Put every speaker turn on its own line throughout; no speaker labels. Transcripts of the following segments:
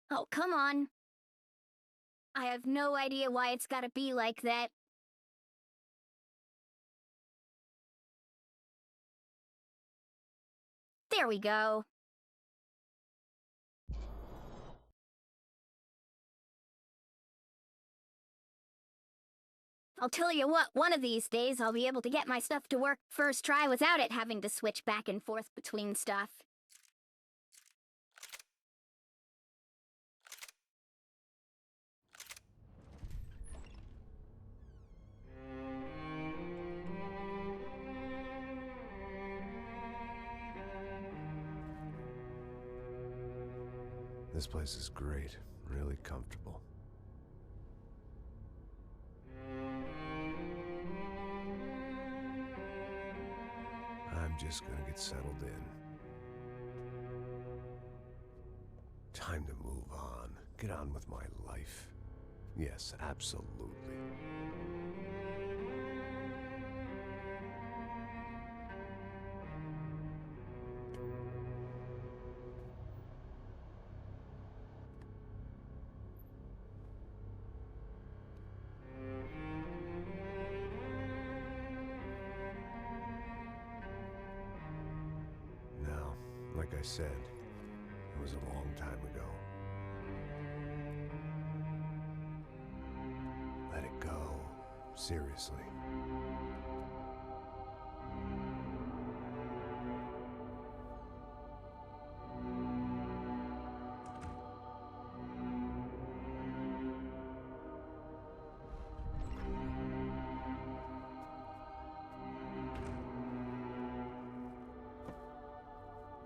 Oh, come on. I have no idea why it's gotta be like that. There we go. I'll tell you what, one of these days I'll be able to get my stuff to work first try without it having to switch back and forth between stuff.
This place is great, really comfortable. I'm just gonna get settled in. Time to move on. Get on with my life. Yes, absolutely. Now, like I said, it was a long time ago. Let it go. Seriously.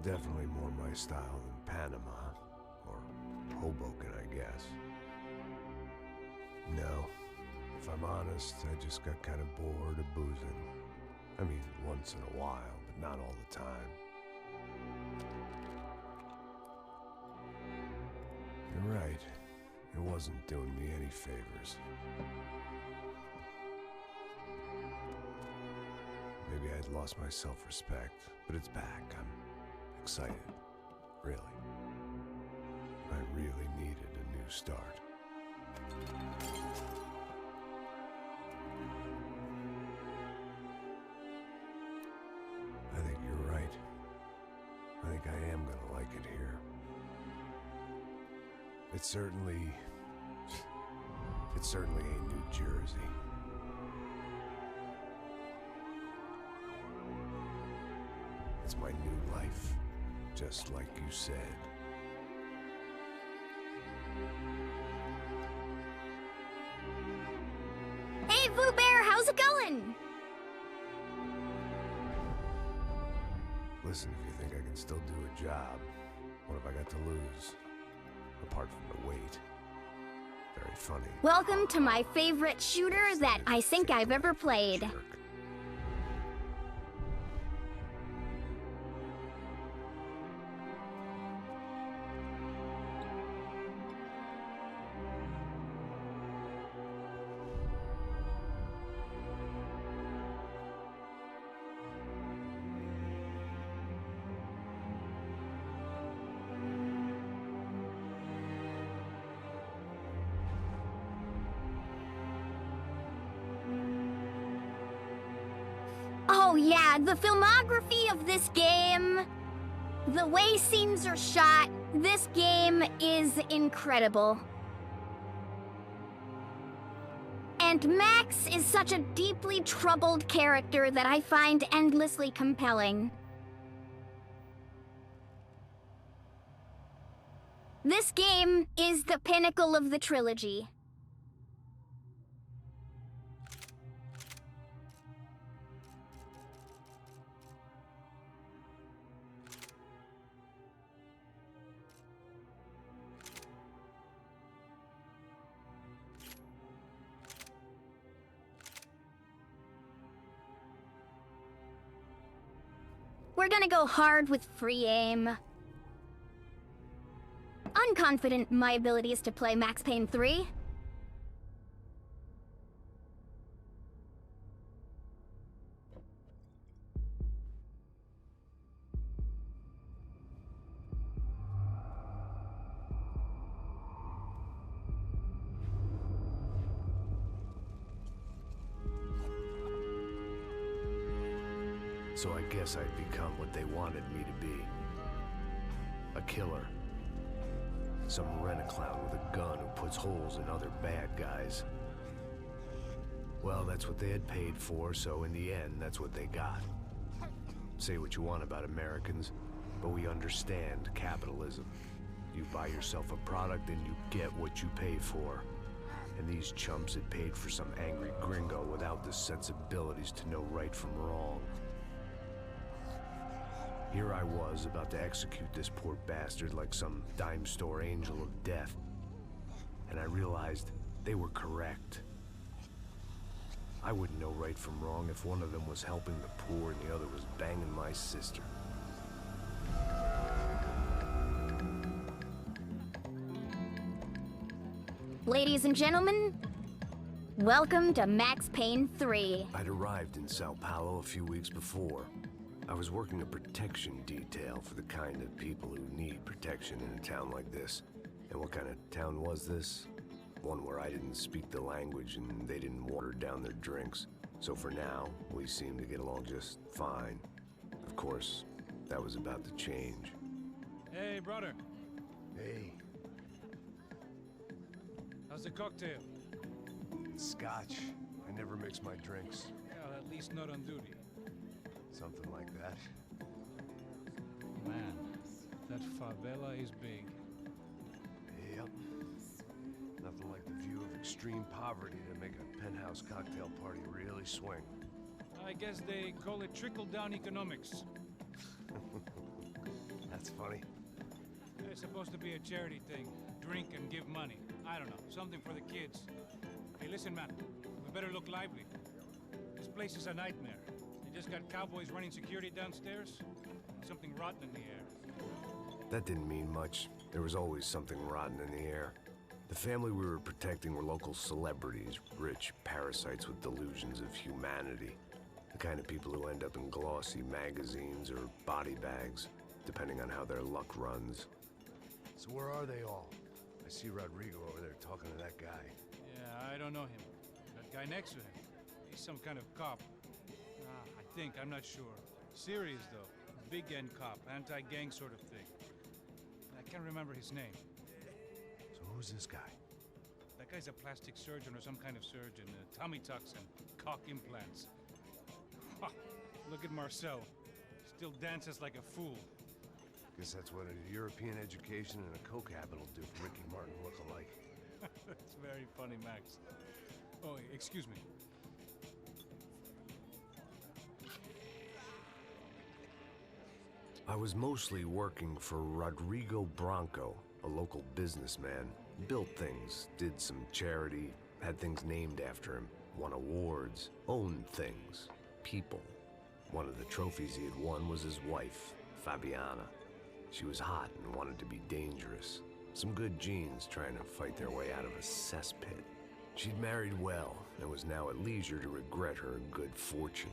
Definitely more my style than Panama, or Hoboken, I guess. No, if I'm honest, I just got kind of bored of boozing. I mean, once in a while, but not all the time. You're right, it wasn't doing me any favors. Maybe I'd lost my self-respect, but it's back. I'm excited, really. I really needed a new start. I think you're right. I think I am gonna like it here. It certainly ain't New Jersey. It's my new life, just like you said.
Hey, Boo Bear, how's it going?
Listen, if you think I can still do a job, what have I got to lose? Apart from the weight. Very funny.
Welcome to my favorite shooter that I think I've ever played.
Jerk.
Oh yeah, the filmography of this game, the way scenes are shot, this game is incredible. And Max is such a deeply troubled character that I find endlessly compelling. This game is the pinnacle of the trilogy. We're gonna go hard with free aim. Unconfident in my abilities to play Max Payne 3.
So I guess I'd become what they wanted me to be. A killer. Some rent-a-clown with a gun who puts holes in other bad guys. Well, that's what they had paid for, so in the end, that's what they got. Say what you want about Americans, but we understand capitalism. You buy yourself a product and you get what you pay for. And these chumps had paid for some angry gringo without the sensibilities to know right from wrong. Here I was, about to execute this poor bastard like some dime store angel of death. And I realized they were correct. I wouldn't know right from wrong if one of them was helping the poor and the other was banging my sister.
Ladies and gentlemen, welcome to Max Payne 3.
I'd arrived in Sao Paulo a few weeks before. I was working a protection detail for the kind of people who need protection in a town like this. And what kind of town was this? One where I didn't speak the language and they didn't water down their drinks. So for now, we seemed to get along just fine. Of course, that was about to change.
Hey, brother.
Hey.
How's the cocktail?
Scotch. I never mix my drinks.
Well, at least not on duty.
Something like that.
Man, that favela is big.
Yep. Nothing like the view of extreme poverty to make a penthouse cocktail party really swing.
I guess they call it trickle-down economics.
That's funny.
It's supposed to be a charity thing. Drink and give money. I don't know, something for the kids. Hey, listen, man. We better look lively. This place is a nightmare. They just got cowboys running security downstairs. Something rotten in the air.
That didn't mean much. There was always something rotten in the air. The family we were protecting were local celebrities, rich parasites with delusions of humanity. The kind of people who end up in glossy magazines or body bags, depending on how their luck runs. So where are they all? I see Rodrigo over there talking to that guy.
Yeah, I don't know him. That guy next to him. He's some kind of cop. I think, I'm not sure. Serious, though. Big end cop, anti-gang sort of thing. I can't remember his name.
So who's this guy?
That guy's a plastic surgeon or some kind of surgeon. Tummy tucks and cock implants. Look at Marcel. Still dances like a fool.
Guess that's what a European education and a coke habit will do for Ricky Martin look-alike.
That's very funny, Max. Oh, excuse me.
I was mostly working for Rodrigo Branco, a local businessman. Built things, did some charity, had things named after him, won awards, owned things, people. One of the trophies he had won was his wife, Fabiana. She was hot and wanted to be dangerous. Some good genes trying to fight their way out of a cesspit. She'd married well and was now at leisure to regret her good fortune.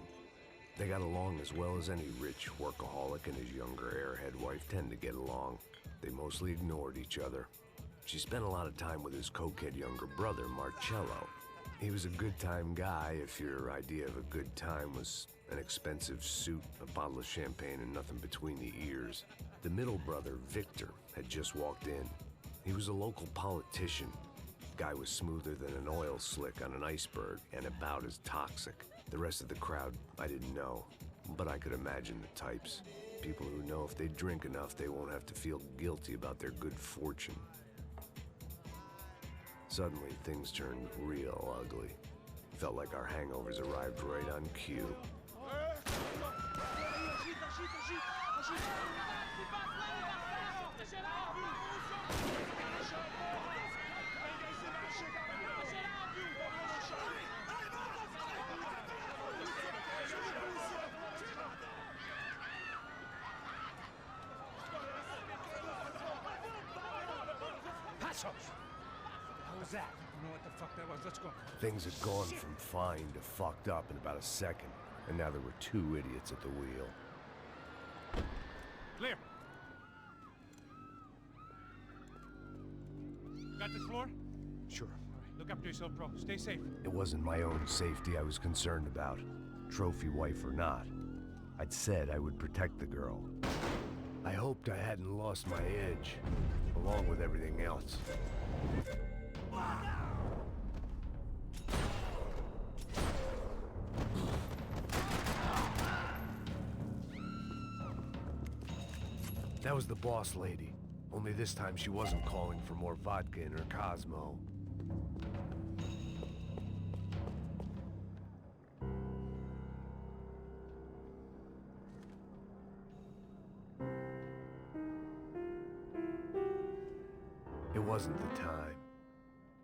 They got along as well as any rich workaholic and his younger airhead wife tend to get along. They mostly ignored each other. She spent a lot of time with his cokehead younger brother, Marcello. He was a good-time guy if your idea of a good time was an expensive suit, a bottle of champagne, and nothing between the ears. The middle brother, Victor, had just walked in. He was a local politician. Guy was smoother than an oil slick on an iceberg and about as toxic. The rest of the crowd, I didn't know, but I could imagine the types. People who know if they drink enough, they won't have to feel guilty about their good fortune. Suddenly, things turned real ugly. Felt like our hangovers arrived right on cue.
What was that? I don't know what the fuck that was. Let's go.
Things had gone from fine to fucked up in about a second, and now there were two idiots at the wheel.
Clear. Got this floor?
Sure.
All right, look after yourself, bro. Stay safe.
It wasn't my own safety I was concerned about, trophy wife or not. I'd said I would protect the girl. I hoped I hadn't lost my edge, along with everything else. That was the boss lady. Only this time she wasn't calling for more vodka in her Cosmo. It wasn't the time,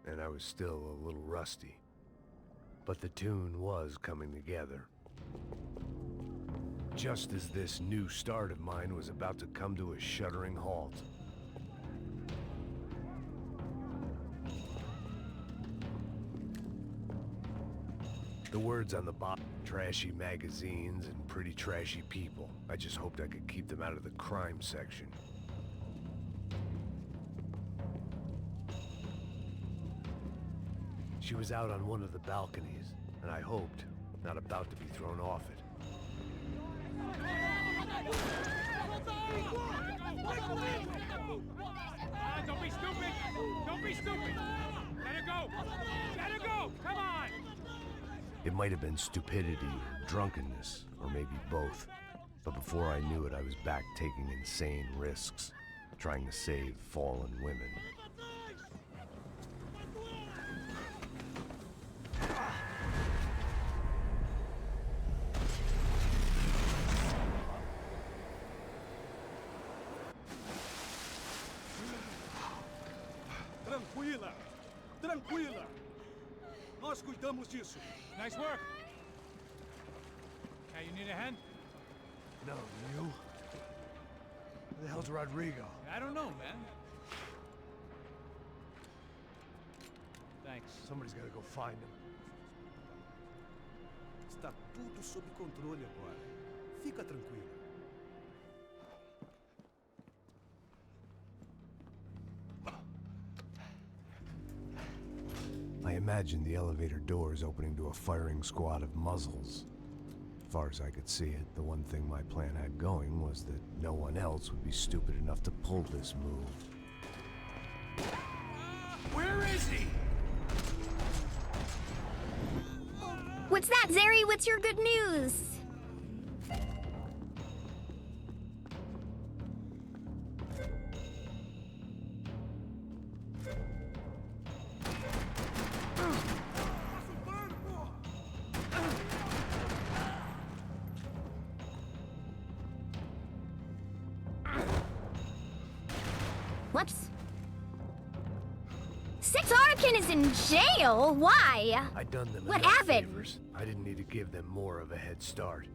and I was still a little rusty. But the tune was coming together. Just as this new start of mine was about to come to a shuddering halt. The words on the bottom, trashy magazines and pretty trashy people. I just hoped I could keep them out of the crime section. She was out on one of the balconies, and I hoped, not about to be thrown off it.
Don't be stupid! Don't be stupid! Let her go! Let her go! Come on!
It might have been stupidity, drunkenness, or maybe both. But before I knew it, I was back taking insane risks, trying to save fallen women.
Tranquila! Tranquila! Nós cuidamos disso.
Nice work! Okay, you need a hand?
No, you? Who the hell's Rodrigo?
I don't know, man. Thanks.
Somebody's gotta go find him.
Está tudo sob controle agora. Fica tranquilo.
I imagined the elevator doors opening to a firing squad of muzzles. As far as I could see it, the one thing my plan had going was that no one else would be stupid enough to pull this move.
Where is he?
What's that, Zeri? What's your good news? Whoops. Six Arkin is in jail? Why?
I'd done them
What
enough
happened?
favors. I didn't need to give them more of a head start.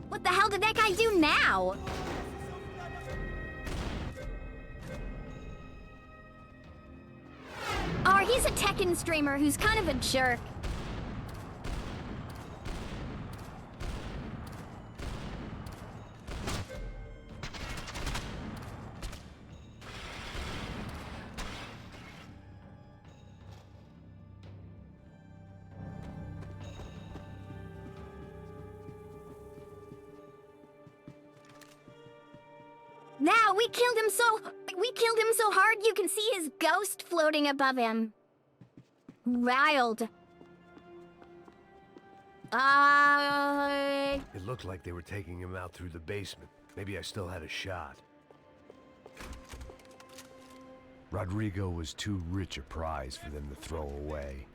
What the hell did that guy do now? Oh, he's a Tekken streamer who's kind of a jerk. Now, we killed him so hard you can see his ghost floating above him. Wild.
It looked like they were taking him out through the basement. Maybe I still had a shot. Rodrigo was too rich a prize for them to throw away.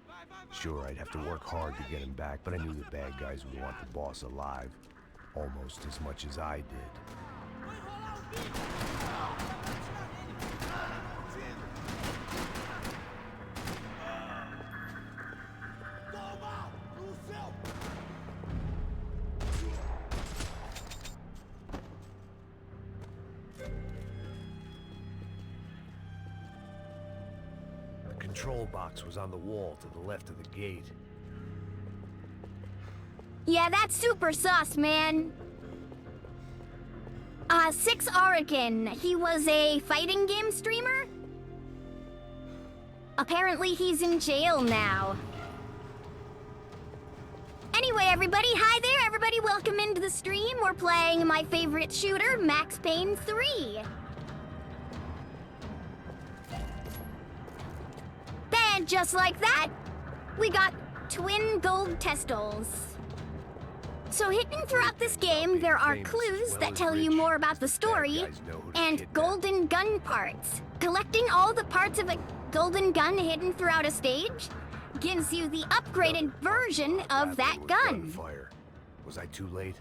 Sure, I'd have to work hard to get him back, but I knew the bad guys would want the boss alive. Almost as much as I did. The control box was on the wall to the left of the gate.
Yeah, that's super sus, man. Six Oregon. He was a fighting game streamer? Apparently he's in jail now. Anyway, everybody, hi there, everybody. Welcome into the stream. We're playing my favorite shooter, Max Payne 3. And just like that, we got twin gold testals. So hidden throughout this game, there are clues that tell you more about the story and golden gun parts. Collecting all the parts of a golden gun hidden throughout a stage gives you the upgraded version of that gun.
Fire. Was I too late?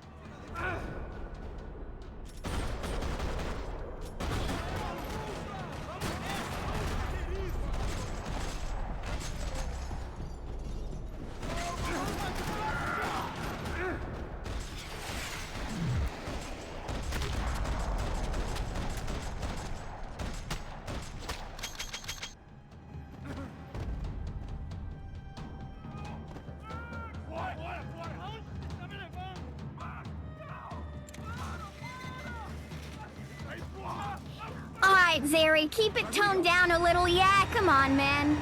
Alright, Zeri, keep it toned down a little. Yeah, come on, man.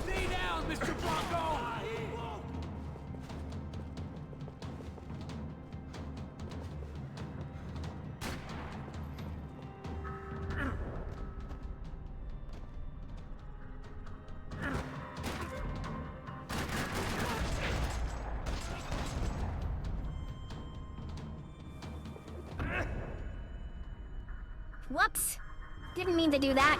Stay down, Mr. Bronco!
Whoops. Didn't mean to do that.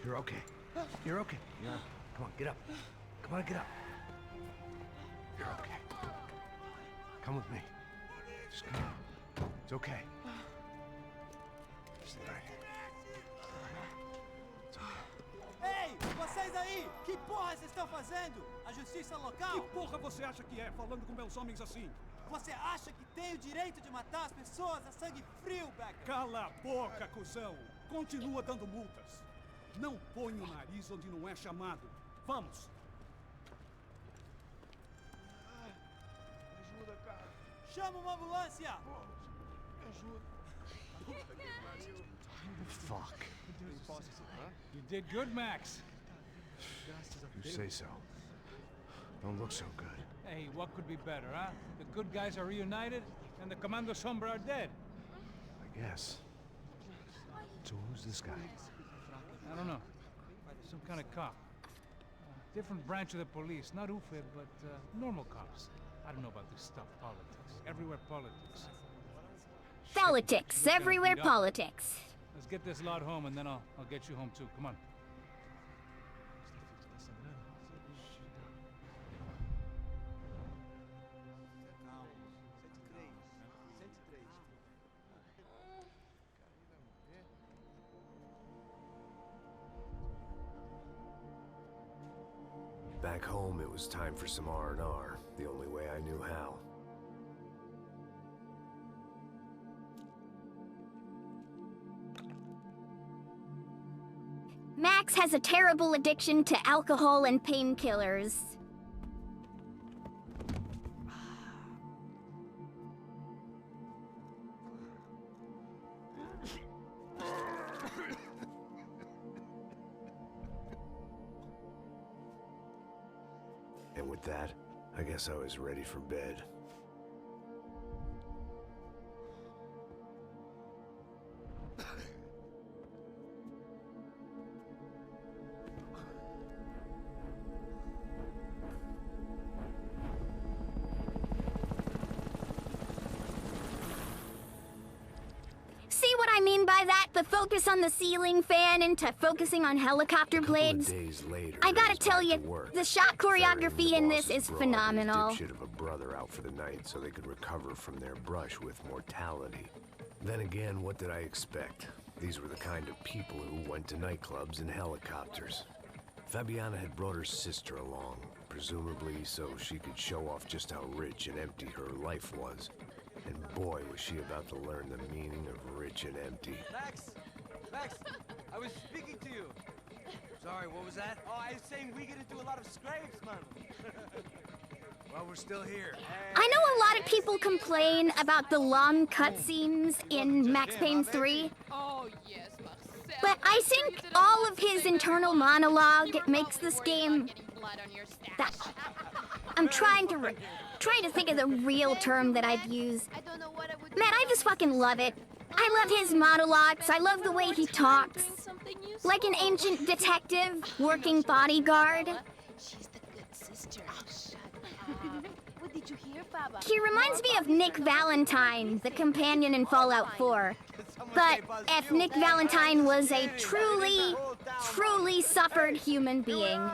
You're okay. You're okay. Yeah. Come on, get up. Come on, get up. You're okay. Come with me. Just come on. It's okay. Stay right here. It's okay.
Ei, vocês aí! Que porra vocês estão fazendo? A justiça local?
Que porra você acha que é, falando com meus homens assim?
Você acha que tem o direito de matar as pessoas a sangue frio, Becker?
Cala a boca, cuzão! Continua dando multas. Não põe o nariz onde não é chamado. Vamos!
Ajuda, cara. Chama uma ambulância!
Fuck.
You did good, Max.
You say so. Don't look so good.
Hey, what could be better, huh? The good guys are reunited, and the Commando Sombra are dead.
I guess. So who's this guy?
I don't know. Some kind of cop. Different branch of the police. Not UFE, but normal cops. I don't know about this stuff. Politics. Everywhere politics.
Politics. Everywhere politics.
Let's get this lot home, and then I'll get you home too. Come on.
Back home, it was time for some R&R, the only way I knew how.
Max has a terrible addiction to alcohol and painkillers.
And with that, I guess I was ready for bed.
See what I mean by that? The focus on the ceiling fan into focusing on helicopter blades.
Days later,
I gotta
was
tell
back
you,
to work,
the shot choreography
ferrying the
in this
boss's
is
bro and his
phenomenal.
dipshit of a brother out for the night so they could recover from their brush with mortality. Then again, what did I expect? These were the kind of people who went to nightclubs in helicopters. Fabiana had brought her sister along, presumably so she could show off just how rich and empty her life was. And boy, was she about to learn the meaning of rich and empty.
Max! Max! I was speaking to you.
Sorry, what was that?
Oh, I was saying we get into a lot of scrapes, man.
Well, we're still here.
I know a lot of people complain about the long cutscenes in Max Payne 3,
Oh, yes, Marcel.
but I think all of his internal monologue makes this game that... I'm trying to think of the real term that I'd use.
I don't know what I would
Man, I just fucking love it. I love his monologues. I love the way he talks. Like an ancient detective working bodyguard.
She's the good sister. Shut up. What did you hear, Baba?
He reminds me of Nick Valentine, the companion in Fallout 4. But if Nick Valentine was a truly suffered human being.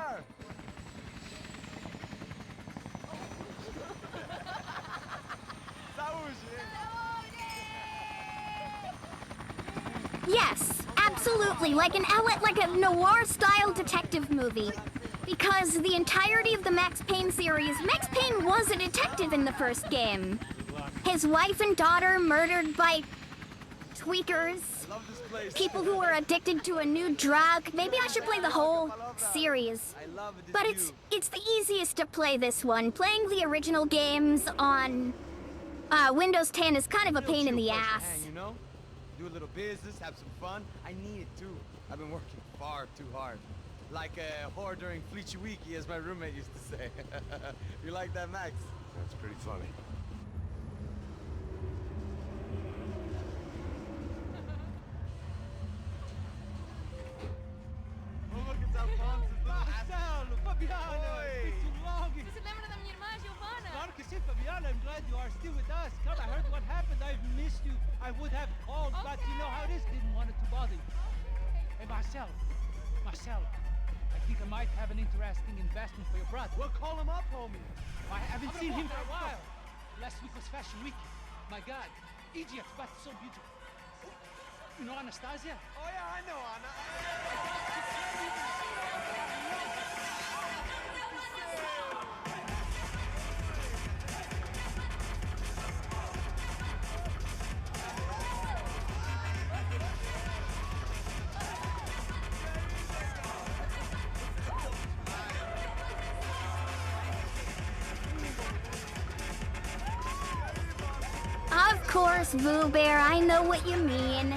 Yes, absolutely, like a noir-style detective movie. Because the entirety of the Max Payne series, Max Payne was a detective in the first game. His wife and daughter murdered by tweakers, people who were addicted to a new drug. Maybe I should play the whole series. But it's the easiest to play this one. Playing the original games on Windows 10 is kind of a pain in the ass.
You know? Do a little business, have some fun. I need it too. I've been working far too hard. Like a whore during Fleechy Weeky, as my roommate used to say. You like that, Max?
That's pretty funny.
Oh, look, it's Alfonso. Marcelo, Fabiana, it's been too long.
Você se lembra da minha irmã, Giovanna?
Claro que sim, Fabiana. I'm glad you are still with us. Come, I heard what happened. I've missed you. I would have called, but you know how it is. Didn't want it to bother you. Hey, Marcelo. Marcelo. I think I might have an interesting investment for your brother. Well, call him up, homie. I haven't seen him for a while. Last week was Fashion Week. My God, Egypt, but so beautiful. You know Anastasia? Oh yeah, I know Anna.
Of course, Boo Bear, I know what you mean.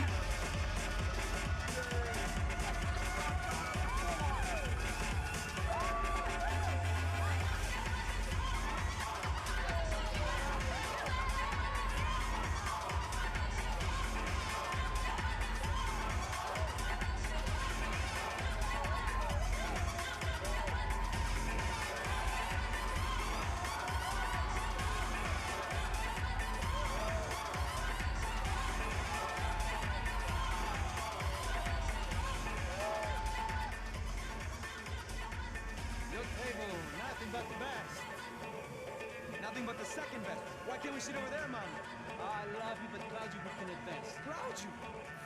But the best. Nothing but the second best. Why can't we sit over there, man? I love you, but Claudio booked in advance. Claudio?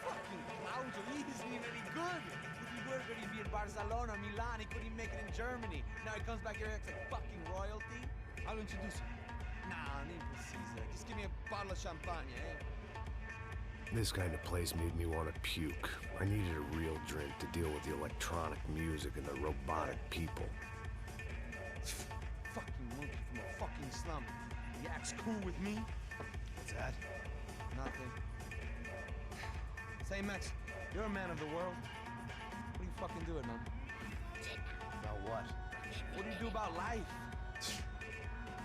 Fucking Claudio, he isn't even any good. If he were good, he'd be in Barcelona, Milan. He couldn't even make it in Germany. Now he comes back here and acts like fucking royalty. I'll introduce you. Nah, name precisa. Just give me a bottle of champagne, eh?
This kind of place made me want to puke. I needed a real drink to deal with the electronic music and the robotic people.
Fucking monkey from a fucking slum. He acts cool with me.
What's that?
Nothing. Say, Max, you're a man of the world. What do you fucking do it, man?
About what?
What do you do about life?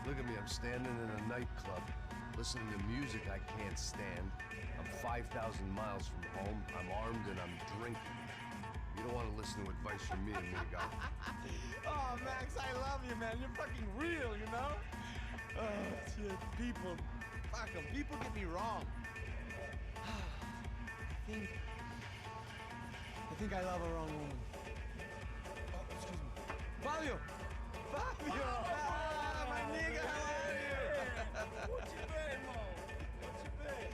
Look at me, I'm standing in a nightclub, listening to music I can't stand. I'm 5,000 miles from home, I'm armed and I'm drinking. You don't want to listen to advice from me, amigo.
Oh, Max, I love you, man. You're fucking real, you know? Oh, shit. People. Fuck them. People get me wrong. I think I love a wrong woman. Oh, excuse me. Fabio! Fabio! Ah, my nigga, how are you? What you been, Mo? What you been?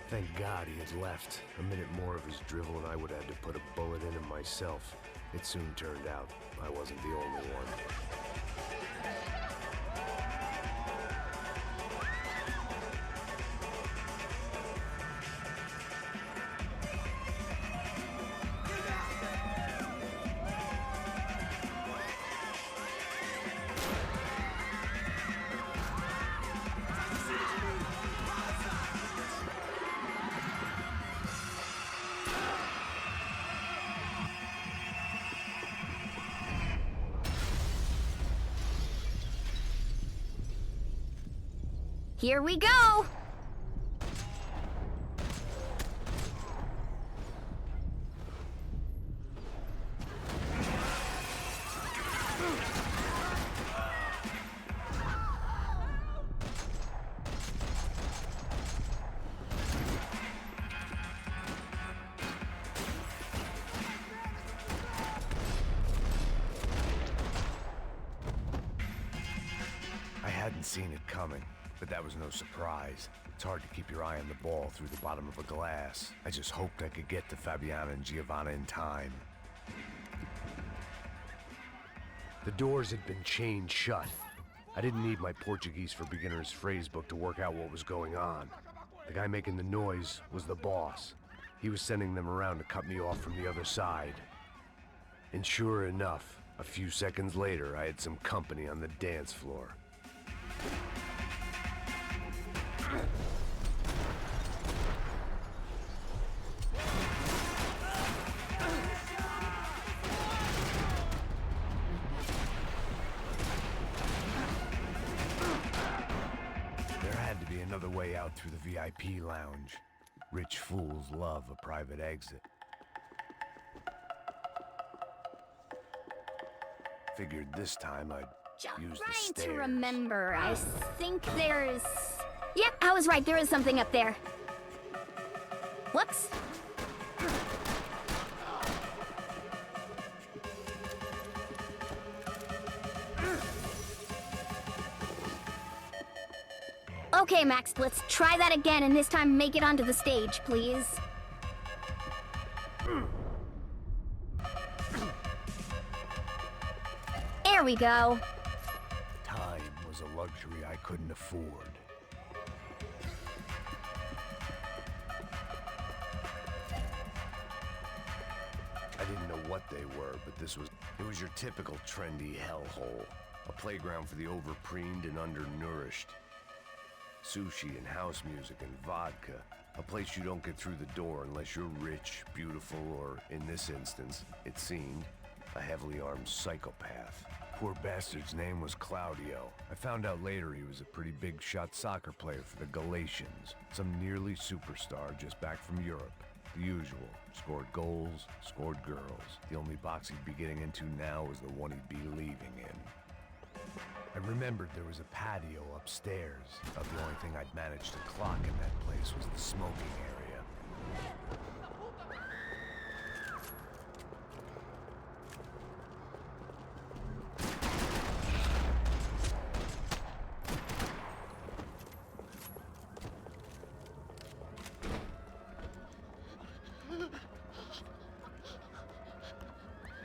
Thank God he had left. A minute more of his drivel and I would have had to put a bullet in him myself. It soon turned out I wasn't the only one.
Here we go!
I hadn't seen it coming, but that was no surprise. It's hard to keep your eye on the ball through the bottom of a glass. I just hoped I could get to Fabiana and Giovanna in time. The doors had been chained shut. I didn't need my Portuguese for Beginners phrase book to work out what was going on. The guy making the noise was the boss. He was sending them around to cut me off from the other side. And sure enough, a few seconds later, I had some company on the dance floor. There had to be another way out through the VIP lounge. Rich fools love a private exit. Figured this time I'd use the
Trying
stairs.
to remember. I think there's... Yep, I was right. There is something up there. Whoops. Okay, Max, let's try that again, and this time make it onto the stage, please. There we go.
Time was a luxury I couldn't afford. I didn't know what they were, but it was your typical trendy hellhole. A playground for the overpreened and undernourished. Sushi and house music and vodka. A place you don't get through the door unless you're rich, beautiful, or, in this instance, it seemed, a heavily armed psychopath. Poor bastard's name was Claudio. I found out later he was a pretty big shot soccer player for the Galatians. Some nearly superstar just back from Europe. The usual. Scored goals, scored girls. The only box he'd be getting into now was the one he'd be leaving in. I remembered there was a patio upstairs. About the only thing I'd managed to clock in that place was the smoking area.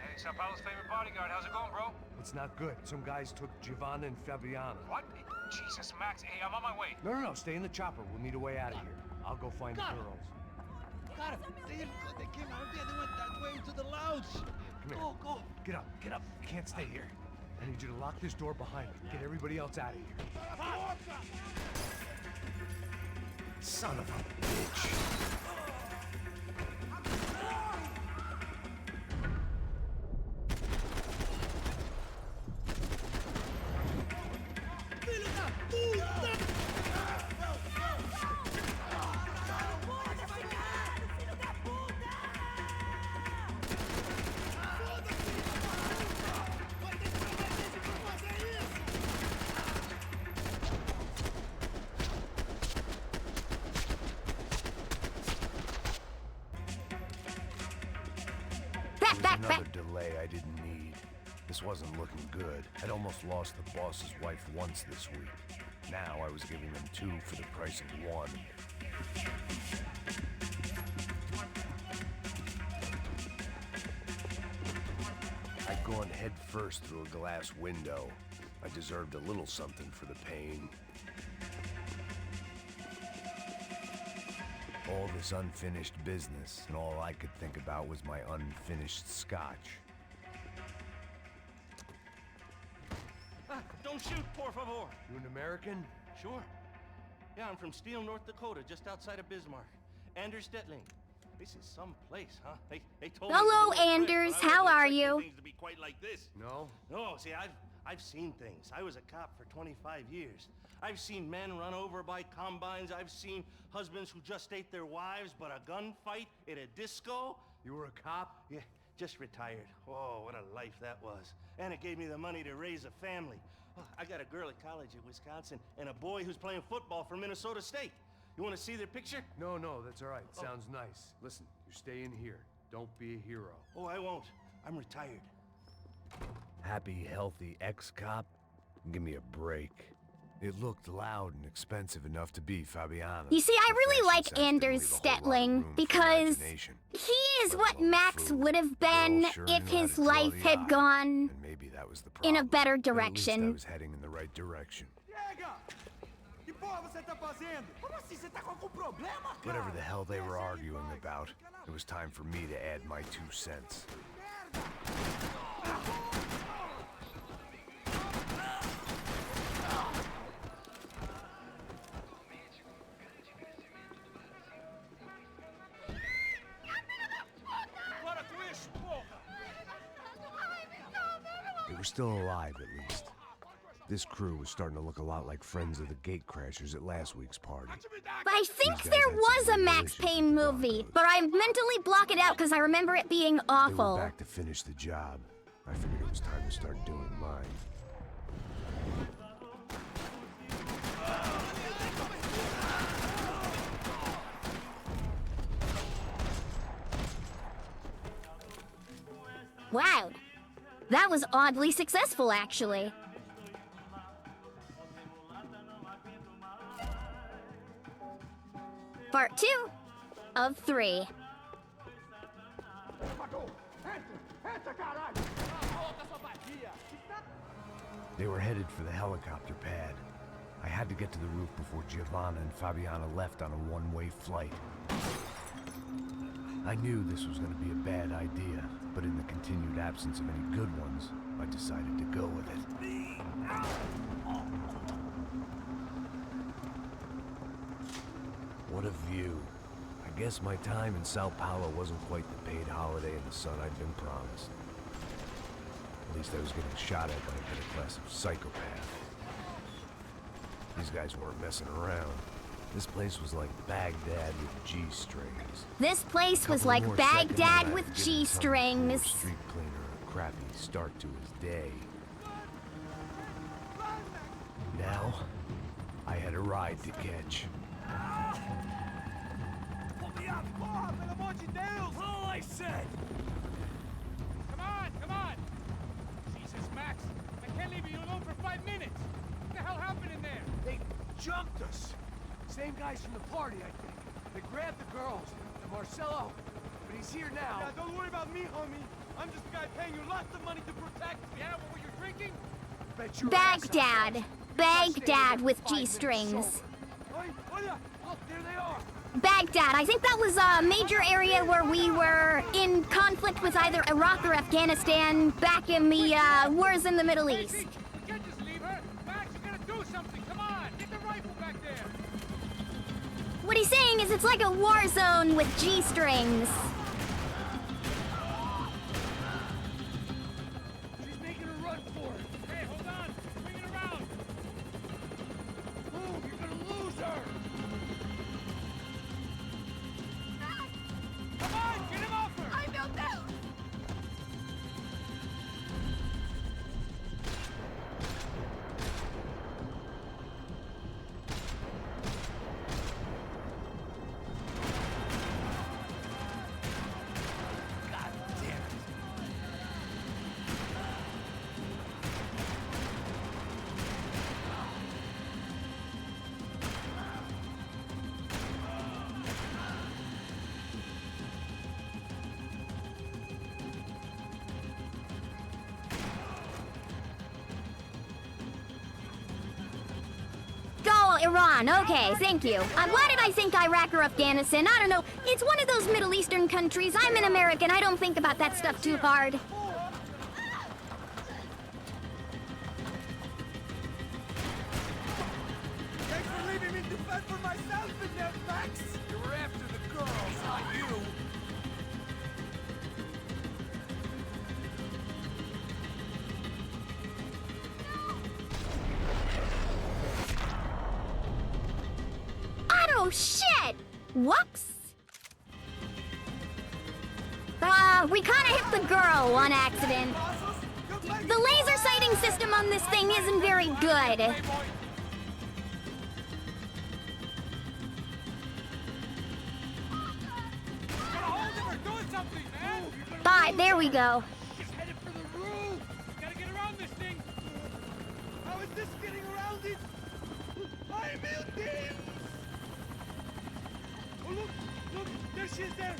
Hey, Sao Paulo's favorite bodyguard. How's it going, bro?
It's not good. Some guys took Giovanna and Fabiana.
What? Jesus, Max. Hey, I'm on my way.
No, stay in the chopper. We'll need a way out of here. I'll go find the girls.
Got him. They came out there. They went that way into the lounge.
Come here.
Go.
Get up. You can't stay here. I need you to lock this door behind me. Get everybody else out of here. Son of a bitch. Another delay I didn't need. This wasn't looking good. I'd almost lost the boss's wife once this week. Now I was giving them two for the price of one. I'd gone head first through a glass window. I deserved a little something for the pain. All this unfinished business, and all I could think about was my unfinished scotch.
Don't shoot, por favor.
You an American?
Sure. Yeah, I'm from Steele, North Dakota, just outside of Bismarck. Anders Stetling. This is some place, huh? They told
Hello,
me it was a little
Anders.
trip, but I
How
wasn't
are
expecting
you?
things to be quite like this.
No?
No, see, I've seen things. I was a cop for 25 years. I've seen men run over by combines. I've seen husbands who just ate their wives, but a gunfight at a disco.
You were a cop?
Yeah, just retired. Oh, what a life that was. And it gave me the money to raise a family. Oh, I got a girl at college at Wisconsin and a boy who's playing football for Minnesota State. You want to see their picture?
No, that's all right. Sounds nice. Listen, you're staying here. Don't be a hero.
Oh, I won't. I'm retired.
Happy, healthy ex-cop? Give me a break. It looked loud and expensive enough to be Fabiana.
You see, I really
Fashion
like
sense didn't
Anders
leave a whole lot of
Stetling
room for
because
imagination.
he is
Let
what
alone
Max
food.
would have been
Girl sure
if
knew how
his
to draw
life
the
had
eye.
gone
And maybe that was the problem.
in a better
But at least I
direction.
was heading in the right direction.
Chega! Que porra você tá fazendo? Como assim? Você tá com algum problema, cara?
Whatever the hell they were arguing about, it was time for me to add my 2 cents. They were still alive, at least. This crew was starting to look a lot like friends of the gatecrashers at last week's party.
I think
These guys
there
had
was
some
a
real
Max
issues with
Payne
the
movie,
Broncos.
but I mentally block it out because I remember it being
They were
awful.
back to finish the job. I figured it was time to start doing mine.
Wow. That was oddly successful, actually. Part 2 of 3.
They were headed for the helicopter pad. I had to get to the roof before Giovanna and Fabiana left on a one-way flight. I knew this was going to be a bad idea, but in the continued absence of any good ones, I decided to go with it. What a view. I guess my time in Sao Paulo wasn't quite the paid holiday in the sun I'd been promised. At least I was getting shot at by a better class of psychopath. These guys weren't messing around. This place was like Baghdad with G-strings.
This place was
Couple
like
more seconds and
Baghdad
I'd
with
given some poor
G-strings.
street cleaner a crappy start to his day. Now, I had a ride to catch.
Porra, pelo amor de Deus!
All I said!
Come on! Jesus, Max, I can't leave you alone for 5 minutes. What the hell happened in there?
They jumped us! Same guys from the party, I think. They grabbed the girls, and Marcelo, but he's here now.
Yeah, don't worry about me, homie. I'm just a guy paying you lots of money to protect me.
Yeah, what were you drinking?
Bet your ass I'm
Baghdad.
not.
Baghdad with
5 minutes
G-strings.
sober.
Oi, olha!
Look, there they are!
Baghdad. I think that was a major area where we were in conflict with either Iraq or Afghanistan back in the wars in the Middle East.
We can't just leave her. Max, you gotta do something. Come on, get the rifle back there.
What he's saying is it's like a war zone with G-strings.
She's making a run for it!
Hey, hold on. Swing it around.
Move, you're gonna lose her!
Come on, get him off her.
I don't know.
God damn it!
Go, Iran. Okay, thank you. Why did I think Iraq or Afghanistan? I don't know. It's one of those Middle Eastern countries. I'm an American. I don't think about that stuff too hard.
Thanks for leaving me to fend for myself in there, Max!
You were after the girls, not you!
Oh, shit! Whoops! We kinda hit the girl on accident. The laser sighting system on this thing isn't very good. There we go.
He's headed for the roof! Gotta get around this thing! How is this getting around it? Ay, meu Deus! Oh, look! There she is there!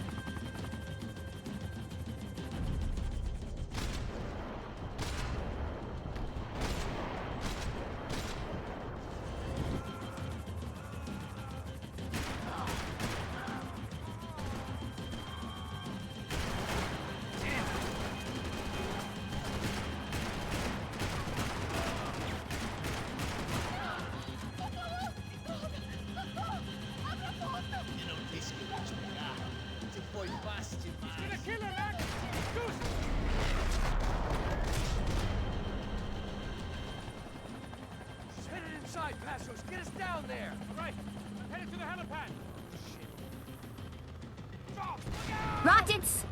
Get us down there!
Right! I'm headed to the helipad!
Rockets!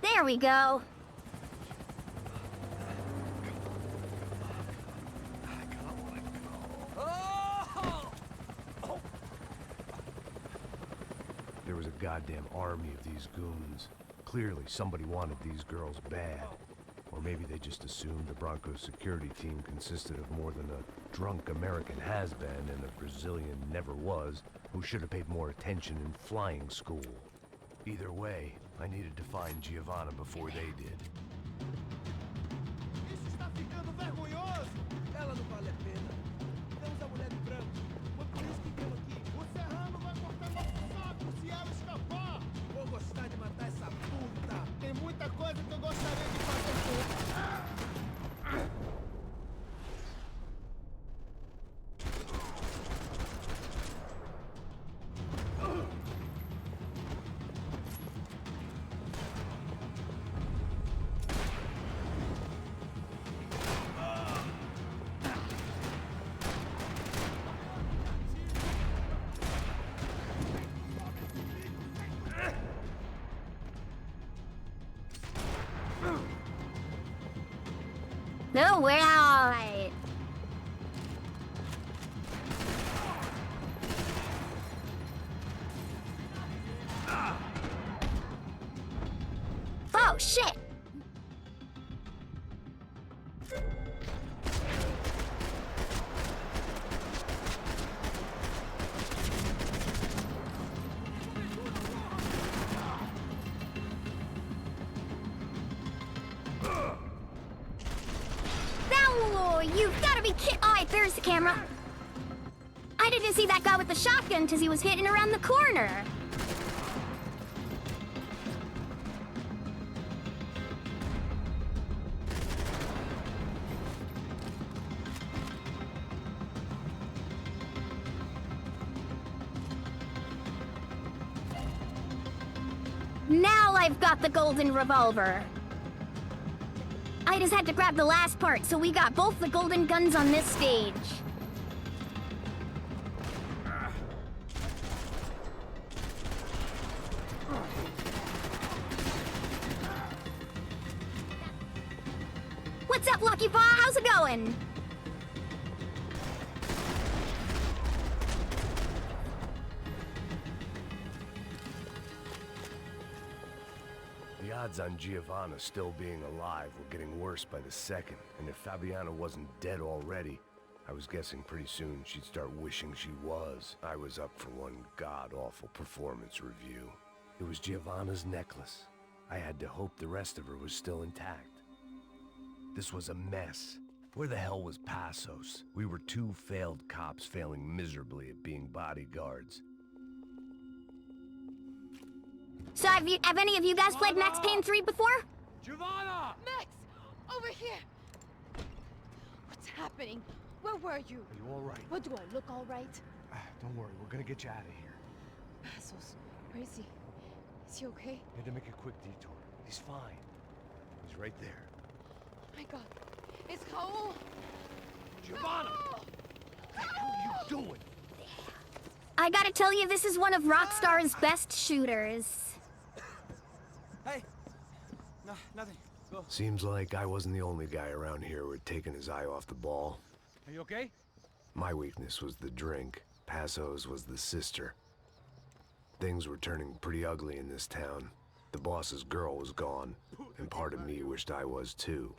There we go.
There was a goddamn army of these goons. Clearly, somebody wanted these girls bad. Or maybe they just assumed the Broncos security team consisted of more than a drunk American has-been and a Brazilian never-was who should have paid more attention in flying school. Either way, I needed to find Giovanna before they did.
Isso está ficando vergonhoso! Ela não vale a pena. Temos a mulher de branco. Foi por isso que viemos aqui. O Serrano vai cortar nosso saco se ela escapar! Vou gostar de matar essa puta! Tem muita coisa que eu gostaria de fazer com...
No, we're all right. Oh, shit! You've got to be kidding! Oh, wait, there's the camera. I didn't see that guy with the shotgun because he was hitting around the corner. Now I've got the golden revolver. I just had to grab the last part, so we got both the golden guns on this stage. What's up, Lucky Paw? How's it going?
The odds on Giovanna still being alive were getting worse by the second, and if Fabiana wasn't dead already, I was guessing pretty soon she'd start wishing she was. I was up for one god-awful performance review. It was Giovanna's necklace. I had to hope the rest of her was still intact. This was a mess. Where the hell was Passos? We were two failed cops failing miserably at being bodyguards.
So have any of you guys played Max Payne 3 before?
Giovanna!
Max! Over here! What's happening? Where were you?
Are you all right?
What, do I look all right?
Don't worry, we're gonna get you out of here.
Passos, where is he? Is he okay?
We had to make a quick detour. He's fine. He's right there.
Oh my god. It's Raul!
Giovanna! What are you doing?
I gotta tell you, this is one of Rockstar's best shooters.
Hey! No, nothing. Go.
Seems like I wasn't the only guy around here who had taken his eye off the ball.
Are you okay?
My weakness was the drink. Passo's was the sister. Things were turning pretty ugly in this town. The boss's girl was gone, and part of me wished I was too.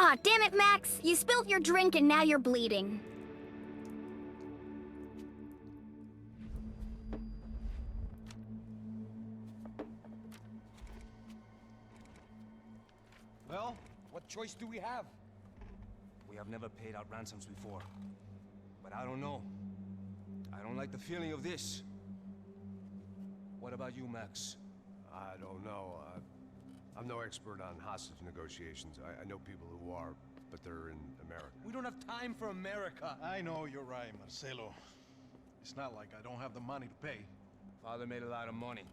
Ah, damn it, Max! You spilled your drink and now you're bleeding.
Well, what choice do we have?
We have never paid out ransoms before. But I don't know. I don't like the feeling of this. What about you, Max?
I don't know. I'm no expert on hostage negotiations. I know people who are, but they're in America.
We don't have time for America.
I know you're right, Marcelo. It's not like I don't have the money to pay.
Father made a lot of money.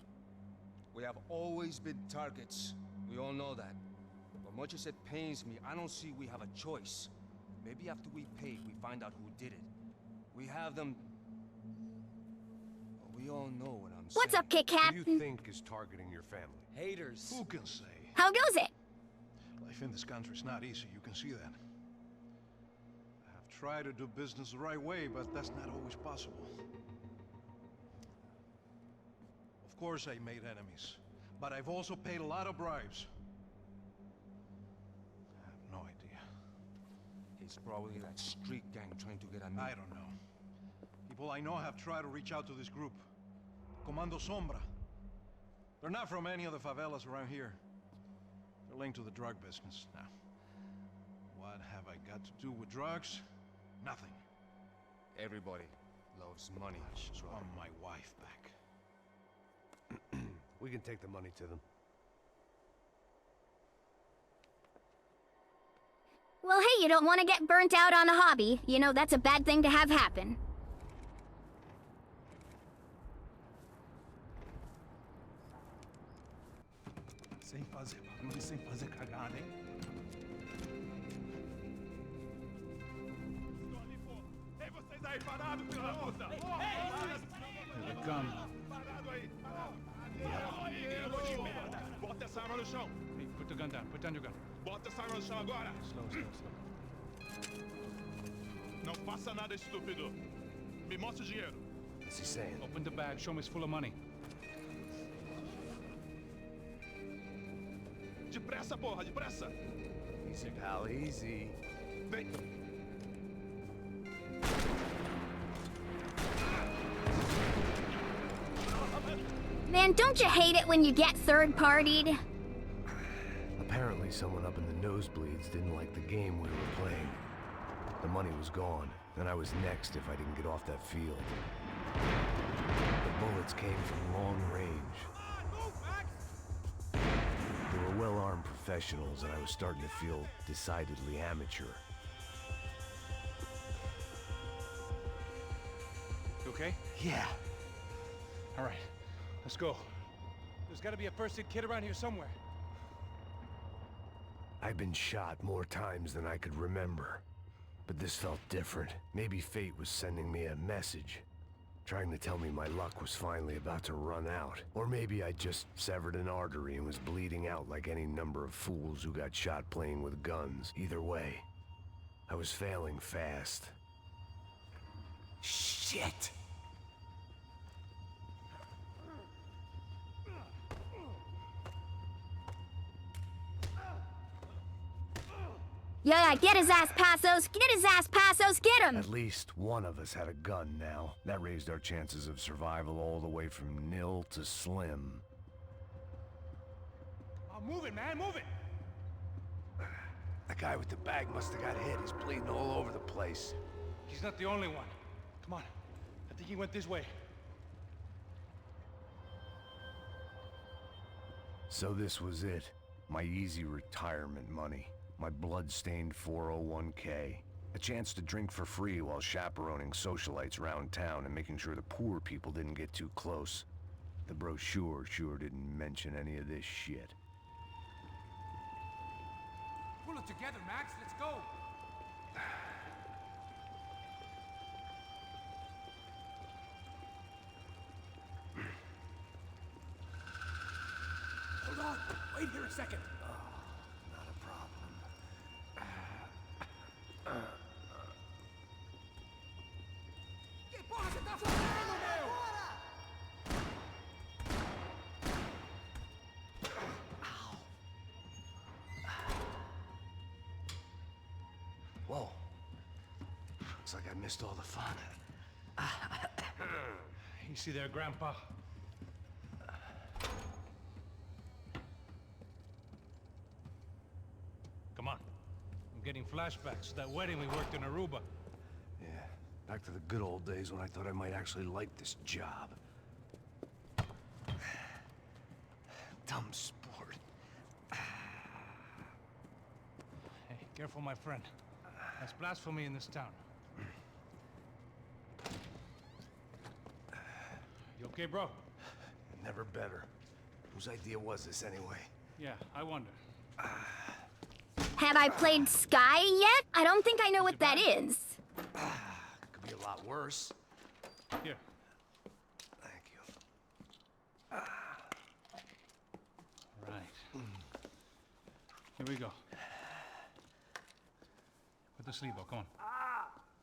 We have always been targets. We all know that. But much as it pains me, I don't see we have a choice. Maybe after we pay, we find out who did it. We have them... We all know what I'm saying.
What's up, Kit Kat?
Who do you think is targeting your family?
Haters.
Who can say?
How goes it?
Life in this country is not easy, you can see that. I have tried to do business the right way, but that's not always possible. Of course I made enemies, but I've also paid a lot of bribes. I have no idea.
It's probably that street gang trying to get at me.
I don't know. People I know have tried to reach out to this group. Comando Sombra. They're not from any of the favelas around here. They're linked to the drug business. Now, what have I got to do with drugs? Nothing.
Everybody loves money.
I just want my wife back.
We can take the money to them.
Well, hey, you don't want to get burnt out on a hobby. You know, that's a bad thing to have happen.
Sem fazer barulho, sem fazer cagada, hein?
Ei, vocês aí parados, filha da puta!
Here they come.
Parado aí! Bota essa arma no chão!
Hey, put the gun down. Put down your gun.
Bota essa arma no chão agora!
Slow, slow, slow.
Não faça nada, estúpido! Me mostre o dinheiro!
What's he saying?
Open the bag. Show me it's full of money.
Depressa, porra, depressa!
Easy, pal, easy.
Vem!
Man, don't you hate it when you get third-partied?
Apparently someone up in the nosebleeds didn't like the game we were playing. The money was gone, and I was next if I didn't get off that field. The bullets came from long range. They were well-armed professionals, and I was starting to feel decidedly amateur.
You okay?
Yeah.
All right. Let's go. There's got to be a first aid kit around here somewhere.
I've been shot more times than I could remember. But this felt different. Maybe fate was sending me a message. Trying to tell me my luck was finally about to run out. Or maybe I just severed an artery and was bleeding out like any number of fools who got shot playing with guns. Either way, I was failing fast. Shit!
Yeah, get his ass, Passos! Get his ass, Passos! Get him!
At least one of us had a gun now. That raised our chances of survival all the way from nil to slim.
Oh, move it, man, move it!
The guy with the bag must have got hit. He's bleeding all over the place.
He's not the only one. Come on. I think he went this way.
So this was it. My easy retirement money. My blood-stained 401k. A chance to drink for free while chaperoning socialites around town and making sure the poor people didn't get too close. The brochure sure didn't mention any of this shit.
Pull it together, Max. Let's go.
Hold on. Wait here a second.
Not a problem.
Que porra você tá fazendo, meu?
Whoa. Looks like I missed all the fun.
Easy there, Grandpa. Come on. I'm getting flashbacks to that wedding we worked in Aruba.
Yeah, back to the good old days when I thought I might actually like this job. Dumb sport.
Hey, careful, my friend. That's blasphemy in this town. You okay, bro?
Never better. Whose idea was this anyway?
Yeah, I wonder.
Have I played Sky yet? I don't think I know what that is.
Could be a lot worse.
Here.
Thank you.
Right. Here we go. Put the sleeve on, come on.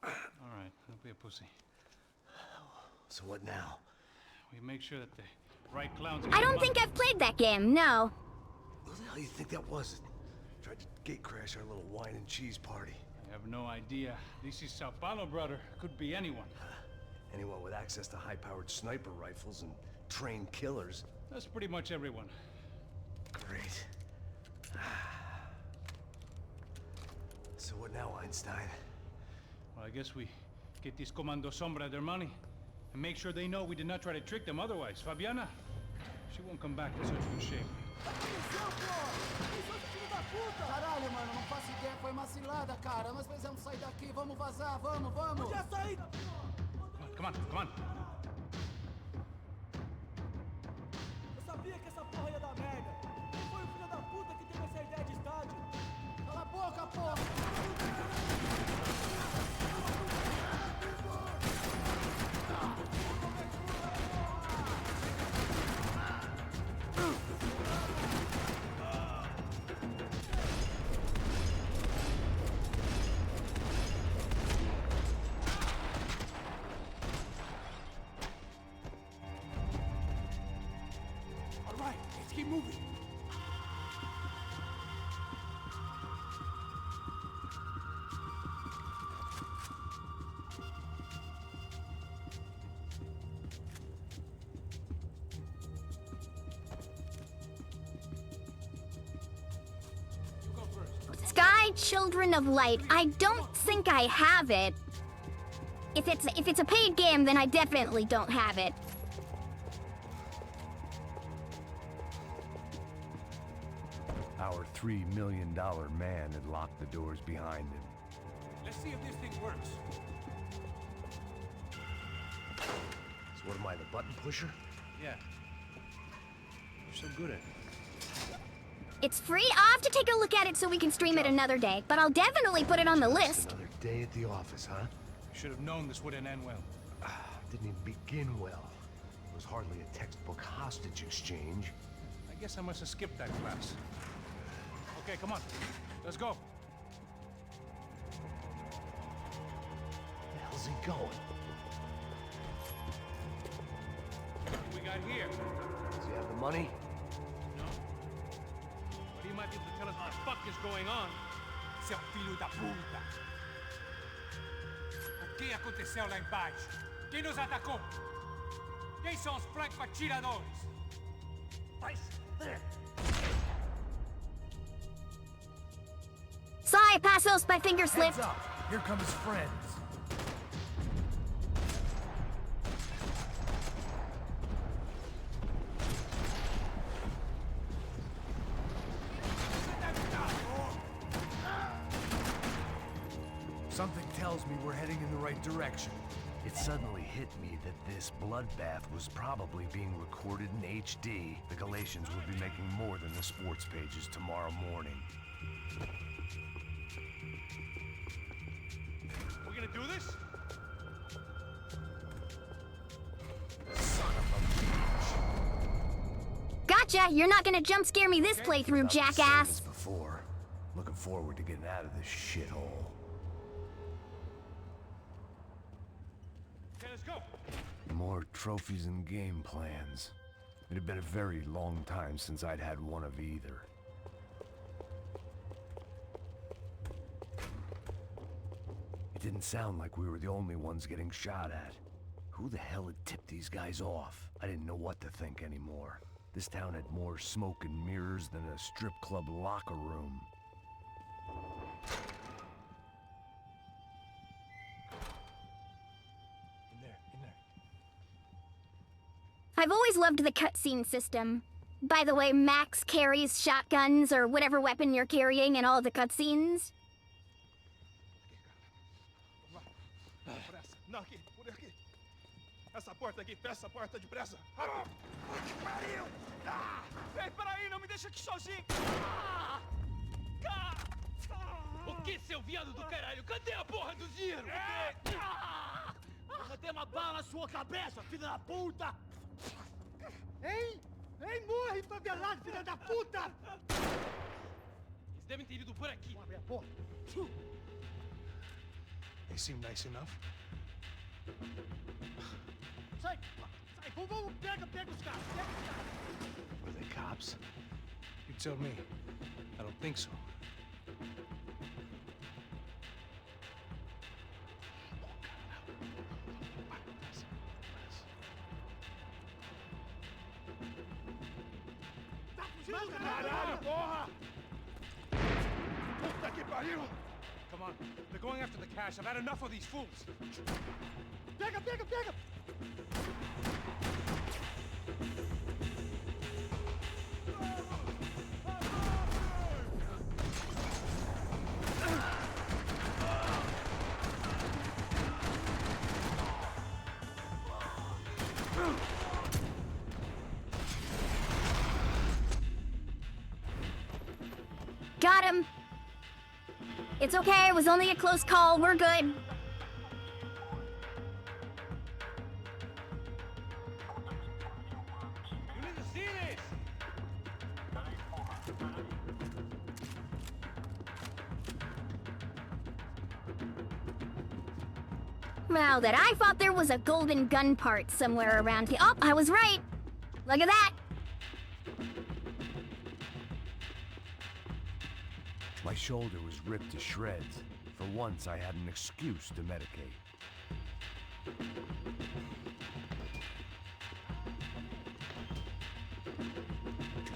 All right, don't be a pussy.
So what now?
We make sure that the right clowns...
I don't think I've played that game, no.
What the hell do you think that was? Tried to gate crash our little wine and cheese party.
I have no idea. This is Sao Paulo, brother. Could be anyone.
Anyone with access to high-powered sniper rifles and trained killers.
That's pretty much everyone.
Great. So what now, Einstein?
Well, I guess we get these Comando Sombra their money and make sure they know we did not try to trick them otherwise. Fabiana, she won't come back in such good shape.
Caralho, mano, não faço ideia, foi uma cilada, cara. Nós precisamos sair daqui, vamos vazar, vamos, vamos! Onde é a saída?
Come on, come on.
Eu sabia que essa porra ia dar merda. Quem foi o filho da puta que teve essa ideia de estádio? Cala a boca, porra!
All right, let's keep moving.
Sky Children of Light. I don't think I have it. If it's a paid game, then I definitely don't have it.
Our $3 million man had locked the doors behind him.
Let's see if this thing works.
So what am I, the button pusher?
Yeah. You're so good at it.
It's free. I'll have to take a look at it so we can stream it another day, but I'll definitely put it on the list.
Another day at the office, huh?
Should have known this wouldn't end well.
Didn't even begin well. It was hardly a textbook hostage exchange.
I guess I must have skipped that class. Okay, come on. Let's go.
Where the hell's he going?
What do we got here?
Does he have the money?
No. But he might be able to tell us what the fuck is going on. seu filho da puta! O que aconteceu lá embaixo? Quem nos atacou? Quem são os franco-atiradores? Vai se fuder!
Sorry, Passos, my finger slipped.
Heads up! Here come his friends. Something tells me we're heading in the right direction. It suddenly hit me that this bloodbath was probably being recorded in HD. The Galatians would be making more than the sports pages tomorrow morning.
We gonna do this?
Son of a bitch.
Gotcha! You're not gonna jump scare me this playthrough,
I've seen this
jackass!
before. Looking forward to getting out of this shithole.
Okay, let's go.
More trophies and game plans. It had been a very long time since I'd had one of either. It didn't sound like we were the only ones getting shot at. Who the hell had tipped these guys off? I didn't know what to think anymore. This town had more smoke and mirrors than a strip club locker room.
In there.
I've always loved the cutscene system. By the way, Max carries shotguns or whatever weapon you're carrying in all the cutscenes.
Não, aqui, por aqui. Essa porta aqui, fecha essa porta depressa. Rápido. Que pariu! Ei, peraí, não me deixa aqui sozinho.
O que, seu viado do caralho? Cadê a porra do dinheiro?
Cadê uma bala na sua cabeça, filha da puta? Ei! Ei, morre, favelado, filha da puta!
Eles devem ter ido por aqui.
Vamos abrir a porta.
They seem nice enough.
Sai! Sai! Vamos, pega os caras! Pega os caras!
Were they cops? You tell me. I don't think so.
Caralho, porra! Puta que pariu!
Come on, they're going after the cash. I've had enough of these fools.
Pega!
Got him! It's okay, it was only a close call, we're good.
You need to see this!
Now that I thought there was a golden gun part somewhere around here. Oh, I was right! Look at that!
My shoulder was ripped to shreds. For once, I had an excuse to medicate.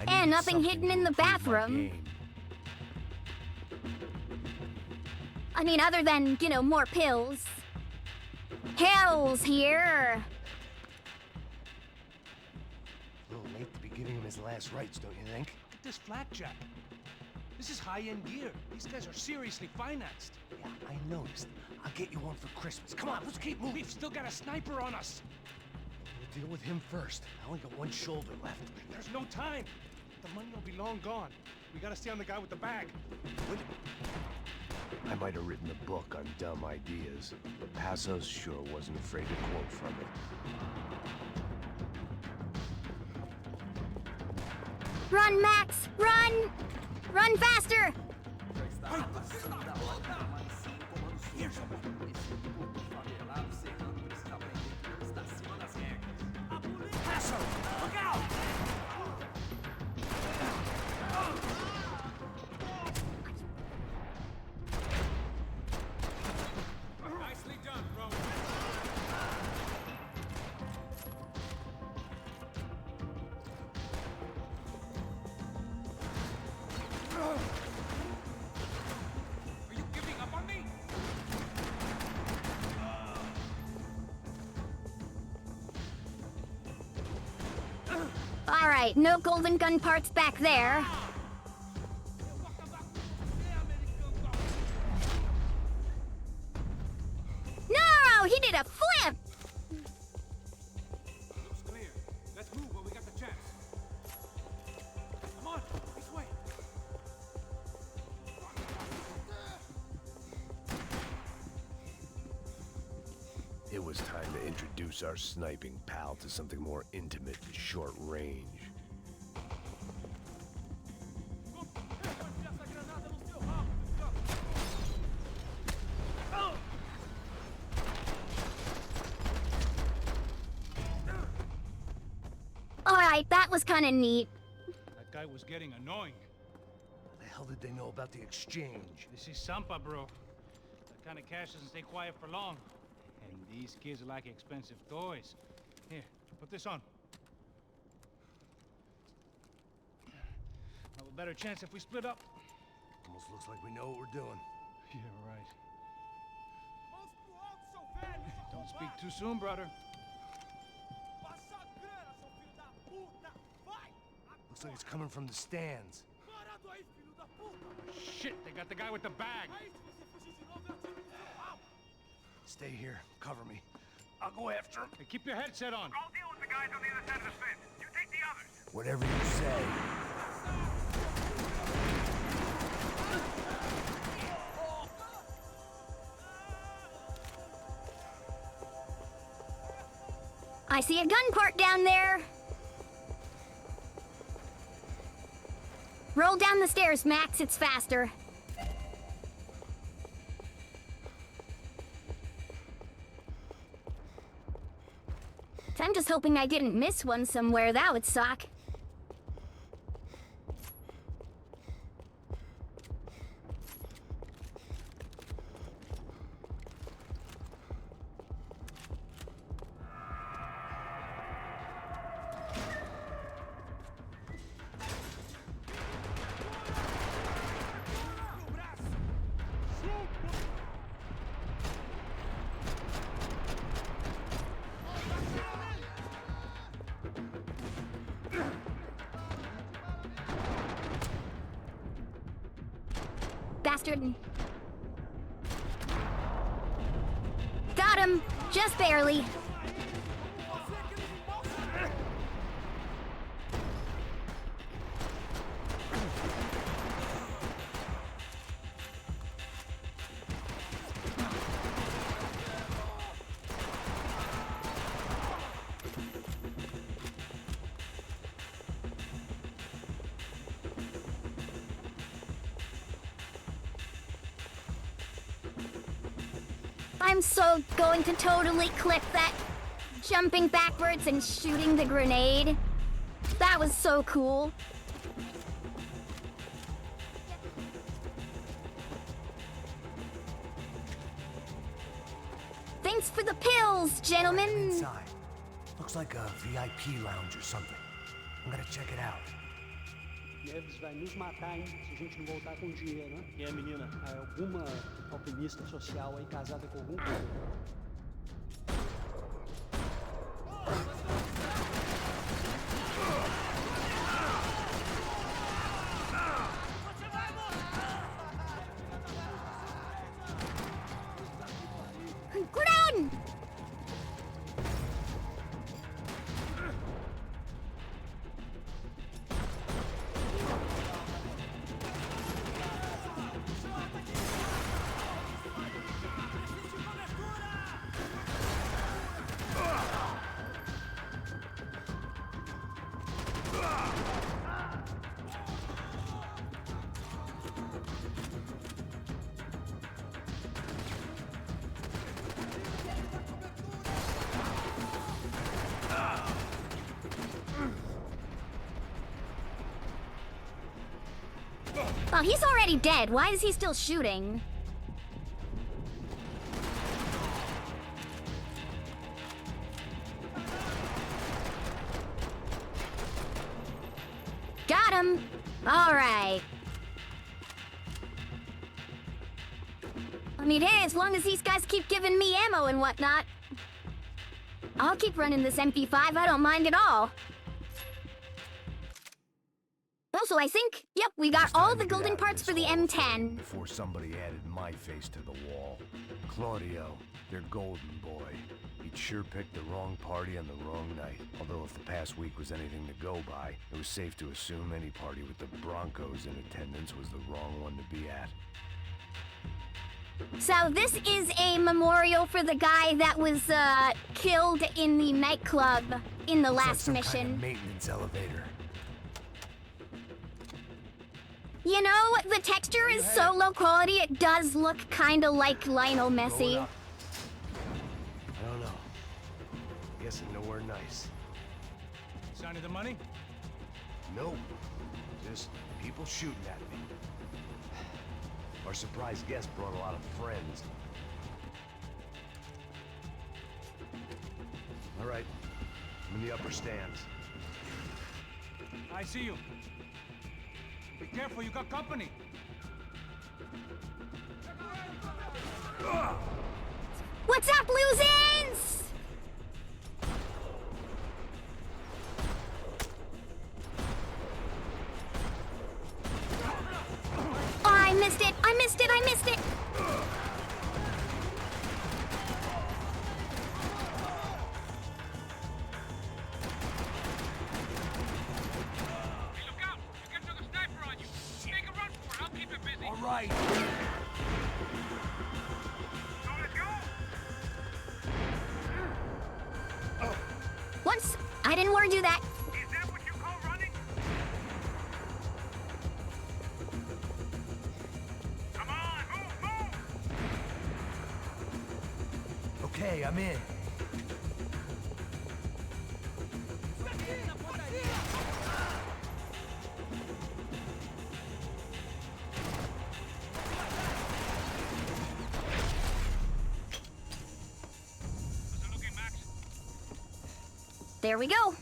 I
And
needed
nothing
something
hidden
to
in the
improve my
bathroom.
game.
I mean, other than, you know, more pills. Hell's here!
A little late to be giving him his last rites, don't you think?
Look at this flapjack. This is high-end gear. These guys are seriously financed.
Yeah, I noticed. I'll get you one for Christmas. Come on, let's keep moving.
We've still got a sniper on us.
We'll deal with him first. I only got one shoulder left.
There's no time. The money will be long gone. We gotta stay on the guy with the bag.
I might have written a book on dumb ideas, but Passos sure wasn't afraid to quote from it.
Run, Max! Run! Run faster! Alright, no golden gun parts back there. No! He did a flip!
Looks clear. Let's move when we got the chance. Come on, this way.
It was time to introduce our sniping pal to something more intimate and short range.
Alright, that was kinda neat.
That guy was getting annoying.
The hell did they know about the exchange?
This is Sampa, bro. That kind of cash doesn't stay quiet for long. And these kids like expensive toys. Here, put this on. Have a better chance if we split up.
Almost looks like we know what we're doing.
Yeah, right. Don't speak too soon, brother.
Looks like it's coming from the stands.
Shit, they got the guy with the bag.
Stay here. Cover me. I'll go after him.
Hey, keep your headset on.
I'll deal with the guys on the other side of the fence. You take the others.
Whatever you say.
I see a gun port down there. Roll down the stairs, Max. It's faster. I'm just hoping I didn't miss one somewhere. That would suck. Bastard. Got him! Just barely. I'm so going to totally clip that jumping backwards and shooting the grenade. That was so cool. Thanks for the pills, gentlemen.
Inside. Looks like a VIP lounge or something. I'm gonna check it out.
Neves vai nos matar, hein, se a gente não voltar com dinheiro, né? E a menina? É alguma alpinista social aí casada com algum cara.
Ground! Well, he's already dead. Why is he still shooting? Got him! All right. I mean, hey, as long as these guys keep giving me ammo and whatnot, I'll keep running this MP5. I don't mind at all. So I think, yep, we got all the
Time to get
golden
out of
parts
this
for the
hole
M10.
Before somebody added my face to the wall. Claudio, their golden boy. He'd sure picked the wrong party on the wrong night. Although if the past week was anything to go by, it was safe to assume any party with the Broncos in attendance was the wrong one to be at.
So this is a memorial for the guy that was killed in the nightclub in the last
Some
mission.
kind of maintenance elevator.
You know, the texture is so low quality, it does look kind of like Lionel Messi.
I don't know. Guessing nowhere nice.
Sign of the money?
Nope. Just people shooting at me. Our surprise guest brought a lot of friends. All right. I'm in the upper stands.
I see you. Be careful, you got company.
What's up, losers? Oh, I missed it! I missed it! I missed it!
All right.
Once, I didn't want to do that.
Is that what you call running? Come on, move, move!
Okay, I'm in.
There we go.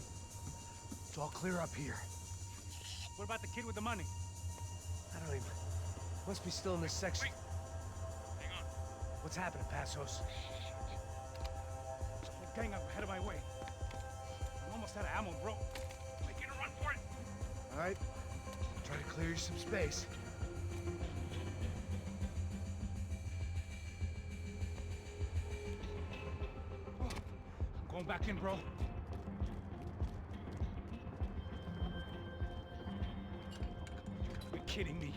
It's all clear up here.
What about the kid with the money?
I don't even... Must be still in this section.
Hang on.
What's happening, Passos?
The gang up ahead of my way. I'm almost out of ammo, bro. Making a run for it.
All right. Try to clear you some space.
I'm going back in, bro. You're kidding me.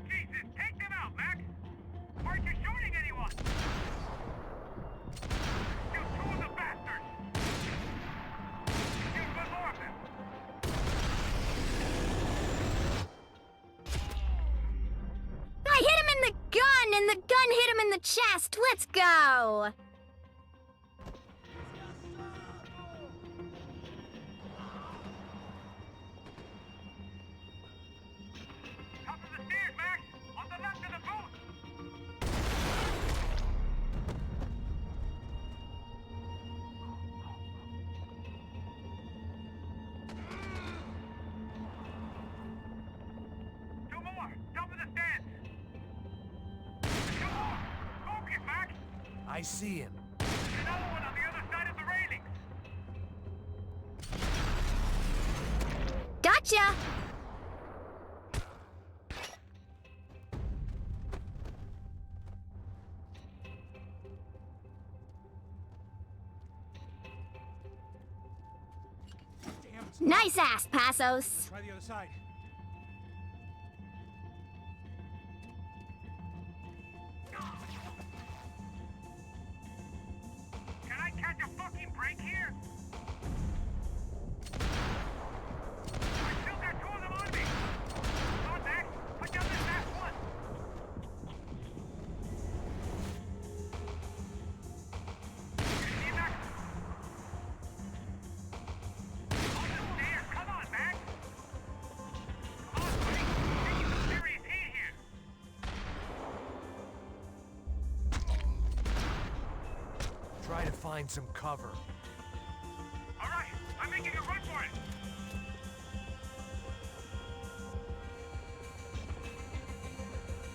Jesus, take them out, Mac! Aren't you shooting anyone? Shoot two of the bastards! Shoot one more of them!
I hit him in the gun, and the gun hit him in the chest. Let's go.
Top of the stairs, Mac! On the left of the booth! Two more! Top of the stairs! Two more! Focus, Mac!
I see him.
Another one on the other side of the railing!
Gotcha.
Damn, it's
Nice ass, Passos.
Try the other side.
Can I catch a fucking break here? I still got two of them on me! Come on, Mac! Put down this last one! You see that? On the stairs! Come on, Mac! Come on, buddy! Taking some serious heat here!
Try to find some cover.
All right, I'm making a run for it!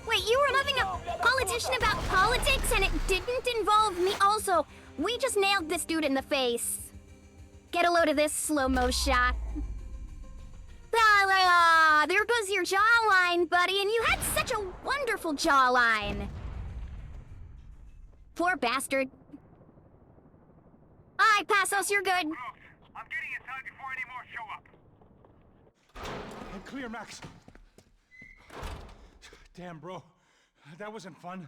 Wait, you were loving a politician about politics and it didn't involve me. Also, we just nailed this dude in the face. Get a load of this slow-mo shot. There goes your jawline, buddy, and you had such a wonderful jawline. Poor bastard. Alright, Passos, you're good.
I'm getting inside before any more show up.
I'm clear, Max. Damn, bro. That wasn't fun.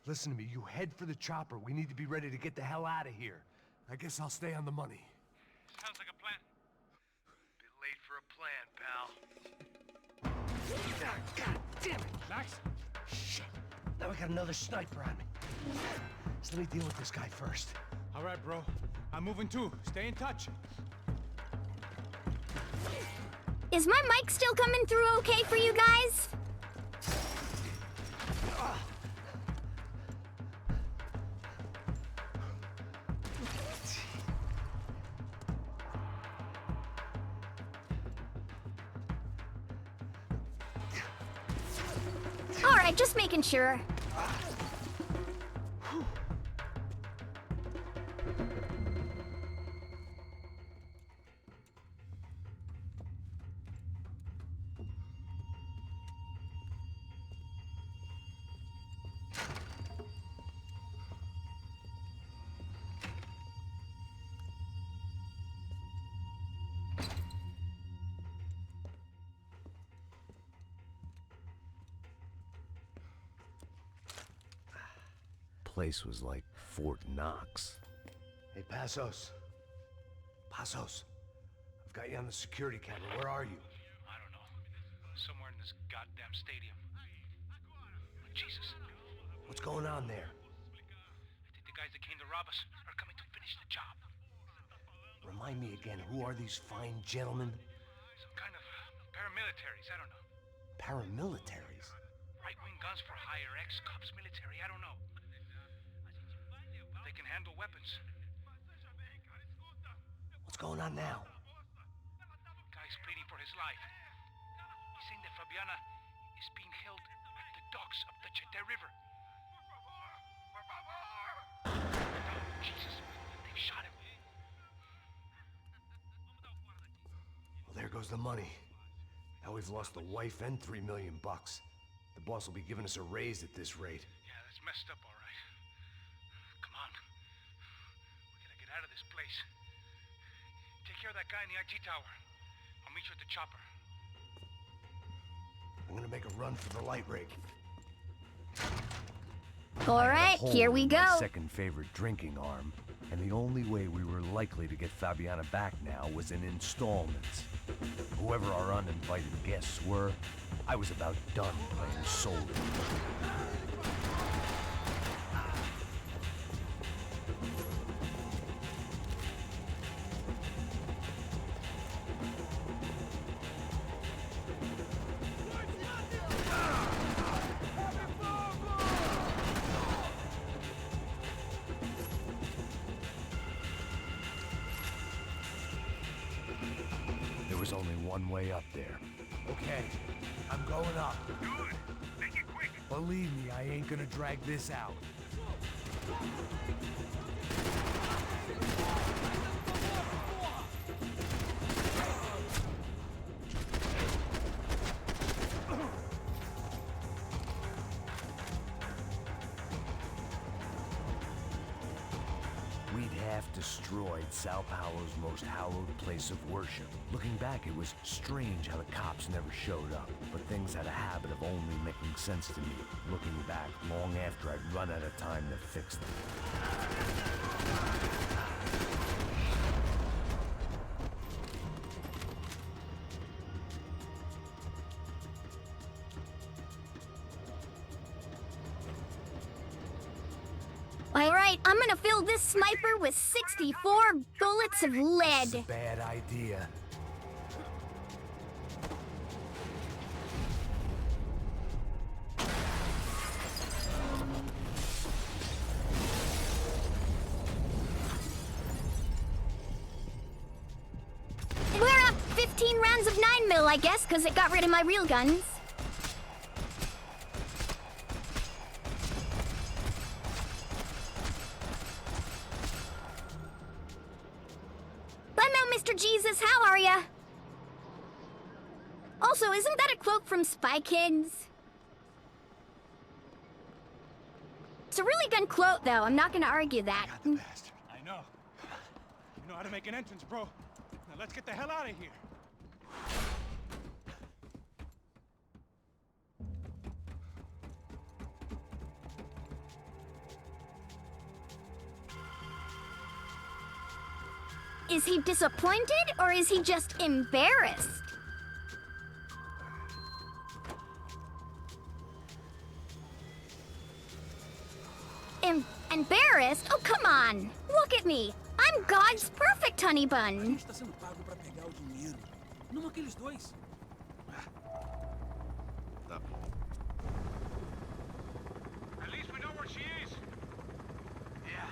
Listen to me, you head for the chopper. We need to be ready to get the hell out of here. I guess I'll stay on the money.
Sounds like a plan.
Bit late for a plan, pal.
God damn it!
Max?
Shit. Now we got another sniper on me. So let me deal with this guy first.
All right, bro. I'm moving too. Stay in touch.
Is my mic still coming through okay for you guys? All right, just making sure.
Place was like Fort Knox.
Hey, Passos. Passos. I've got you on the security camera. Where are you?
I don't know. Somewhere in this goddamn stadium. Jesus.
What's going on there?
I think the guys that came to rob us are coming to finish the job.
Remind me again, who are these fine gentlemen?
Some kind of paramilitaries, I don't know.
Paramilitaries?
Right-wing guns for hire, ex-cops, military, I don't know. They can handle weapons.
What's going on now?
Guy's pleading for his life. He's saying that Fabiana is being held at the docks of the Chete River. Jesus, they've shot him.
Well, there goes the money. Now we've lost the wife and $3 million. The boss will be giving us a raise at this rate.
Yeah, that's messed up, all right. Come on. We gotta get out of this place. Take care of that guy in the IG tower. I'll meet you at the chopper.
I'm gonna make a run for the light rig.
All right, here we go.
My second favorite drinking arm, and the only way we were likely to get Fabiana back now was in installments. Whoever our uninvited guests were, I was about done playing soldier. There was only one way up there.
Okay, I'm going up.
Good. Make it quick.
Believe me, I ain't gonna drag this out.
We'd half destroyed Sao Paulo's most hallowed place of worship. Looking back, it was strange how the cops never showed up, but things had a habit of only making sense to me, looking back long after I'd run out of time to fix them.
All right, I'm gonna fill this sniper with 64 bullets of
It's a
lead.
bad idea.
We're up 15 rounds of 9mm, I guess, because it got rid of my real guns. Hello, Mr. Jesus, how are ya? Also, isn't that a quote from Spy Kids? It's a really good quote, though. I'm not gonna argue that.
I know. You know how to make an entrance, bro. Now let's get the hell out of here.
Is he disappointed, or is he just embarrassed? Embarrassed? Oh, come on! Look at me! I'm God's perfect Hunnybun!
Está sendo pago pra pegar o dinheiro. Não aqueles dois.
At least we know where she is. Yeah.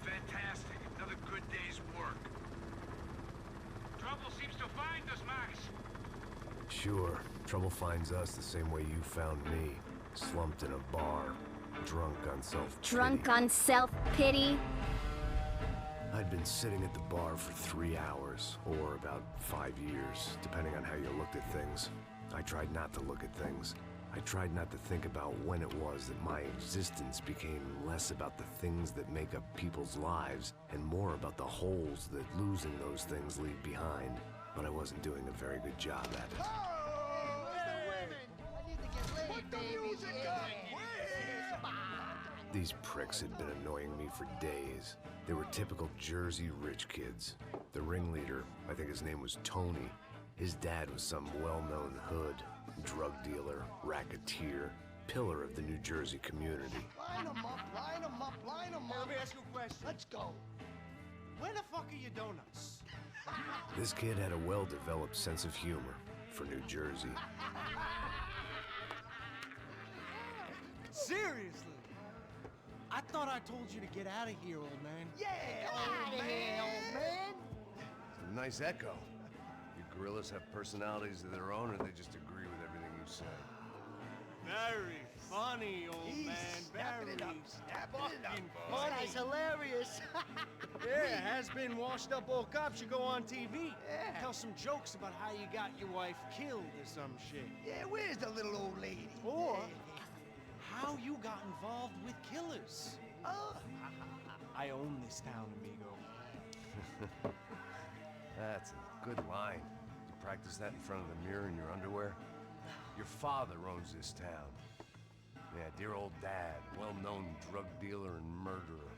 Fantastic. Another good day's work. Trouble seems to find us, Max.
Sure. Trouble finds us the same way you found me. Slumped in a bar. Drunk on self-pity.
Drunk on self-pity?
I'd been sitting at the bar for 3 hours, or about 5 years, depending on how you looked at things. I tried not to look at things. I tried not to think about when it was that my existence became less about the things that make up people's lives, and more about the holes that losing those things leave behind. But I wasn't doing a very good job at it. These pricks had been annoying me for days. They were typical Jersey rich kids. The ringleader, I think his name was Tony. His dad was some well-known hood, drug dealer, racketeer, pillar of the New Jersey community.
Line 'em up, line 'em up, line 'em up. Let me ask you a question. Let's go. Where the fuck are your donuts?
This kid had a well-developed sense of humor for New Jersey.
Seriously? I thought I told you to get out of here, old man.
Yeah, old man, old man.
It's a nice echo. You gorillas have personalities of their own, or they just agree with everything you say?
Very funny, old man.
Snapping it up,
Very
snapping it up.
fucking
This
funny.
guy's hilarious.
Yeah, has-been washed-up old cop should go on TV.
Yeah.
Tell some jokes about how you got your wife killed or some shit.
Yeah, where's the little old lady?
Or how you got involved with killers.
Oh.
I own this town, amigo.
That's a good line. You practice that in front of the mirror in your underwear? Your father owns this town. Yeah, dear old dad, well-known drug dealer and murderer.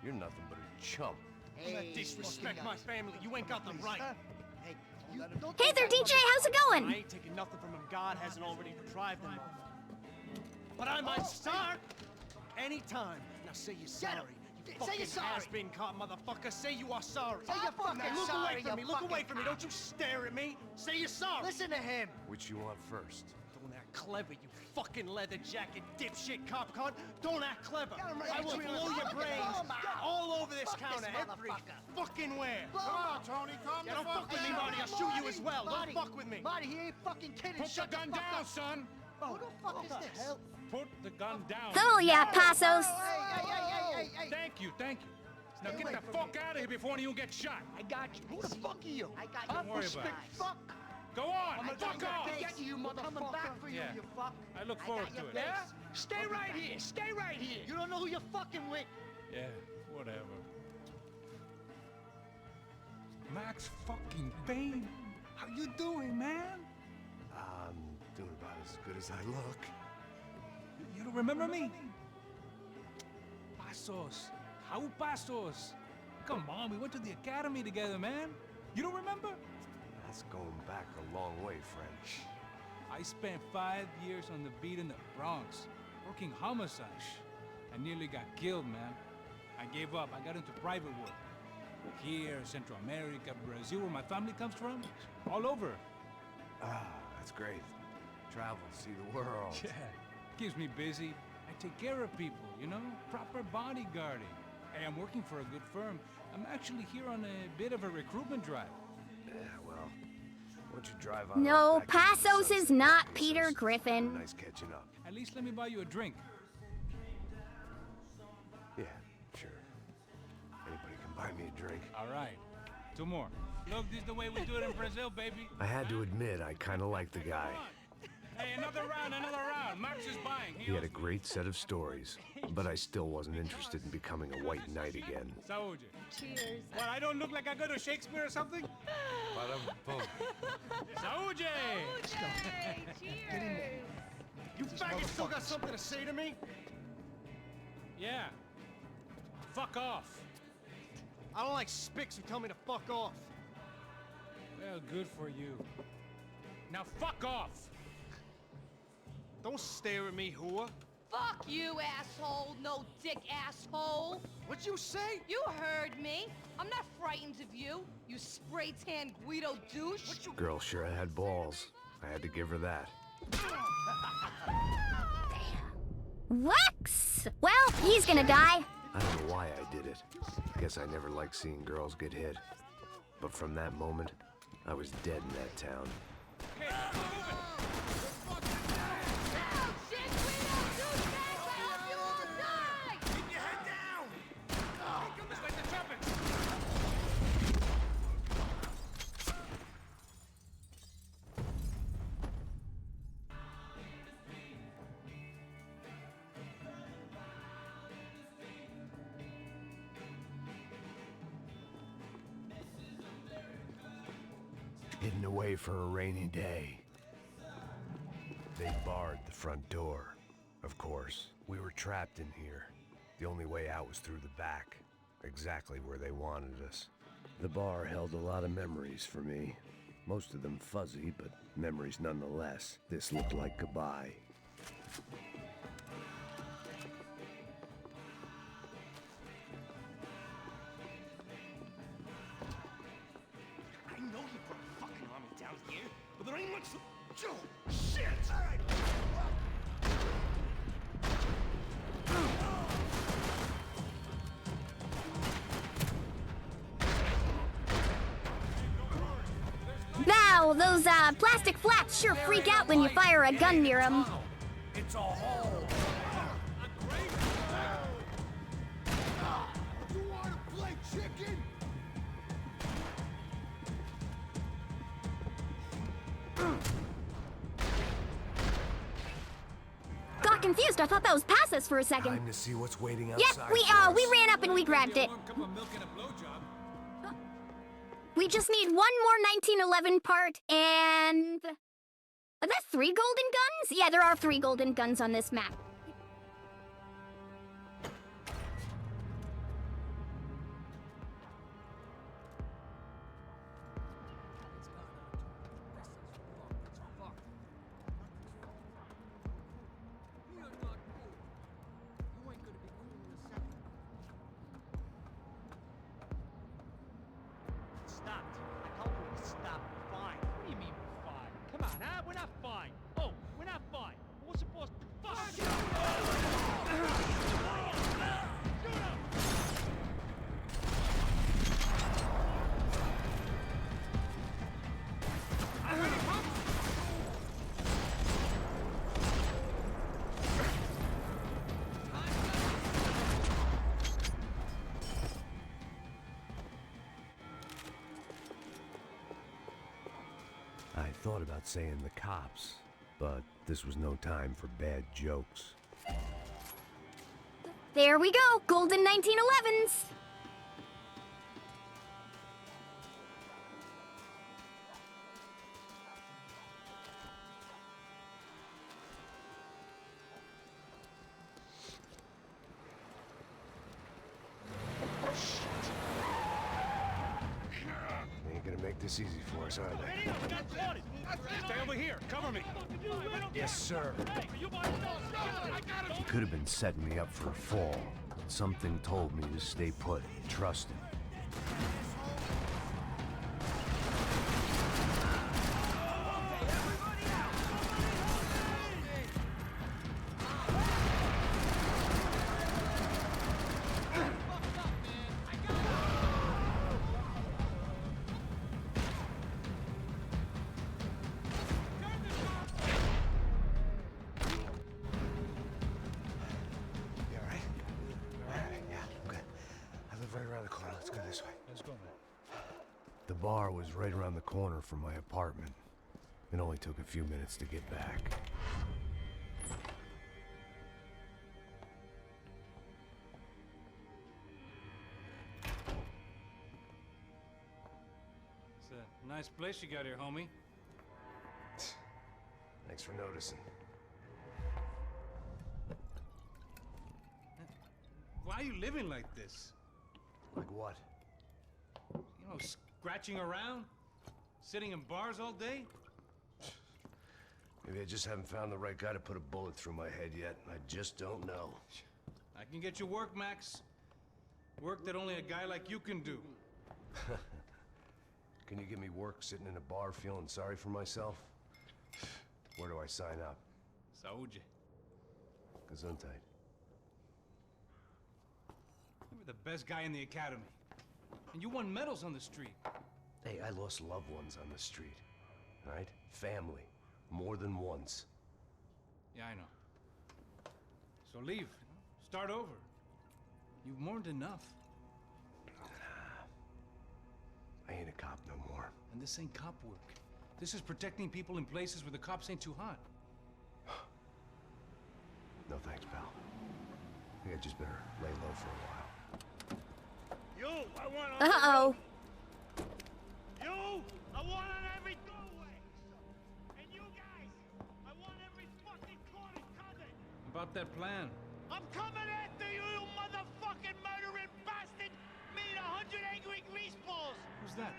You're nothing but a chump.
Hey,
Disrespect my family. You ain't got the right.
Hey, you don't
Hey there, DJ, how's it
I
going?
ain't taking nothing from him God hasn't already deprived him of. But I might start anytime. Now say you're sorry. You
Say
fucking
you're sorry.
has-been caught, motherfucker. Say you are sorry.
Say you're fucking
Now look
sorry,
away from
you
me. Look away
fucking
from me. Don't you stare at me. Say you're sorry.
Listen to him.
Which you want first?
Don't act clever, you fucking leather jacket dipshit cop cunt. Don't act clever.
Get him right
I will
between
blow
us.
your
Look at
brains
him.
all over this
Fuck
counter.
this
Every
motherfucker.
fucking where.
Come on,
Tony. Calm the fuck with me, Marty. I'll shoot you as well.
Marty,
Don't fuck with me.
Marty, he ain't fucking kidding.
Put the
Shut
gun
fuck
down,
up.
son!
Who the fuck is this? Hell?
Put the gun down.
Oh yeah, Passos.
Hey.
Thank you, thank you. Now
Stay
get
away
the
from
fuck
me.
out of here before anyone gets shot.
I got you. Who the fuck are you? I got
Don't worry about it.
Fuck.
Go on,
I
fuck
got
off!
your face. You motherfucker. Coming back for you,
Yeah.
you fuck.
I look forward
got
to
your
it.
face. Stay right here. Stay right here. You don't know who you're fucking with.
Yeah, whatever. Max fucking PAYNE, how you doing, man?
I'm doing about as good as I look.
You don't remember me? Passos. How Passos? Come on, we went to the academy together, man. You don't remember?
That's going back a long way, French.
I spent 5 years on the beat in the Bronx, working homicide. I nearly got killed, man. I gave up. I got into private work. Here, Central America, Brazil, where my family comes from. All over.
Ah, that's great. Travel, see the world.
Yeah, keeps me busy. I take care of people, you know? Proper bodyguarding. Hey, I'm working for a good firm. I'm actually here on a bit of a recruitment drive.
Yeah, well, why don't you drive on?
No,
out back to the
Passos is not
Passos.
Peter Griffin.
Nice catching up.
At least let me buy you a drink.
Yeah, sure. Anybody can buy me a drink.
All right. 2 more. Look, this is the way we do it in Brazil, baby.
I had to admit, I kind of liked the guy.
Hey, another round, another round. Max is buying.
He had a great set of stories, but I still wasn't interested in becoming a white knight again.
Saúde.
Cheers.
What, I don't look like I go to Shakespeare or something?
Ba-dum-bum.
Saúde!
Cheers.
You faggot still got something to say to me?
Yeah. Fuck off.
I don't like spicks who tell me to fuck off.
Well, good for you. Now fuck off!
Don't stare at me, whore.
Fuck you, asshole. No dick, asshole.
What'd you say?
You heard me. I'm not frightened of you, you spray-tan Guido douche.
Girl sure had balls. I had to give her that.
Wax! Well, he's gonna die.
I don't know why I did it. Guess I never liked seeing girls get hit. But from that moment, I was dead in that town. Hidden away for a rainy day. They barred the front door. Of course, we were trapped in here. The only way out was through the back, exactly where they wanted us. The bar held a lot of memories for me. Most of them fuzzy, but memories nonetheless. This looked like goodbye.
I know you brought a fucking army down here, but there ain't much. Oh, shit! All right.
Now, those plastic flats sure freak out when you fire a gun near them.
It's a hole. You want to play chicken?
Got confused. I thought that was passes for a second.
Time to see what's waiting
Yep,
outside.
we ran up and we grabbed it.
One cup of milk and a blowjob.
We just need one more 1911 part, and... Are there 3 golden guns? Yeah, there are 3 golden guns on this map.
Stopped. I told you to stop. Fine. What do you mean we're fine? Come on, huh? We're not fine. Oh, we're not fine. We're supposed to. Fuck! Shoot
I thought about saying the cops, but this was no time for bad jokes.
There we go, golden 1911s.
They ain't gonna make this easy for us, are they?
Stay over here. Cover me.
Yes, sir. He could have been setting me up for a fall. Something told me to stay put, trust him. bar was right around the corner from my apartment. It only took a few minutes to get back.
It's a nice place you got here, homie.
Thanks for noticing.
Why are you living like this?
Like what?
You know, scratching around? Sitting in bars all day?
Maybe I just haven't found the right guy to put a bullet through my head yet. I just don't know.
I can get you work, Max. Work that only a guy like you can do.
Can you give me work sitting in a bar feeling sorry for myself? Where do I sign up?
Saúde.
Gesundheit.
You were the best guy in the academy. And you won medals on the street.
Hey, I lost loved ones on the street. All right? Family. More than once.
Yeah, I know. So leave. Start over. You've mourned enough.
I ain't a cop no more.
And this ain't cop work. This is protecting people in places where the cops ain't too hot.
No thanks, pal. I think I just better lay low for a while.
You, I want on
Uh-oh.
You, I want on every doorway. And you guys, I want every fucking corner covered.
About that plan.
I'm coming after you, you motherfucking murdering bastard! Me and 100 angry greaseballs!
Who's that?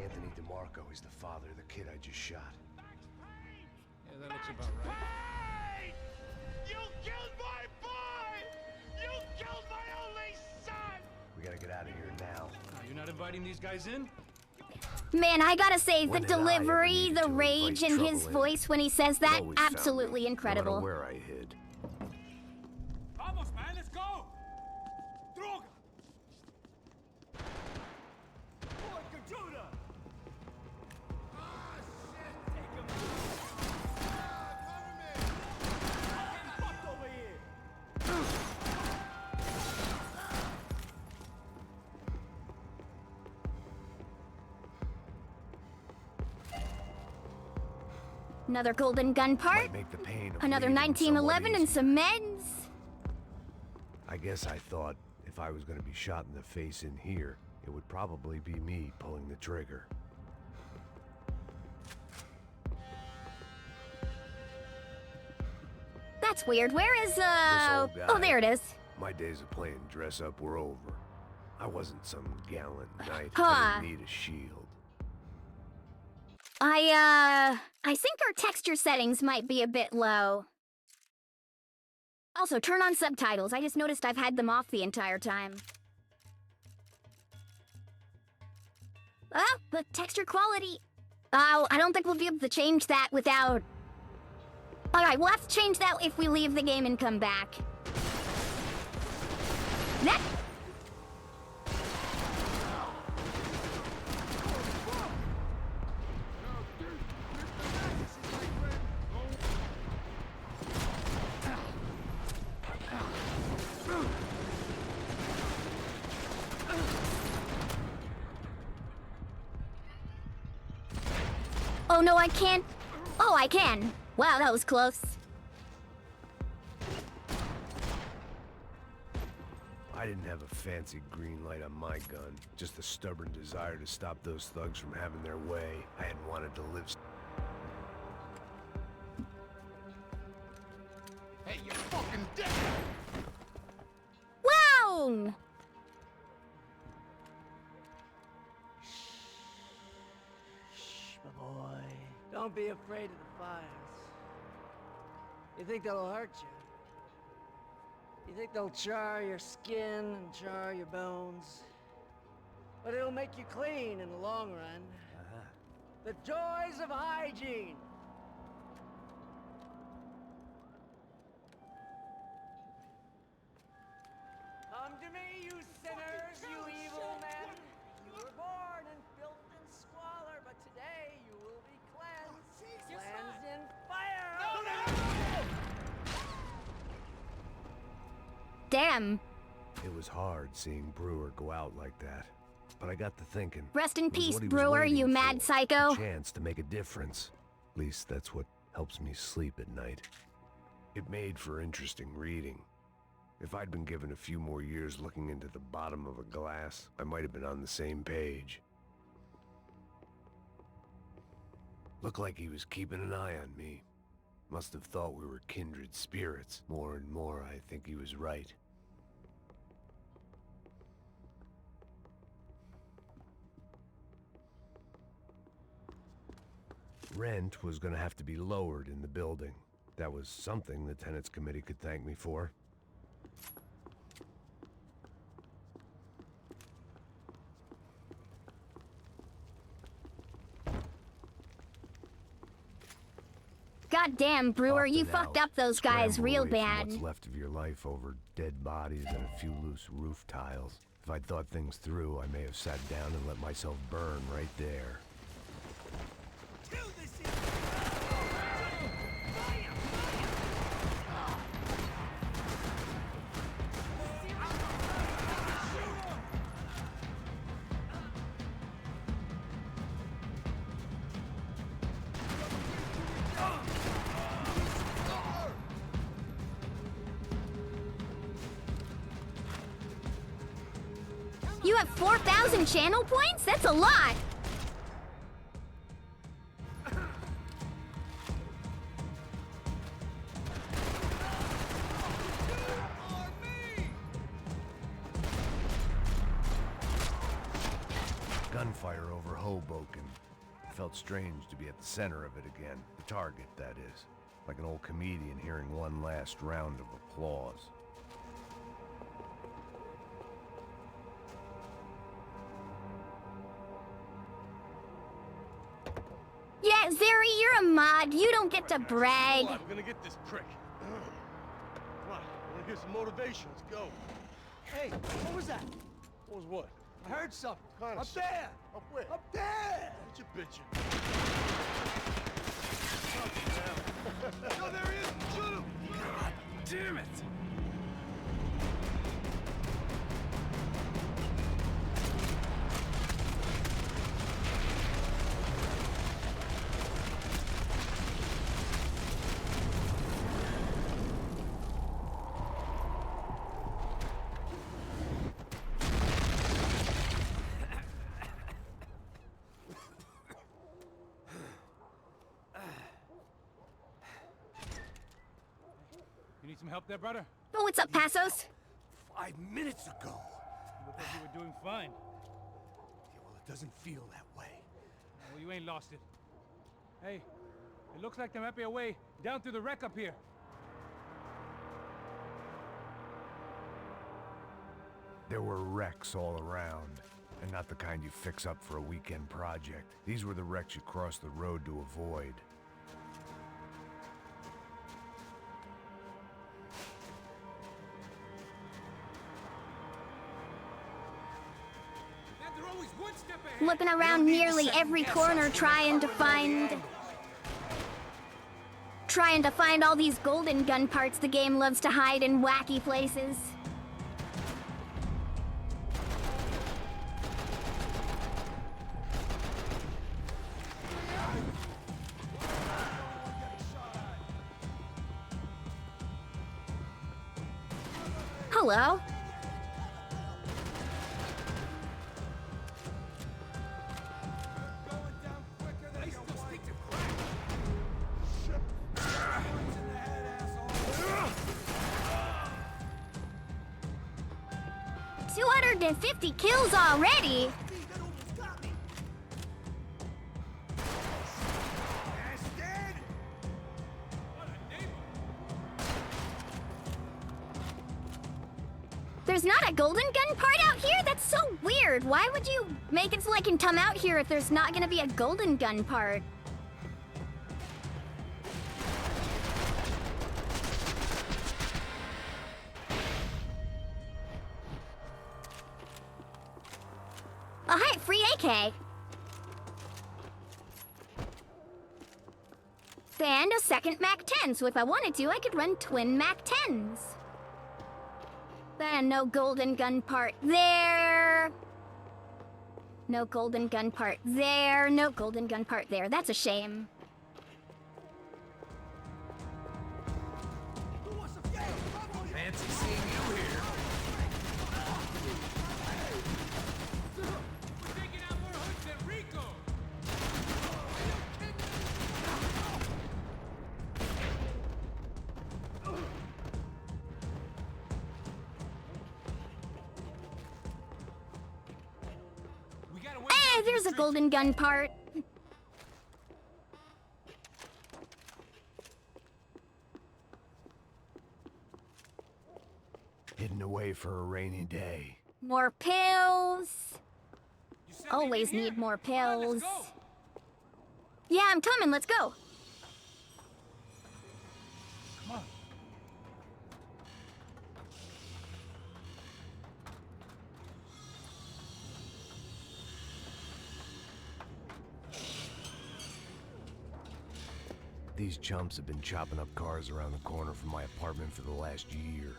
Anthony DeMarco. He's the father of the kid I just shot.
Yeah, that looks about right.
Hey! You killed my boy! You killed my only son!
We gotta get out of here now.
You're not inviting these guys in?
Man, I gotta say, the
When did I ever
delivery,
need
the
to
rage
invite
in his
trouble in?
voice when he says that,
Always found
absolutely
me,
incredible.
No matter where I hid.
Vamos, man, let's go! Droga!
Boy, computer! Ah, shit! Take him! Cover me! I'm getting fucked over here!
Another golden gun part,
Might make the pain of
another
leaving somewhat
1911 and
easy.
some meds.
I guess I thought if I was gonna be shot in the face in here, it would probably be me pulling the trigger.
That's weird. Where is,
This old guy.
oh, there it is.
My days of playing dress up were over. I wasn't some gallant knight.
Huh.
I didn't need a shield.
I think our texture settings might be a bit low. Also, turn on subtitles. I just noticed I've had them off the entire time. Oh, the texture quality. Oh, I don't think we'll be able to change that without... Alright, we'll have to change that if we leave the game and come back. That... Oh no, I can't. Oh, I can. Wow, that was close.
I didn't have a fancy green light on my gun, just a stubborn desire to stop those thugs from having their way. I had wanted to live.
Hey, you're fucking dead!
Wow!
Shh, my boy. Don't be afraid of the fires. You think they'll hurt you? You think they'll char your skin and char your bones? But it'll make you clean in the long run. The joys of hygiene! Come to me, you sinners, you evil men! You were born in filth and squalor, but today you will be cleansed. Cleansed in fire!
Damn.
It was hard seeing Brewer go out like that. But I got to thinking.
Rest in
it was
peace,
what he was
Brewer,
waiting
you mad
for,
psycho.
A chance to make a difference. At least that's what helps me sleep at night. It made for interesting reading. If I'd been given a few more years looking into the bottom of a glass, I might have been on the same page. Looked like he was keeping an eye on me. Must have thought we were kindred spirits. More and more, I think he was right. Rent was gonna have to be lowered in the building. That was something the tenants committee could thank me for.
Goddamn, Brewer, you fucked up those guys real bad.
What's left of your life over dead bodies and a few loose roof tiles. If I'd thought things through, I may have sat down and let myself burn right there.
You have 4,000 channel points? That's a lot!
Gunfire over Hoboken. Felt strange to be at the center of it again. The target, that is. Like an old comedian hearing one last round of applause.
Yeah, Zeri, you're a mod. You don't get to brag.
Come on, we're gonna get this prick. Come on, I wanna get some motivation. Let's go.
Hey, what was that?
What was what?
I heard something.
Kinda
Up there!
Up where?
Up there!
What you bitching? No, there he is! Shoot him! God damn it!
You need some help there, brother?
Oh, what's up, Passos?
5 minutes ago.
You look like you were doing fine.
Yeah, well, it doesn't feel that way.
Well, you ain't lost it. Hey, it looks like there might be a way down through the wreck up here.
There were wrecks all around, and not the kind you fix up for a weekend project. These were the wrecks you cross the road to avoid.
Looking around nearly every corner trying to find all these golden gun parts the game loves to hide in wacky places. Hello? And 50 kills already. There's not a golden gun part out here? That's so weird. Why would you make it so I can come out here if there's not gonna be a golden gun part? Oh, hi, free AK. And a second MAC-10, so if I wanted to, I could run twin MAC-10s. And no golden gun part there. No golden gun part there, no golden gun part there. That's a shame.
Fancy seeing you here.
We're taking out more hoods than Rico!
Hey, there's a golden gun part.
Hidden away for a rainy day.
More pills. Always need more pills. Yeah, I'm coming. Let's go.
Come on.
These chumps have been chopping up cars around the corner from my apartment for the last year.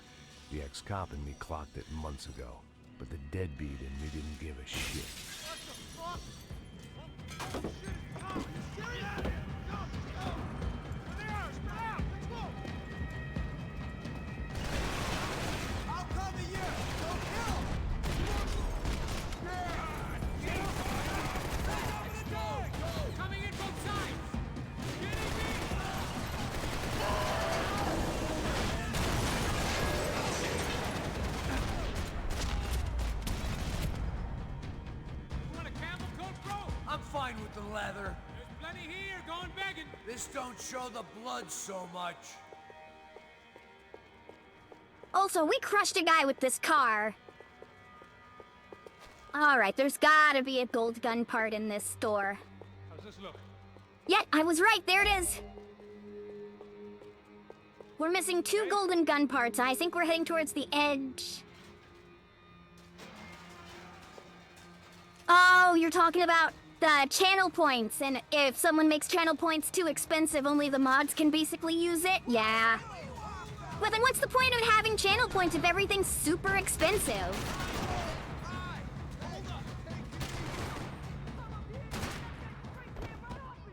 The ex-cop in me clocked it months ago, but the deadbeat in me didn't give a shit.
Coming in both sides!
I'm fine with the leather.
There's plenty here, going begging.
This don't show the blood so much.
Also, we crushed a guy with this car. Alright, there's gotta be a gold gun part in this store.
How's this look?
Yeah, I was right. There it is. We're missing 2 golden gun parts. I think we're heading towards the edge. Oh, you're talking about the channel points, and if someone makes channel points too expensive, only the mods can basically use it? Yeah. But then what's the point of having channel points if everything's super expensive?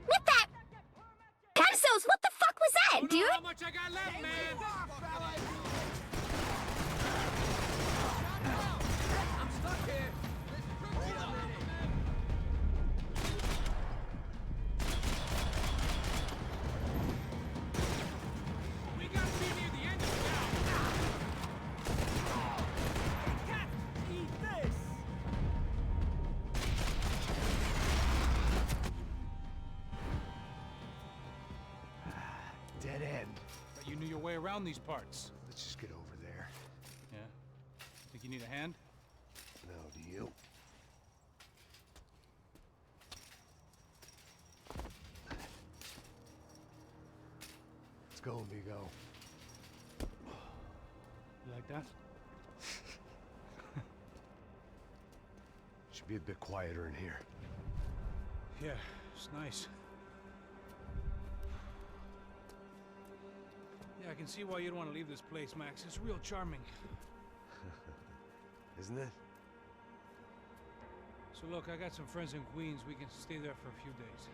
What that? Cassos, what the fuck was that, dude?
How much I got left, man?
I'm stuck here.
We gotta be near the end of the town.
Eat this.
Dead end.
But you knew your way around these parts.
Let's just get over there.
Yeah? Think you need a hand?
No, do you? Let's go, amigo.
You like that?
Should be a bit quieter in here.
Yeah, it's nice. Yeah, I can see why you'd want to leave this place, Max. It's real charming.
Isn't it?
So look, I got some friends in Queens. We can stay there for a few days.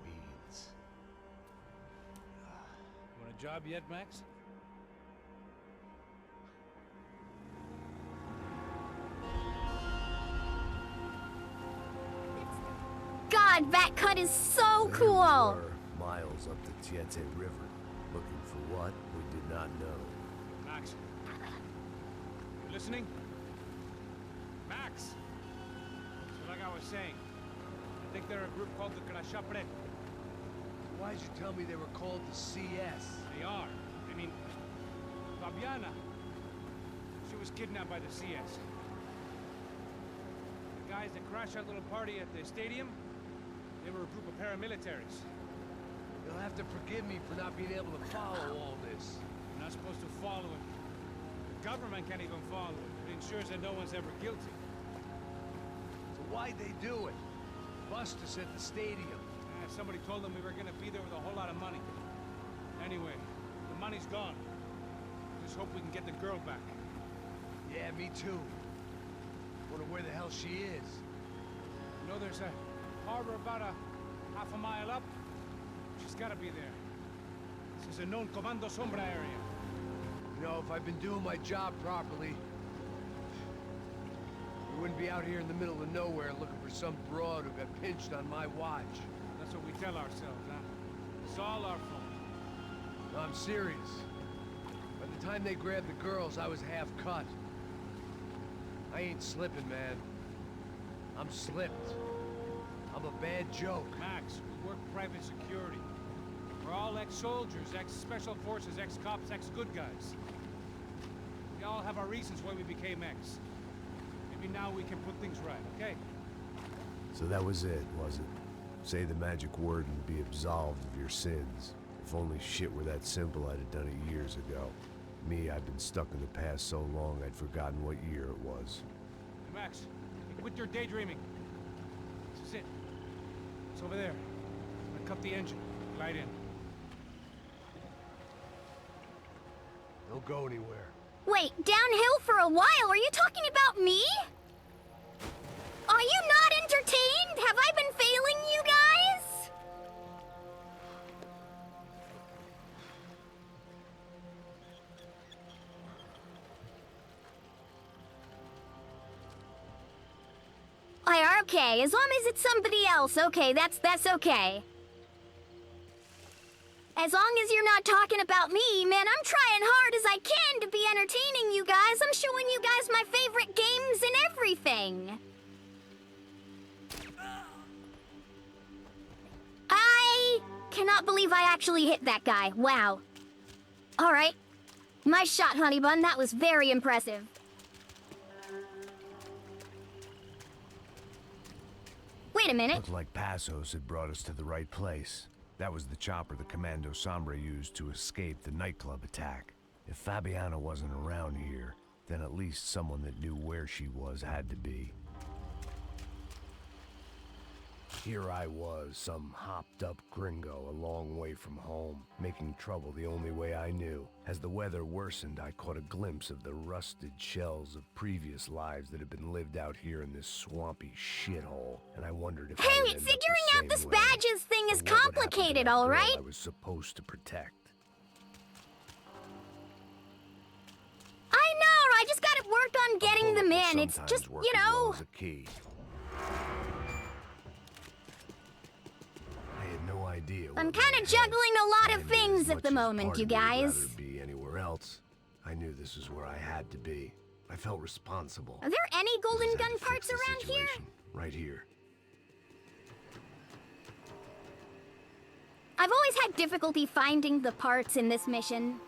Queens.
You want a job yet, Max?
God, that cut is so
There
cool!
we were, miles up the Tietze River. Looking for what? We did not know.
Max. You listening? Max! So like I was saying, I think they're a group called the Crashapre.
Why'd you tell me they were called the CS?
They are. I mean, Fabiana. She was kidnapped by the CS. The guys that crashed that little party at the stadium, they were a group of paramilitaries.
You'll have to forgive me for not being able to follow all this.
You're not supposed to follow it. The government can't even follow it. It ensures that no one's ever guilty.
So why'd they do it? Bust us at the stadium.
Somebody told them we were gonna be there with a whole lot of money. Anyway, the money's gone. Just hope we can get the girl back.
Yeah, me too. Wonder where the hell she is.
know there's a harbor about half a mile up. She's gotta be there. This is a known Comando Sombra area.
You know, if I'd been doing my job properly, we wouldn't be out here in the middle of nowhere looking for some broad who got pinched on my watch.
That's what we tell ourselves, huh? It's all our fault.
No, I'm serious. By the time they grabbed the girls, I was half cut. I ain't slipping, man. I'm slipped. I'm a bad joke.
Max, we work private security. We're all ex-soldiers, ex-special forces, ex-cops, ex-good guys. We all have our reasons why we became ex. Maybe now we can put things right, okay?
So that was it, was it? Say the magic word and be absolved of your sins. If only shit were that simple, I'd have done it years ago. Me, I've been stuck in the past so long, I'd forgotten what year it was.
Hey, Max, quit your daydreaming. This is it. It's over there. I'm gonna cut the engine. Glide in.
Don't go anywhere.
Wait, downhill for a while? Are you talking about me? Are you not entertained? Have I been failing you guys? Okay, as long as it's somebody else, okay, that's okay. As long as you're not talking about me, man, I'm trying hard as I can to be entertaining you guys. I'm showing you guys my favorite games and everything. I cannot believe I actually hit that guy. Wow. All right. Nice shot, Hunnybun. That was very impressive. Wait a minute.
Looked like Passos had brought us to the right place. That was the chopper the Comando Sombra used to escape the nightclub attack. If Fabiana wasn't around here, then at least someone that knew where she was had to be. Here I was, some hopped-up gringo a long way from home, making trouble the only way I knew. As the weather worsened, I caught a glimpse of the rusted shells of previous lives that had been lived out here in this swampy shithole, and I wondered if
Hey, figuring out this badges thing is complicated, all right?
I was supposed to protect.
I know, I just gotta work on getting them in. It's just, you know...
A key. I had no idea.
I'm kind of juggling a lot of things at the moment, you guys.
I'd rather be anywhere else. I knew this is where I had to be. I felt responsible.
Are there any golden gun parts around here?
Right here.
I've always had difficulty finding the parts in this mission.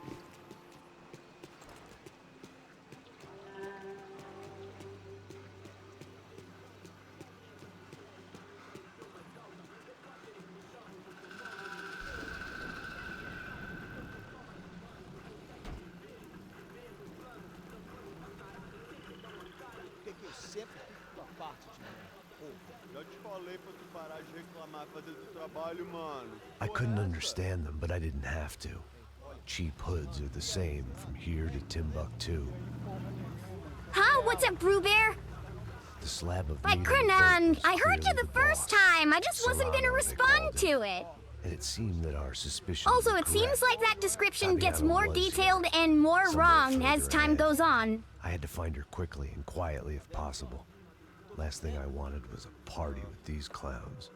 Sempre fico com a parte de mim. Pô, já te falei pra tu parar de reclamar fazer do trabalho, mano.
I couldn't understand them, but I didn't have to. Cheap hoods are the same from here to Timbuktu.
Huh? What's up, Brew Bear?
The slab of
Like,
meat
Krenan, I heard you
clearly
the first time. I just wasn't gonna
Serrano, they
respond
called
to it.
And it seemed that our suspicions
Also,
were
it seems
correct.
like that description gets
Fabiana
more
was
detailed and more
somewhere
wrong as
further
time
ahead.
goes on.
I had to find her quickly and quietly if possible. Last thing I wanted was a party with these clowns.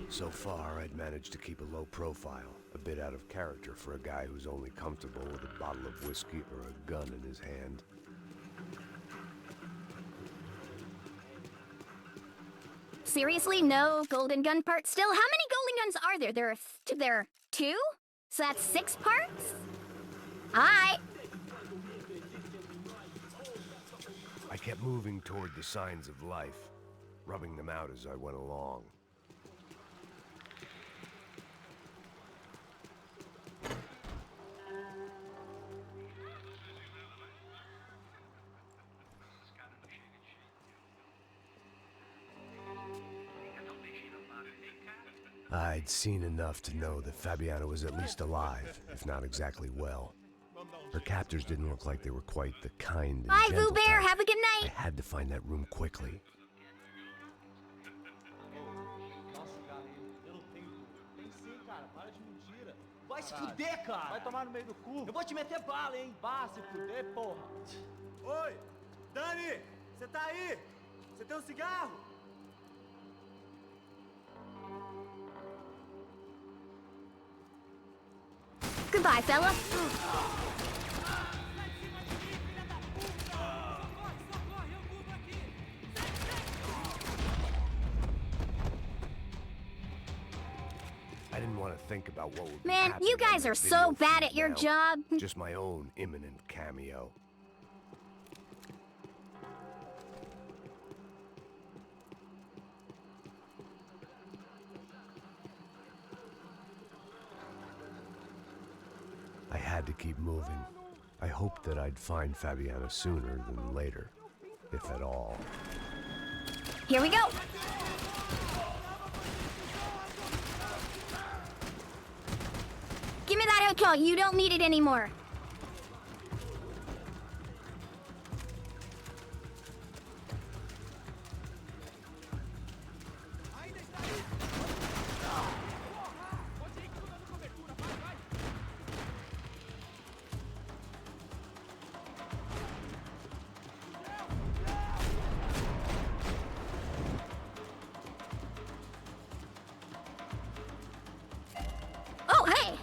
So far, I'd managed to keep a low profile, a bit out of character for a guy who's only comfortable with a bottle of whiskey or a gun in his hand.
Seriously, no golden gun parts still? How many golden guns are there? There are two? So that's 6 parts? Alright.
I kept moving toward the signs of life, rubbing them out as I went along. I'd seen enough to know that Fabiana was at least alive, if not exactly well. Her captors didn't look like they were quite the kind and
Bye,
gentle
Boo Bear.
type.
Have a good night.
I had to find that room quickly.
Nossa, cara, eu não tenho... Tem sim, cara. Para de mentira. Vai se fuder, cara. Vai tomar no meio do cu. Eu vou te meter bala, hein. Vá se fuder, porra. Oi, Dani, você tá aí? Você tem um cigarro?
Goodbye, fella.
I didn't want to think about what would
Man,
happen
you
when
guys
the
are
video
so bad at
feed
your
now.
job.
Just my own imminent cameo. I had to keep moving. I hoped that I'd find Fabiana sooner than later, if at all.
Here we go. Give me that hook. You don't need it anymore. Oh, hey!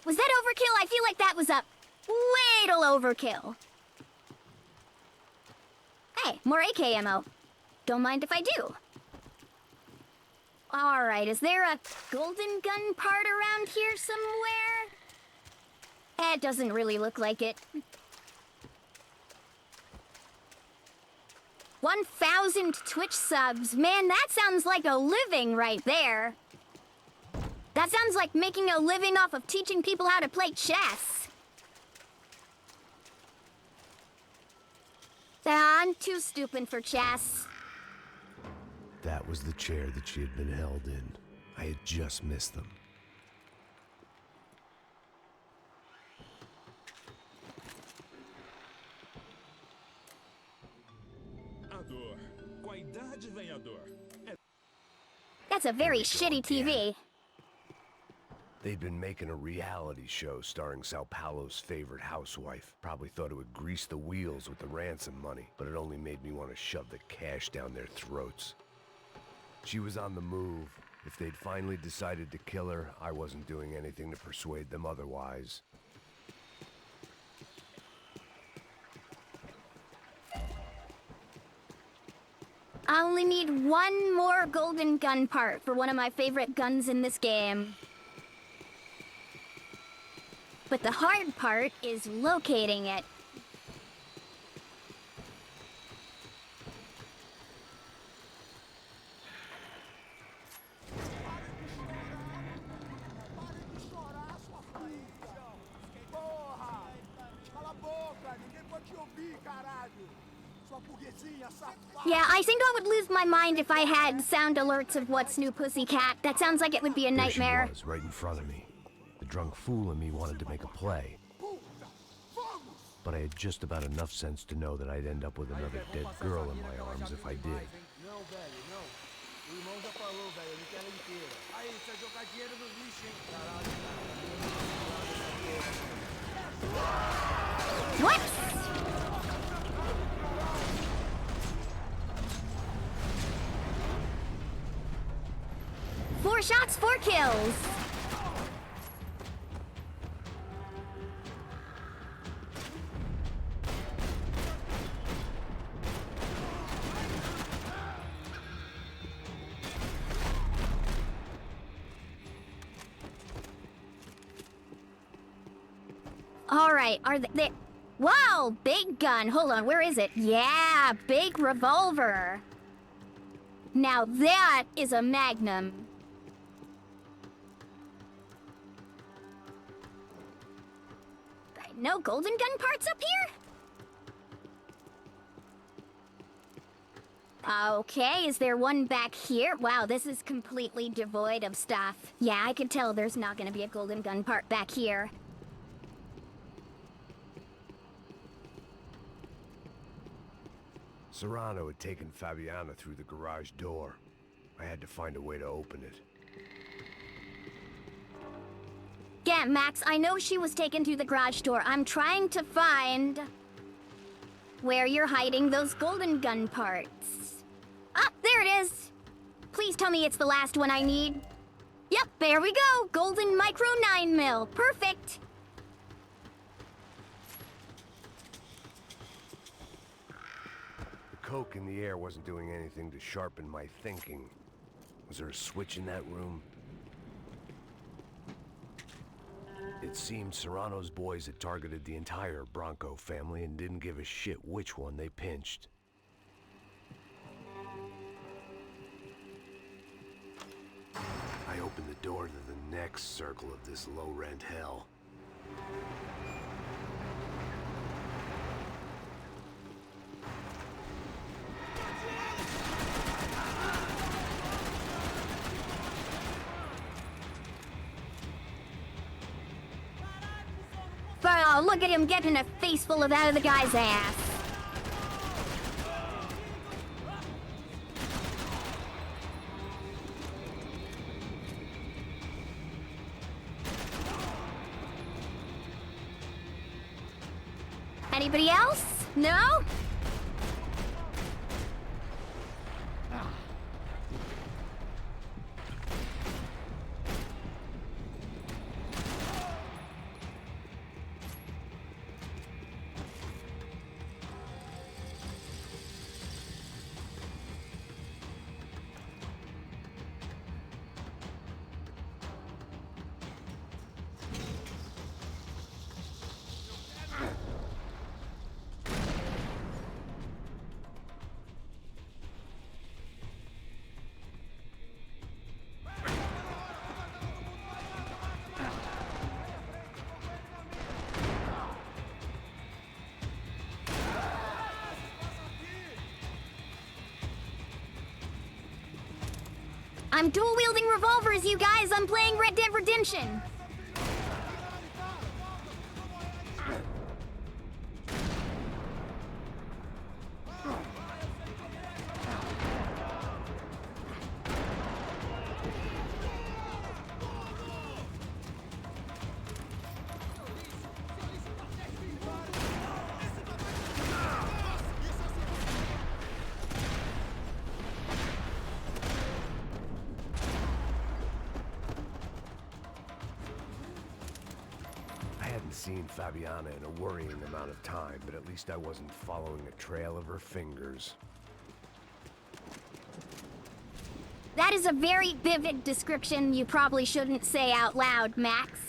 Was that overkill? I feel like that was a little overkill. Hey, more AK ammo. Don't mind if I do. Alright, is there a golden gun part around here somewhere? It doesn't really look like it. 1,000 Twitch subs. Man, that sounds like a living right there. That sounds like making a living off of teaching people how to play chess. I'm too stupid for chess.
That was the chair that she had been held in. I had just missed them.
That's a very shitty TV.
They'd been making a reality show starring Sao Paulo's favorite housewife. Probably thought it would grease the wheels with the ransom money, but it only made me want to shove the cash down their throats. She was on the move. If they'd finally decided to kill her, I wasn't doing anything to persuade them otherwise.
I only need one more golden gun part for one of my favorite guns in this game. But the hard part is locating it. Yeah, I think I would lose my mind if I had sound alerts of What's New Pussycat. That sounds like it would be a nightmare.
There she was, right in front of me. The drunk fool in me wanted to make a play. But I had just about enough sense to know that I'd end up with another dead girl in my arms if I did.
Não, velho, não. O irmão já falou, velho. Eu não quero ela inteira. Aí, você vai jogar dinheiro no lixo, hein? Caralho, cara.
What? 4 shots, 4 kills. All right, are they? Wow, big gun. Hold on, where is it? Yeah, big revolver. Now that is a magnum. No golden gun parts up here? Okay, is there one back here? Wow, this is completely devoid of stuff. Yeah, I could tell there's not gonna be a golden gun part back here.
Serrano had taken Fabiana through the garage door. I had to find a way to open it.
Yeah, Max, I know she was taken through the garage door. I'm trying to find where you're hiding those golden gun parts. Ah, there it is. Please tell me it's the last one I need. Yep, there we go. Golden micro 9mm. Perfect.
The coke in the air wasn't doing anything to sharpen my thinking. Was there a switch in that room? It seemed Serrano's boys had targeted the entire Bronco family and didn't give a shit which one they pinched. I opened the door to the next circle of this low-rent hell.
Oh, look at him getting a face full of out of the guy's ass. Anybody else? No? I'm dual-wielding revolvers, you guys! I'm playing Red Dead Redemption!
Seen Fabiana in a worrying amount of time, but at least I wasn't following a trail of her fingers.
That is a very vivid description you probably shouldn't say out loud, Max.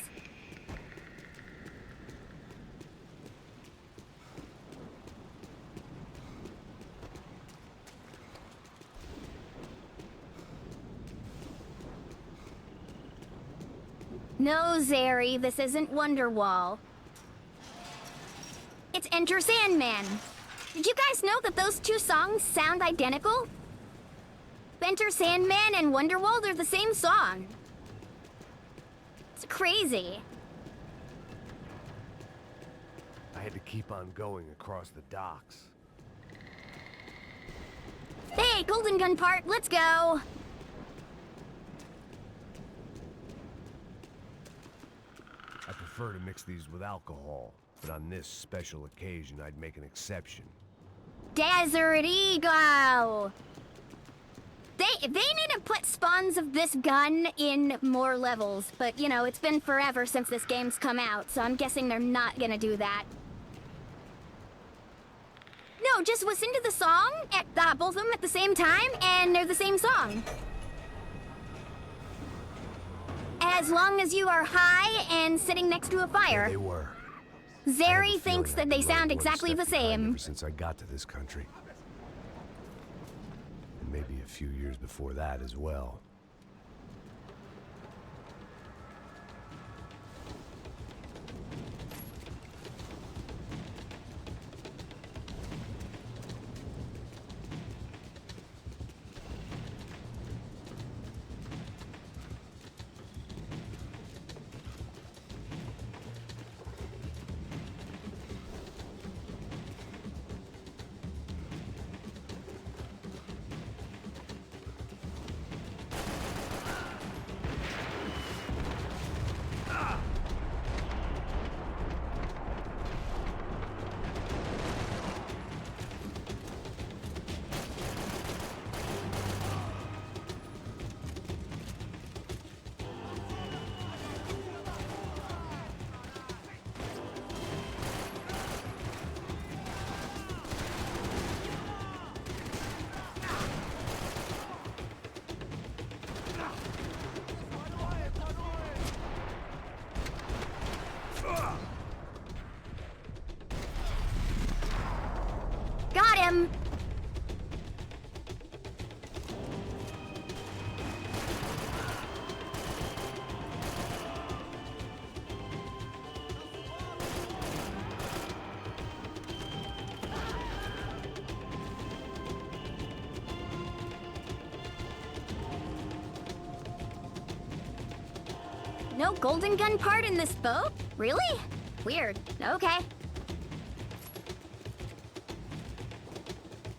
No, Zeri, this isn't Wonderwall. It's Enter Sandman. Did you guys know that those two songs sound identical? Enter Sandman and Wonderwall, they're the same song. It's crazy.
I had to keep on going across the docks.
Hey, Golden Gun part, let's go!
I prefer to mix these with alcohol, but on this special occasion, I'd make an exception.
Desert Eagle! Hey, They need to put spawns of this gun in more levels, but you know, it's been forever since this game's come out, so I'm guessing they're not gonna do that. No, just listen to the song, at, both of them at the same time, and they're the same song. As long as you are high and sitting next to a fire.
There they were.
Zeri thinks that they sound exactly the same.
Ever since I got to this country. And maybe a few years before that as well.
Got him! No golden gun part in this boat? Really? Weird. Okay.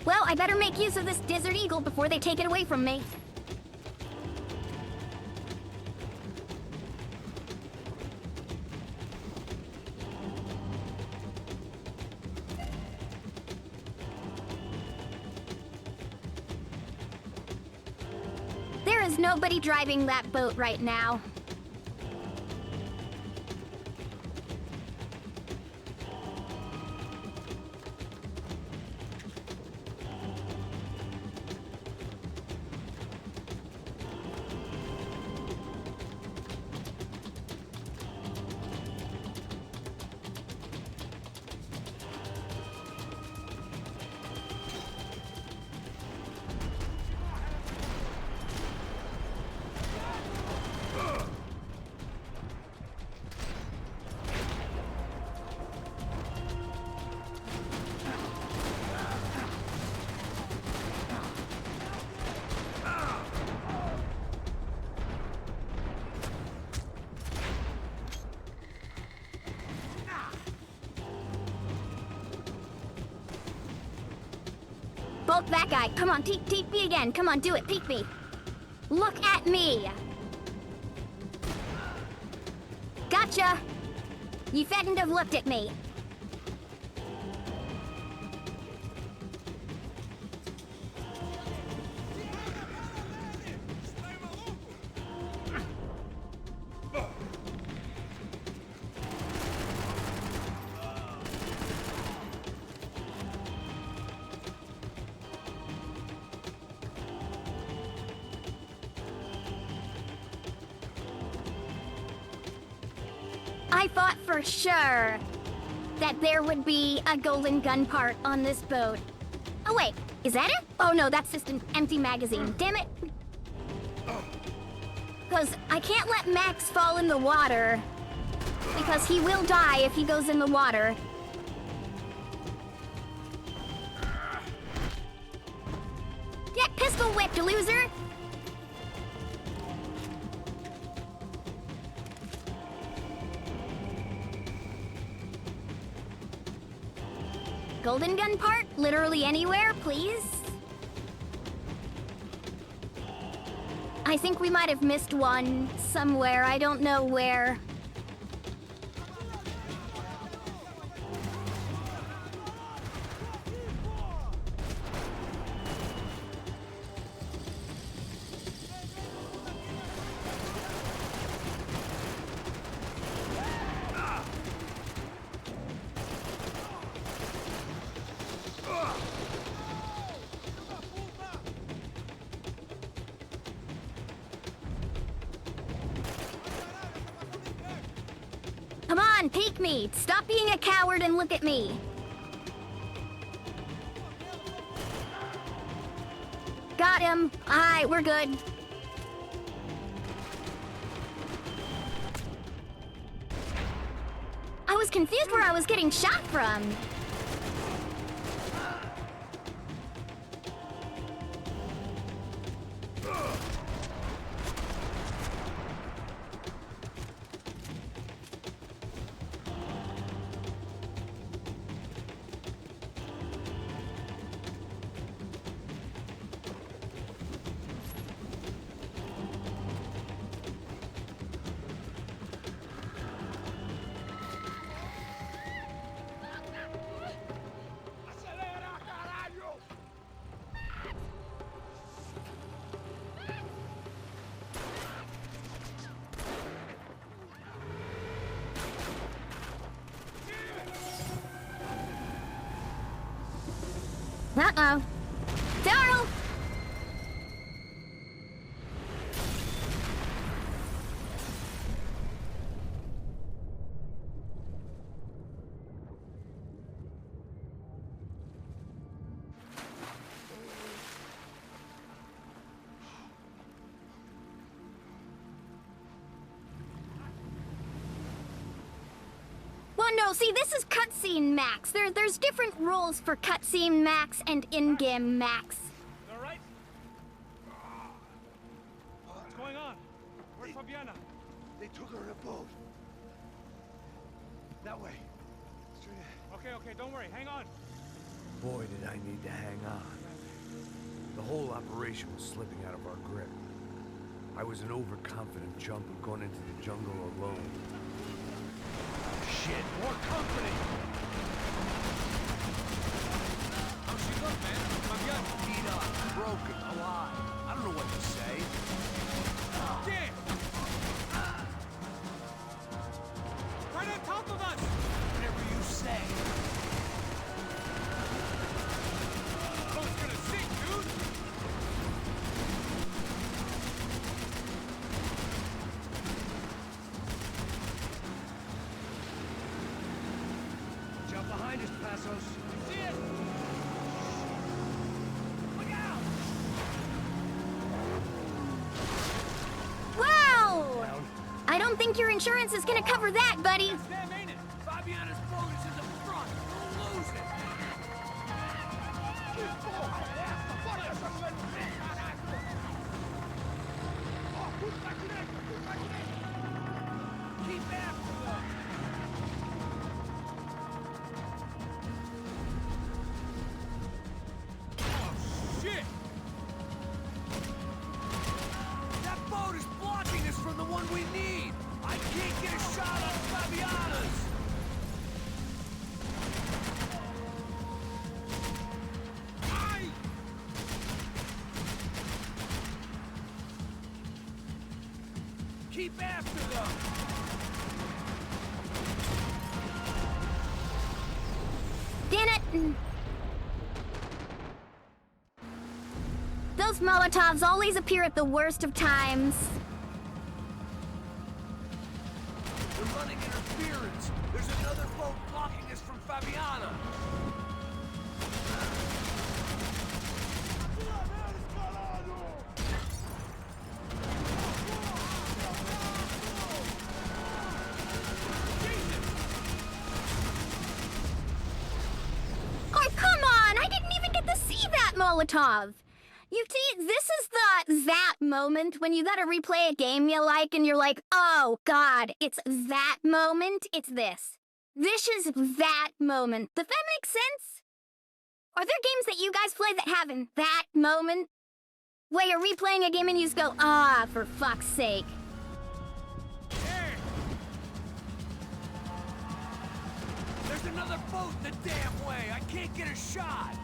Well, I better make use of this Desert Eagle before they take it away from me. There is nobody driving that boat right now. Bolt that guy. Come on, teep me again. Come on, do it. Peek me. Look at me. Gotcha. You shouldn't have looked at me. I thought for sure that there would be a golden gun part on this boat. Oh wait, is that it? Oh no, that's just an empty magazine. Damn it. Because I can't let Max fall in the water, because he will die if he goes in the water. Get pistol whipped, loser! Golden gun part? Literally anywhere, please? I think we might have missed one somewhere. I don't know where. Come on, peek me. Stop being a coward and look at me. Got him. Alright, we're good. I was confused where I was getting shot from. Uh-oh. Daryl! Well, no, see, this is cutscene max. There's different rules for cutscene max and in-game max.
All right? What's going on? Where's Fabiana?
They took her in a boat. That way. Straight ahead.
Okay, don't worry. Hang on.
Boy, did I need to hang on. The whole operation was slipping out of our grip. I was an overconfident chump who'd gone into the jungle alone.
Shit, more company!
How's she look, man? Fabiana.
Beat up, broken, alive. I don't know what to say.
Damn! Right on top of us!
Whatever you say.
Boat's gonna sink, dude!
Jump behind us, Passos.
See it? Look out!
Wow! I don't think your insurance is gonna cover that, buddy.
That's them, ain't it?
Fabiana's boat is in the front. We'll lose it.
Keep after them!
Shit!
That boat is blocking us from the one we need. I can't get a shot on Fabiana's. Keep after them.
Damn it! Those Molotovs always appear at the worst of times.
They're running interference. There's another boat blocking us from Fabiana.
Oh, come on! I didn't even get to see that Molotov! You see, this is that moment when you gotta replay a game you like and you're like, oh god, it's that moment, it's this. This is that moment. Does that make sense? Are there games that you guys play that have that moment? Where you're replaying a game and you just go, ah, for fuck's sake.
There's another boat the damn way. I can't get a shot.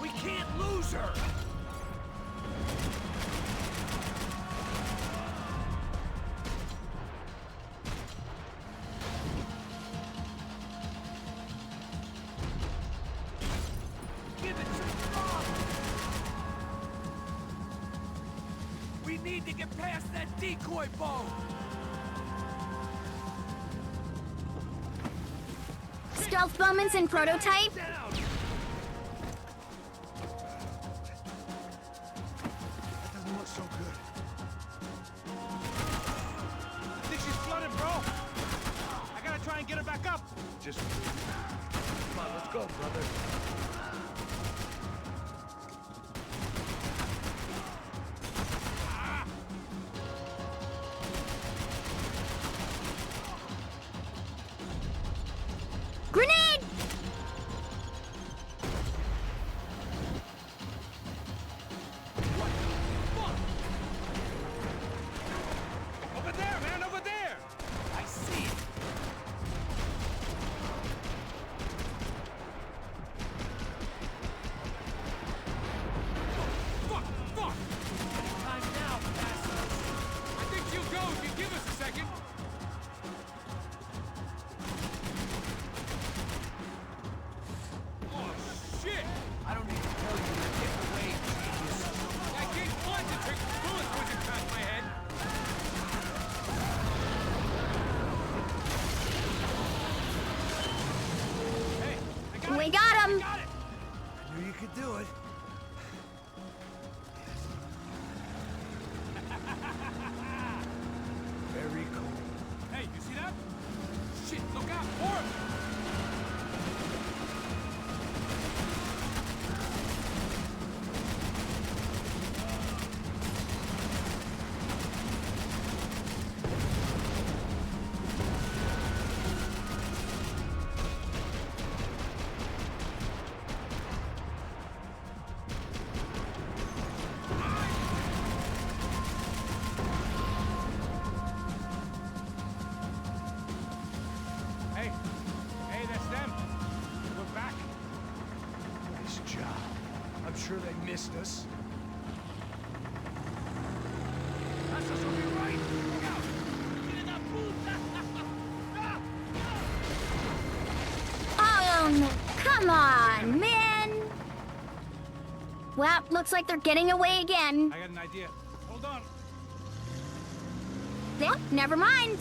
We can't lose her.
to get past that decoy boat!
Stealth moments in prototype.
Down!
That doesn't look so good.
I think she's flooded, bro. I gotta try and get her back up.
Just... Come on, let's go, brother.
Grenade!
Over there, man, over there.
I see it!
Fuck, fuck.
Time now, bastards!
I think she'll go if you give us a second. Oh, shit.
I don't need to tell you to get away, genius.
I can't concentrate. Bullets whizzing past my head. Hey, I got
We
it.
got him.
Got it.
I knew you could do it. Very cool.
Hey, you see that? Shit, look out. More. Hey, hey, that's them. We're back.
Nice job. I'm sure they missed us.
That's us, will be right! Look out! Get in that booth!
Oh, no. Come on, man. Well, looks like they're getting away again.
I got an idea. Hold on.
Yep, never mind.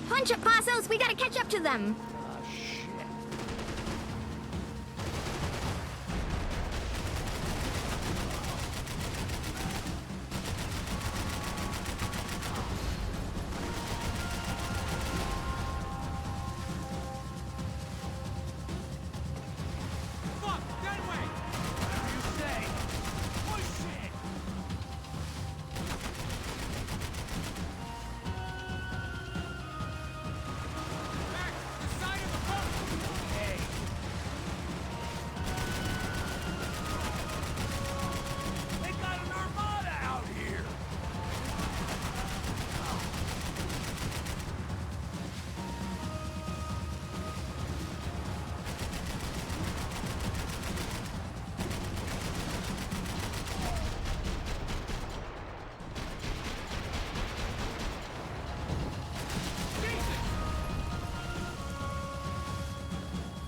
Punch it, Passos. We gotta catch up to them.
Ah, shit.
Fuck, that way.
Whatever you say! Push it!
Back, the side of the boat.
Hey! They got an armada out here!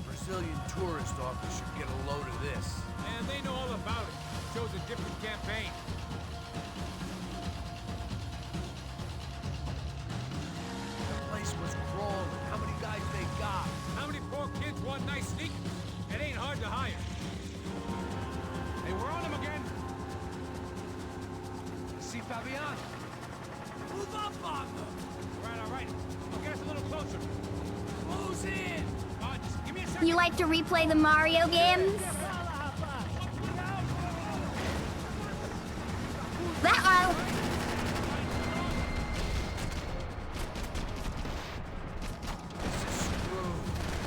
Brazilian tourist office should get a load of this.
And they know all about it. Shows a different campaign.
The place was crawling. How many guys they got?
How many poor kids want nice sneakers? It ain't hard to hire. Hey, we're on them again.
See Fabian? Move up on them!
All right. Well, get us a little closer.
Who's in?
Just give me a second.
You like to replay the Mario games? That
This is screwed.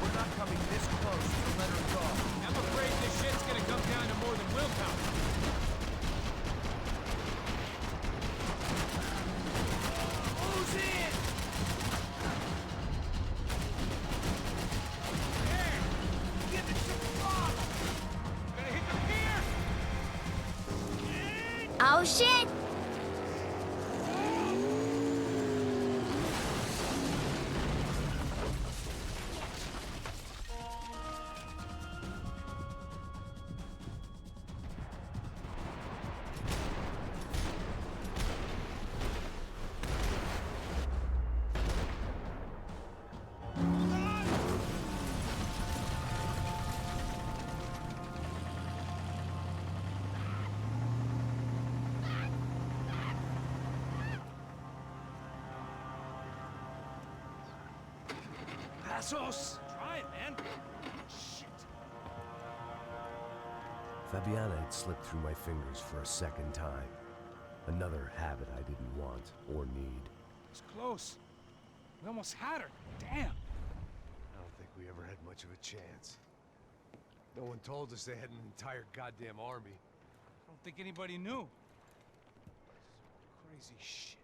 We're not coming this close to let her go.
I'm afraid this shit's gonna come down to more than willpower.
Who's in?
There!
Give it some thought!
Gonna hit the pier!
Oh shit!
Passos!
Try it, man. Shit.
Fabiana had slipped through my fingers for a second time. Another habit I didn't want or need.
It's close. We almost had her. Damn.
I don't think we ever had much of a chance. No one told us they had an entire goddamn army.
I don't think anybody knew. Crazy shit.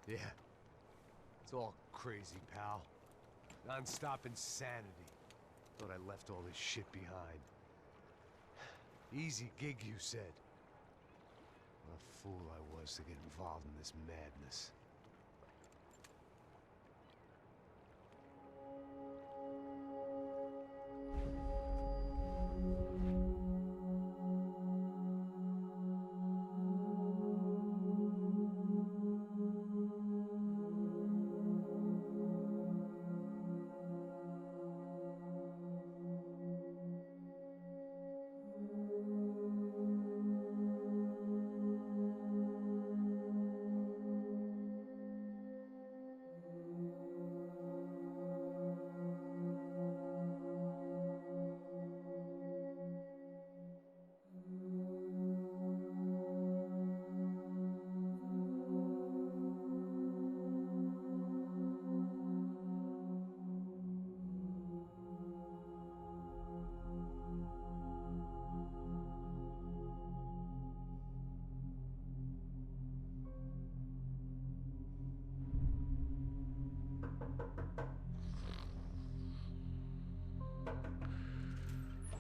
Yeah. It's all crazy, pal. Non-stop insanity. Thought I left all this shit behind. Easy gig, you said. What a fool I was to get involved in this madness.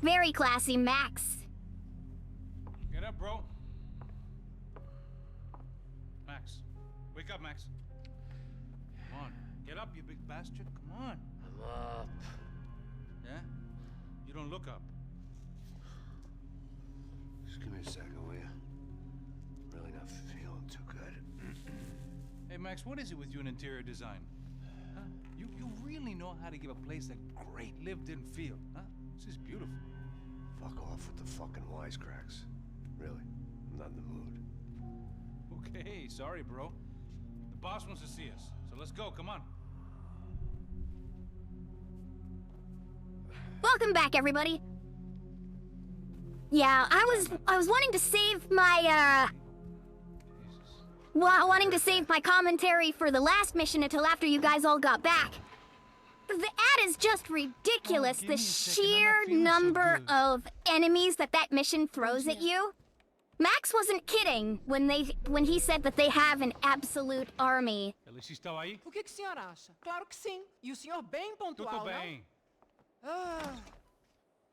Very classy, Max.
Get up, bro. Max. Wake up, Max. Come on. Get up, you big bastard. Come on.
I'm up.
Yeah? You don't look up.
Just give me a second, will you? Really not feeling too good.
Hey, Max, what is it with you in interior design? Huh? You really know how to give a place a great lived-in feel, huh? This is beautiful.
Fuck off with the fucking wisecracks. Really, I'm not in the mood.
Okay, sorry, bro. The boss wants to see us, so let's go, come on.
Welcome back, everybody. Yeah, I was wanting to save my wanting to save my commentary for the last mission until after you guys all got back. The ad is just ridiculous, the sheer number of enemies that mission throws at you. Max wasn't kidding when he said that they have an absolute army.
Ela estava aí?
O que o senhor acha? Claro que sim. E o senhor bem pontual,
Tudo bem.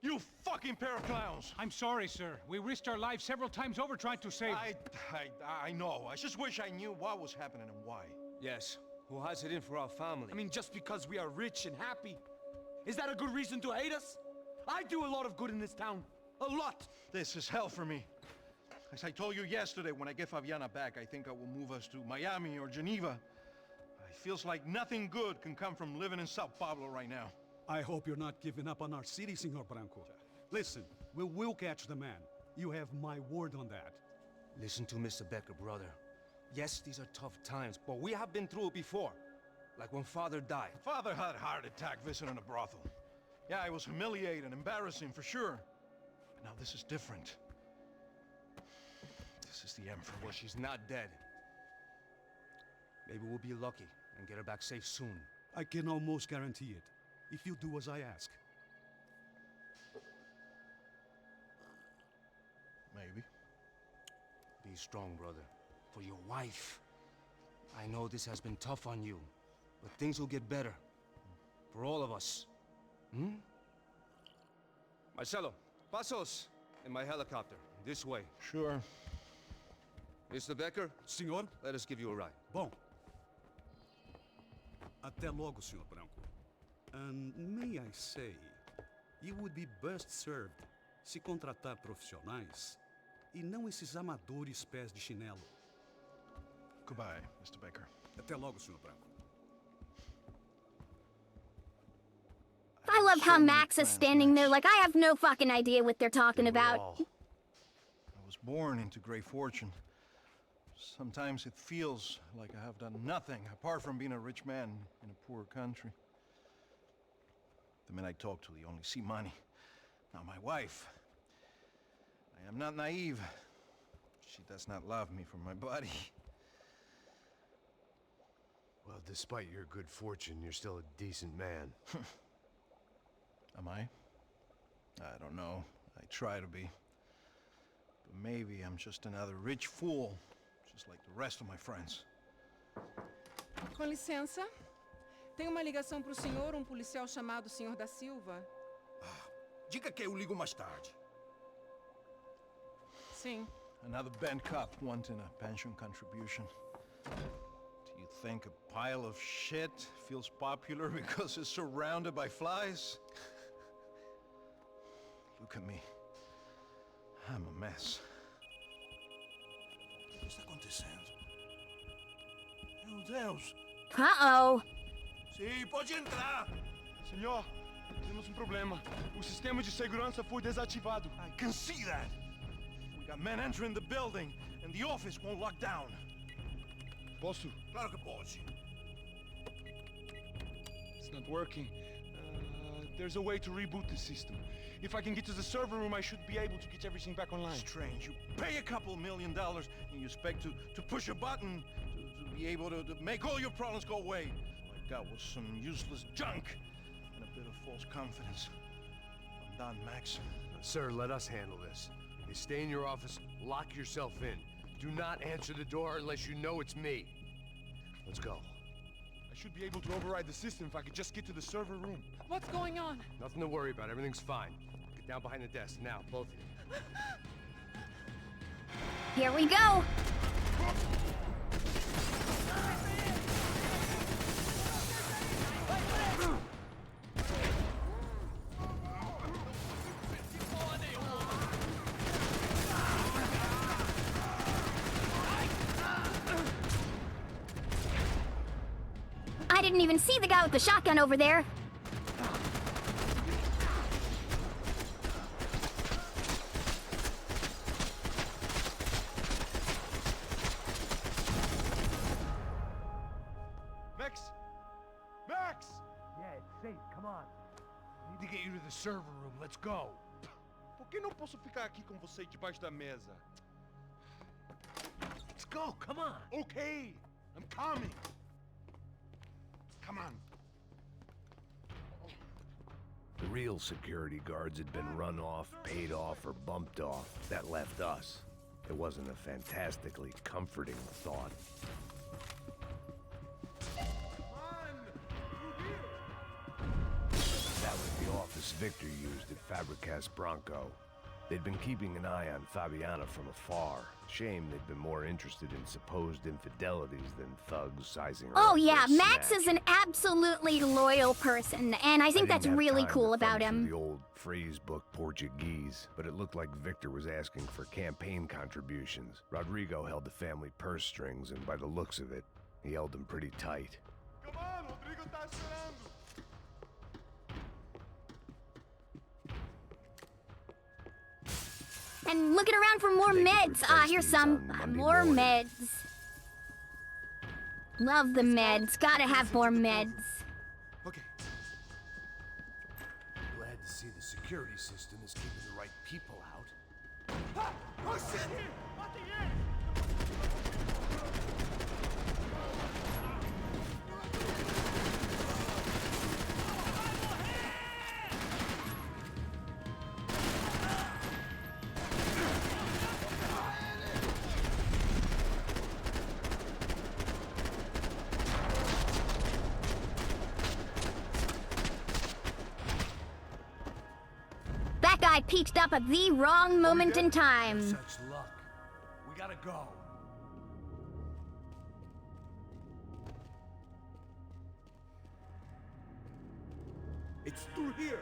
You fucking pair of clowns!
I'm sorry, sir. We risked our lives several times over trying to save...
I know. I just wish I knew what was happening and why.
Yes. Who has it in for our family?
I mean, just because we are rich and happy, is that a good reason to hate us? I do a lot of good in this town. A lot!
This is hell for me. As I told you yesterday, when I get Fabiana back, I think I will move us to Miami or Geneva. It feels like nothing good can come from living in Sao Paulo right now.
I hope you're not giving up on our city, Senor Branco. Listen, we will catch the man. You have my word on that.
Listen to Mr. Becker, brother. Yes, these are tough times, but we have been through it before. Like when Father died.
Father had a heart attack visiting a brothel. Yeah, it was humiliating, embarrassing, for sure. But now this is different. This is the Emperor.
Well, she's not dead. Maybe we'll be lucky and get her back safe soon.
I can almost guarantee it, if you do as I ask.
Maybe.
Be strong, brother. For your wife. I know this has been tough on you, but things will get better. For all of us. Hmm? Marcelo, pasos in my helicopter. This way.
Sure.
Mr. Becker?
Senhor?
Let us give you a ride.
Bom. Até logo, Senhor Branco. And may I say, you would be best served se contratar profissionais e não esses amadores pés de chinelo.
Goodbye, Mr. Baker.
Até logo, Senhor Branco.
I love how Max is standing there like I have no fucking idea what they're talking about.
I was born into great fortune. Sometimes it feels like I have done nothing apart from being a rich man in a poor country. The men I talk to, they only see money. Now, my wife, I am not naive. She does not love me for my body.
Well, despite your good fortune, you're still a decent man.
Am I? I don't know. I try to be. But maybe I'm just another rich fool, just like the rest of my friends.
Com licença. Tem uma ligação para o senhor, policial chamado Sr. da Silva.
Diga que eu ligo mais tarde.
Sim.
Another bent cop wanting a pension contribution. Do you think a pile of shit feels popular because it's surrounded by flies? Look at me. I'm a mess. O que está acontecendo? Meu Deus!
Uh-oh.
Sim, pode entrar!
Senhor, temos problema. O sistema de segurança foi desativado.
I can see that! We got men entering the building, and the office won't lock down.
Posso?
Claro que pode.
It's not working. There's a way to reboot the system. If I can get to the server room, I should be able to get everything back online.
Strange. You pay a couple $1 million, and you expect to push a button to be able to make all your problems go away. All I got was some useless junk and a bit of false confidence. I'm done, Max.
Sir, let us handle this. You stay in your office, lock yourself in. Do not answer the door unless you know it's me. Let's go.
I should be able to override the system if I could just get to the server room.
What's going on?
Nothing to worry about. Everything's fine. Get down behind the desk. Now, both of you.
Here we go. I didn't even see the guy with the shotgun over there.
Max! Max!
Yeah, it's safe. Come on. I need to get you to the server room. Let's go.
Por que não posso ficar aqui com você debaixo da mesa?
Let's go. Come on.
Okay, I'm coming. Come on.
The real security guards had been run off, paid off, or bumped off. That left us. It wasn't a fantastically comforting thought. That was the office Victor used at Fabricas Bronco. They'd been keeping an eye on Fabiana from afar. Shame they'd been more interested in supposed infidelities than thugs sizing her
Oh
up for
yeah,
a
Max
snatch.
is an absolutely loyal person, and I think
I
that's
didn't have
really
time
cool
to
about
thumb through
him.
the old phrase book Portuguese, but it looked like Victor was asking for campaign contributions. Rodrigo held the family purse strings, and by the looks of it, he held them pretty tight.
Come on, Rodrigo tá esperando.
And looking around for more
They could
meds. Ah,
replace
here's
these
some.
on Monday
More
morning.
meds. Love the meds. Gotta have more meds.
Okay.
Glad to see the security system is keeping the right people out.
Ah! Oh shit! What the hell?
That guy peeked up at the wrong moment in time.
Such luck. We gotta go.
It's through here.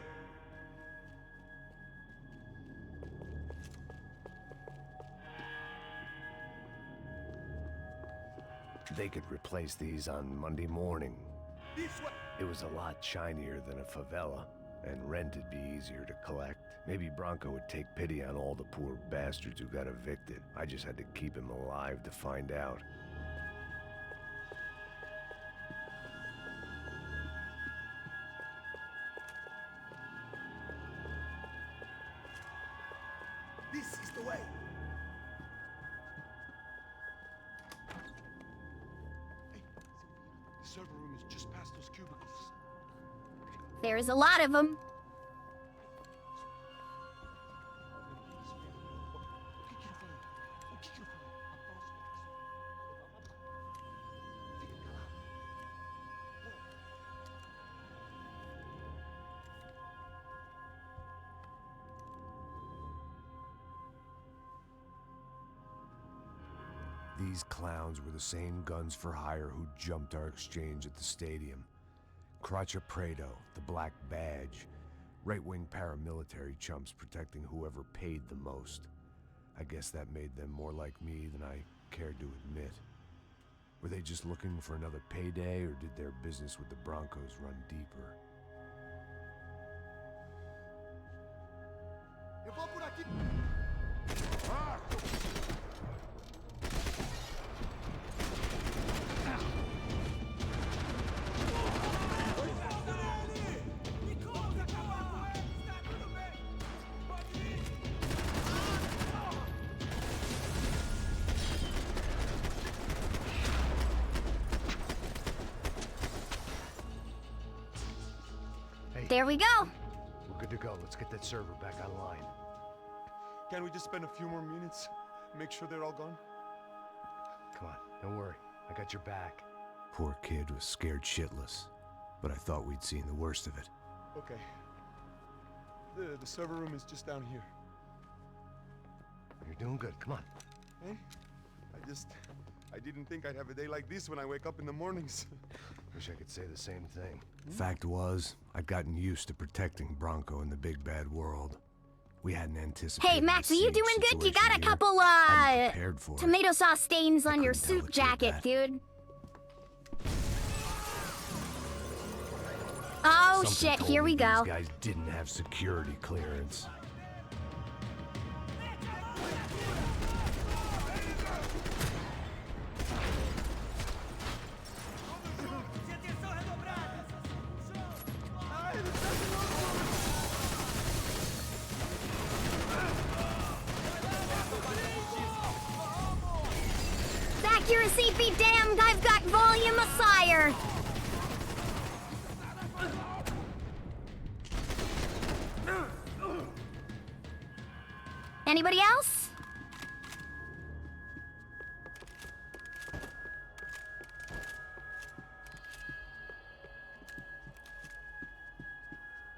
They could replace these on Monday morning.
This way.
It was a lot shinier than a favela, and rent'd be easier to collect. Maybe Bronco would take pity on all the poor bastards who got evicted. I just had to keep him alive to find out.
server room is just past those cubicles.
There's a lot of them.
These clowns were the same guns for hire who jumped our exchange at the stadium. Craccia Prado, the Black Badge. Right-wing paramilitary chumps protecting whoever paid the most. I guess that made them more like me than I cared to admit. Were they just looking for another payday, or did their business with the Broncos run deeper?
Eu vou por aqui.
There we go.
We're good to go. Let's get that server back online.
Can't we just spend a few more minutes? Make sure they're all gone?
Come on, don't worry. I got your back.
Poor kid was scared shitless, but I thought we'd seen the worst of it.
Okay. The server room is just down here.
You're doing good. Come on.
Hey? I didn't think I'd have a day like this when I wake up in the mornings.
Wish I could say the same thing.
Fact was, I'd gotten used to protecting Bronco in the big bad world. We hadn't anticipated.
Hey, Max, are you doing good? You got a couple, tomato sauce stains on your suit jacket, dude. Oh, shit, here we go.
These guys didn't have security clearance.
Accuracy be damned, I've got volume Messiah. Anybody else?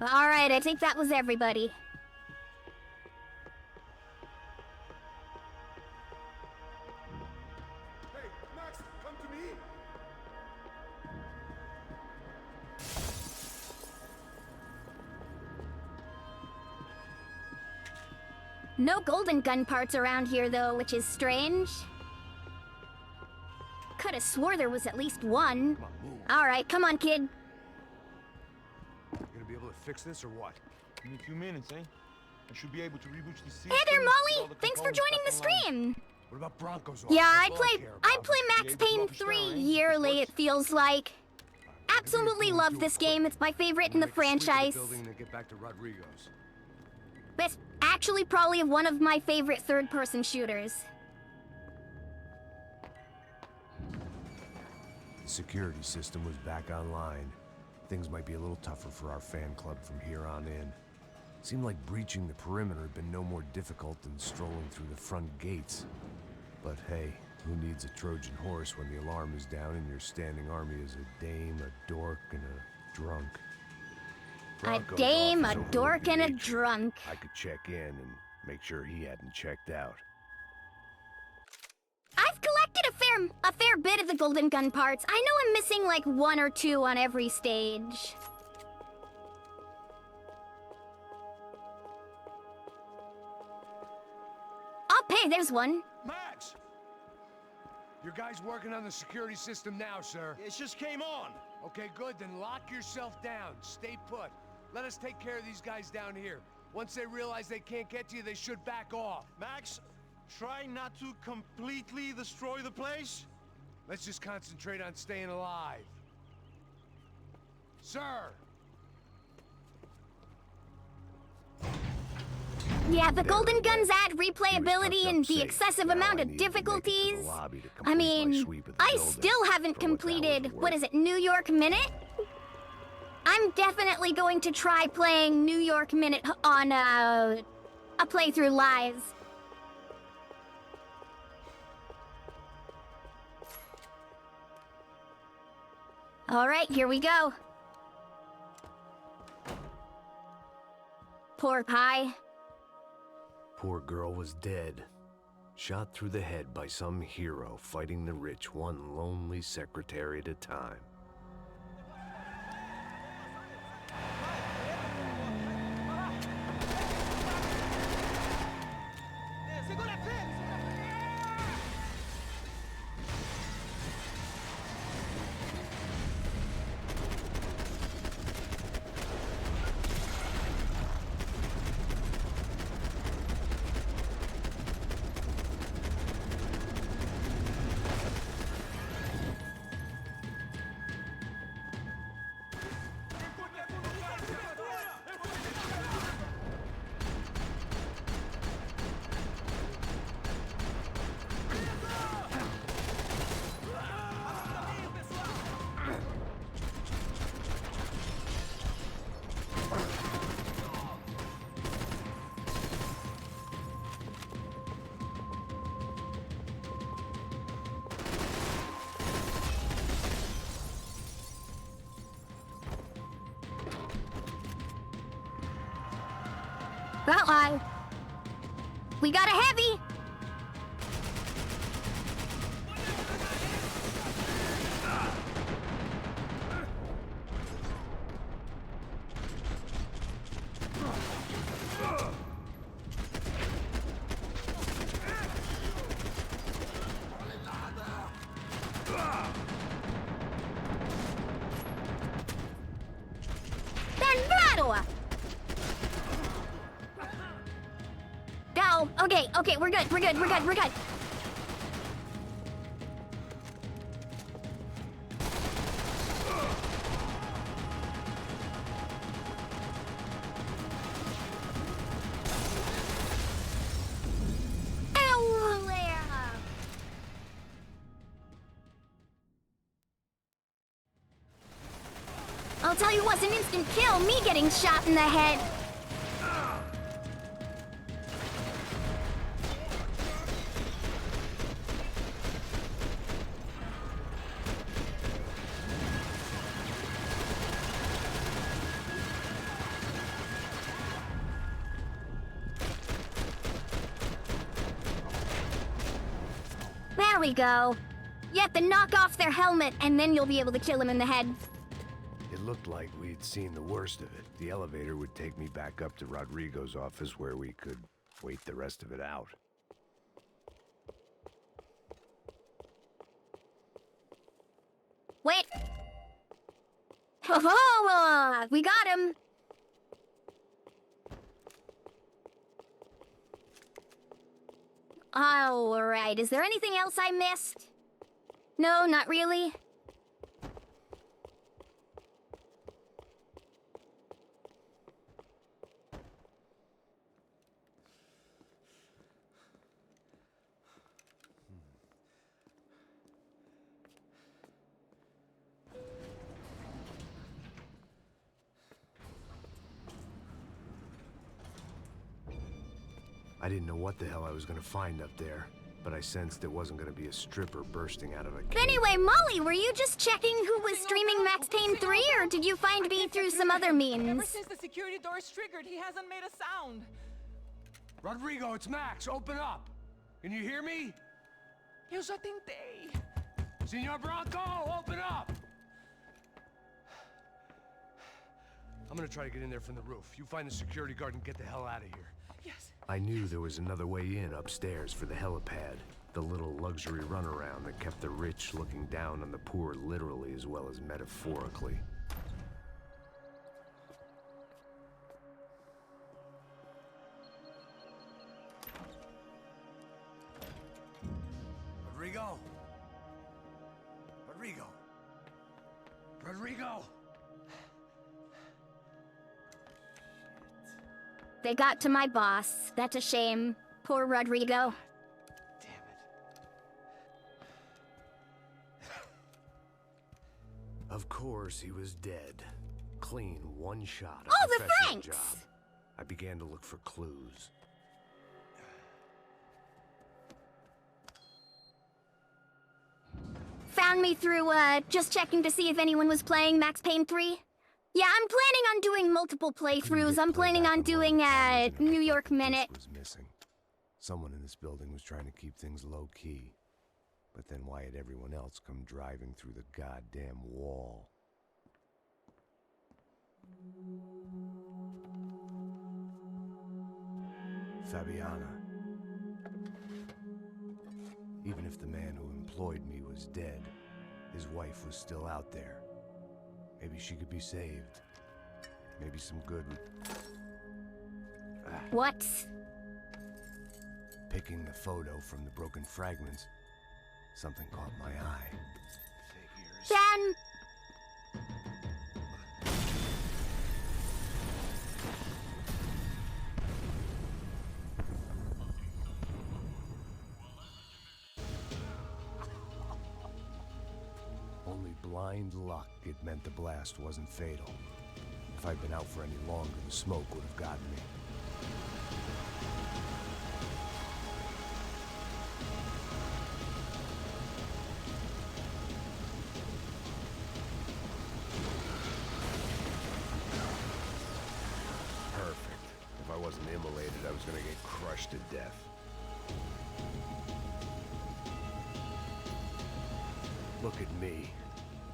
All right, I think that was everybody. No golden gun parts around here, though, which is strange. Could have swore there was at least one. All right, come on, kid.
You gonna be able to fix this or what?
In a few minutes, eh? I should be able to reboot the system.
Hey there, Molly! Thanks for joining the stream!
What about Broncos?
Yeah, I play Max Payne 3 yearly, it feels like. Absolutely love this game. It's my favorite in the franchise.
Building to get back to Rodrigo's.
It's actually probably one of my favorite third-person shooters.
The security system was back online. Things might be a little tougher for our fan club from here on in. Seemed like breaching the perimeter had been no more difficult than strolling through the front gates. But hey, who needs a Trojan horse when the alarm is down and your standing army is a dame, a dork, and a drunk?
A dame, a dork, and a drunk.
I could check in and make sure he hadn't checked out.
I've collected a fair bit of the golden gun parts. I know I'm missing like 1 or 2 on every stage. Oh, hey, there's one.
Max! Your guy's working on the security system now, sir.
It just came on.
Okay, good. Then lock yourself down. Stay put. Let us take care of these guys down here. Once they realize they can't get to you, they should back off.
Max, try not to completely destroy the place.
Let's just concentrate on staying alive. Sir!
Yeah, the golden guns add replayability and the excessive amount of difficulties. I mean, I still haven't completed, what is it, New York Minute? I'm definitely going to try playing New York Minute on a playthrough live. All right, here we go. Poor Pie.
Poor girl was dead. Shot through the head by some hero fighting the rich one lonely secretary at a time.
Uh-oh. We got a heavy! No, okay, we're good. I'll tell you what's an instant kill, me getting shot in the head. There we go. You have to knock off their helmet, and then you'll be able to kill him in the head.
It looked like we'd seen the worst of it. The elevator would take me back up to Rodrigo's office where we could wait the rest of it out.
Wait. Oh, we got him. All right, is there anything else I missed? No, not really.
I didn't know what the hell I was gonna find up there, but I sensed it wasn't gonna be a stripper bursting out of a cave.
Anyway, Molly, were you just checking who was streaming Max Payne 3, or did you find me through some other means?
Ever since the security door is triggered, he hasn't made a sound.
Rodrigo, it's Max. Open up. Can you hear me?
Eu já tentei.
Senor Bronco, open up! I'm gonna try to get in there from the roof. You find the security guard and get the hell out of here.
Yes.
I knew there was another way in upstairs for the helipad. The little luxury runaround that kept the rich looking down on the poor literally as well as metaphorically.
Rodrigo! Rodrigo! Rodrigo!
They got to my boss. That's a shame. Poor Rodrigo.
Of course, he was dead. Clean, one shot.
Oh, the
professional
Franks!
job. I began to look for clues.
Found me through, just checking to see if anyone was playing Max Payne 3. Yeah, I'm planning on doing multiple playthroughs. I'm planning on doing a New York Minute.
Was missing. Someone in this building was trying to keep things low-key. But then why had everyone else come driving through the goddamn wall? Fabiana. Even if the man who employed me was dead, his wife was still out there. Maybe she could be saved. Maybe some good would...
What?
Picking the photo from the broken fragments, something caught my eye.
Then...
Only blind luck it meant the blast wasn't fatal. If I'd been out for any longer, the smoke would have gotten me. Perfect. If I wasn't immolated, I was gonna get crushed to death. Look at me.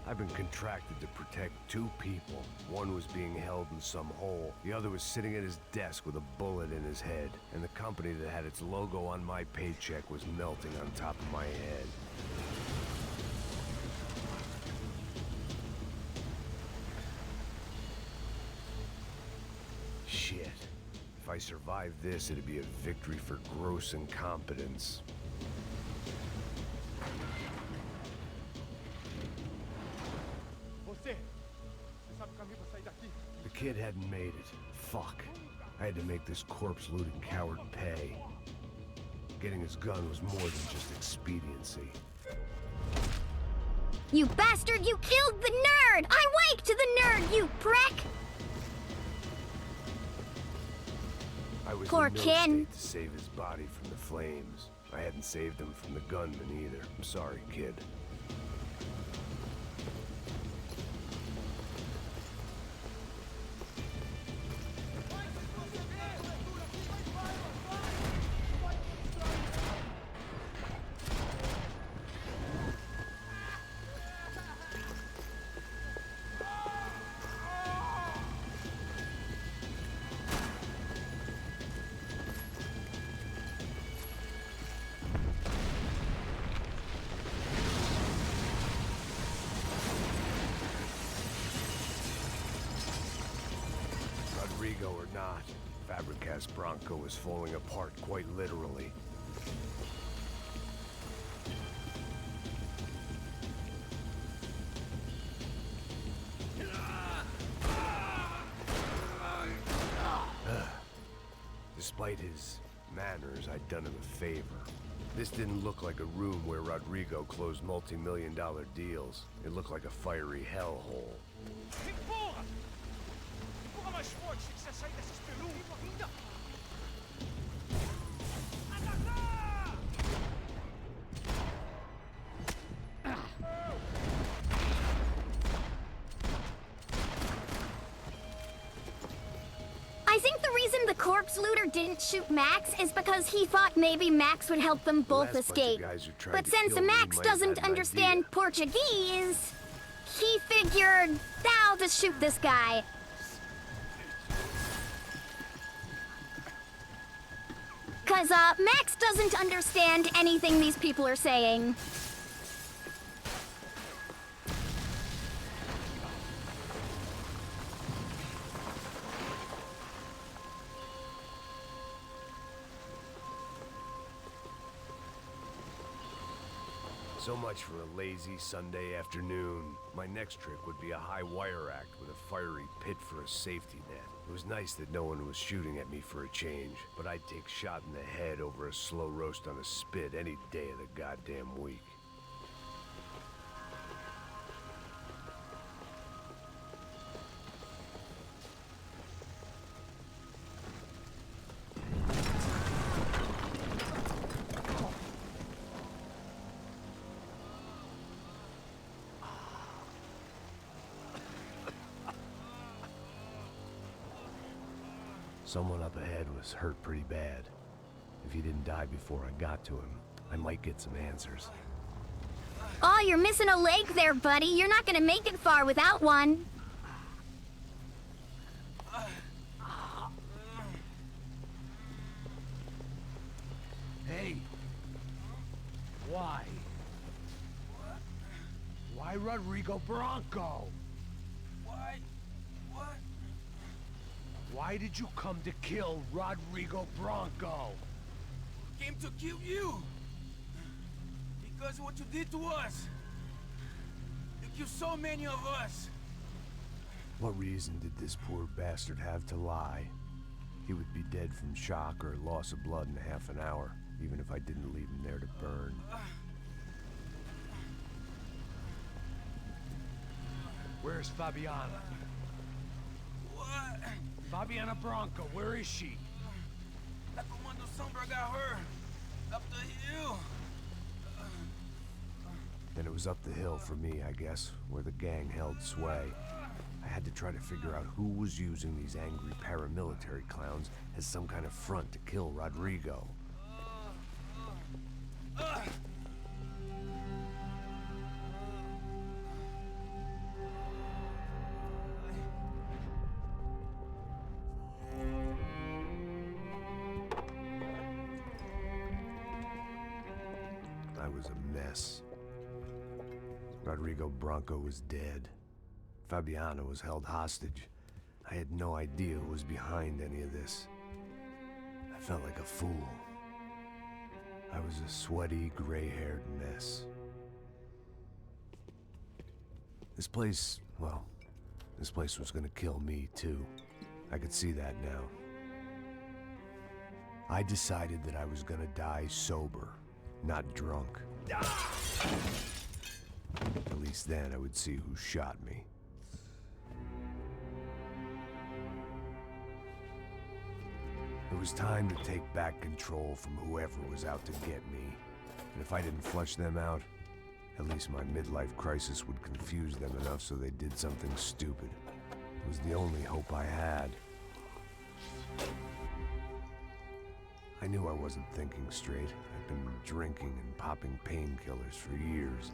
I've been contracted to protect two people. One was being held in some hole. The other was sitting at his desk with a bullet in his head. And the company that had its logo on my paycheck was melting on top of my head. Shit. If I survived this, it'd be a victory for gross incompetence. The kid hadn't made it. Fuck. I had to make this corpse-looting coward pay. Getting his gun was more than just expediency.
You bastard, you killed the nerd! I waked the nerd, you prick!
I was
Poor
in no
Ken.
state to save his body from the flames. I hadn't saved him from the gunman either. I'm sorry, kid. Rodrigo or not, Fabregas Bronco was falling apart quite literally. Despite his manners, I'd done him a favor. This didn't look like a room where Rodrigo closed multi-million-dollar deals. It looked like a fiery hellhole.
Mais forte, se quiser sair dessa espelunca ainda.
I think the reason the corpse looter didn't shoot Max is because he thought maybe Max would help them both escape. But since Max doesn't understand Portuguese, he figured, I'll just shoot this guy. Cause, Max doesn't understand anything these people are saying.
So much for a lazy Sunday afternoon. My next trick would be a high wire act with a fiery pit for a safety net. It was nice that no one was shooting at me for a change, but I'd take shot in the head over a slow roast on a spit any day of the goddamn week. Someone up ahead was hurt pretty bad. If he didn't die before I got to him, I might get some answers.
Oh, you're missing a leg there, buddy. You're not gonna make it far without one.
Hey! Why? Why Rodrigo Bronco?
Why? What?
Why did you come to kill Rodrigo Bronco?
Came to kill you. Because of what you did to us. You killed so many of us.
What reason did this poor bastard have to lie? He would be dead from shock or loss of blood in half an hour, even if I didn't leave him there to burn.
Where's Fabiana?
What?
Fabiana Bronco, where is she?
La Comando Sombra got her. Up the hill.
Then it was up the hill for me, I guess, where the gang held sway. I had to try to figure out who was using these angry paramilitary clowns as some kind of front to kill Rodrigo. I was a mess. Rodrigo Bronco was dead. Fabiana was held hostage. I had no idea who was behind any of this. I felt like a fool. I was a sweaty, gray-haired mess. This place, well, this place was gonna kill me too. I could see that now. I decided that I was gonna die sober, not drunk. At least then I would see who shot me. It was time to take back control from whoever was out to get me. And if I didn't flush them out, at least my midlife crisis would confuse them enough so they did something stupid. It was the only hope I had. I knew I wasn't thinking straight. I'd been drinking and popping painkillers for years.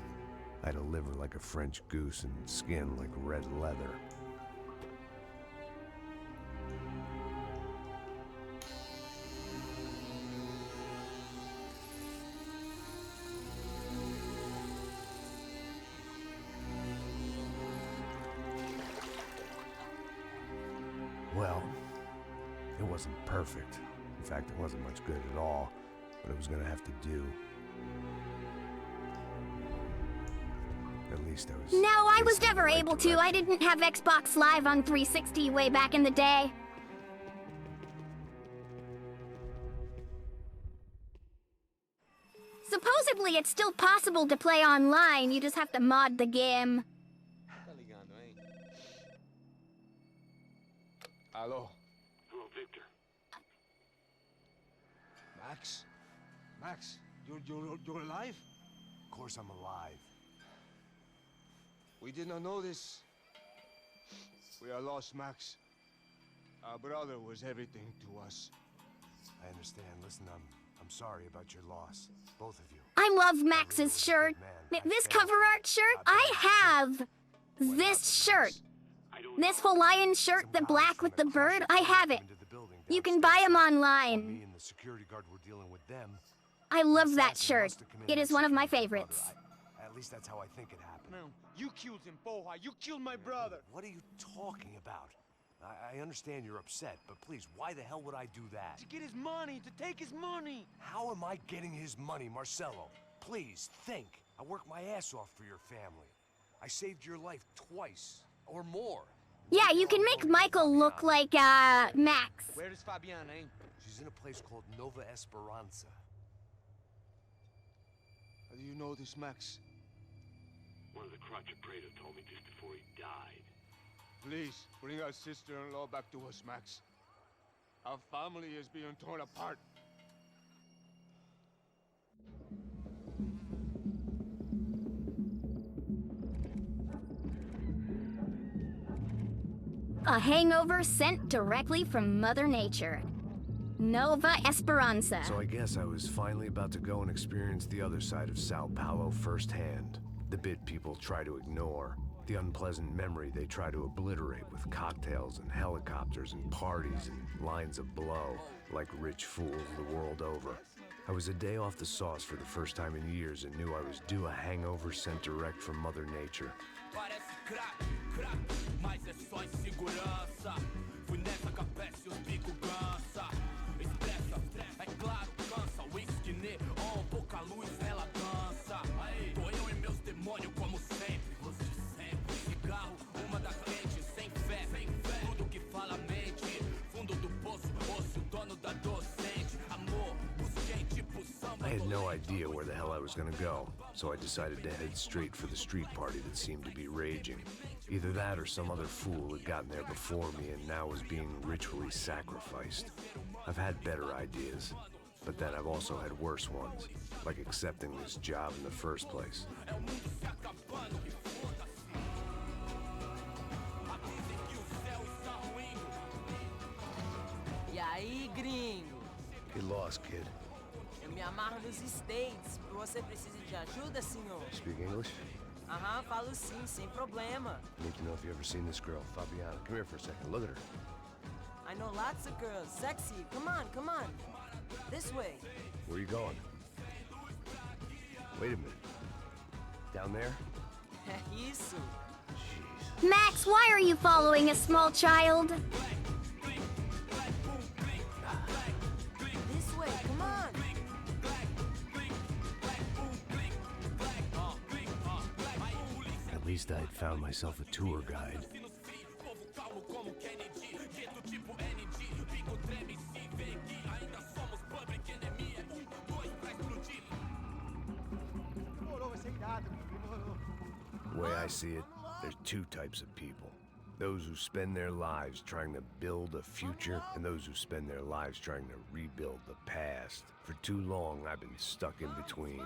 I had a liver like a French goose and skin like red leather. Well, it wasn't perfect. In fact, it wasn't much good at all, but it was gonna have to do. At least I was...
No, I was never able to. I didn't have Xbox Live on 360 way back in the day. Supposedly, it's still possible to play online. You just have to mod the game.
Hello.
Hello, Victor.
Max? Max, you're alive?
Of course I'm alive.
We did not know this. We are lost, Max. Our brother was everything to us.
I understand. Listen, I'm sorry about your loss. Both of you.
I love Max's shirt. This cover art shirt, I have this shirt. This Hawaiian shirt, the black with the bird, I have it. You can buy them online.
Me and the security guard were dealing with them.
I love that shirt. It is one of my favorites.
At least that's how I think it happened.
No, you killed him, Poha. You killed my brother.
What are you talking about? I understand you're upset, but please, why the hell would I do that?
To get his money, to take his money.
How am I getting his money, Marcelo? Please, think.
I worked my ass off for your family. I saved your life twice, or more.
Yeah, you can make Michael look like, Max.
Where is Fabiana, eh?
She's in a place called Nova Esperanza.
How do you know this, Max?
One of the Crotcha Prater told me just before he died.
Please, bring our sister-in-law back to us, Max. Our family is being torn apart.
A hangover sent directly from Mother Nature. Nova Esperanza.
So I guess I was finally about to go and experience the other side of Sao Paulo firsthand. The bit people try to ignore. The unpleasant memory they try to obliterate with cocktails and helicopters and parties and lines of blow, like rich fools the world over. I was a day off the sauce for the first time in years and knew I was due a hangover sent direct from Mother Nature. I had no idea where the hell I was gonna go, so I decided to head straight for the street party that seemed to be raging. Either that or some other fool had gotten there before me and now was being ritually sacrificed. I've had better ideas, but then I've also had worse ones, like accepting this job in the first place.
E aí, gringo?
Get lost, kid.
Eu me amarro nos States. Você precisa de ajuda, senhor?
Speak English?
Aham, falo sim, sem problema.
I need to know if you've ever seen this girl, Fabiana. Come here for a second. Look at her.
I know lots of girls. Sexy. Come on, come on. This way.
Where are you going? Wait a minute. Down there?
Isso.
Max, why are you following a small child?
This way, come on.
At least I'd found myself a tour guide. The way I see it, there's two types of people. Those who spend their lives trying to build a future, and those who spend their lives trying to rebuild the past. For too long, I've been stuck in between.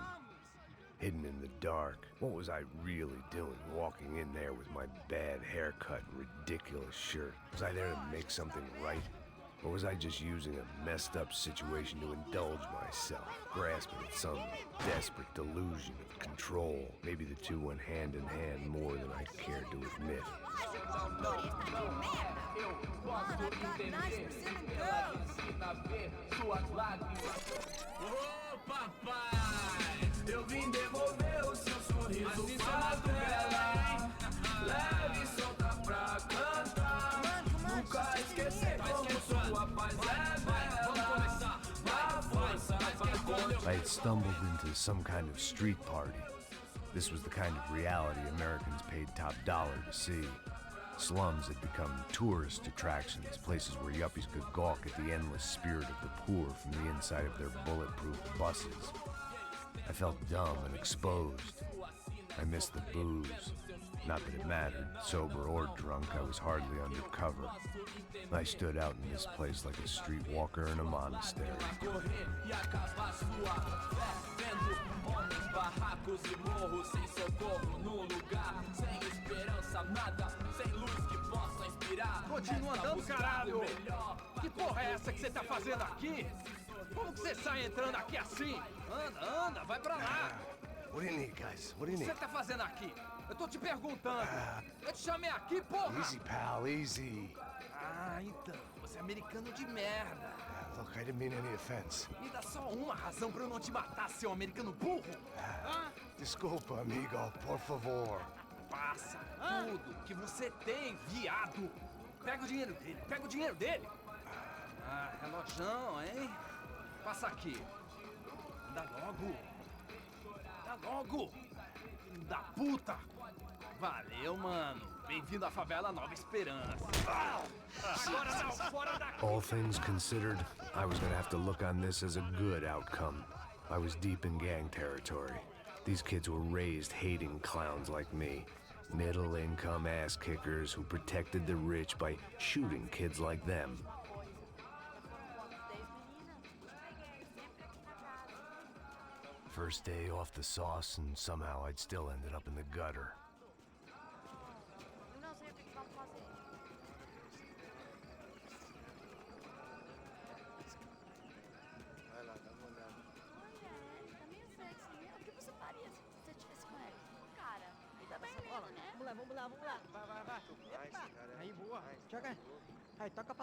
Hidden in the dark. What was I really doing walking in there with my bad haircut and ridiculous shirt? Was I there to make something right? Or was I just using a messed up situation to indulge myself, grasping at some desperate delusion of control? Maybe the two went hand in hand more than I cared to admit.
Eu vim devolver o seu sorriso favela. Leve e solta pra cantar. Nunca esquecer como sua paz é bela. Na força
I had stumbled into some kind of street party. This was the kind of reality Americans paid top dollar to see. Slums had become tourist attractions, places where yuppies could gawk at the endless spirit of the poor from the inside of their bulletproof buses. I felt dumb and exposed. I missed the booze. Not that it mattered, sober or drunk, I was hardly undercover. I stood out in this place like a streetwalker in a monastery.
Continua andando, caralho! Que porra é essa que você tá fazendo aqui? Como que você sai entrando aqui assim? Anda, anda, vai pra lá!
What do you need, guys? What do you
O que
need?
você tá fazendo aqui? Eu tô te perguntando. Eu te chamei aqui, porra!
Easy, pal, easy.
Ah, então, você é americano de merda.
Look, I didn't mean any offense.
Me dá só uma razão pra eu não te matar, seu americano burro.
Desculpa, amigo, por favor.
Passa tudo que você tem, viado. Pega o dinheiro dele, pega o dinheiro dele. Ah, relojão, hein? Passa aqui. Anda logo. Anda logo. Da puta! Valeu, mano. Bem-vindo à favela Nova Esperança. Agora não, fora daqui!
All things considered, I was gonna have to look on this as a good outcome. I was deep in gang territory. These kids were raised hating clowns like me. Middle-income ass-kickers who protected the rich by shooting kids like them. First day off the sauce, and somehow I'd still ended up in the gutter.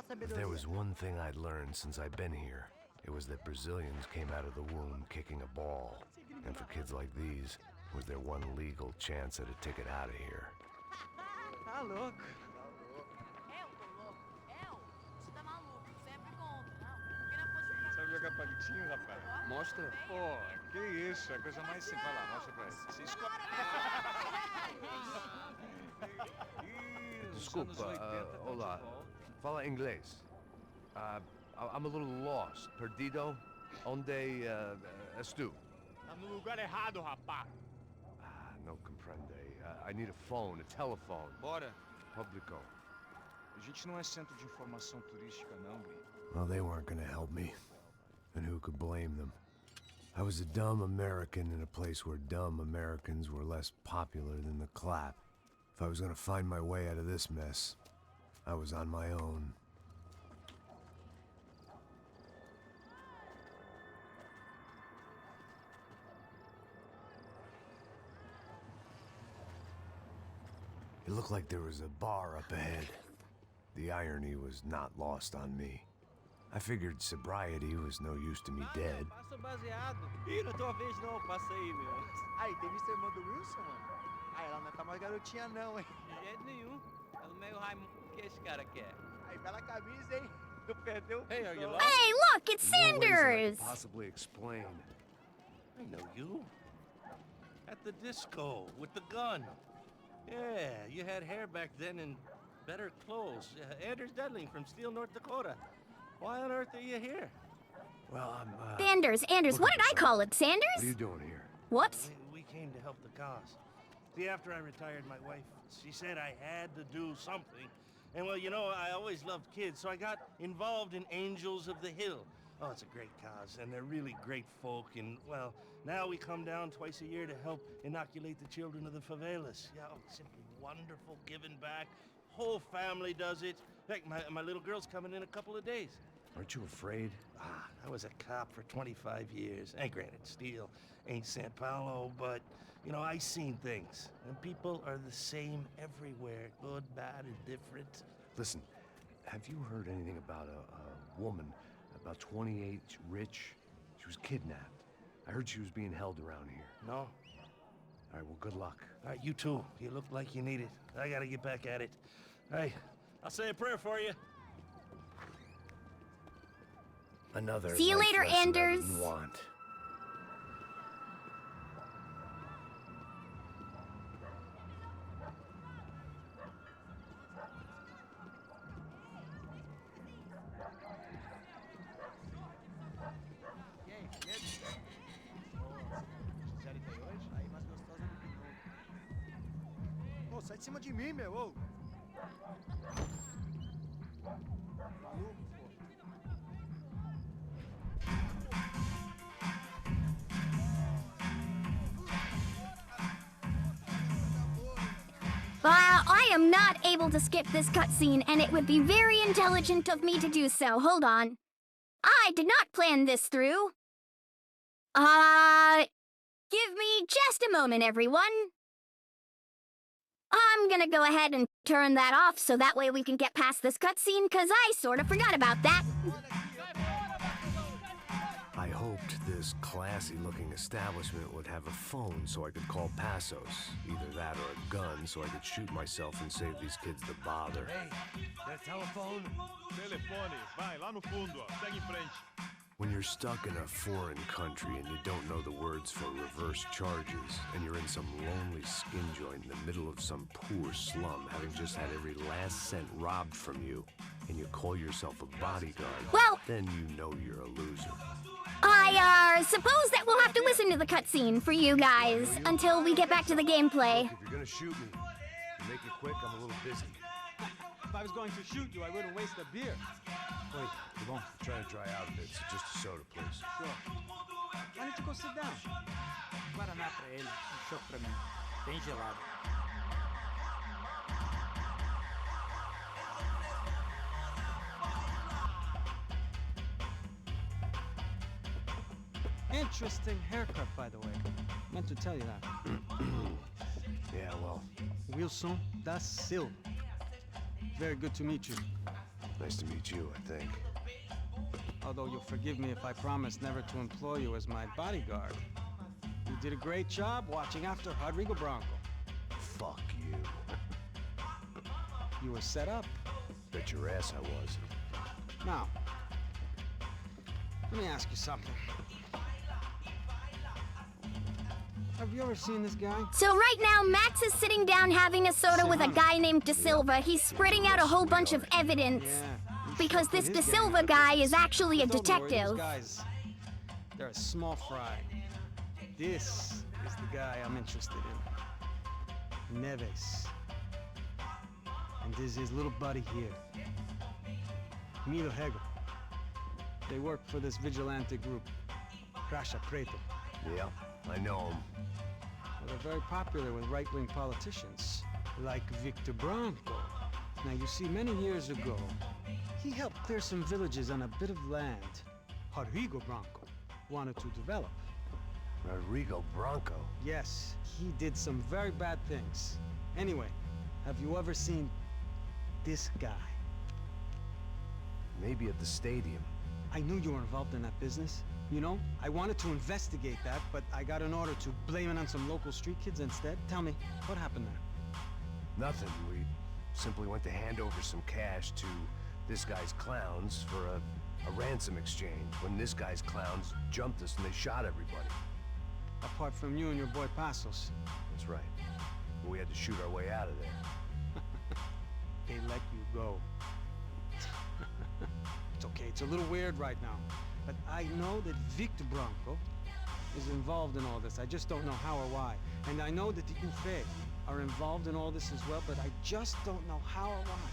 If there was one thing I'd learned since I'd been here, it was that Brazilians came out of the womb kicking a ball. And for kids like these, it was their one legal chance at a ticket out of here.
Tá louco.
Sabe jogar palitinho, rapaz?
Mostra.
Pô, que isso, é a coisa mais simples. Vai lá, mostra pra ele. Se escolhe.
Desculpa, olá. Fala inglês. I'm a little lost. Perdido? Onde estou?
Tá no lugar errado, rapá.
No comprende. I need a phone, a telephone.
Bora.
Publico.
A gente não é centro de informação turística, não, gringo.
Well, they weren't gonna help me. And who could blame them? I was a dumb American in a place where dumb Americans were less popular than the clap. If I was gonna find my way out of this mess, I was on my own. It looked like there was a bar up ahead. The irony was not lost on me. I figured sobriety was no use to me dead.
Passa baseado. Ih, não é tua vez não, passa aí, meu.
Aí, tem visto a irmã do Wilson, mano? Aí, ela não tá mais garotinha não, hein?
De jeito nenhum. Ela meio Raimundo. O que esse cara quer?
Aí, bela camisa, hein? Tu perdeu o
Hey, are you
pulsão.
lost?
Hey, look, it's
More ways than I
Sanders!
could possibly explain.
I know you. At the disco, with the gun. Yeah, you had hair back then and better clothes. Anders Dedling from Steele, North Dakota. Why on earth are you here?
Well, I'm,
Sanders, what did I call it, Sanders?
What are you doing here?
Whoops.
We came to help the cause. See, after I retired, my wife, she said I had to do something. And well, you know, I always loved kids, so I got involved in Angels of the Hill. Oh, it's a great cause, and they're really great folk, and well, now we come down twice a year to help inoculate the children of the favelas. Yeah, oh, simply wonderful, giving back. Whole family does it. In fact, my little girl's coming in a couple of days.
Aren't you afraid?
I was a cop for 25 years. And granted, Steele ain't San Paulo, but, you know, I seen things. And people are the same everywhere. Good, bad, indifferent.
Listen, have you heard anything about a woman, about 28, rich? She was kidnapped. I heard she was being held around here.
No?
All right, well, good luck.
All right, you too. You look like you need it. I gotta get back at it. Hey, I'll say a prayer for you.
Another
See you
life
later,
lesson I
Anders.
didn't want.
Ô, sai de cima de mim, meu, ô.
I am not able to skip this cutscene, and it would be very intelligent of me to do so. Hold on. I did not plan this through. Give me just a moment, everyone. I'm gonna go ahead and turn that off so that way we can get past this cutscene, because I sort of forgot about that.
I hoped this classy-looking establishment would have a phone so I could call Passos. Either that or a gun so I could shoot myself and save these kids the bother.
Hey, that telephone?
Telefone, vai lá no fundo, ó. Segue em frente.
When you're stuck in a foreign country and you don't know the words for reverse charges, and you're in some lonely skin joint in the middle of some poor slum, having just had every last cent robbed from you, and you call yourself a bodyguard,
well,
then you know you're a loser.
I suppose that we'll have to listen to the cutscene for you guys until we get back to the gameplay.
Look, if you're gonna shoot me, make it quick, I'm a little busy.
If I was going to shoot you, I wouldn't waste a beer.
Wait, come on. I'm trying to dry out a bit, so just a soda, please.
Sure. Why don't you go sit down?
Guaraná pra ele, chopp pra mim. Bem gelado.
Interesting haircut, by the way. Meant to tell you that.
Yeah, well.
Wilson da Silva. Very good to meet you.
Nice to meet you, I think.
Although you'll forgive me if I promise never to employ you as my bodyguard. You did a great job watching after Rodrigo Branco.
Fuck you.
You were set up.
Bet your ass I was.
Now, let me ask you something. Have you ever seen this guy?
So right now, Max is sitting down having a soda with a guy named De Silva. He's spreading out a whole bunch of evidence. Because this De Silva guy is actually a detective.
Guys, they're a small fry. This is the guy I'm interested in. Neves. And this is his little buddy here. Milo Hegel. They work for this vigilante group, Cracha Preto.
Yeah, I know him.
Well, they're very popular with right-wing politicians, like Victor Branco. Now, you see, many years ago, he helped clear some villages on a bit of land Rodrigo Branco wanted to develop.
Rodrigo Branco?
Yes, he did some very bad things. Anyway, have you ever seen this guy?
Maybe at the stadium.
I knew you were involved in that business. You know, I wanted to investigate that, but I got an order to blame it on some local street kids instead. Tell me, what happened there?
Nothing. We simply went to hand over some cash to this guy's clowns for a ransom exchange, when this guy's clowns jumped us and they shot everybody.
Apart from you and your boy Passos.
That's right. We had to shoot our way out of there.
They let you go. It's okay, it's a little weird right now. But I know that Victor Branco is involved in all this. I just don't know how or why. And I know that the UFE are involved in all this as well, but I just don't know how or why.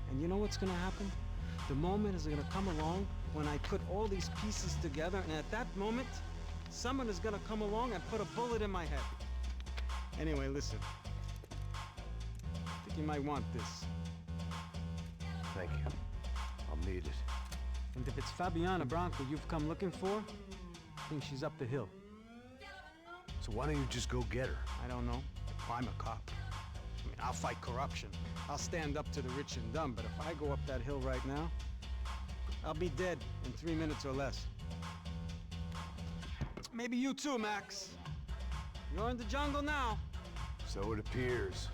And you know what's gonna happen? The moment is gonna come along when I put all these pieces together, and at that moment, someone is gonna come along and put a bullet in my head. Anyway, listen. I think you might want this.
Thank you. I'll need it.
And if it's Fabiana Branco you've come looking for, I think she's up the hill.
So why don't you just go get her?
I don't know. I'm a cop. I mean, I'll fight corruption. I'll stand up to the rich and dumb, but if I go up that hill right now, I'll be dead in 3 minutes or less. Maybe you too, Max. You're in the jungle now.
So it appears.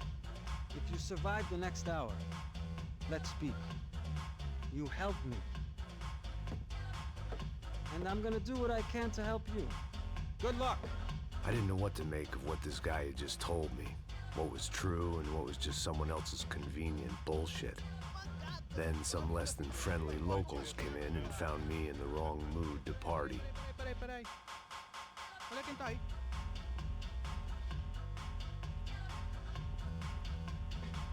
If you survive the next hour, let's speak. You help me. And I'm gonna do what I can to help you. Good luck.
I didn't know what to make of what this guy had just told me. What was true and what was just someone else's convenient bullshit. Then some less than friendly locals came in and found me in the wrong mood to party.
Peraí. Olha quem tá aí.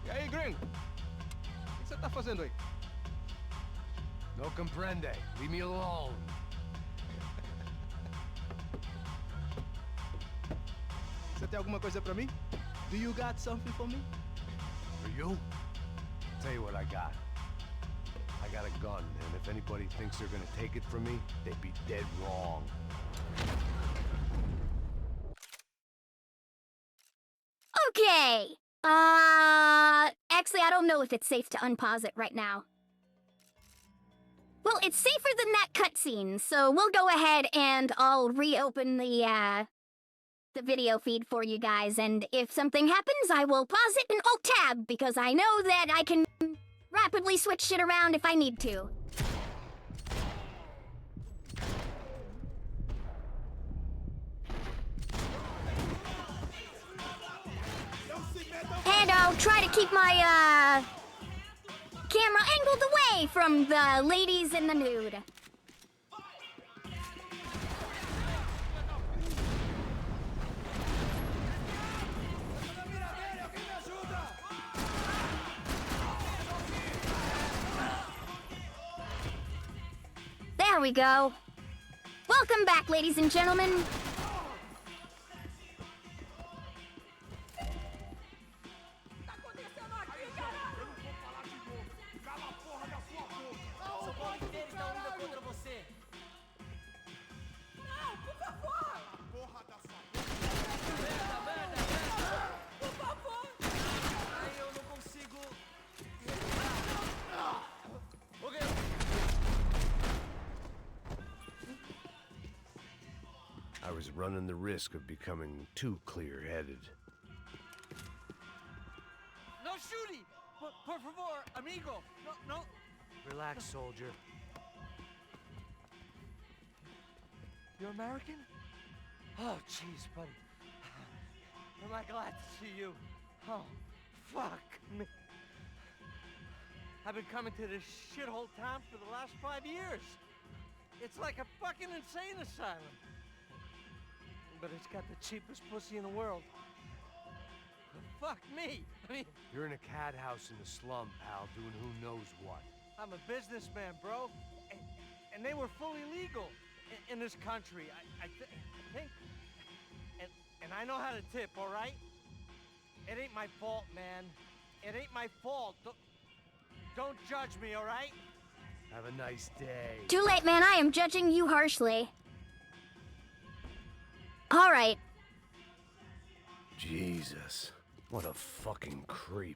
E aí, gringo? O que você tá fazendo aí?
No comprende. Leave me alone.
Você tem alguma coisa pra mim? Do you got something for me?
For you? Tell you what I got. I got a gun, and if anybody thinks they're gonna take it from me, they'd be dead wrong.
Okay. Actually, I don't know if it's safe to unpause it right now. Well, it's safer than that cutscene, so we'll go ahead and I'll reopen the video feed for you guys, and if something happens, I will pause it and Alt-Tab, because I know that I can rapidly switch shit around if I need to. And I'll try to keep my, camera angled away from the ladies in the nude. There we go. Welcome back, ladies and gentlemen.
I was running the risk of becoming too clear-headed.
No shooting! Por favor, amigo. No. Relax, soldier. You're American? Oh, jeez, buddy. Am I glad to see you? Oh, fuck me. I've been coming to this shithole town for the last 5 years. It's like a fucking insane asylum. But it's got the cheapest pussy in the world. Fuck me. I mean,
You're in a cat house in the slum, pal, doing who knows what.
I'm a businessman, bro. And they were fully legal in this country. I think. And I know how to tip, all right? It ain't my fault, man. It ain't my fault. Don't judge me, all right?
Have a nice day.
Too late, man. I am judging you harshly. All right.
Jesus, what a fucking creep.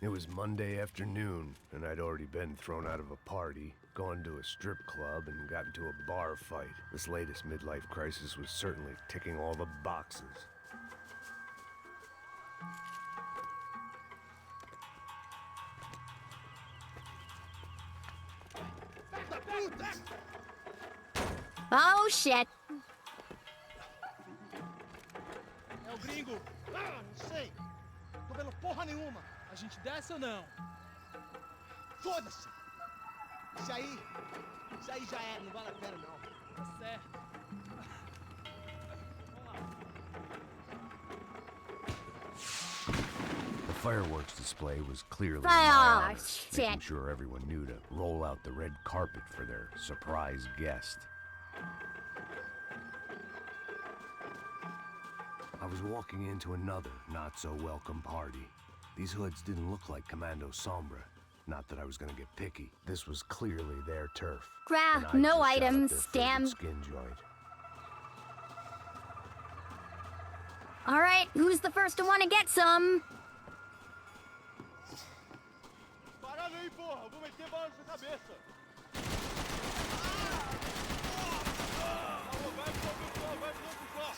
It was Monday afternoon, and I'd already been thrown out of a party, gone to a strip club, and got into a bar fight. This latest midlife crisis was certainly ticking all the boxes.
Oh, shit.
É o gringo. Ah, não sei. Tô vendo porra nenhuma. A gente desce ou não? Foda-se. Isso aí já era, não vale a pena não. Tá certo.
The fireworks display was clearly
Oh,
my honor,
shit.
making sure everyone knew to roll out the red carpet for their surprise guest. I was walking into another not-so-welcome party. These hoods didn't look like Commando Sombra. Not that I was gonna get picky. This was clearly their turf. And I
No
just shot up
items,
their favorite
damn.
skin joint.
All right, who's the first to want to get some?
Parada aí, porra. Vou meter bala na sua cabeça. Vai pro pessoal.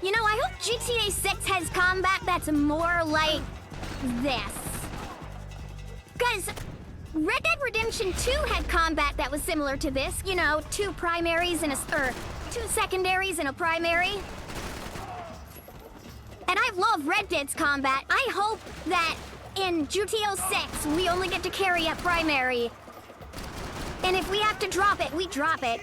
You know, I hope GTA 6 has combat that's more like this. Because Red Dead Redemption 2 had combat that was similar to this. You know, two secondaries and a primary. And I love Red Dead's combat. I hope that in GTA 6 we only get to carry a primary. And if we have to drop it, we drop it.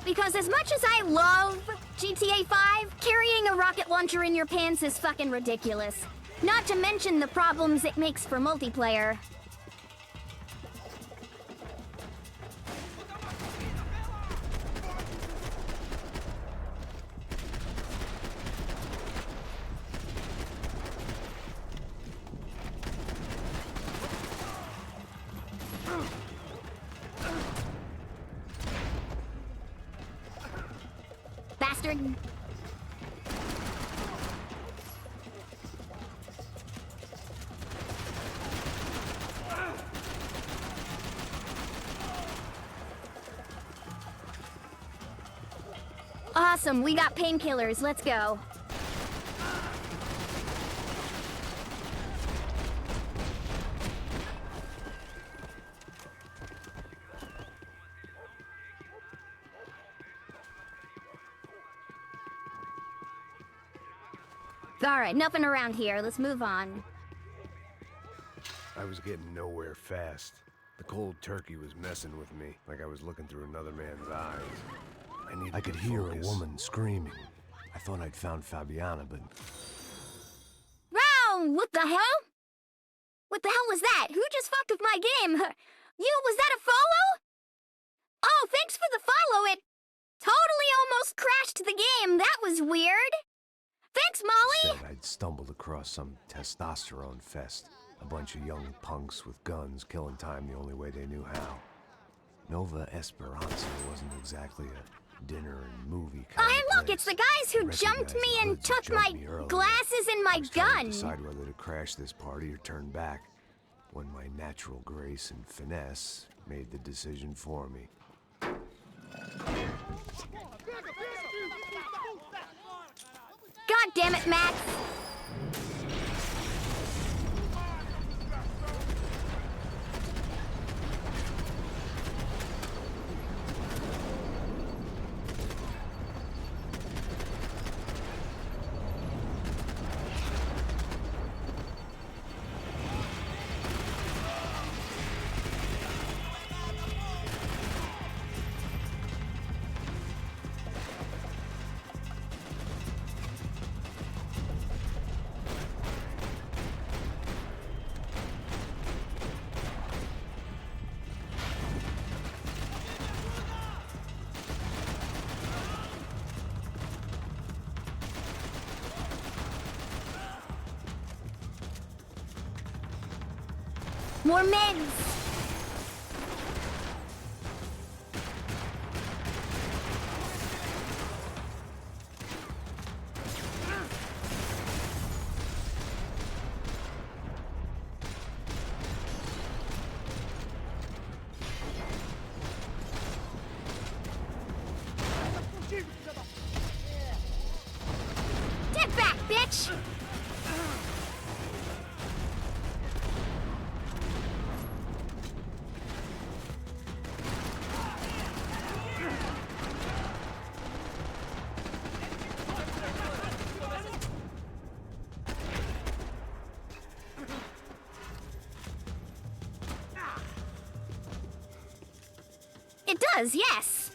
Because as much as I love GTA 5, carrying a rocket launcher in your pants is fucking ridiculous. Not to mention the problems it makes for multiplayer. Bastard. Awesome, we got painkillers. Let's go. Alright, nothing around here. Let's move on.
I was getting nowhere fast. The cold turkey was messing with me, like I was looking through another man's eyes. I could hear a woman screaming. I thought I'd found Fabiana, but...
Round! What the hell? What the hell was that? Who just fucked with my game? Was that a follow? Oh, thanks for the follow. It totally almost crashed the game. That was weird. Thanks, Molly!
Said I'd stumbled across some testosterone fest. A bunch of young punks with guns killing time the only way they knew how. Nova Esperanza wasn't exactly a dinner and movie kind
Hey,
of
look,
place.
it's the guys who jumped me and took my glasses and my gun.
Decide whether to crash this party or turn back. When my natural grace and finesse made the decision for me.
God damn it, Max! More meds! Get back, bitch! It does, yes!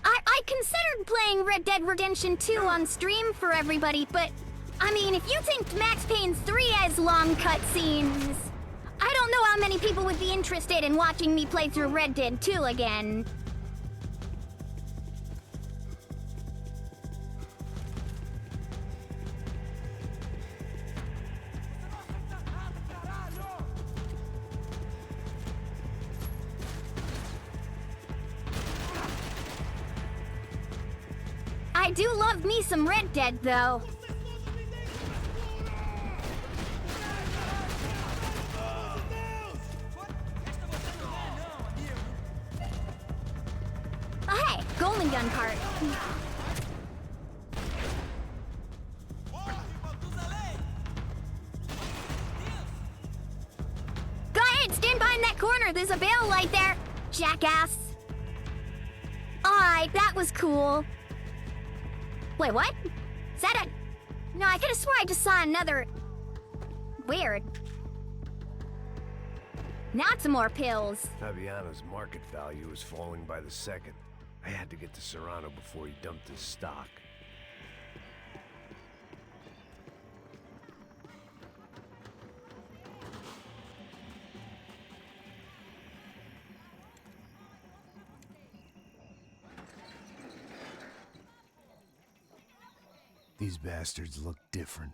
I considered playing Red Dead Redemption 2 on stream for everybody, but I mean, if you think Max Payne 3 has long cutscenes, I don't know how many people would be interested in watching me play through Red Dead 2 again. I do love me some Red Dead, though. Oh, hey, golden gun part. Go ahead, stand behind that corner. There's a bail light there, jackass. Alright, that was cool. Wait, what? Is that a... No, I could have swore I just saw another... Weird. Not some more pills.
Fabiana's market value was falling by the second. I had to get to Serrano before he dumped his stock. These bastards looked different,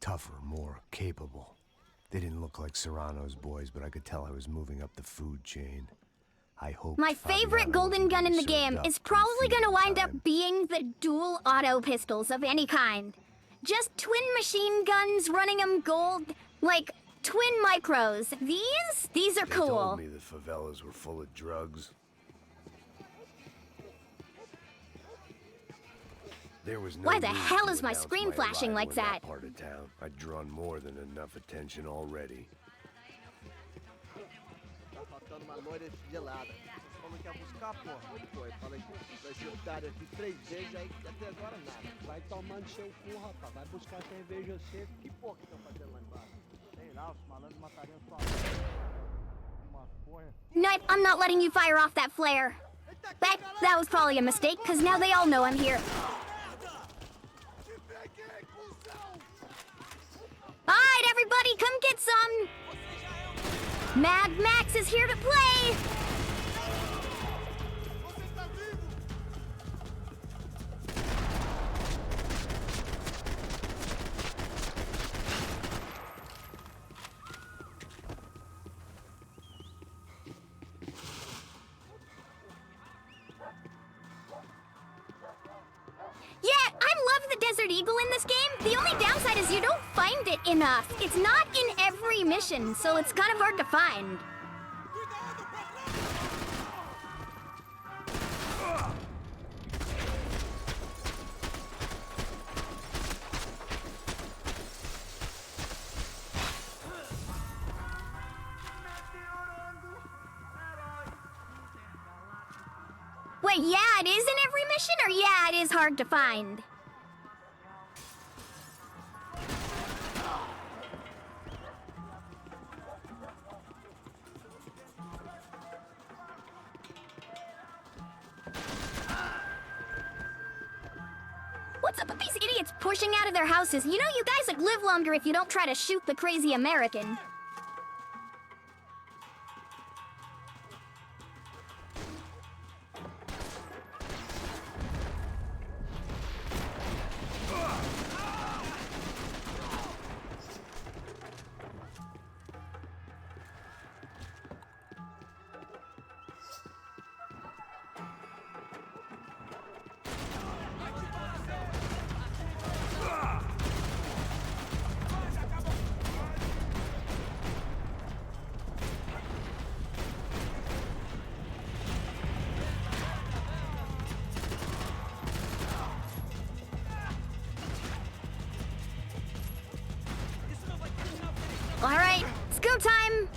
tougher, more capable. They didn't look like Serrano's boys, but I could tell I was moving up the food chain. I hope
my favorite golden gun in the game is probably gonna wind up being the dual auto pistols of any kind. Just twin machine guns, running them gold, like twin micros. These are
They
cool.
told me the favelas were full of drugs. There was no
Why the
need
hell
to
is my
announce
screen
my
flashing
arrival
like
in
that?
Part of town. I'd drawn more than enough attention already.
Tá faltando uma loira gelada. Você falou que ia buscar, porra. Onde foi? Falei que vai ser otário aqui 3 vezes, aí até agora nada. Vai tomando seu cu, rapaz. Vai buscar cerveja seca. Que porra que estão fazendo lá embaixo? Sei lá, os malandros matariam sua maconha.
No, I'm not letting you fire off that flare. That was probably a mistake, because now they all know I'm here. Alright, everybody, come get some! Mad Max is here to play! Yeah, I love the Desert Eagle in this game. The only downside is you don't find it enough. It's not in every mission, so it's kind of hard to find. Wait, yeah, it is in every mission, or yeah, it is hard to find? What's up with these idiots pushing out of their houses? You know, you guys would live longer if you don't try to shoot the crazy American. All right, it's go time.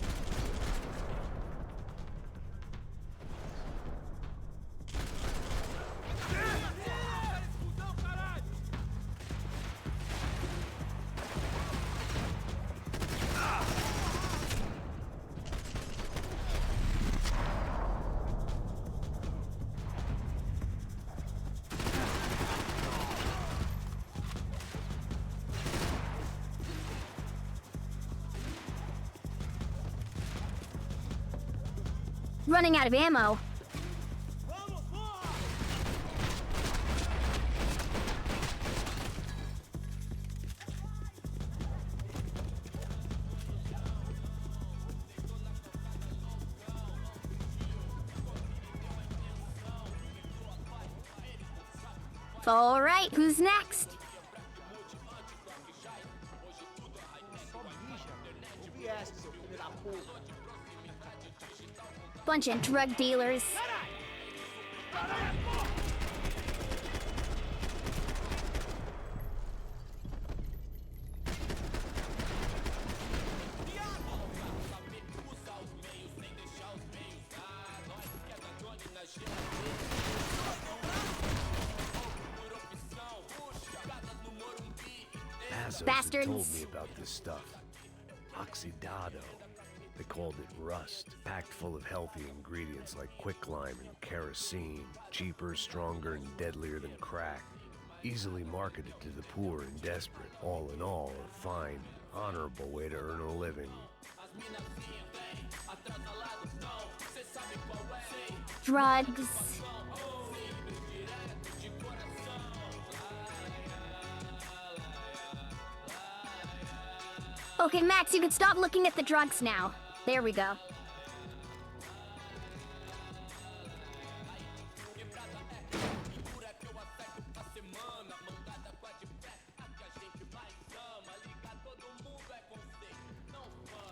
Running out of ammo. All right, who's next? Bunch of drug dealers.
Bastards told me about this stuff. Oxidado. They called it rust, packed full of healthy ingredients like quicklime and kerosene, cheaper, stronger, and deadlier than crack. Easily marketed to the poor and desperate. All in all, a fine, honorable way to earn a living.
Drugs. Okay, Max, you can stop looking at the drugs now. There we go.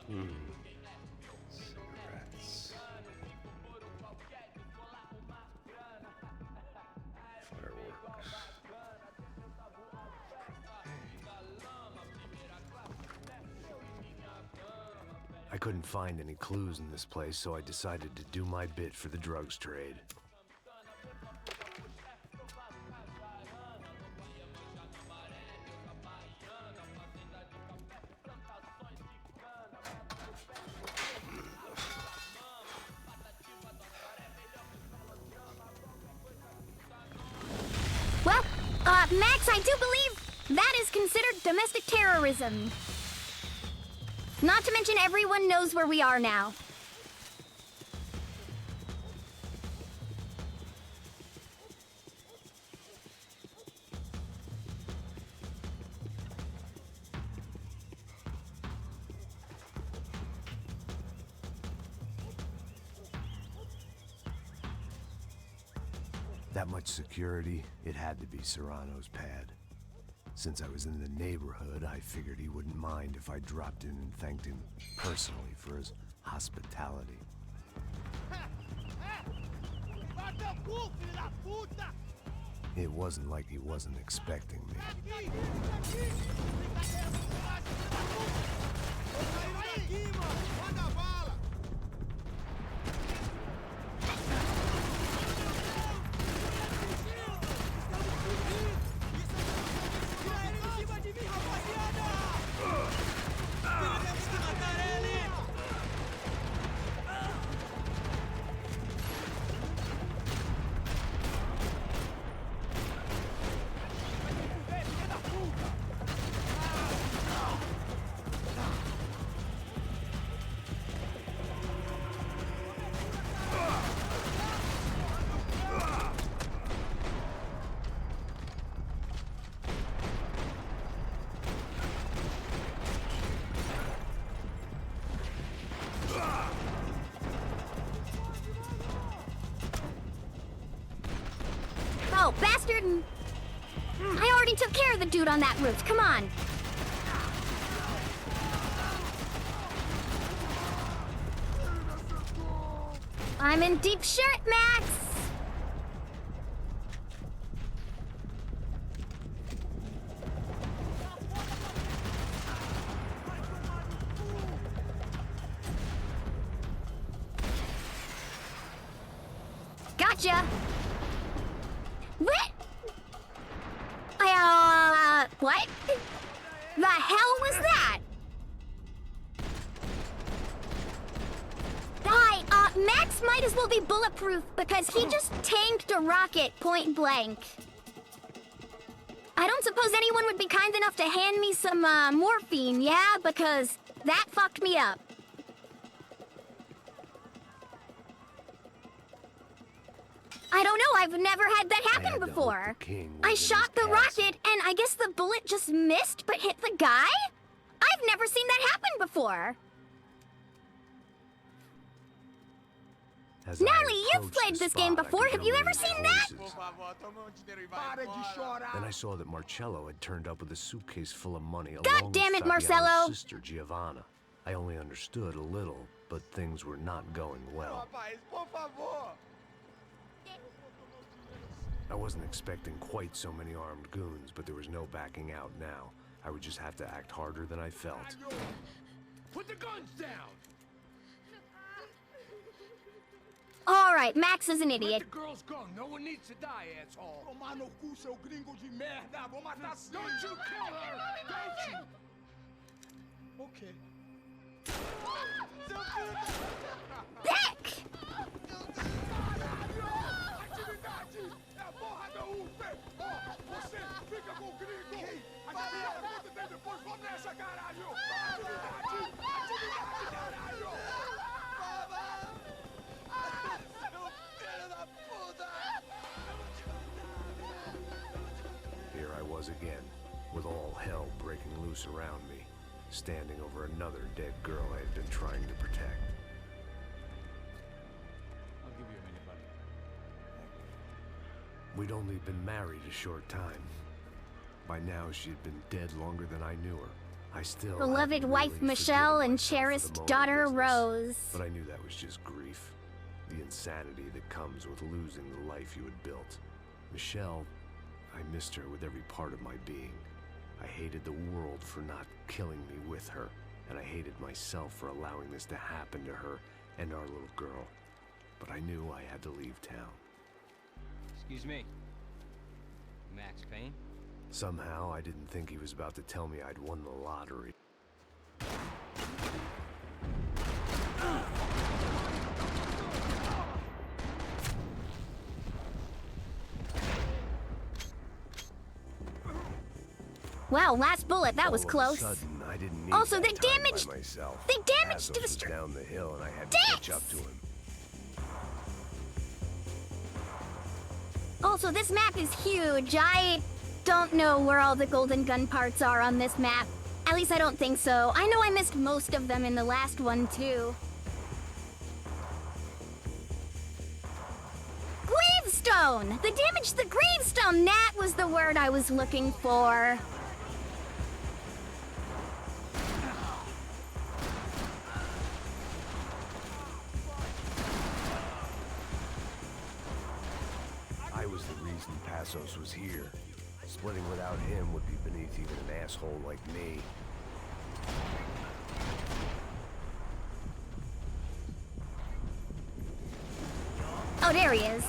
Cigarettes. Fireworks. I couldn't find any clues in this place, so I decided to do my bit for the drugs trade.
Well, Max, I do believe that is considered domestic terrorism. Not to mention everyone knows where we are now.
That much security, it had to be Serrano's pad. Since I was in the neighborhood, I figured he wouldn't mind if I dropped in and thanked him personally for his hospitality. It wasn't like he wasn't expecting me.
Oh, bastard! I already took care of the dude on that roof. Come on. I'm in deep shirt, Max! Gotcha! What? What? The hell was that? Hi, Max might as well be bulletproof because he just tanked a rocket point blank. I don't suppose anyone would be kind enough to hand me some, morphine, yeah? Because that fucked me up. I don't know, I've never had that happen before. I shot the rocket, and I guess the bullet just missed but hit the guy? I've never seen that happen before. Nally, you've played this game before. Have you ever seen that?
Then I saw that Marcello had turned up with a suitcase full of money.
God damn it, Marcello!
Sister Giovanna. I only understood a little, but things were not going well. I wasn't expecting quite so many armed goons, but there was no backing out now. I would just have to act harder than I felt.
Put the guns down!
All right, Max is an idiot.
Let the girls go. No one needs to die, asshole. Don't you kill her! Don't you?
Okay.
Dick!
Here I was again, with all hell breaking loose around me, standing over another dead girl I had been trying to protect.
I'll give you a minute, buddy.
We'd only been married a short time. By now, she had been dead longer than I knew her. I still
beloved
hadn't
wife
really
Michelle
forgiven
and
myself for the
cherished
Mona
daughter
business,
Rose.
But I knew that was just grief. The insanity that comes with losing the life you had built. Michelle, I missed her with every part of my being. I hated the world for not killing me with her, and I hated myself for allowing this to happen to her and our little girl. But I knew I had to leave town.
Excuse me. Max Payne?
Somehow, I didn't think he was about to tell me I'd won the lottery.
Wow, last bullet, that was close.
All of a sudden, I didn't need
Also,
that
they
time by
damaged...
myself.
They damaged
Passos
the
was down the hill, and I had to catch up to him.
Also, this map is huge. I don't know where all the golden gun parts are on this map. At least I don't think so. I know I missed most of them in the last one, too. Gravestone! The damage to the gravestone! That was the word I was looking for.
I was the reason Passos was here. Splitting without him would be beneath even an asshole like me.
Oh, there he is.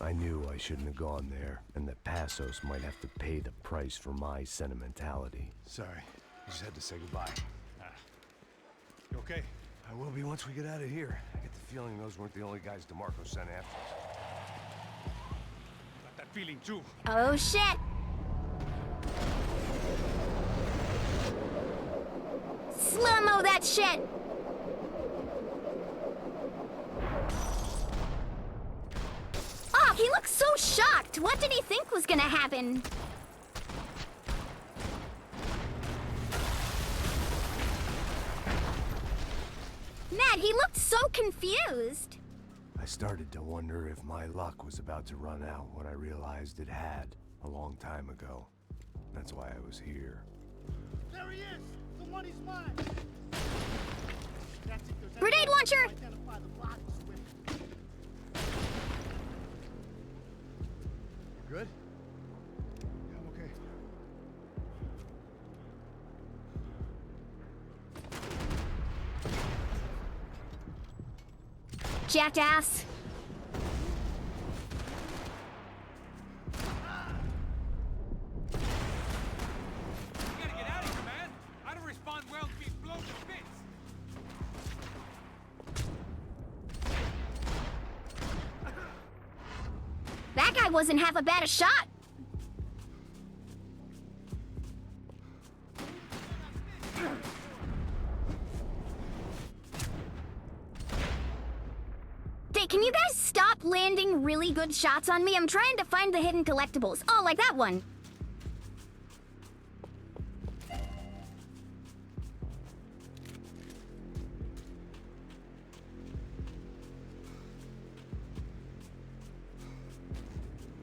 I knew I shouldn't have gone there, and that Passos might have to pay the price for my sentimentality.
Sorry, I just had to say goodbye.
You okay?
I will be once we get out of here. I get the feeling those weren't the only guys DeMarco sent after us.
Got that feeling too.
Oh, shit. Slow-mo that shit. Oh, he looks so shocked. What did he think was gonna happen? Matt, he looked so confused.
I started to wonder if my luck was about to run out when I realized it had a long time ago. That's why I was here.
There he is! The one he's mine! That's it, there's
Grenade launcher!
identify the bodies with.
Good? Yeah, I'm okay.
Jackass.
You gotta get out of here, man. I don't respond well to being blown to bits.
That guy wasn't half a bad a shot. Hey, can you guys stop landing really good shots on me? I'm trying to find the hidden collectibles. Oh, like that one.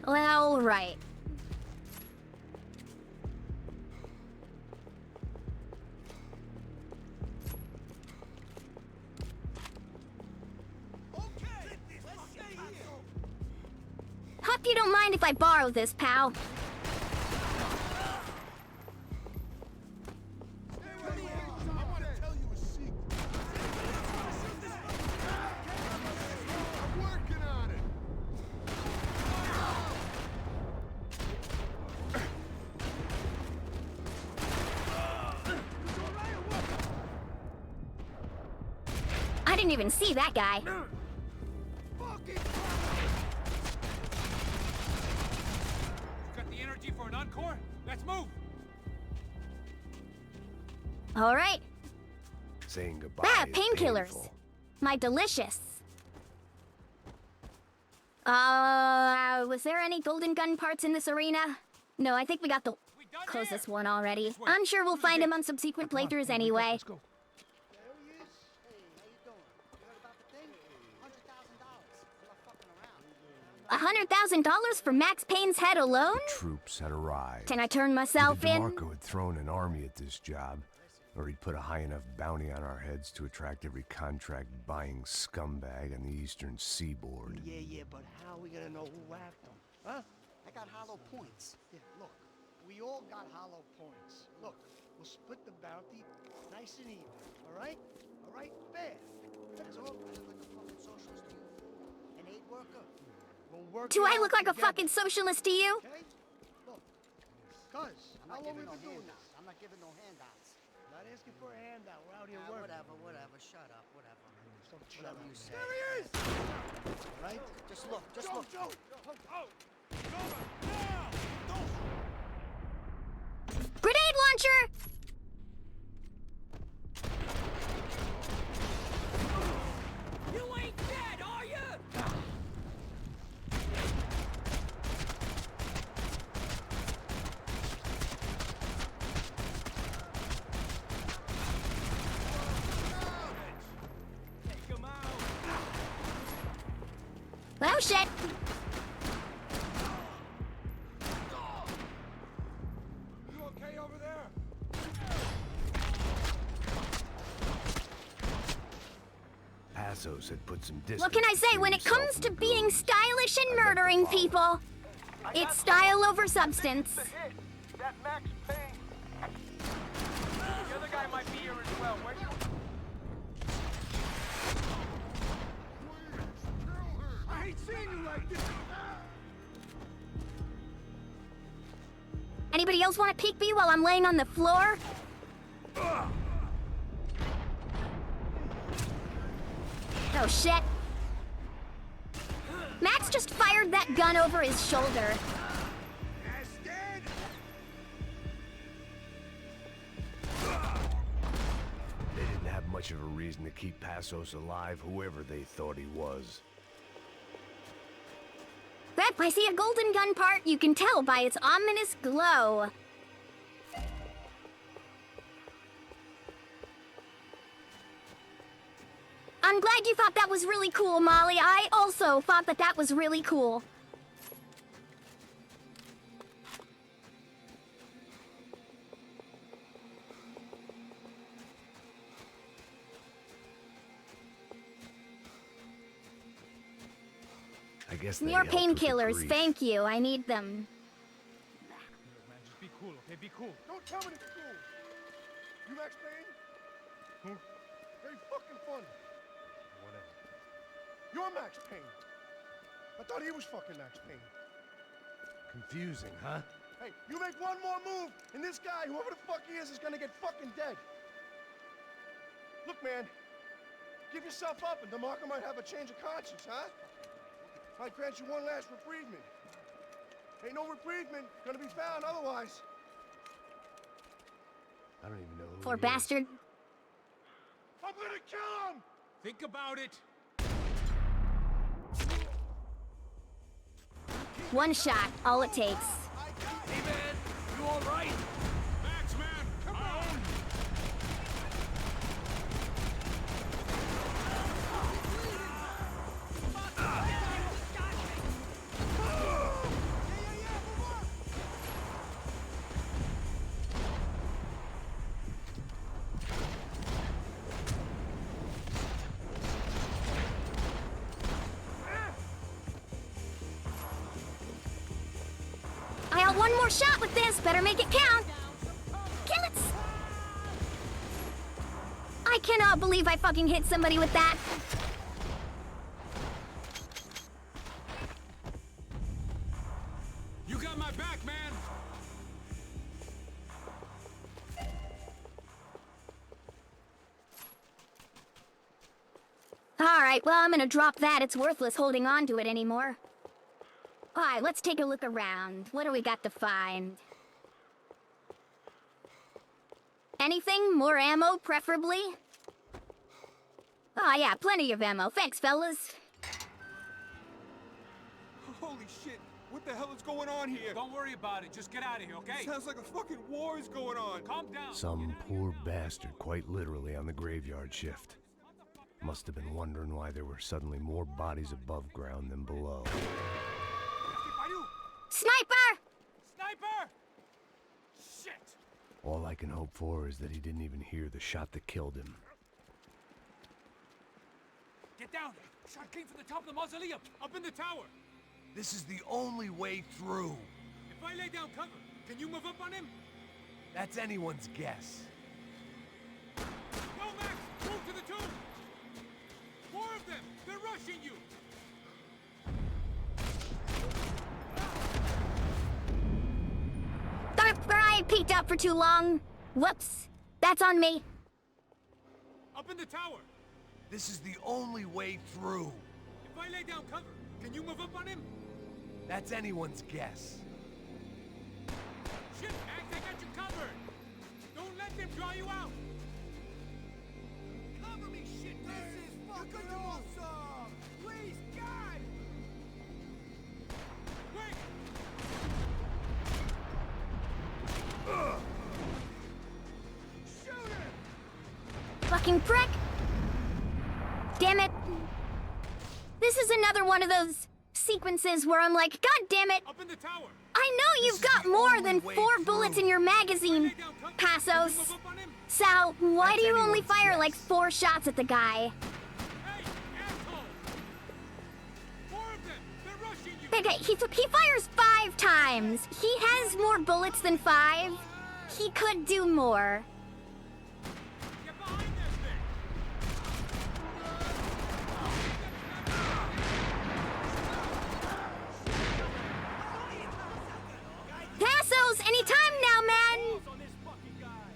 Well, right. Hope you don't mind if I borrow this, pal. I didn't even see that guy.
Got the energy for an encore? Let's move!
All right.
Saying goodbye
Ah,
is
painkillers.
painful.
My delicious. Was there any golden gun parts in this arena? No, I think we got the closest one already. I'm sure we'll find him on subsequent playthroughs anyway.
Let's go.
There he is. Hey, how you doing? You heard about the thing? $100,000. I'm not fucking around.
$100,000 for Max Payne's head alone?
The troops had arrived.
Can I turn myself in?
DeMarco had thrown an army at this job, or he'd put a high enough bounty on our heads to attract every contract-buying scumbag on the eastern seaboard.
Yeah, but how are we gonna know who whacked them? Huh?
I got hollow points. Yeah, look, we all got hollow points. Look, we'll split the bounty nice and even, all right? All right? Fair. That's all. I look like a fucking socialist to you. An aid worker. We'll work
Do I
it
look
out
like a
together.
fucking socialist to you?
Okay? Look, cuz, how long we been doing this?
I'm not giving no handouts.
Not asking for a handout. We're out here
Yeah,
working.
whatever. Shut up, whatever. Whatever you say.
There he is! All right?
Just look, look.
Joe!
Grenade launcher!
You ain't dead, are you? Take him out.
Oh shit!
You okay over there?
Passos had put some distance.
What can I say when it comes to being stylish and murdering people? It's style over substance.
That Max Payne. The other guy might be here as well. Where you? I hate seeing you like this.
Anybody else want to peek me while I'm laying on the floor? Oh shit. Max just fired that gun over his shoulder.
They didn't have much of a reason to keep Passos alive, whoever they thought he was.
If I see a golden gun part, you can tell by its ominous glow. I'm glad you thought that was really cool, Molly. I also thought that that was really cool.
I guess they
More
helped with the
painkillers,
grief.
thank you. I need them.
Man, just be cool, okay? Be cool.
Don't tell me to be cool. You Max Payne?
Who?
Very fucking funny.
Whatever.
You're Max Payne. I thought he was fucking Max Payne.
Confusing, huh?
Hey, you make one more move, and this guy, whoever the fuck he is gonna get fucking dead. Look, man, give yourself up, and DeMarco might have a change of conscience, huh? Might grant you one last reprievement. Ain't no reprievement gonna be found otherwise.
I don't even know who
Poor
he is.
bastard.
I'm gonna kill him!
Think about it.
One shot, all it takes.
Hey, man, you all right?
Max, man, come on!
I got one more shot with this. Better make it count. Kill it. I cannot believe I fucking hit somebody with that.
You got my back, man!
Alright, well, I'm gonna drop that. It's worthless holding on to it anymore. Alright, let's take a look around. What do we got to find? Anything? More ammo, preferably? Oh, yeah, plenty of ammo. Thanks, fellas.
Holy shit! What the hell is going on here?
Don't worry about it. Just get out of here, okay?
Sounds like a fucking war is going on.
Calm down.
Some poor bastard, quite literally, on the graveyard shift. Must have been wondering why there were suddenly more bodies above ground than below. All I can hope for is that he didn't even hear the shot that killed him.
Get down! Shot came from the top of the mausoleum! Up in the tower!
This is the only way through.
If I lay down cover, can you move up on him?
That's anyone's guess.
Go, Max! Move to the tomb! 4 of them! They're rushing you!
I peeked out for too long. Whoops. That's on me.
Up in the tower!
This is the only way through.
If I lay down cover, can you move up on him?
That's anyone's guess.
Shit, Max, I got you covered! Don't let them draw you out!
Cover me, shit! This is fucking awesome! Please, God!
Quick!
Shoot him!
Fucking prick! Damn it. This is another one of those sequences where I'm like, God damn it!
Up in the tower!
I know you've got more than 4 bullets in your magazine, Passos. Sal, why do you only fire like 4 shots at the guy?
Hey, asshole! 4 of them! They're rushing you!
Okay, he fires 5 times. He has more bullets than 5. He could do more.
Get behind this thing!
Passos, anytime now, man!
On this fucking guy!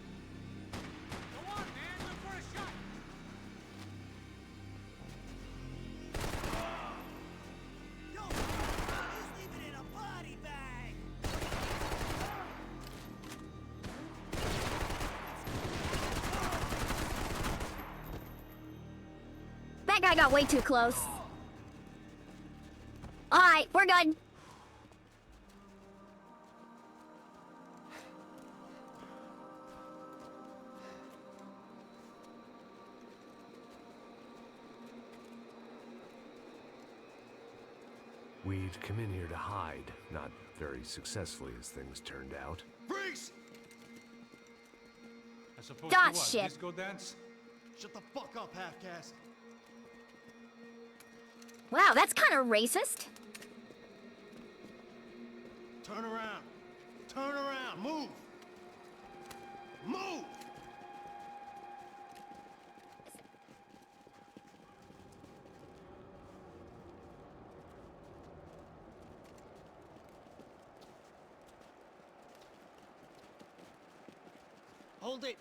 Go on, man! Look for a shot!
Yo, just leave it in a body bag!
That guy got way too close. Alright, we're good.
We'd come in here to hide, not very successfully as things turned out.
Freeze!
I suppose
God,
to what?
shit.
Disco dance?
Shut the fuck up, half-caste.
Wow, that's kind of racist.
Turn around. Turn around. Move. Move! Hold it.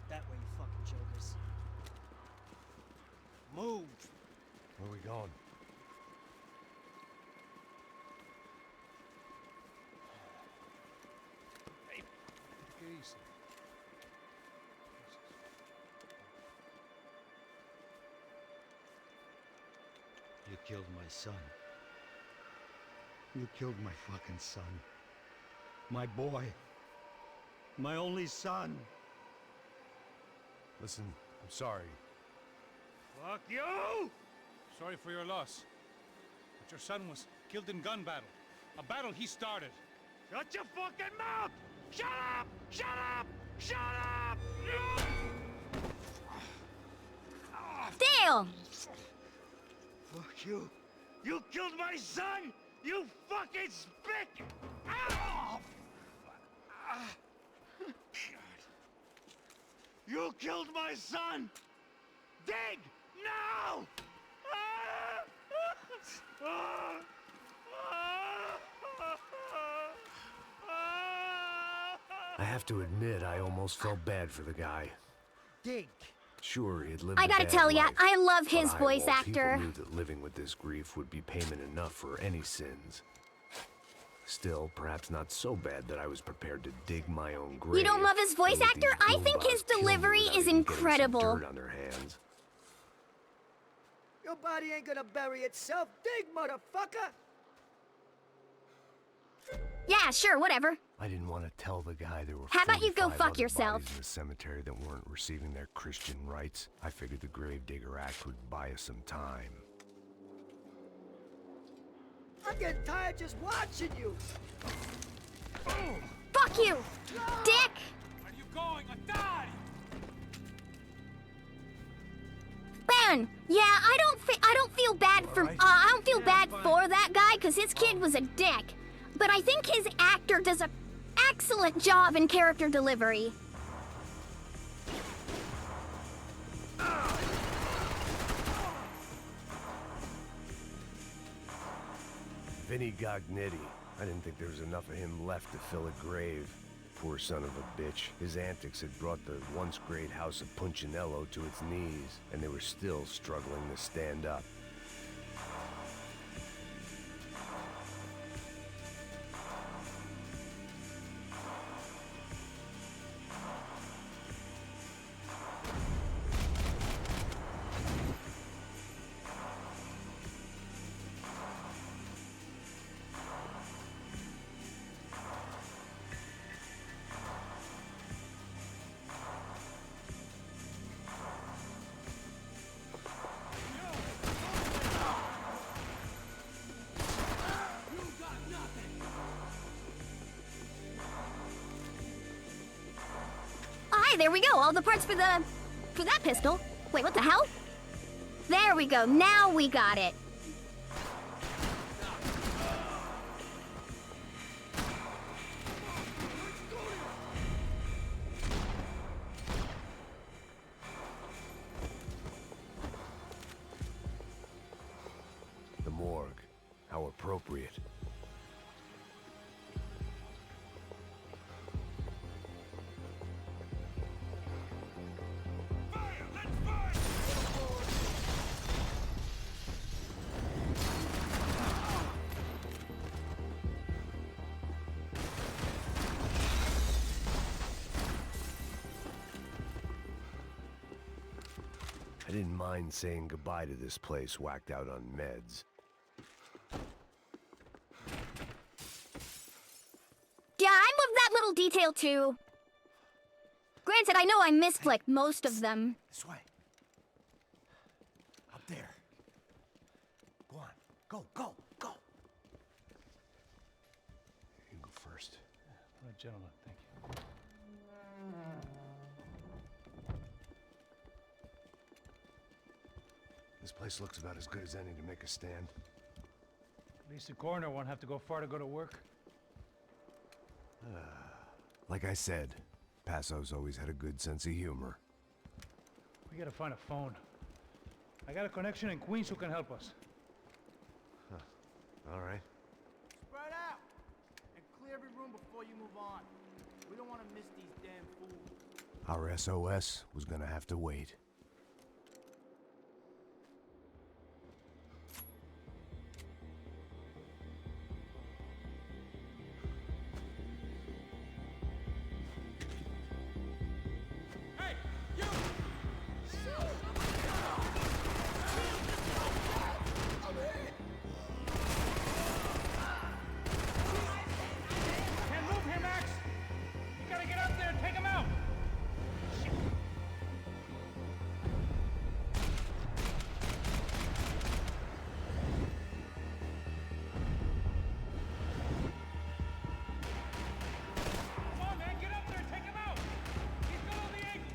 That way, you fucking jokers. Move.
Where are we going?
Hey, easy.
You killed my son. You killed my fucking son. My boy. My only son.
Listen, I'm sorry.
Fuck you!
Sorry for your loss. But your son was killed in gun battle. A battle he started.
Shut your fucking mouth! Shut up! Shut up! Shut up!
Damn!
Fuck you! You killed my son! You fucking spick! Ow! You killed my son! Dig! Now!
I have to admit, I almost felt bad for the guy.
Dig.
Sure, he had lived
I
a
gotta
bad
tell ya,
life,
I love
but
his voice
people
actor.
knew that living with this grief would be payment enough for any sins. Still, perhaps not so bad that I was prepared to dig my own grave.
You don't love his voice
and let
actor?
these
I think
goombas
his
kill me
delivery
without
is
even getting some
incredible.
dirt on their hands.
Your body ain't gonna bury itself. Dig, motherfucker!
Yeah, sure, whatever.
I didn't want to tell the guy there were
How about you go
45
fuck
other
yourself?
bodies in the cemetery that weren't receiving their Christian rights. I figured the Gravedigger Act would buy us some time.
I'm getting tired just watching you.
Fuck you, dick!
Where are you going? A die!
Ben, yeah, I don't feel bad for I don't feel bad for that guy because his kid was a dick. But I think his actor does an excellent job in character delivery.
Vinny Gognetti. I didn't think there was enough of him left to fill a grave. Poor son of a bitch. His antics had brought the once great house of Punchinello to its knees, and they were still struggling to stand up.
There we go, all the parts for that pistol. Wait, what the hell? There we go, now we got it.
The morgue. How appropriate. I didn't mind saying goodbye to this place whacked out on meds.
Yeah, I love that little detail too. Granted, I know I missed like most of them.
This way. Up there. Go on. Go, go, go. You go first.
What a gentleman, thank you.
This place looks about as good as any to make a stand.
At least the coroner won't have to go far to go to work.
Like I said, Passo's always had a good sense of humor.
We gotta find a phone. I got a connection in Queens who can help us.
Huh. All right.
Spread out and clear every room before you move on. We don't want to miss these damn fools.
Our SOS was gonna have to wait.
Can't move here, Max! You gotta get up there and take him out! Shit. Come on, man, get up there and take him out! He's got all the angles!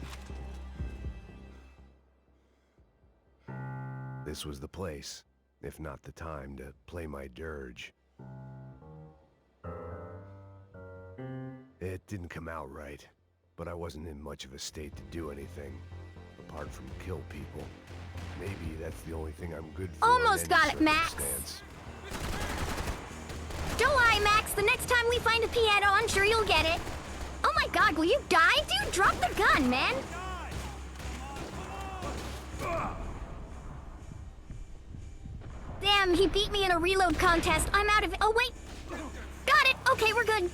This was the place, if not the time, to play my dirge. It didn't come out right, but I wasn't in much of a state to do anything, apart from kill people. Maybe that's the only thing I'm good for.
Almost
in any
got it, Max.
circumstance.
Don't worry, Max. The next time we find a piano, I'm sure you'll get it. Oh my god, will you die? Dude, drop the gun, man. Damn, he beat me in a reload contest. I'm out of it. Oh, wait. Got it. Okay, we're good.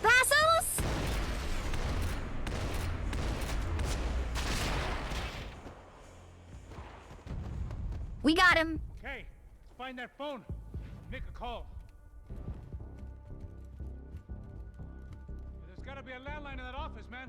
Vassos? We got him.
Okay, let's find that phone. Make a call. There's gotta be a landline in that office, man.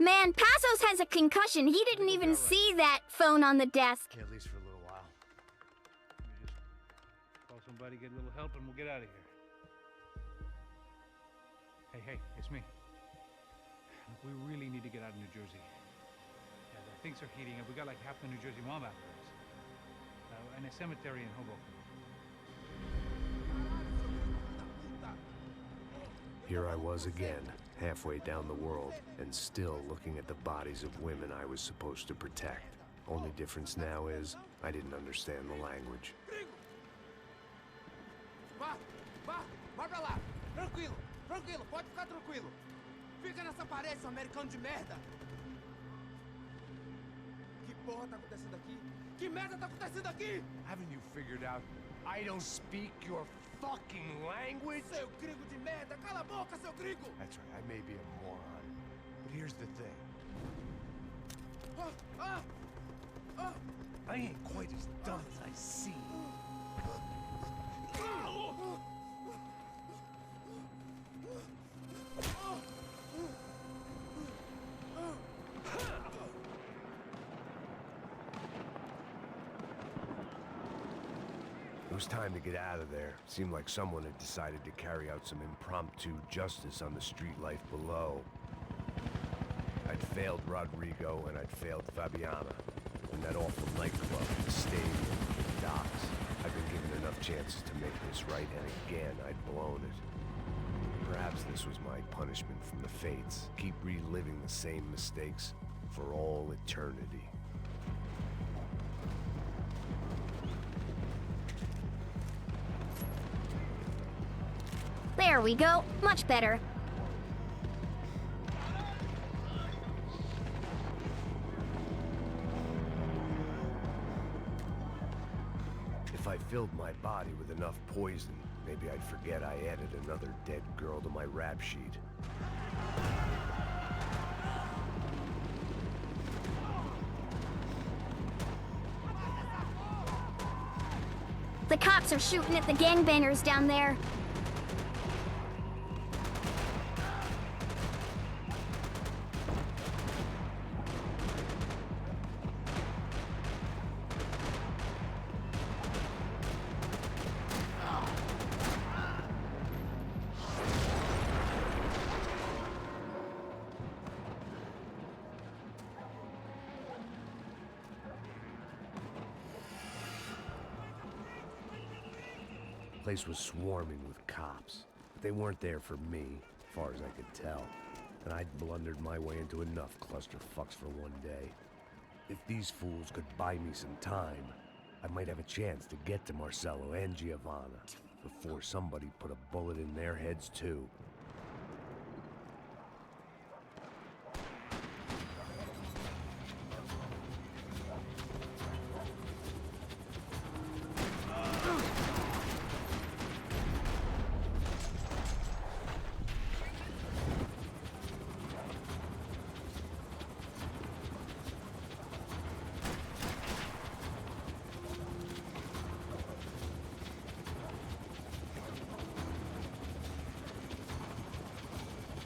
Man, Passos has a concussion. He didn't even see that phone on the desk.
Okay, at least for a little while.
Call somebody, get a little help, and we'll get out of here. Hey, it's me. Look, we really need to get out of New Jersey. Yeah, things are heating up. We got like half the New Jersey mob after us. And a cemetery in Hoboken.
Here I was again, halfway down the world, and still looking at the bodies of women I was supposed to protect. Only difference now is, I didn't understand the language.
Vai pra lá! Tranquilo, pode ficar tranquilo. Fica nessa parede, seu americano de merda! Que porra tá acontecendo aqui? Que merda tá acontecendo aqui?
Haven't you figured out I don't speak your fucking language?
Seu gringo de merda! Cala a boca, seu gringo!
That's right, I may be a moron, but here's the thing. I ain't quite as dumb as I seem. It was time to get out of there. Seemed like someone had decided to carry out some impromptu justice on the street life below. I'd failed Rodrigo and I'd failed Fabiana. And that awful nightclub, the stadium, the docks. I'd been given enough chances to make this right, and again, I'd blown it. Perhaps this was my punishment from the fates. Keep reliving the same mistakes for all eternity.
There we go. Much better.
If I filled my body with enough poison, maybe I'd forget I added another dead girl to my rap sheet.
The cops are shooting at the gangbangers down there.
The place was swarming with cops, but they weren't there for me, as far as I could tell. And I'd blundered my way into enough clusterfucks for one day. If these fools could buy me some time, I might have a chance to get to Marcello and Giovanna before somebody put a bullet in their heads too.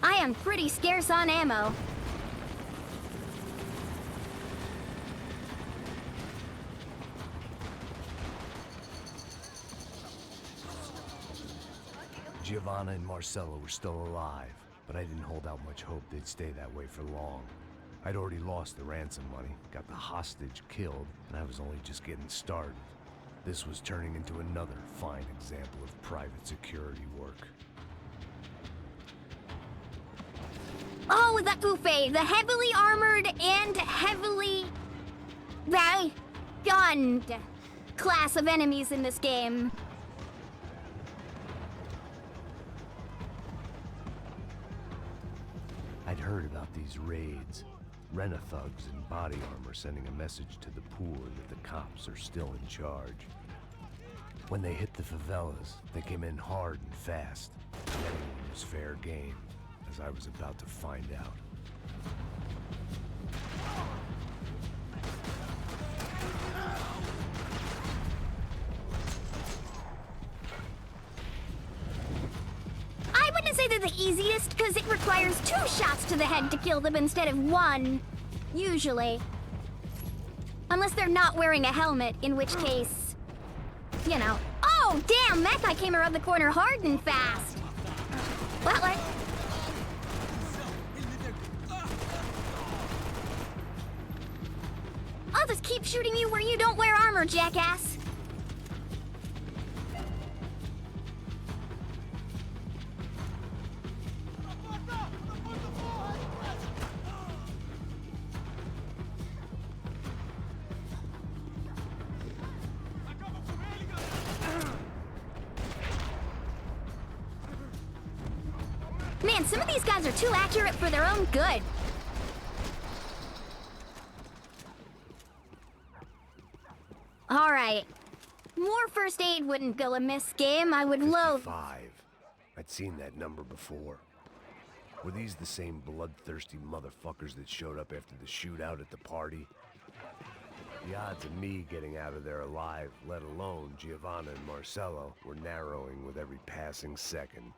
I am pretty scarce on ammo.
Giovanna and Marcello were still alive, but I didn't hold out much hope they'd stay that way for long. I'd already lost the ransom money, got the hostage killed, and I was only just getting started. This was turning into another fine example of private security work.
Oh, the Ufe, the heavily armored and heavily gunned class of enemies in this game.
I'd heard about these raids. Rena-thugs in body armor sending a message to the poor that the cops are still in charge. When they hit the favelas, they came in hard and fast. Anyone was fair game, as I was about to find out.
Eyewitnesses say they're the easiest because it requires 2 shots to the head to kill them instead of 1. Usually. Unless they're not wearing a helmet, in which case, you know. Oh, damn, that guy came around the corner hard and fast. Well, I'll just keep shooting you where you don't wear armor, jackass. Man, some of these guys are too accurate for their own good. All right. More first aid wouldn't go amiss, game. I would load.
5. I'd seen that number before. Were these the same bloodthirsty motherfuckers that showed up after the shootout at the party? The odds of me getting out of there alive, let alone Giovanna and Marcello, were narrowing with every passing second.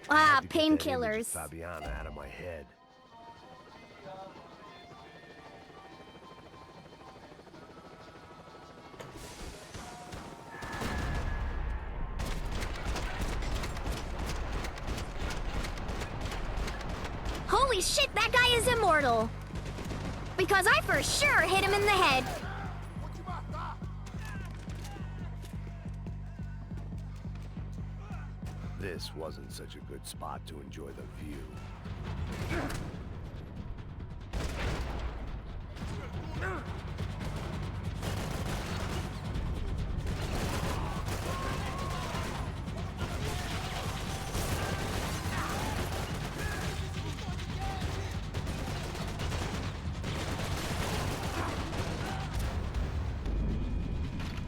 Ah, painkillers.
Fabiana out of my head.
Holy shit, that guy is immortal. Because I for sure hit him in the head.
This wasn't such a good spot to enjoy the view.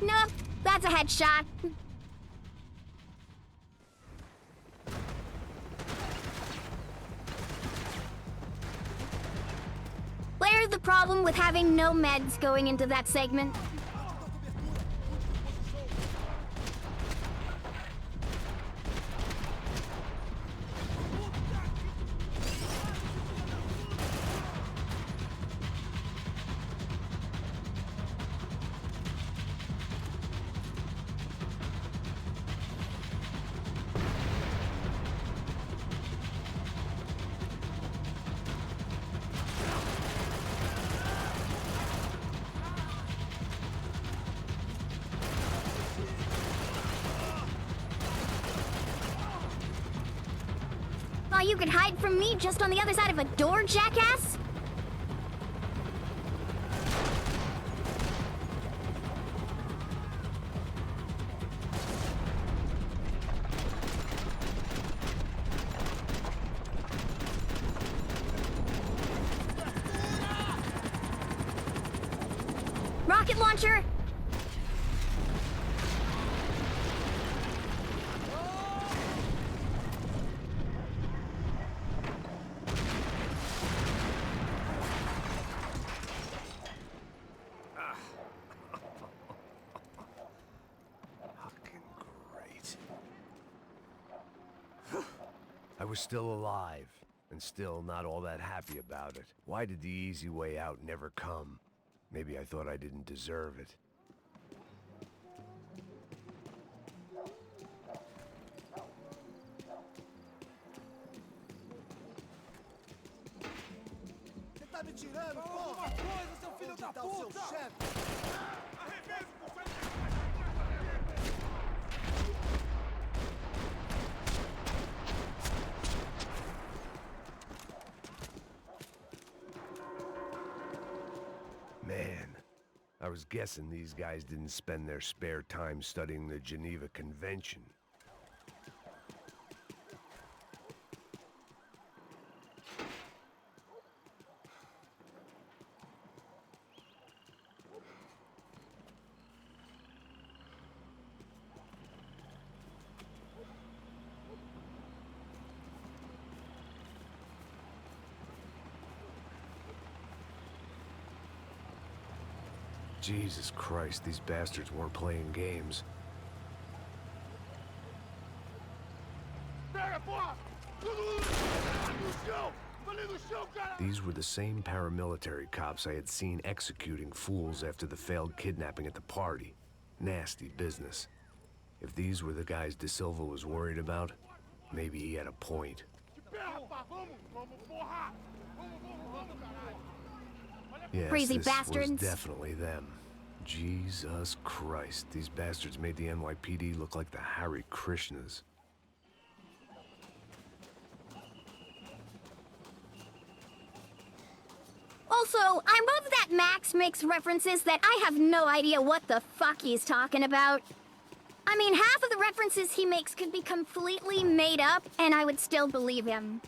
Nope, that's a headshot. Where's the problem with having no meds going into that segment? Oh, you could hide from me just on the other side of a door, jackass? Rocket launcher!
I was still alive, and still not all that happy about it. Why did the easy way out never come? Maybe I thought I didn't deserve it.
Você tá me tirando, pô? Alguma coisa, seu filho da puta! O seu chefe!
Man, I was guessing these guys didn't spend their spare time studying the Geneva Convention. Jesus Christ, these bastards weren't playing games. These were the same paramilitary cops I had seen executing fools after the failed kidnapping at the party. Nasty business. If these were the guys De Silva was worried about, maybe he had a point. Yes,
Crazy
this
bastards.
was definitely them. Jesus Christ, these bastards made the NYPD look like the Hare Krishnas.
Also, I love that Max makes references that I have no idea what the fuck he's talking about. I mean, half of the references he makes could be completely made up, and I would still believe him.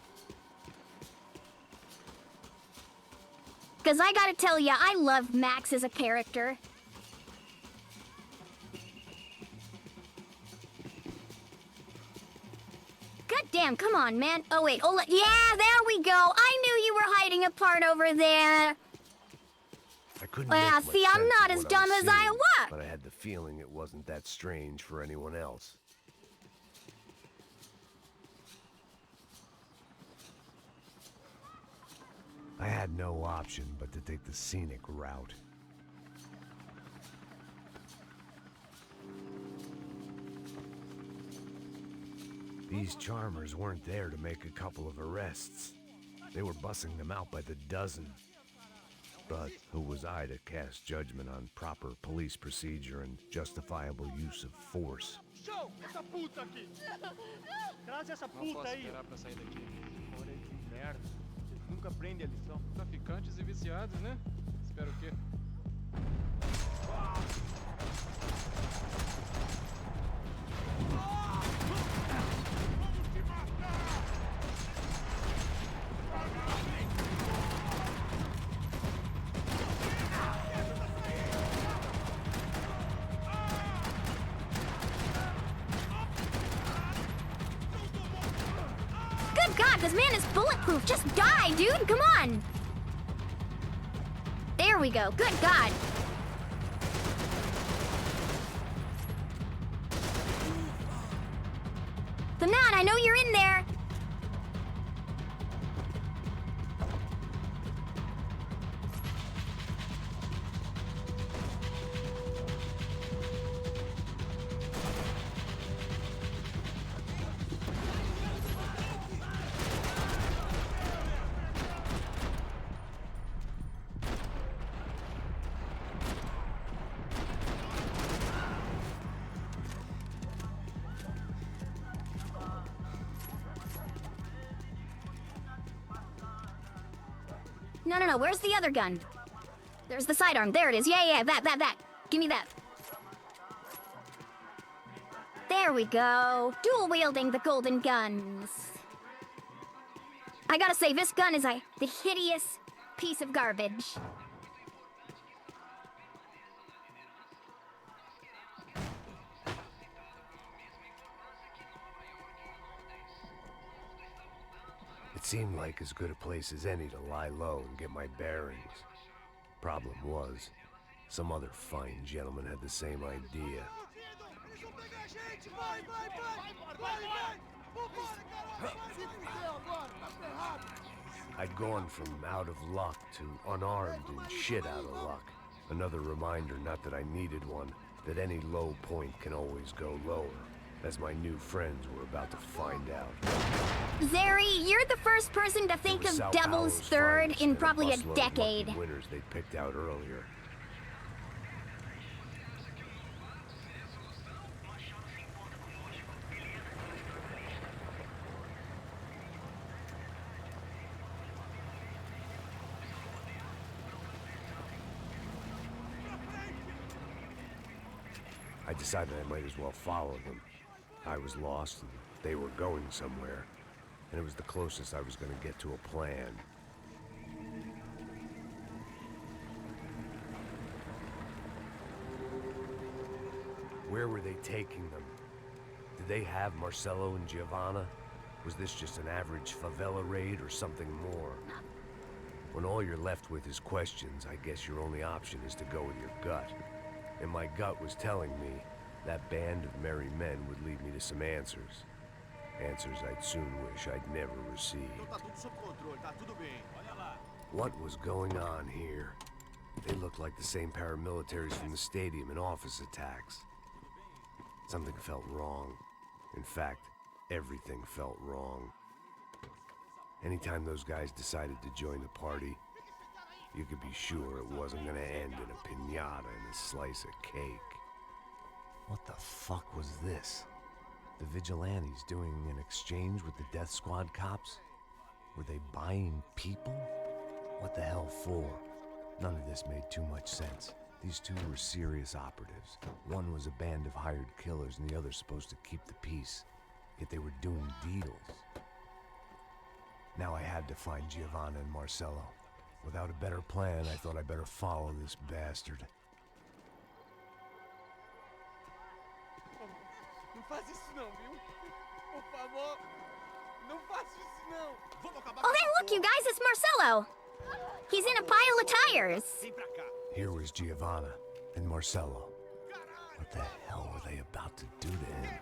Because I gotta tell ya, I love Max as a character. God damn, come on, man. Oh, wait. Oh, yeah, there we go. I knew you were hiding a part over there.
I couldn't
Well,
make much
see, I'm
sense
not
of
as
what I
dumb
was
as I
seeing,
was.
but I had the feeling it wasn't that strange for anyone else. I had no option but to take the scenic route. These charmers weren't there to make a couple of arrests. They were bussing them out by the dozen. But who was I to cast judgment on proper police procedure and justifiable use of force?
Show! Essa puta aqui! Traz essa puta aí!
Não posso esperar pra sair daqui. Hora de merda. Vocês nunca aprendem a lição. Traficantes e viciados, né? Espero o quê?
Good God, this man is bulletproof. Just die, dude. Come on. There we go. Good God. Come on, I know you're in there. No, where's the other gun? There's the sidearm. There it is. Yeah, that. Give me that. There we go. Dual wielding the golden guns. I gotta say, this gun is the hideous piece of garbage.
It seemed like as good a place as any to lie low and get my bearings. Problem was, some other fine gentleman had the same idea. I'd gone from out of luck to unarmed and shit out of luck. Another reminder, not that I needed one, that any low point can always go lower, as my new friends were about to find out.
Zeri, you're the first person to think of
Sao
Devil's
Paulo's
Third
finest
in
and
probably a
busload of lucky
decade.
winners they picked out earlier. I decided I might as well follow them. I was lost and they were going somewhere, and it was the closest I was going to get to a plan. Where were they taking them? Did they have Marcelo and Giovanna? Was this just an average favela raid or something more? When all you're left with is questions, I guess your only option is to go with your gut. And my gut was telling me that band of merry men would lead me to some answers. Answers I'd soon wish I'd never received. What was going on here? They looked like the same paramilitaries from the stadium and office attacks. Something felt wrong. In fact, everything felt wrong. Anytime those guys decided to join the party, you could be sure it wasn't gonna end in a piñata and a slice of cake. What the fuck was this? The vigilantes doing an exchange with the death squad cops? Were they buying people? What the hell for? None of this made too much sense. These two were serious operatives. One was a band of hired killers and the other supposed to keep the peace. Yet they were doing deals. Now I had to find Giovanna and Marcello. Without a better plan, I thought I better follow this bastard.
Não faz isso não, viu? Por favor, não faça isso não. Vamos acabar.
Oh, hey, look, you guys, it's Marcello. He's in a pile of tires.
Here was Giovanna and Marcello. What the hell were they about to do to him?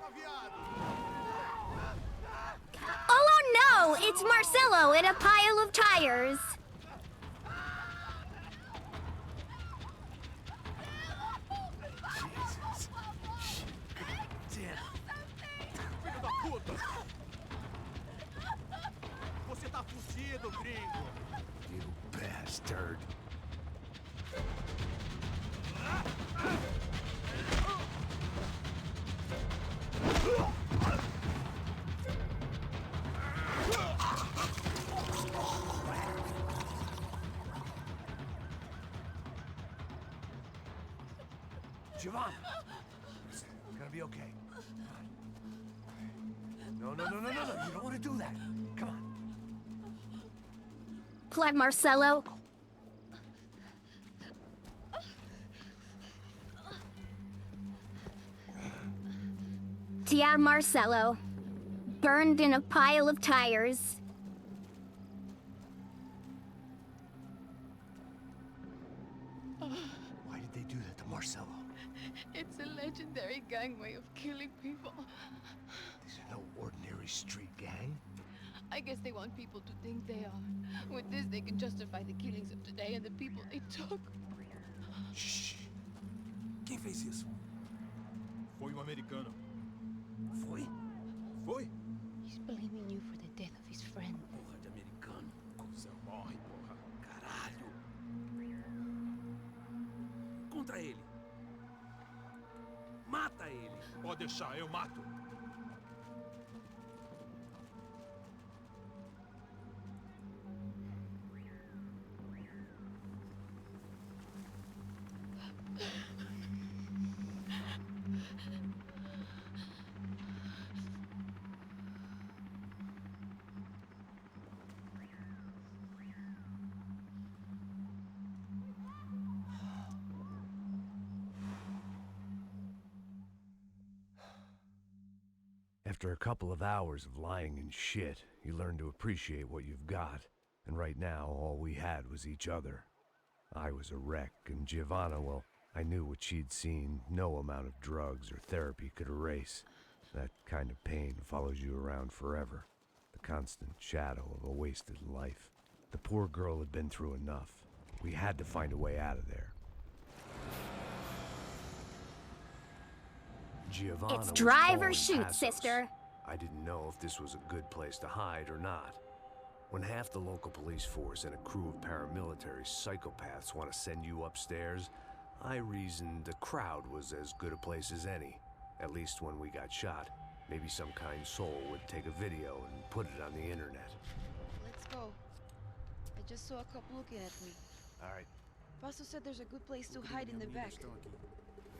Oh no, it's Marcello in a pile of tires.
Jesus. Damn. Filho da puta. Você tá fudido, gringo.
You bastard. Giovanna! Listen, you're gonna be okay. No, no, no, no, no, no. You don't want to do that. Come on.
Pled Marcello. Dear Marcello, burned in a pile of tires.
Why did they do that to Marcello?
It's a legendary gang way of killing people.
These are no ordinary street gang.
I guess they want people to think they are. With this, they can justify the killings of today and the people they took.
Shh. Quem fez isso? Foi americano. Foi? Foi?
He's blaming you for the death of his friend.
Porra de americano. Você morre, porra. Caralho. Contra ele. Mata ele. Pode deixar, eu mato.
After a couple of hours of lying in shit, you learn to appreciate what you've got. And right now, all we had was each other. I was a wreck, and Giovanna, well, I knew what she'd seen no amount of drugs or therapy could erase. That kind of pain follows you around forever. The constant shadow of a wasted life. The poor girl had been through enough. We had to find a way out of there. Giovanna
It's
was
drive or
calling
shoot,
Passos.
sister.
I didn't know if this was a good place to hide or not. When half the local police force and a crew of paramilitary psychopaths want to send you upstairs, I reasoned the crowd was as good a place as any. At least when we got shot. Maybe some kind soul would take a video and put it on the internet.
Let's go. I just saw a couple looking at me.
All right,
Pasto said there's a good place to hide in the back.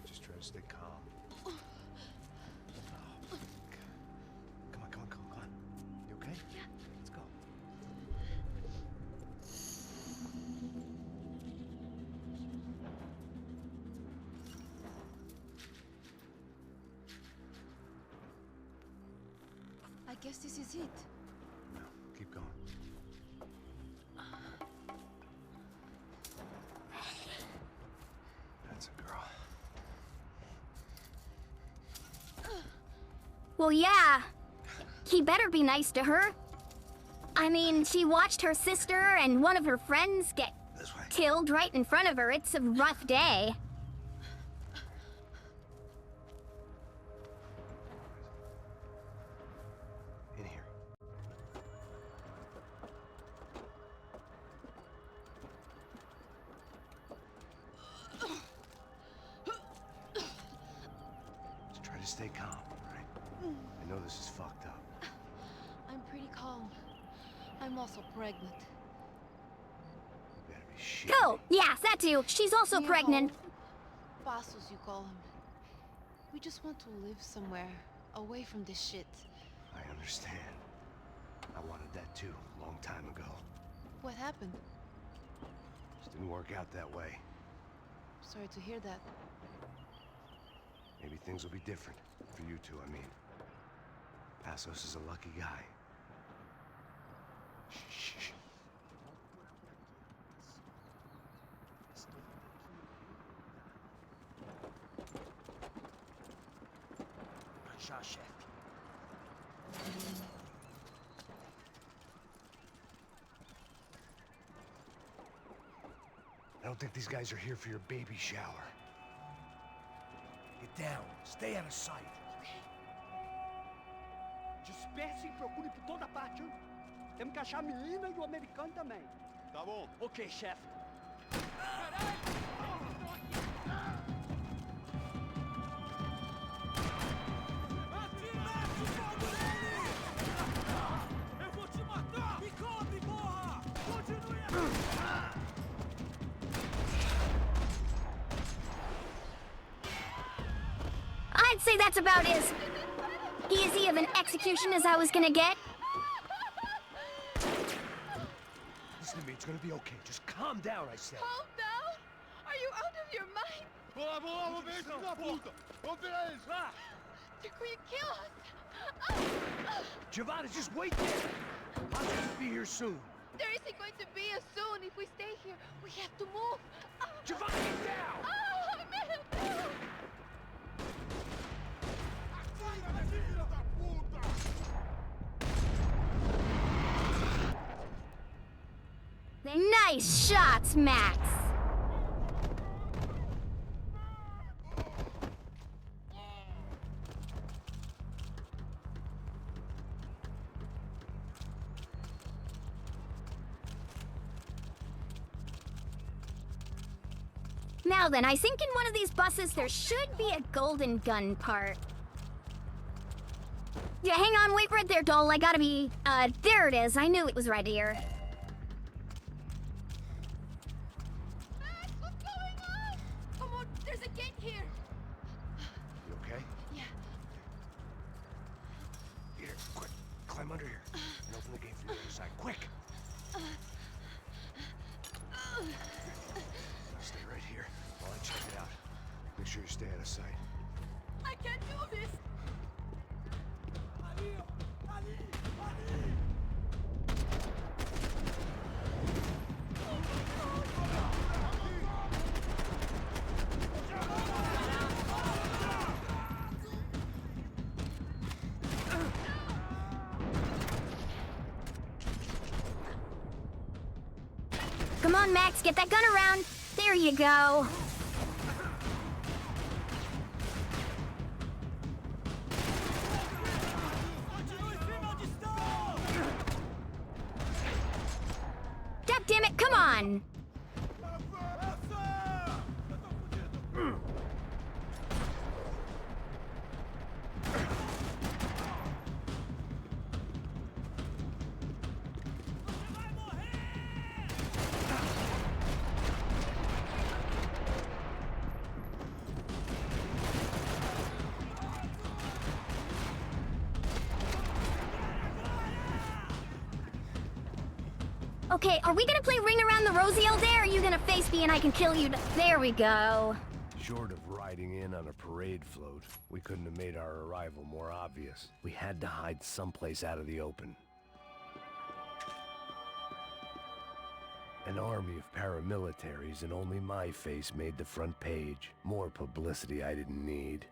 just try to stay calm. Come on. You okay?
Yeah.
Let's go.
I guess this is it.
No, keep going.
Well, yeah. He better be nice to her. I mean, she watched her sister and one of her friends get killed right in front of her. It's a rough day.
In here. Just try to stay calm, all right? I know this is fucked up.
I'm pretty calm. I'm also pregnant.
You better be shit.
Oh, yes, that too. She's also pregnant.
Passos, you call him. We just want to live somewhere, away from this shit.
I understand. I wanted that too, a long time ago.
What happened?
Just didn't work out that way.
Sorry to hear that.
Maybe things will be different. For you two, I mean. Passos is a lucky guy. Shh.
Chef.
I don't think these guys are here for your baby shower.
Get down. Stay out of sight.
Disperse e procure por toda parte. Temos que achar a menina e o americano também.
Tá bom.
Ok, chefe.
Eu vou te matar! Me cobre, porra! Continue
I'd say that's about as easy of an execution as I was gonna get.
Listen to me, it's gonna be okay. Just calm down, I said.
Calm down? Are you out of your mind?
Vamos ver esse da puta! Vamos virar eles!
They're going to kill us!
Giovanna, just wait there! I'll just be here soon.
There isn't going to be a soon if we stay here. We have to move.
Giovanna, get down!
Man, no!
Nice shots, Max. Now then, I think in one of these buses there should be a golden gun part. Yeah, hang on, wait right there, doll. I gotta be... there it is. I knew it was right here.
Max, what's going on? Come on, there's a gate here.
You okay?
Yeah.
Here, quick. Climb under here. And open the gate from the other side. Quick! Stay right here while I check it out. Make sure you stay out of sight.
I can't do this.
Come on, Max, get that gun around. There you go. God damn it, come on. Okay, are we gonna play Ring Around the Rosie all day, or are you gonna face me and I can kill you? There we go.
Short of riding in on a parade float, we couldn't have made our arrival more obvious. We had to hide someplace out of the open. An army of paramilitaries and only my face made the front page. More publicity I didn't need.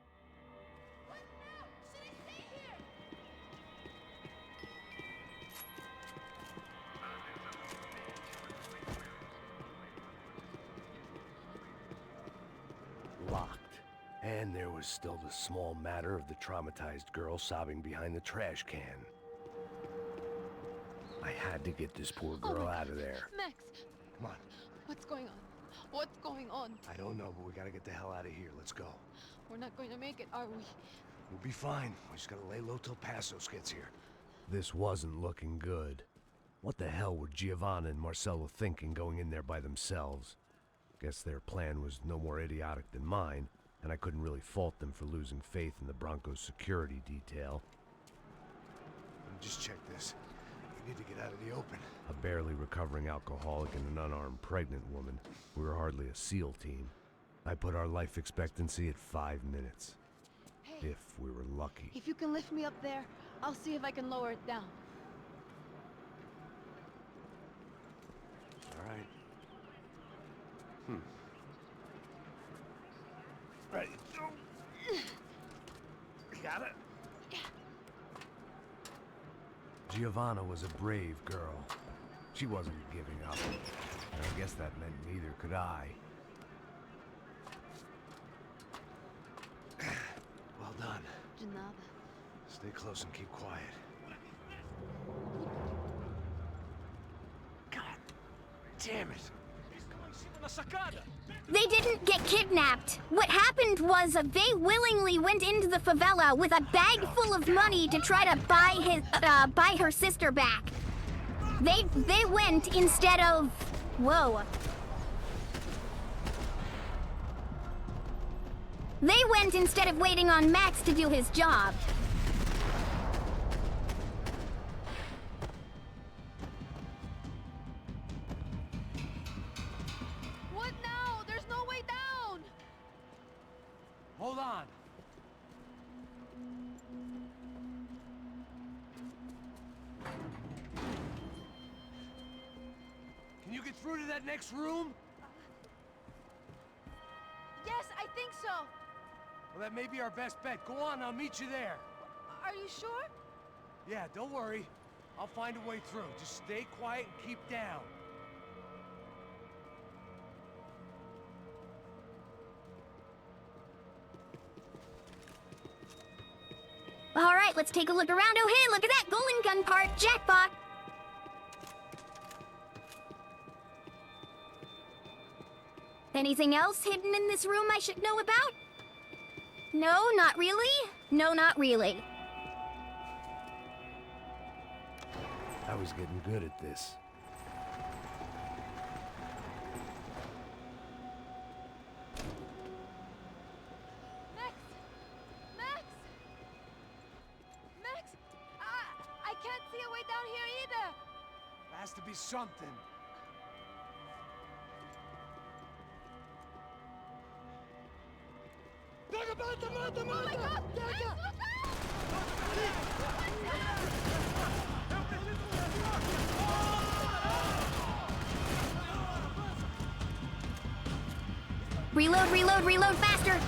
And there was still the small matter of the traumatized girl sobbing behind the trash can. I had to get this poor girl out of there.
Max!
Come on.
What's going on? What's going on?
I don't know, but we gotta get the hell out of here. Let's go.
We're not going to make it, are we?
We'll be fine. We just gotta lay low till Passos gets here. This wasn't looking good. What the hell were Giovanna and Marcello thinking going in there by themselves? Guess their plan was no more idiotic than mine, and I couldn't really fault them for losing faith in the Broncos security detail. Let me just check this. We need to get out of the open. A barely recovering alcoholic and an unarmed pregnant woman. We were hardly a SEAL team. I put our life expectancy at 5 minutes.
Hey,
if we were lucky.
if you can lift me up there, I'll see if I can lower it down.
All right. Ready to go. Got it? Giovanna was a brave girl. She wasn't giving up. And I guess that meant neither could I. Well done.
De nada.
Stay close and keep quiet. God damn it.
They didn't get kidnapped. What happened was they willingly went into the favela with a bag full of money to try to buy her sister back. They went instead of... Whoa. They went instead of waiting on Max to do his job.
What now? There's no way down!
Hold on. Can you get through to that next room?
Yes, I think so.
Well, that may be our best bet. Go on, I'll meet you there.
Are you sure?
Yeah, don't worry. I'll find a way through. Just stay quiet and keep down.
All right, let's take a look around. Oh, hey, look at that golden gun part. Jackpot. Anything else hidden in this room I should know about? No, not really. No, not really.
I was getting good at this.
Max! Max! Max! I can't see a way down here either!
There has to be something.
Oh my God! Max, look out!
Reload, reload, reload faster.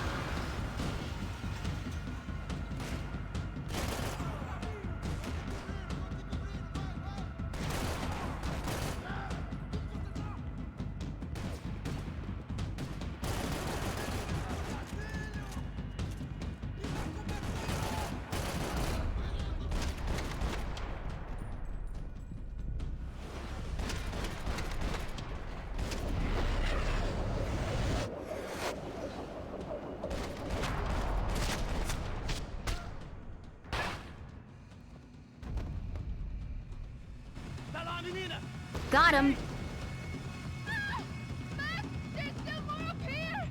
Got him.
Max! There's still more up here!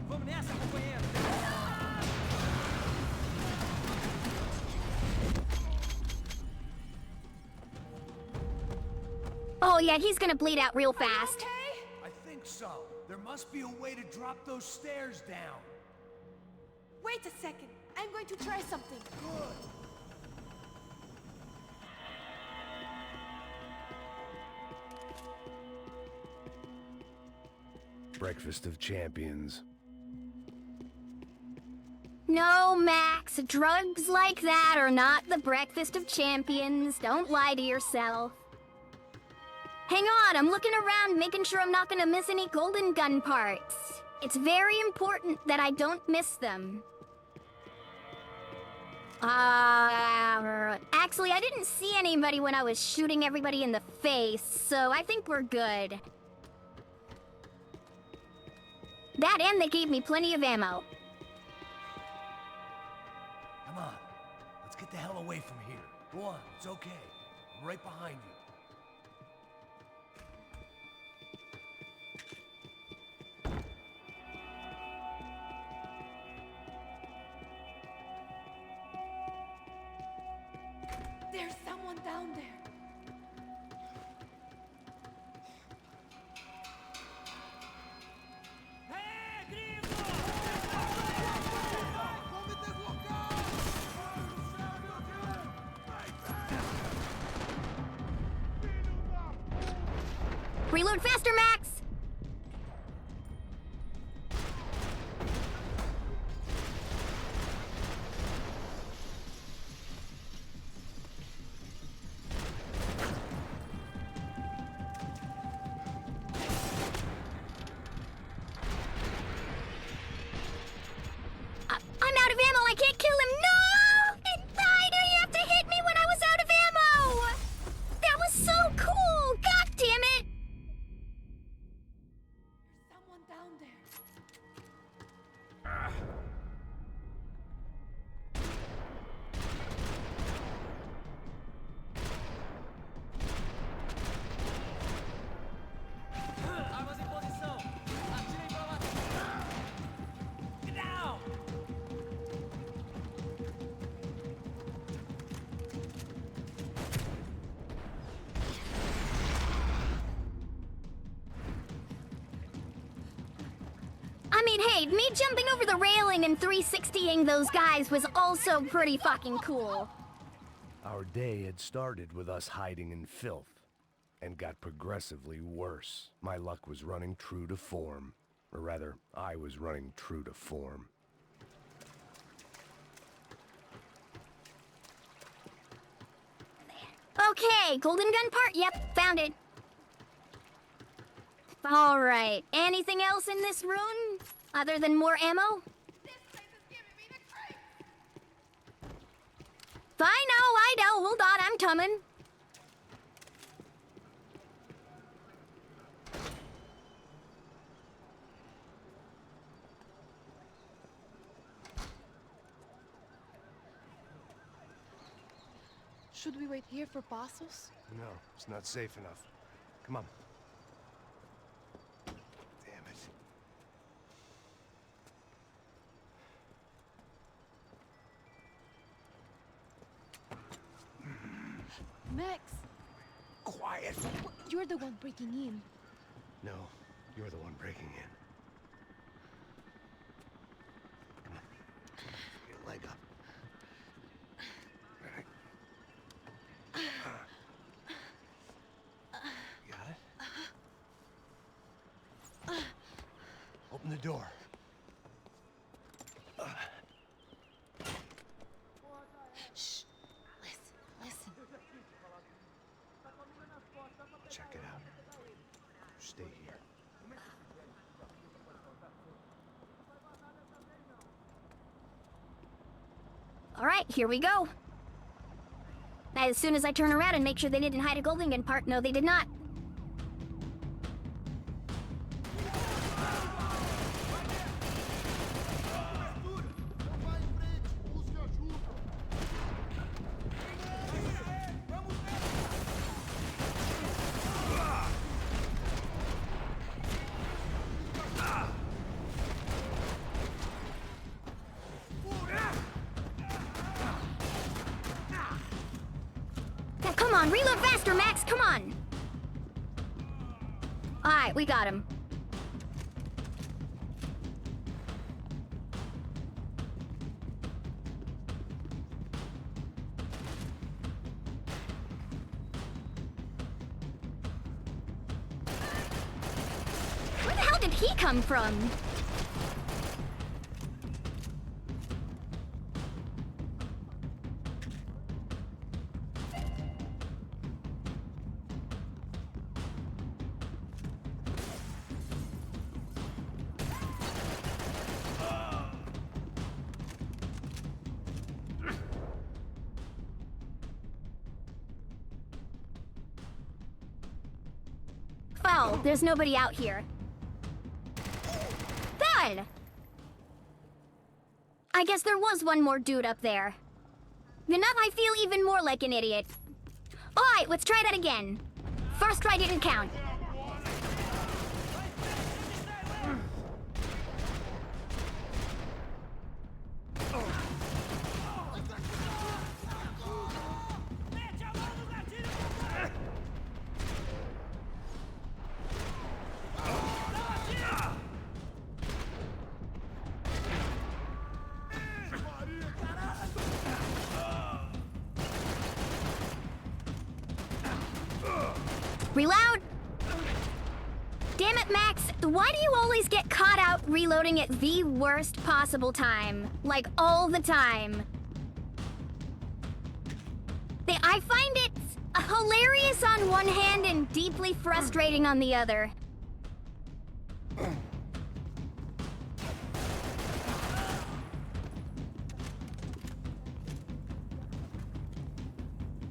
Vamos nessa, companheiro!
Oh yeah, he's gonna bleed out real fast.
I think so. There must be a way to drop those stairs down.
Wait a second. I'm going to try something.
Good.
Breakfast of champions.
No, Max, drugs like that are not the breakfast of champions. Don't lie to yourself. Hang on, I'm looking around, making sure I'm not gonna miss any golden gun parts. It's very important that I don't miss them. Actually, I didn't see anybody when I was shooting everybody in the face, so I think we're good. That and they gave me plenty of ammo.
Come on. Let's get the hell away from here. Go on, it's okay. I'm right behind you.
There's someone down there.
Reload faster, Max! I'm out of ammo, I can't kill him, no! Why do you have to hit me when I was out of ammo? That was so cool, god damn it!
Someone down there.
Armas em posição. Atirem para lá. Get down!
I mean, hey, me jumping over the railing and 360ing those guys was also pretty fucking cool.
Our day had started with us hiding in filth, and got progressively worse. My luck was running true to form. Or rather, I was running true to form.
Okay, golden gun part, yep, found it. Alright, anything else in this room? Other than more ammo? I know, hold on, I'm coming.
Should we wait here for Passos?
No, it's not safe enough. Come on. Damn it.
Max!
Quiet!
You're the one breaking in.
No, you're the one breaking in. Come on. Get your leg up. All right. You got it? Open the door.
Shh. Listen.
Check it out. Stay here.
Alright, here we go. As soon as I turn around and make sure they didn't hide a golden gun part, no, they did not. Yeah, come on, reload faster, Max, come on! Alright, we got him. Where the hell did did he come from? Foul, there's nobody out here. Good! I guess there was one more dude up there. Now I feel even more like an idiot. Alright, let's try that again. First try didn't count. Reload! Damn it, Max, why do you always get caught out reloading at the worst possible time? Like, all the time. I find it hilarious on one hand and deeply frustrating on the other.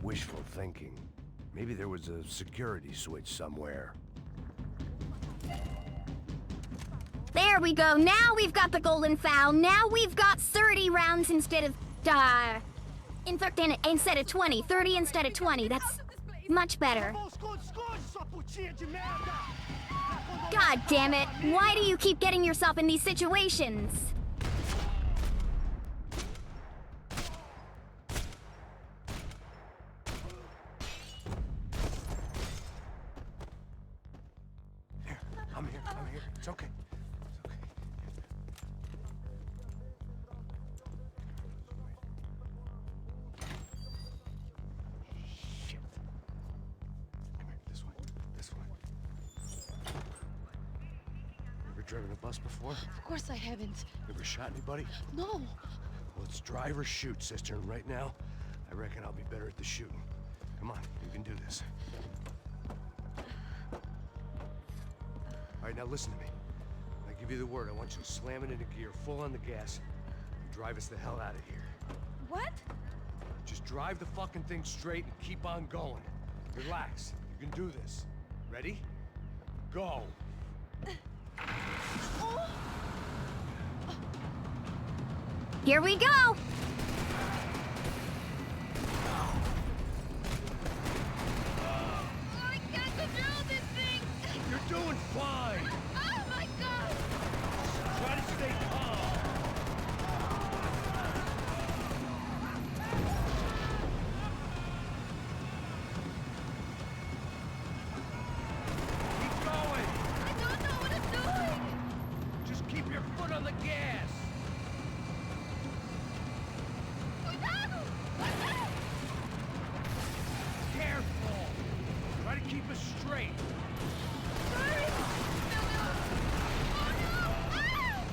Wishful thinking. Maybe there was a security switch somewhere.
There we go. Now we've got the golden foul. Now we've got 30 rounds instead of, instead of 20. 30 instead of 20. That's much better. God damn it. Why do you keep getting yourself in these situations?
I'm here. It's okay. Shit. Come here, this way. Ever driven a bus before?
Of course I haven't.
Ever shot anybody?
No.
Well, it's drive or shoot, sister, and right now, I reckon I'll be better at the shooting. Come on, you can do this. All right, now listen to me. When I give you the word, I want you to slam it into gear, full on the gas, and drive us the hell out of here.
What?
Just drive the fucking thing straight and keep on going. Relax. You can do this. Ready? Go.
Here we go!
I can't control this thing!
You're doing fine!
Oh my god!
Try to stay calm! Keep going!
I don't know what I'm doing!
Just keep your foot on the gas!
Cuidado!
Careful! Try to keep us straight!
Sorry! No! Oh no! Ow!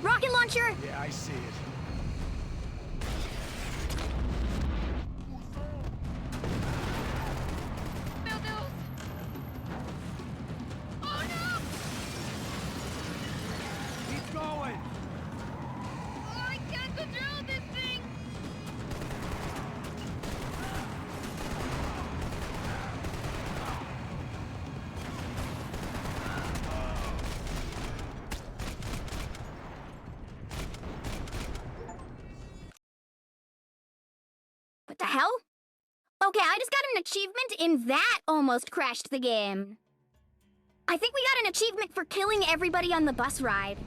Rocket launcher!
Yeah, I see it.
Meu Deus! Oh no!
Keep going!
Oh, I can't control this thing!
What the hell? Okay, I just got an achievement and that almost crashed the game. I think we got an achievement for killing everybody on the bus ride.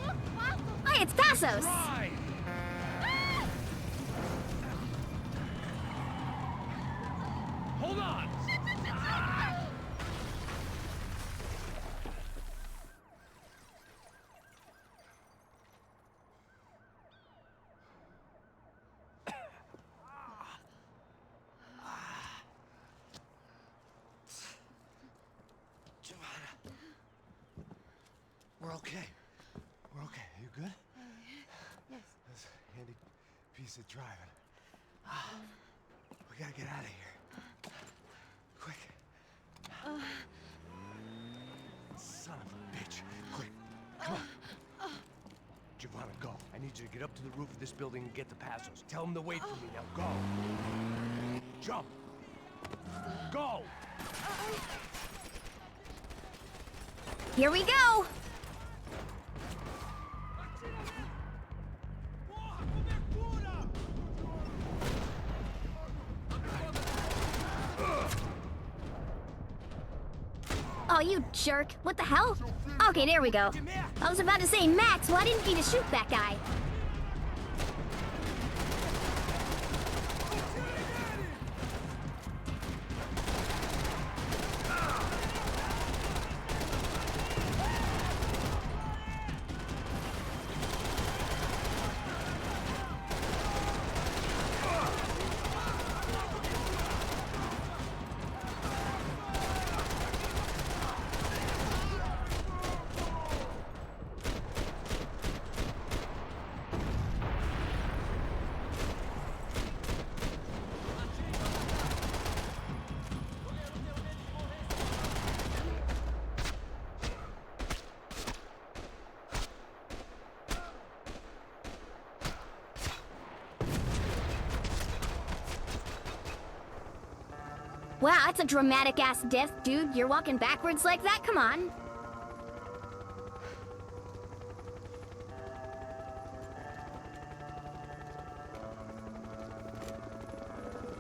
Look, Paco!
Hey, it's Passos!
Right. Hold on! okay. We're okay. You good?
Yes.
That's a handy piece of driving. We gotta get out of here. Quick. Son of a bitch. Quick. Come on. Giovanna, go. I need you to get up to the roof of this building and get the Passos. Tell them to wait for me. Now go. Jump. Go.
Here we go! Oh, you jerk. What the hell? Okay, there we go. I was about to say, Max, why didn't you just shoot that guy? Wow, that's a dramatic-ass death, dude. You're walking backwards like that? Come on.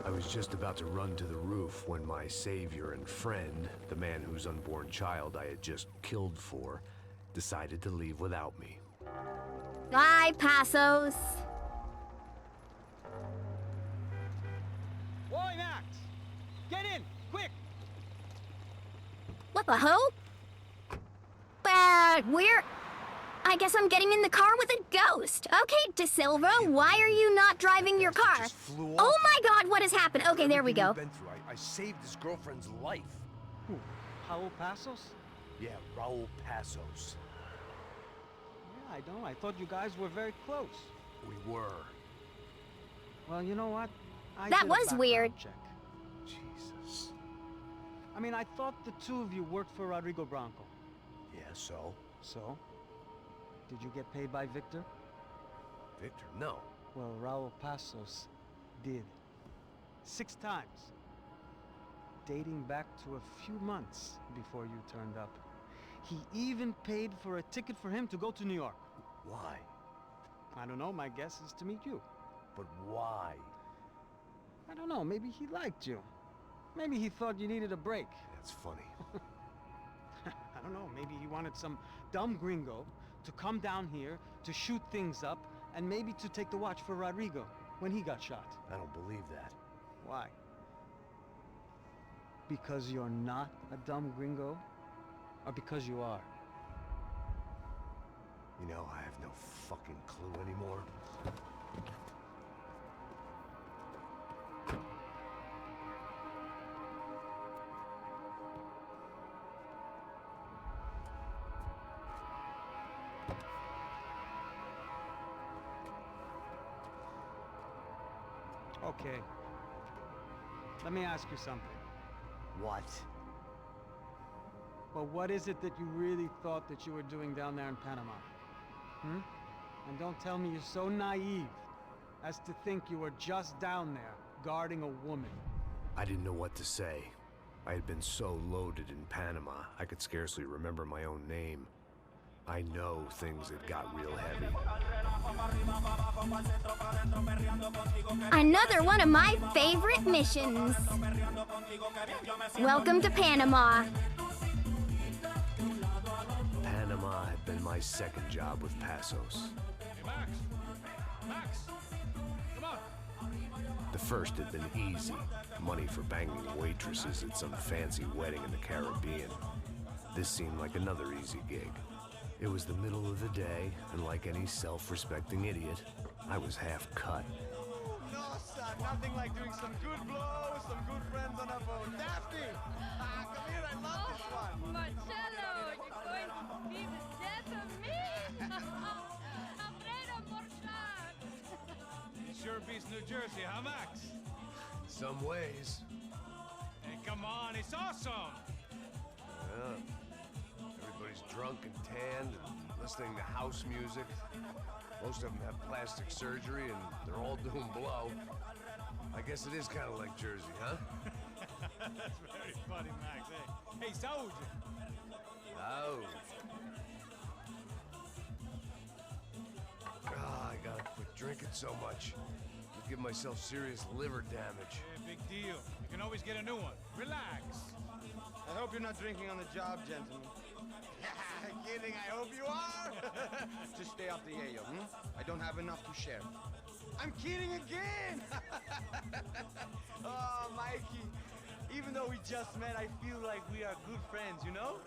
I was just about to run to the roof when my savior and friend, the man whose unborn child I had just killed for, decided to leave without me.
Bye, Passos.
Boy, Max! Get in, quick!
What the hell? We're... I guess I'm getting in the car with a ghost. Okay, De Silva, why are you not driving your car? Oh my god, what has happened? Okay, there we go.
I saved his girlfriend's life.
Who? Raul Passos?
Yeah, Raul Passos.
Yeah, I know. I thought you guys were very close.
We were.
Well, you know what?
That was weird.
Check.
Jesus.
I mean, I thought the two of you worked for Rodrigo Branco.
Yeah, so?
So? Did you get paid by Victor?
Victor? No.
Well, Raul Passos did. 6 times. Dating back to a few months before you turned up. He even paid for a ticket for him to go to New York.
Why?
I don't know, my guess is to meet you.
But why?
I don't know, maybe he liked you. Maybe he thought you needed a break.
That's funny.
I don't know, maybe he wanted some dumb gringo to come down here to shoot things up and maybe to take the watch for Rodrigo when he got shot.
I don't believe that.
Why? Because you're not a dumb gringo? Or because you are?
You know, I have no fucking clue anymore.
Okay. Let me ask you something.
What?
Well, what is it that you really thought that you were doing down there in Panama? Hmm? And don't tell me you're so naive as to think you were just down there guarding a woman.
I didn't know what to say. I had been so loaded in Panama, I could scarcely remember my own name. I know things had got real heavy.
Another one of my favorite missions. Welcome to Panama.
Panama had been my second job with Passos.
Hey, Max, come on.
The first had been easy. Money for banging waitresses at some fancy wedding in the Caribbean. This seemed like another easy gig. It was the middle of the day, and like any self-respecting idiot, I was half cut.
No, son, nothing like doing some good blows, some good friends on a boat. Daphne! Come here, I love this one.
Marcello, you're going to be the death of me. Alfredo Morchat.
It sure beats New Jersey, huh, Max?
Some ways.
Hey, come on, it's awesome!
Yeah. Everybody's drunk and tanned and listening to house music. Most of them have plastic surgery and they're all doing blow. I guess it is kind of like Jersey, huh?
That's very funny, Max. Hey, Saúde!
Oh. I gotta quit drinking so much. I'll give myself serious liver damage.
Yeah, big deal. You can always get a new one. Relax.
I hope you're not drinking on the job, gentlemen. Kidding, I hope you are. Just stay off the yayo, I don't have enough to share. I'm kidding again! Oh, Mikey. Even though we just met, I feel like we are good friends, you know?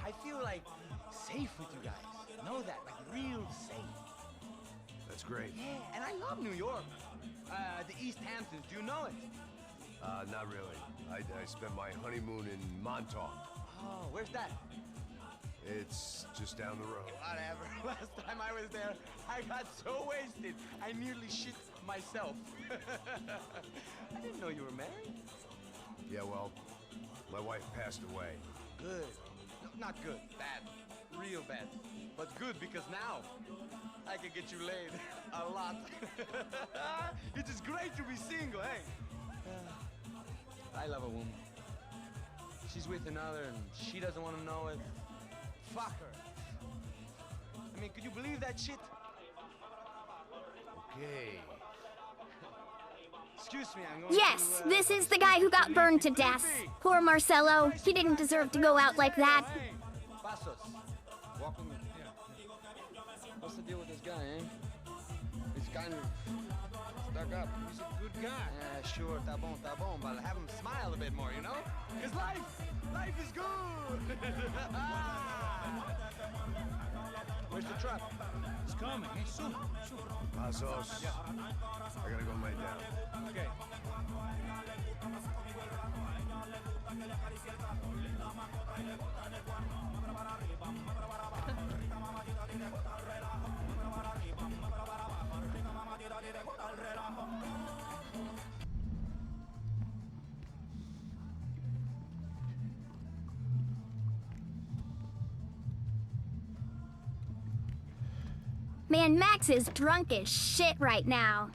I feel like safe with you guys. Know that, like real safe.
That's great.
Yeah, and I love New York. The East Hamptons, do you know it?
Not really. I spent my honeymoon in Montauk.
Oh, where's that?
It's just down the road.
Whatever. Last time I was there, I got so wasted, I nearly shit myself. I didn't know you were married.
Yeah, well, my wife passed away.
Good. No, not good. Bad. Real bad. But good because now I can get you laid a lot. It is great to be single, hey? I love a woman. She's with another and she doesn't want to know it. Fuck her. I mean, could you believe that shit?
Okay.
Excuse me, I'm going
Yes,
to,
this is the guy who got burned to death. Poor Marcelo. He didn't deserve to go out like that.
Passos. Walk with me. What's the deal with this guy, eh? He's kind of stuck up.
He's a good guy.
Yeah, sure, tá bom, but have him smile a bit more, you know? Because life is good! Where's the truck?
It's coming. Hey, soon.
Passos.
Yeah.
I gotta go lay down.
Okay.
Man, Max is drunk as shit right now.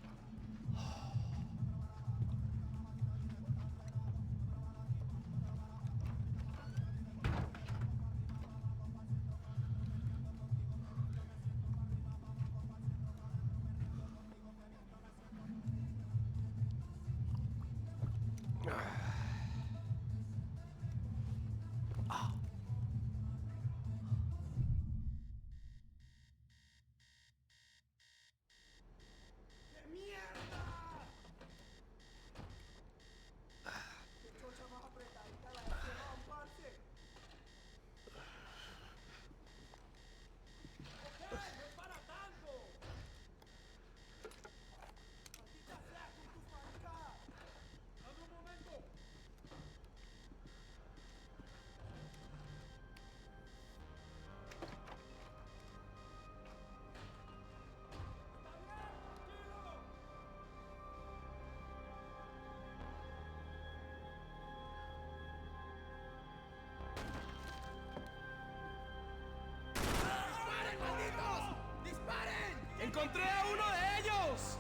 ¡Encontré a uno de ellos!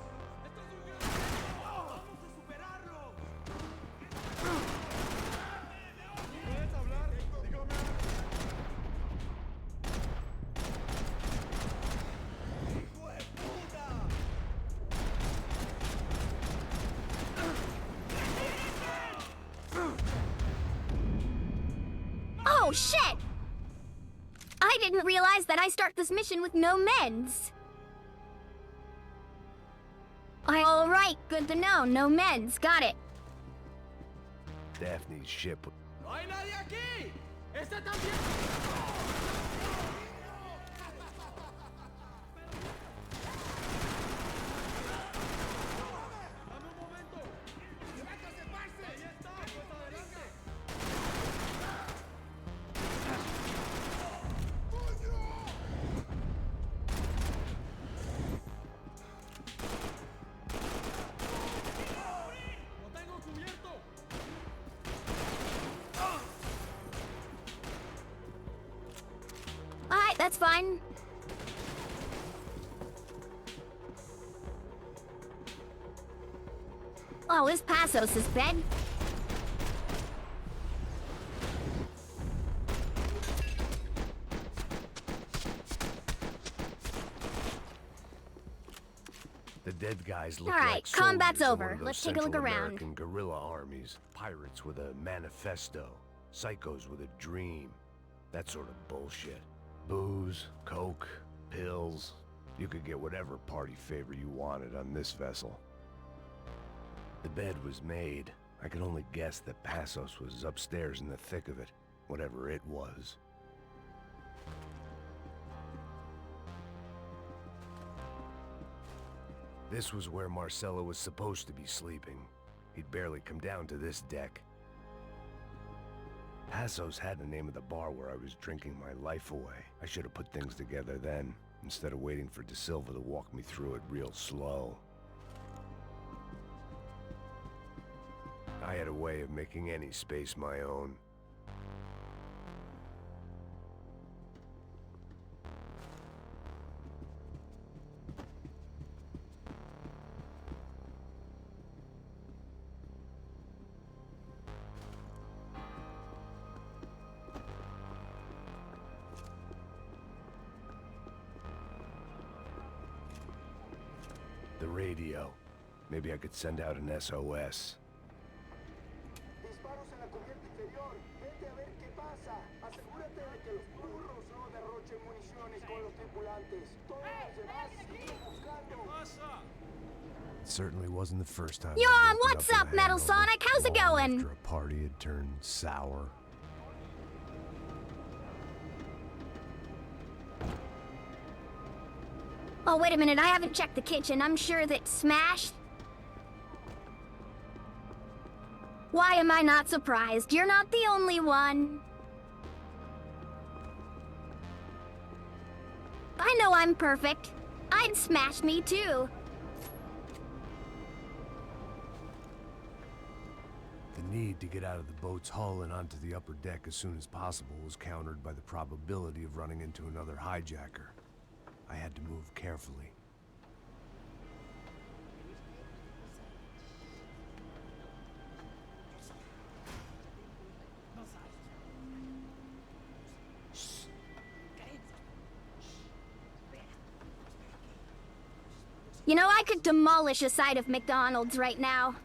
¡Vamos a superarlo! ¿Puedes hablar? Dígame. ¡Hijo de puta!
Oh, shit! I didn't realize that I start this mission with no meds. All right, good to know. No meds. Got it.
Daphne's ship.
¡No hay nadie aquí! ¡Este también! ¡Dame un momento! ¡Déjase, parce! ¡Ahí está! ¡Pues adelante!
That's fine. Oh, it's Passos' bed.
The dead guys look
All right,
like
combat's
soldiers in
over.
one of those
Let's take a look
Central
around.
American guerrilla armies. Pirates with a manifesto. Psychos with a dream. That sort of bullshit. Booze, coke, pills. You could get whatever party favor you wanted on this vessel. The bed was made. I could only guess that Passos was upstairs in the thick of it, whatever it was. This was where Marcelo was supposed to be sleeping. He'd barely come down to this deck. Passos had the name of the bar where I was drinking my life away. I should have put things together then, instead of waiting for De Silva to walk me through it real slow. I had a way of making any space my own. The radio. Maybe I could send out an SOS.
Disparos en la cubierta inferior. Vete a ver qué pasa. Asegúrate de que los burros no derrochen municiones con los tripulantes. Todos los demás siguen buscando.
It certainly wasn't the first time.
Yo,
I'd woken
what's
with a
up, Metal
hangover
Sonic? How's it
long
going?
After a party had turned sour.
Oh, wait a minute. I haven't checked the kitchen. I'm sure that's smashed. Why am I not surprised? You're not the only one. I know I'm perfect. I'd smash me too.
The need to get out of the boat's hull and onto the upper deck as soon as possible was countered by the probability of running into another hijacker. I had to move carefully.
You know, I could demolish a side of McDonald's right now.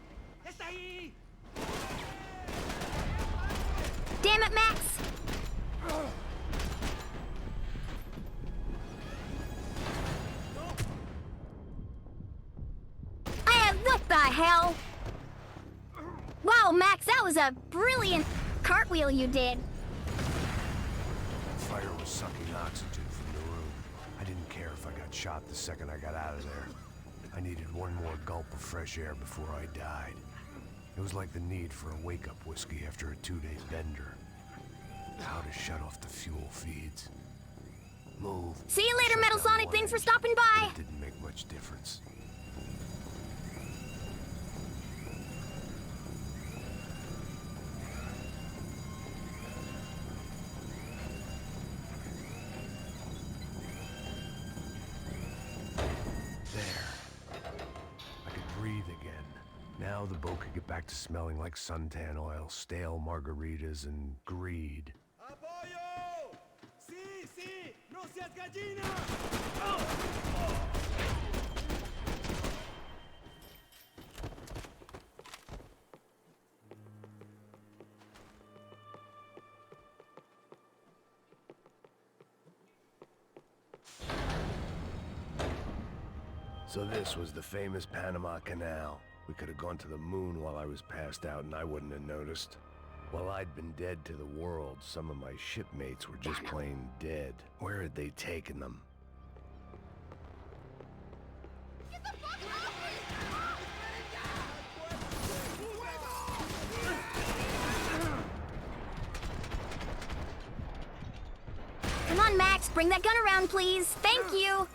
Damn it, Max! What the hell? Wow, Max, that was a brilliant cartwheel you did.
The fire was sucking oxygen from the room. I didn't care if I got shot the second I got out of there. I needed one more gulp of fresh air before I died. It was like the need for a wake-up whiskey after a 2-day bender. How to shut off the fuel feeds. Move.
See you later, Metal Sonic. Thanks for stopping by.
It didn't make much difference. Now the boat could get back to smelling like suntan oil, stale margaritas, and greed.
¡Apoyo! ¡Sí, sí! ¡No seas gallina!
So this was the famous Panama Canal. We could have gone to the moon while I was passed out and I wouldn't have noticed. While I'd been dead to the world, some of my shipmates were just plain dead. Where had they taken them?
Come on, Max, bring that gun around, please. Thank you.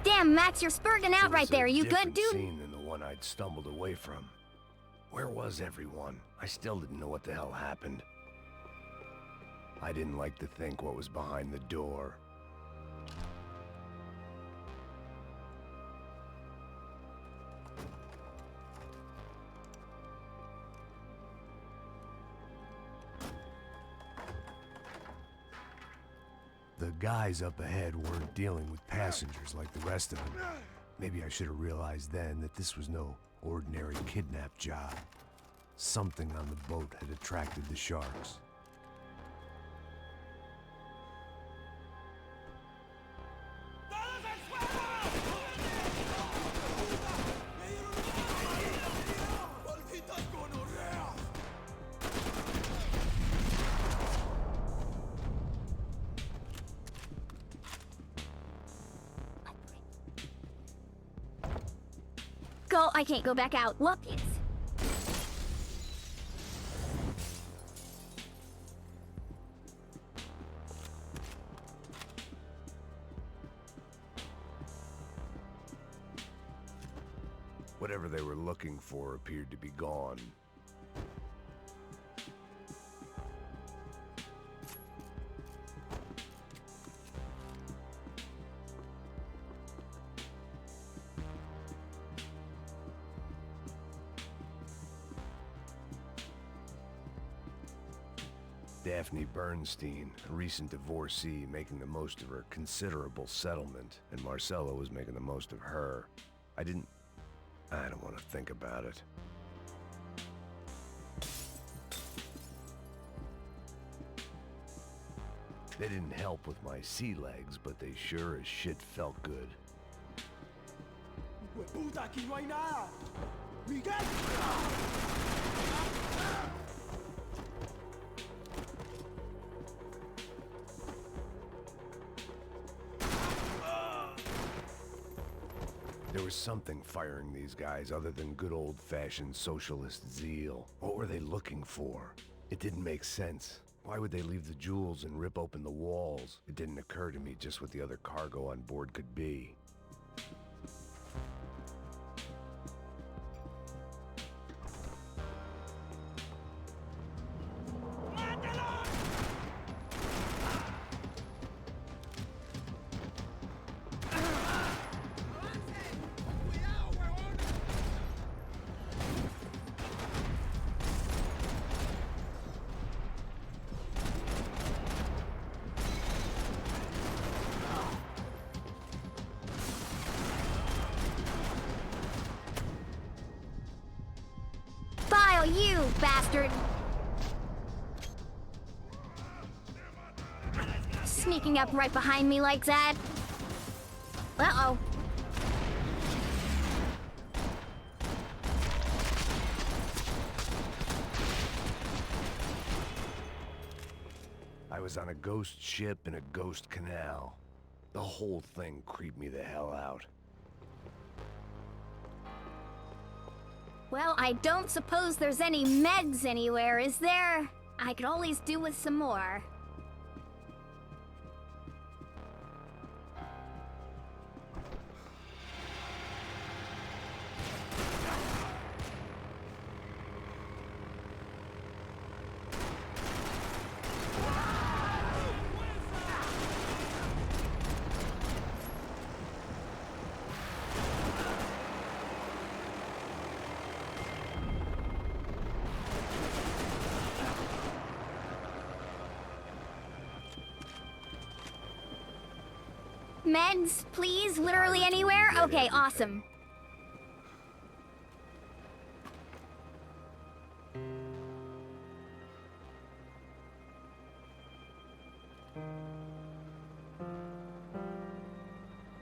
Damn, Max, you're spurting out right there. Are you good, dude?
Scene than the one I'd stumbled away from. Where was everyone? I still didn't know what the hell happened. I didn't like to think what was behind the door. The guys up ahead weren't dealing with passengers like the rest of them. Maybe I should have realized then that this was no ordinary kidnap job. Something on the boat had attracted the sharks.
Go, I can't go back out. Whoops.
Whatever they were looking for appeared to be gone. Daphne Bernstein, a recent divorcee, making the most of her considerable settlement, and Marcella was making the most of her. I don't want to think about it. They didn't help with my sea legs, but they sure as shit felt good.
¡Puta, aquí no hay nada! ¡Miguel!
There was something firing these guys other than good old-fashioned socialist zeal. What were they looking for? It didn't make sense. Why would they leave the jewels and rip open the walls? It didn't occur to me just what the other cargo on board could be.
You bastard! Sneaking up right behind me like that. Uh-oh.
I was on a ghost ship in a ghost canal. The whole thing creeped me the hell out.
Well, I don't suppose there's any meds anywhere, is there? I could always do with some more. Meds, please? Literally anywhere? Okay, awesome.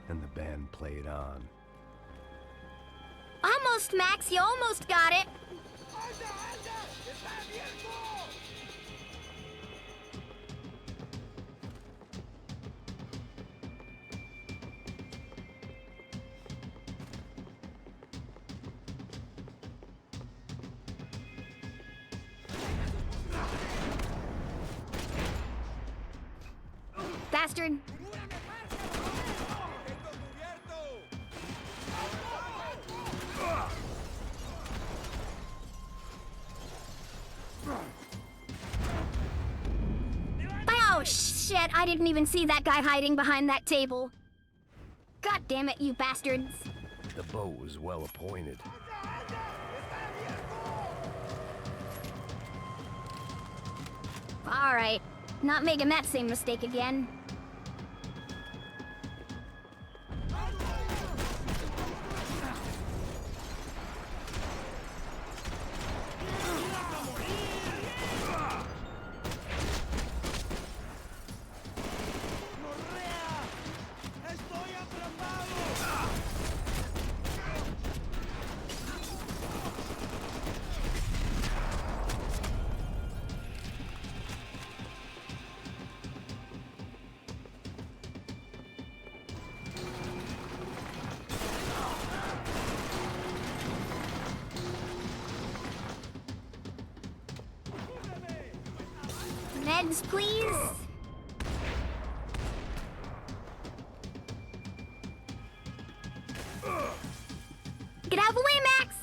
And the band played on.
Almost, Max, you almost got it. Bastard. Shit, I didn't even see that guy hiding behind that table. God damn it, you bastards.
The boat was well appointed.
Alright, not making that same mistake again. Meds, please. Get out of the way, Max!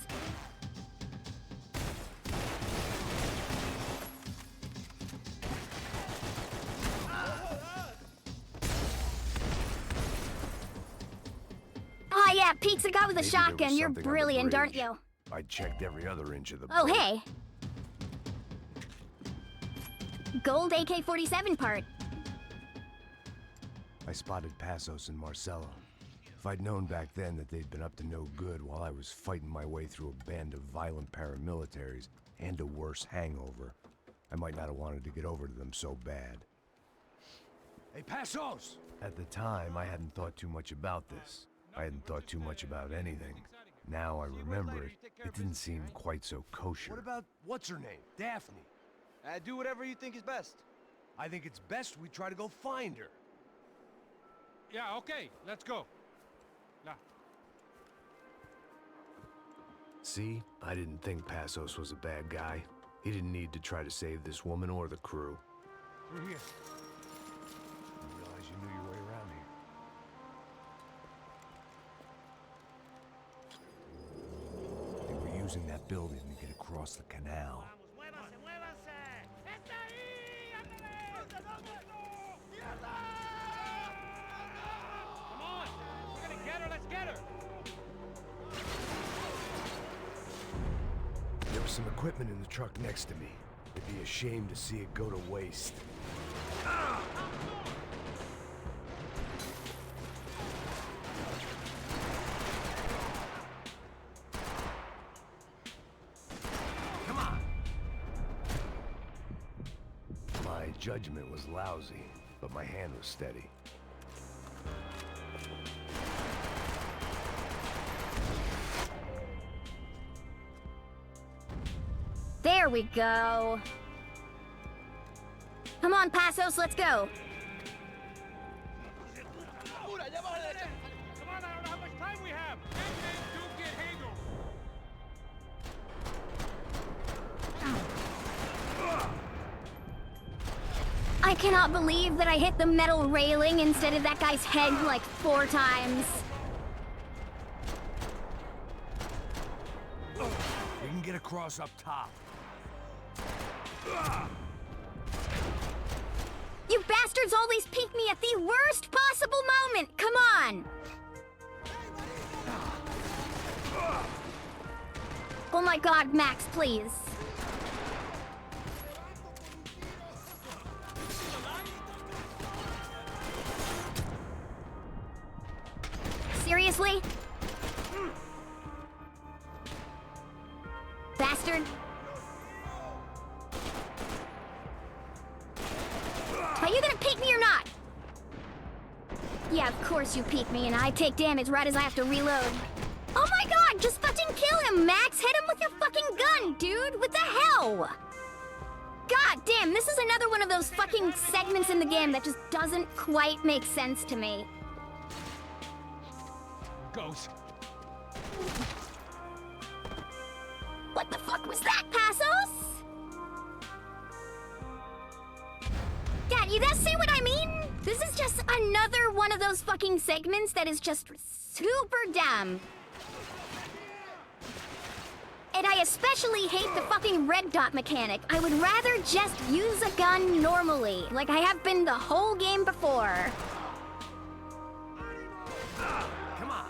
Oh yeah, pizza guy with a
Maybe there was
shotgun. You're
something on the
brilliant, aren't
bridge.
you?
I checked every other inch of the
Oh,
boat.
hey. Gold AK-47 part.
I spotted Passos and Marcelo. If I'd known back then that they'd been up to no good while I was fighting my way through a band of violent paramilitaries and a worse hangover, I might not have wanted to get over to them so bad.
Hey, Passos!
At the time, I hadn't thought too much about this. I hadn't thought too much about anything. Now I remember it, it didn't seem quite so kosher.
What about, what's her name? Daphne?
Do whatever you think is best.
I think it's best we try to go find her.
Yeah, okay, let's go. Now.
See? I didn't think Passos was a bad guy. He didn't need to try to save this woman or the crew.
Through here.
Didn't realize you knew your way around here.
They were using that building to get across the canal.
Come on, we're gonna get her, let's get her.
There was some equipment in the truck next to me. It'd be a shame to see it go to waste.
Come on!
My judgment was lousy, but my hand was steady.
There we go. Come on, Passos, let's go.
Come on, I don't know how much time we have. Don't get Hagel.
I cannot believe that I hit the metal railing instead of that guy's head like 4 times.
We can get across up top.
You bastards always peek me at the worst possible moment! Come on! Oh my god, Max, please. Seriously? Bastard. Are you gonna peek me or not? Yeah, of course you peek me and I take damage right as I have to reload. Oh my god, just fucking kill him, Max! Hit him with your fucking gun, dude! What the hell? God damn, this is another one of those fucking segments in the game that just doesn't quite make sense to me.
Goes.
What the fuck was that, Passos? God, you guys see what I mean? This is just another one of those fucking segments that is just super dumb. And I especially hate the fucking red dot mechanic. I would rather just use a gun normally, like I have been the whole game before.
Come on.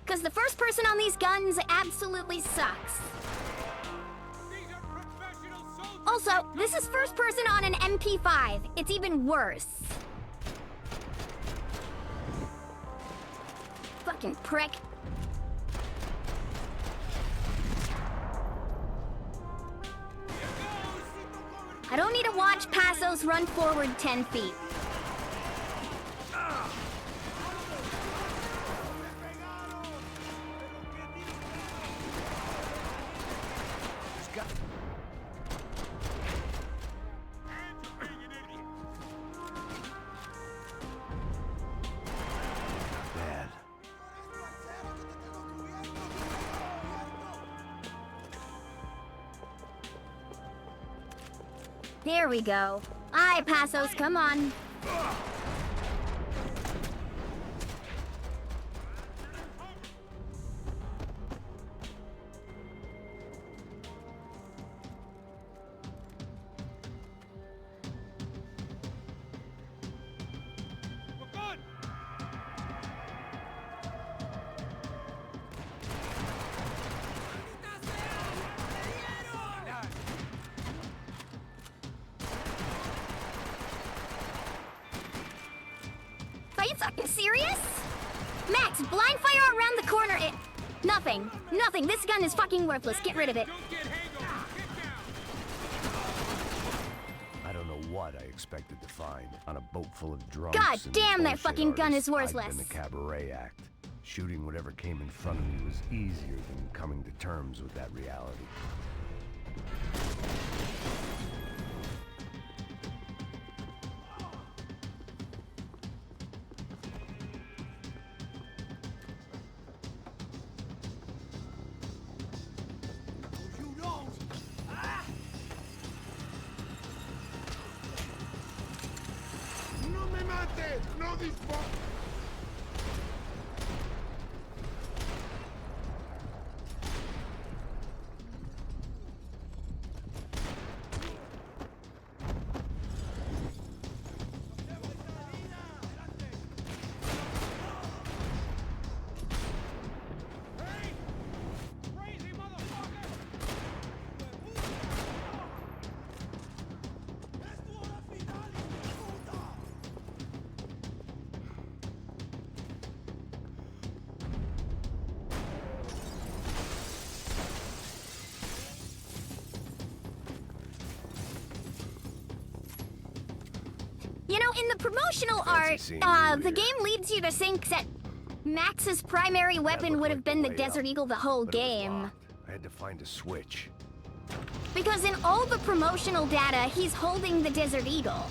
Because the first person on these guns absolutely sucks. Also, this is first person on an MP5. It's even worse. Fucking prick. I don't need to watch Passos run forward 10 feet. There we go. Aye, Passos, come on. Are you fucking serious? Max, blind fire around the corner. Nothing. Nothing. This gun is fucking worthless. Get rid of it.
I don't know what I expected to find on a boat full of drunks.
God
and
damn, that
bullshit
fucking gun is
artists
worthless.
hyped in the cabaret act. Shooting whatever came in front of me was easier than coming to terms with that reality.
No me mates! No dispares!
You know, in the promotional art, the game leads you to think that Max's primary weapon would have been the Desert Eagle the whole game.
I had to find a switch.
Because in all the promotional data, he's holding the Desert Eagle.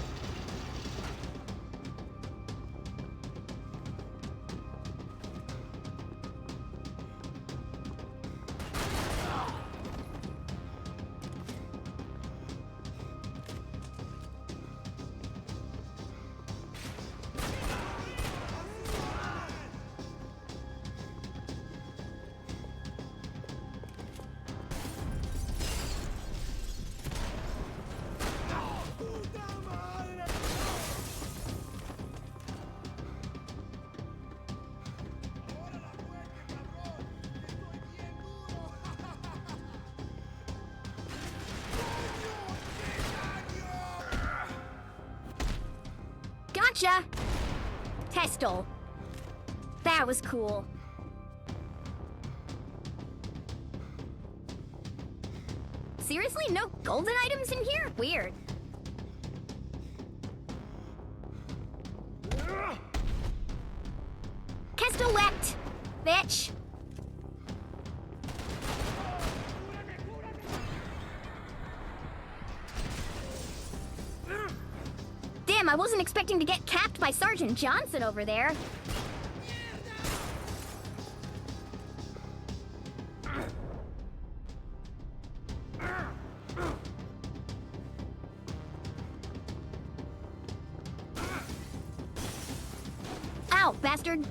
Gotcha! Testal. That was cool. Seriously? No golden items in here? Weird. Kestel wept! Bitch! Damn, I wasn't expecting to get capped by Sergeant Johnson over there. Ow, bastard!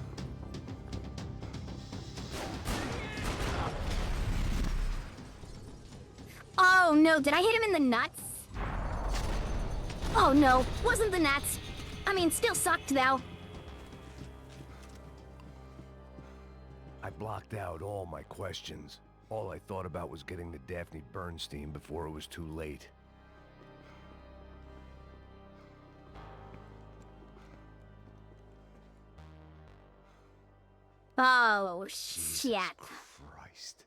Oh no, did I hit him in the nuts? Oh no, wasn't the nuts. I mean, still sucked though.
I blocked out all my questions. All I thought about was getting to Daphne Bernstein before it was too late.
Oh, shit.
Christ.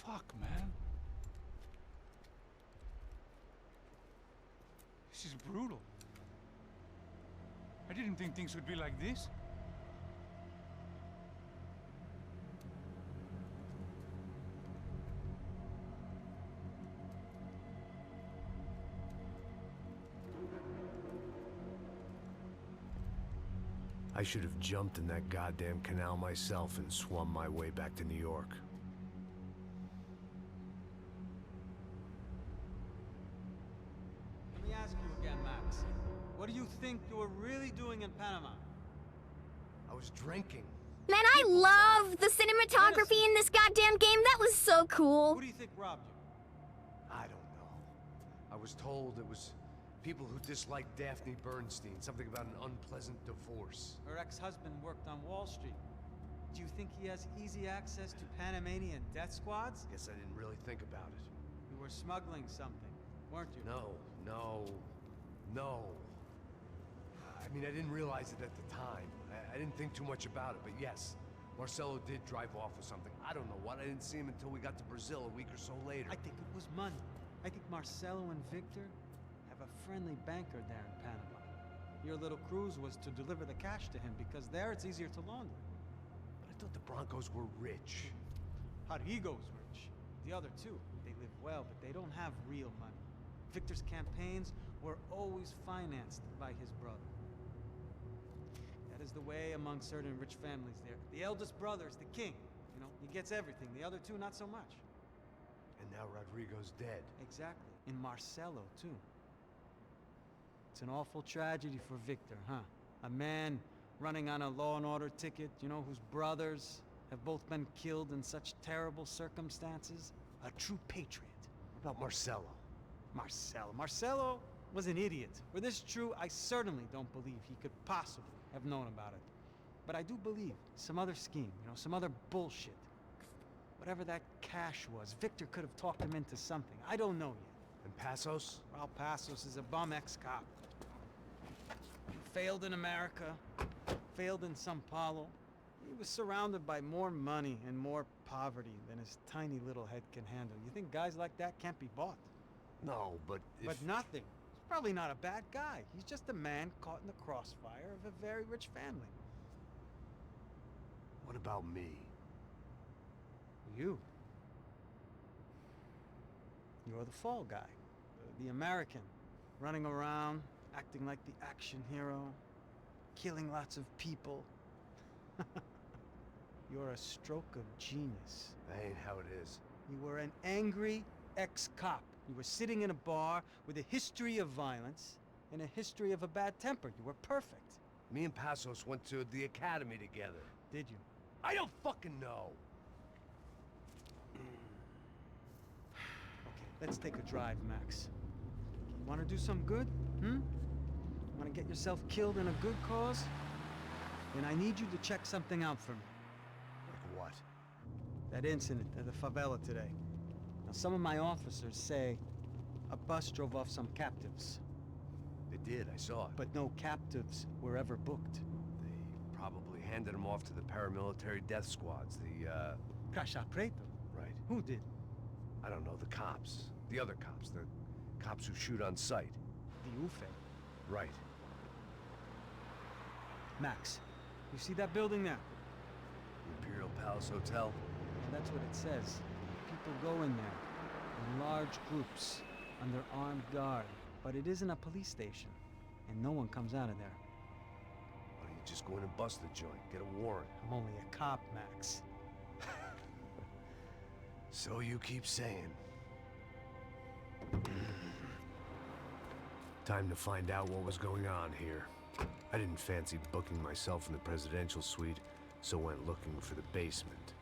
Fuck, man. This is brutal. I didn't think things would be like this.
I should have jumped in that goddamn canal myself and swum my way back to New York.
Let me ask you again, Max. What do you think you were really doing in Panama?
I was drinking.
Man, I love the cinematography in this goddamn game. That was so cool.
Who do you think robbed you?
I don't know. I was told it was people who disliked Daphne Bernstein, something about an unpleasant divorce.
Her ex-husband worked on Wall Street. Do you think he has easy access to Panamanian death squads?
Guess I didn't really think about it.
You were smuggling something, weren't you?
No. I mean, I didn't realize it at the time. I didn't think too much about it, but yes, Marcelo did drive off with something. I don't know what. I didn't see him until we got to Brazil a week or so later.
I think it was money. I think Marcelo and Victor have a friendly banker there in Panama. Your little cruise was to deliver the cash to him because there it's easier to launder.
But I thought the Broncos were rich.
Rodrigo's rich. The other two, they live well, but they don't have real money. Victor's campaigns were always financed by his brother. That is the way among certain rich families there. The eldest brother is the king. You know, he gets everything. The other two, not so much.
And now Rodrigo's dead.
Exactly. And Marcelo, too. It's an awful tragedy for Victor, huh? A man running on a law and order ticket, you know, whose brothers have both been killed in such terrible circumstances. A true patriot.
What about Marcelo?
Marcelo was an idiot. Were this true, I certainly don't believe he could possibly have known about it. But I do believe some other scheme, you know, some other bullshit. Whatever that cash was, Victor could have talked him into something. I don't know yet.
And Passos?
Well, Passos is a bum ex-cop. Failed in America, failed in Sao Paulo. He was surrounded by more money and more poverty than his tiny little head can handle. You think guys like that can't be bought?
No, but if...
But nothing. He's probably not a bad guy. He's just a man caught in the crossfire of a very rich family.
What about me?
You. You're the fall guy. The American. Running around, acting like the action hero. Killing lots of people. You're a stroke of genius.
That ain't how it is.
You were an angry ex-cop. You were sitting in a bar with a history of violence and a history of a bad temper. You were perfect.
Me and Passos went to the academy together.
Did you?
I don't fucking know.
Okay, let's take a drive, Max. You want to do some good? You want to get yourself killed in a good cause? Then I need you to check something out for me.
Like what?
That incident at the favela today. Now, some of my officers say a bus drove off some captives.
They did, I saw it.
But no captives were ever booked.
They probably handed them off to the paramilitary death squads, the,
Caixa Preto?
Right.
Who did?
I don't know, the cops. The other cops, the cops who shoot on sight.
The UFE.
Right.
Max, you see that building there?
Imperial Palace Hotel?
Well, that's what it says. People go in there in large groups, under armed guard. But it isn't a police station, and no one comes out of there.
Why don't you just go in and bust the joint? Get a warrant.
I'm only a cop, Max.
So you keep saying.
Time to find out what was going on here. I didn't fancy booking myself in the presidential suite, so went looking for the basement.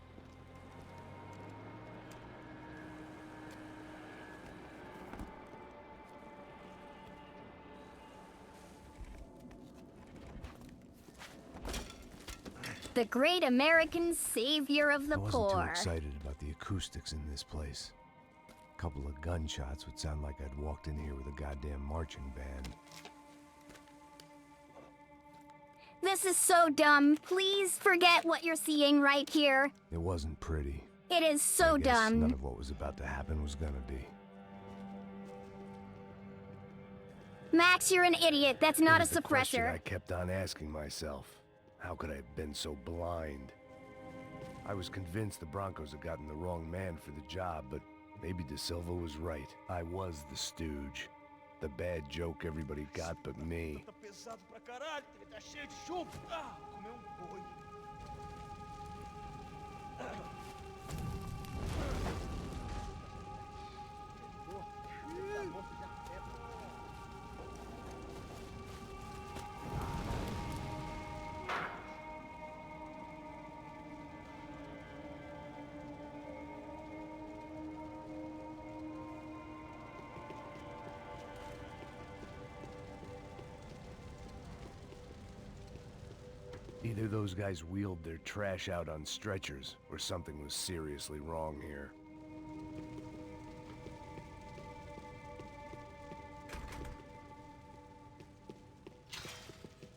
The great American savior of the
I wasn't
poor.
too excited about the acoustics in this place. A couple of gunshots would sound like I'd walked in here with a goddamn marching band.
This is so dumb. Please forget what you're seeing right here.
It wasn't pretty.
It is so
I guess
dumb.
none of what was about to happen was gonna be.
Max, you're an idiot. That's not a
It was the question
suppressor.
I kept on asking myself. How could I have been so blind? I was convinced the Broncos had gotten the wrong man for the job, but maybe De Silva was right. I was the stooge. The bad joke everybody got but me.
Tá pesado pra caralho, ele tá cheio de chumbo. Ah, comeu boi.
Either those guys wheeled their trash out on stretchers, or something was seriously wrong here.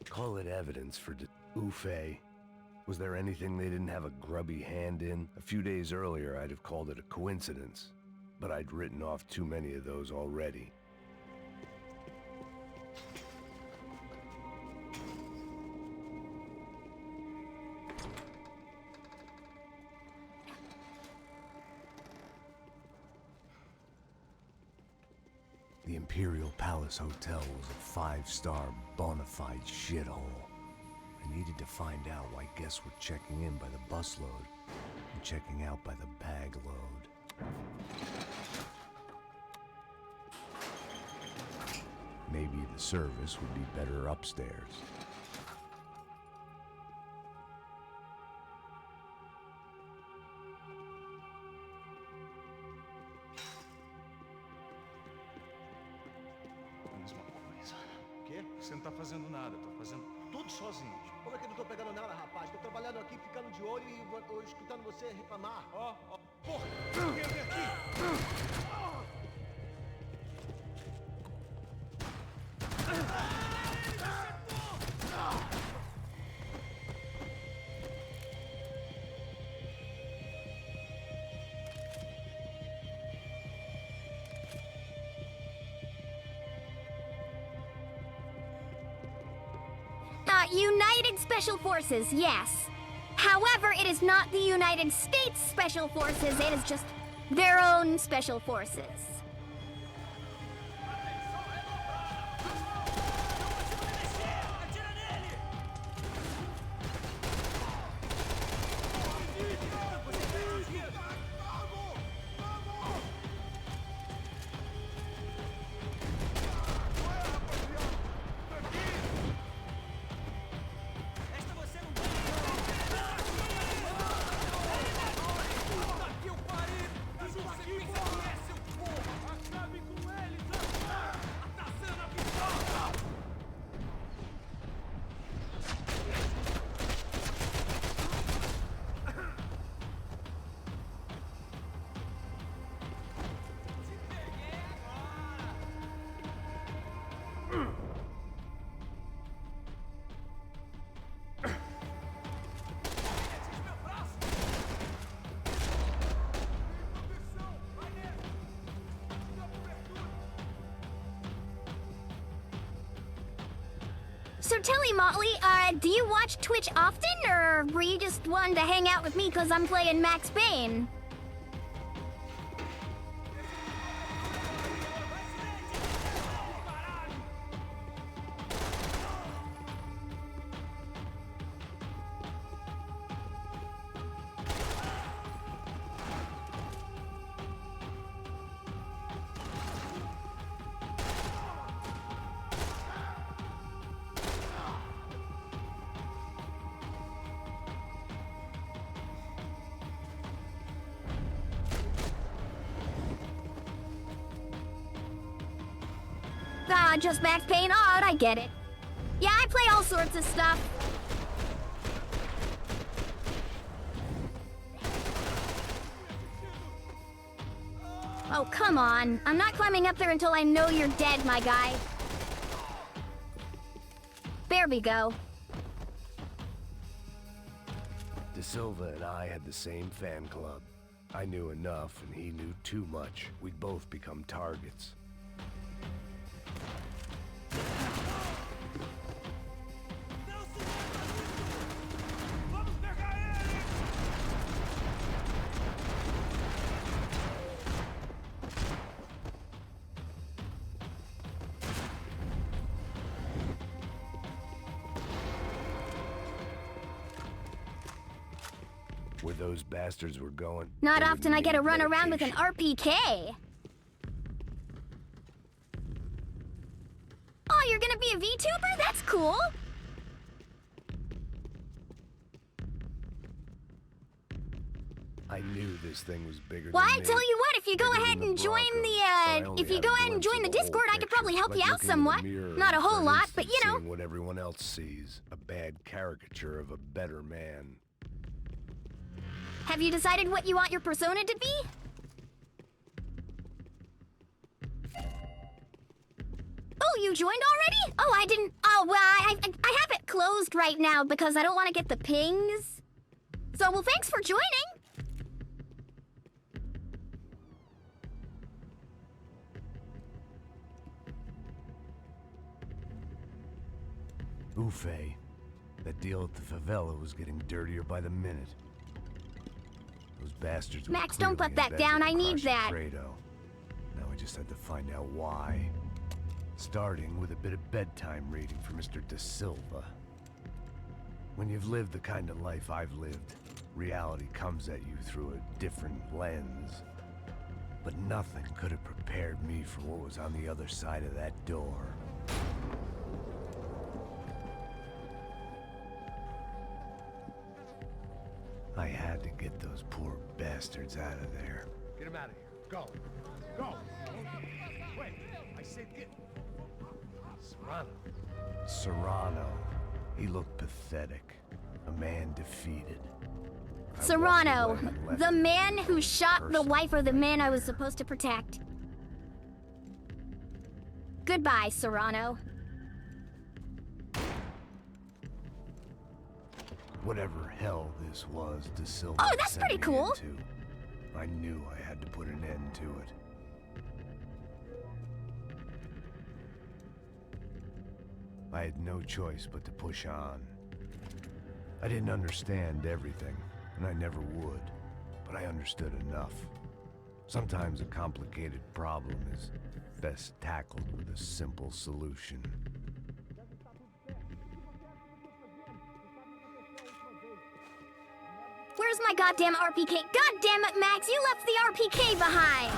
Call it evidence for Ufe. Was there anything they didn't have a grubby hand in? A few days earlier, I'd have called it a coincidence, but I'd written off too many of those already. The Imperial Palace Hotel was a five-star, bona fide shithole. I needed to find out why guests were checking in by the busload and checking out by the bag load. Maybe the service would be better upstairs.
Você não tá fazendo nada, tô fazendo tudo sozinho.
Como é que eu não tô pegando nada, rapaz? Tô trabalhando aqui, ficando de olho e escutando você reclamar.
Ó, porra! Vem aqui!
United Special Forces, yes. However, it is not the United States Special Forces, it is just their own Special Forces. So tell me, Motley, do you watch Twitch often, or were you just wanting to hang out with me because I'm playing Max Payne? just max paying out, I get it. Yeah, I play all sorts of stuff. Oh, come on. I'm not climbing up there until I know you're dead, my guy. There we go.
De Silva and I had the same fan club. I knew enough, and he knew too much. We'd both become targets. Where those bastards were going.
Not often I get to run around with an RPK. Oh, you're gonna be a VTuber? That's cool.
I knew this thing was bigger
Well,
than
I
me.
tell you what, if you go ahead and join the Discord, I could probably help you out somewhat. Not a whole lot, but you know.
Seeing what everyone else sees, a bad caricature of a better man.
Have you decided what you want your persona to be? Oh, you joined already? Oh, I didn't. Oh, well, I have it closed right now because I don't want to get the pings. So, well, thanks for joining.
Ufe, that deal at the favela was getting dirtier by the minute. Those bastards were
Max, don't
clearly
put that
in bed
down.
with
I need that.
Fredo. Now I just had to find out why. Starting with a bit of bedtime reading for Mr. De Silva. When you've lived the kind of life I've lived, reality comes at you through a different lens. But nothing could have prepared me for what was on the other side of that door. I had to get those poor bastards out of there.
Get him out of here. Go. Go. Wait. I said get. Serrano.
Serrano. He looked pathetic. A man defeated.
Serrano, the man who shot the wife of the man I was supposed to protect. Goodbye, Serrano.
Whatever hell this was, De Silva
Oh, that's
sent
pretty
me
cool.
into, I knew I had to put an end to it. I had no choice but to push on. I didn't understand everything, and I never would, but I understood enough. Sometimes a complicated problem is best tackled with a simple solution.
Where's my goddamn RPK? God damn it, Max, you left the RPK behind!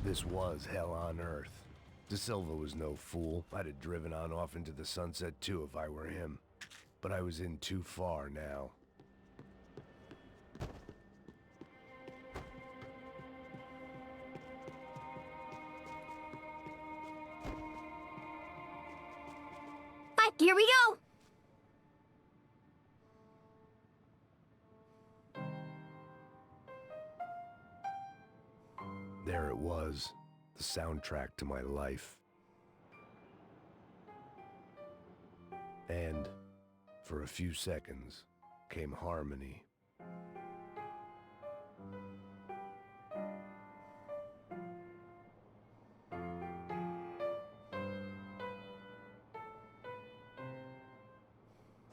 This was hell on earth. De Silva was no fool. I'd have driven on off into the sunset too if I were him. But I was in too far now.
But here we go!
There it was, the soundtrack to my life. And, for a few seconds, came harmony.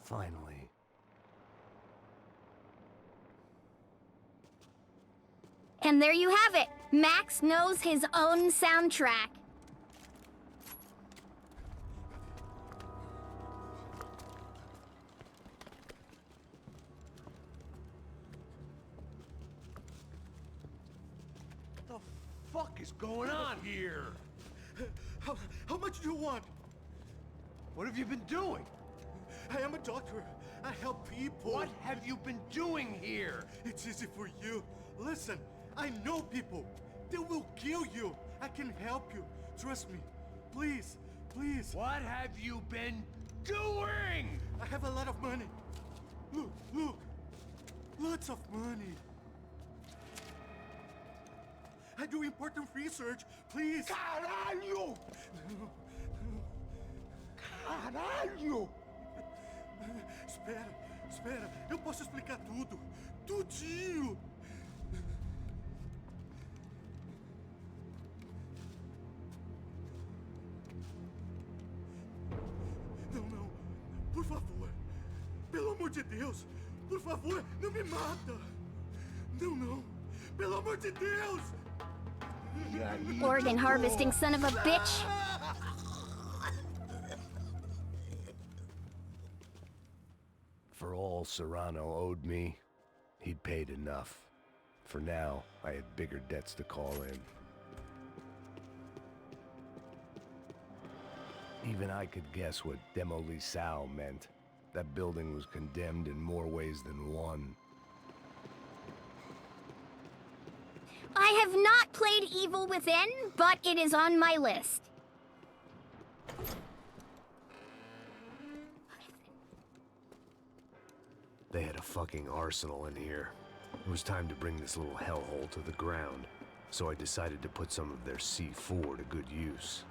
Finally.
And there you have it! Max knows his own soundtrack.
What the fuck is going on here? How much do you want?
What have you been doing?
I am a doctor. I help people.
What have you been doing here?
It's easy for you. Listen, I know people. They will kill you. I can help you. Trust me. Please, please.
What have you been doing?
I have a lot of money. Look, look. Lots of money. I do important research. Please.
Caralho! Caralho!
Espera, espera. Eu posso explicar tudo. Tudinho. Não, não. Por favor. Pelo amor de Deus. Por favor, não me mata. Não, não. Pelo amor de Deus.
Organ harvesting son of a bitch.
For all Serrano owed me, he'd paid enough. For now, I had bigger debts to call in. Even I could guess what Demolisal meant. That building was condemned in more ways than one.
I have not played Evil Within, but it is on my list.
They had a fucking arsenal in here. It was time to bring this little hellhole to the ground, so I decided to put some of their C4 to good use.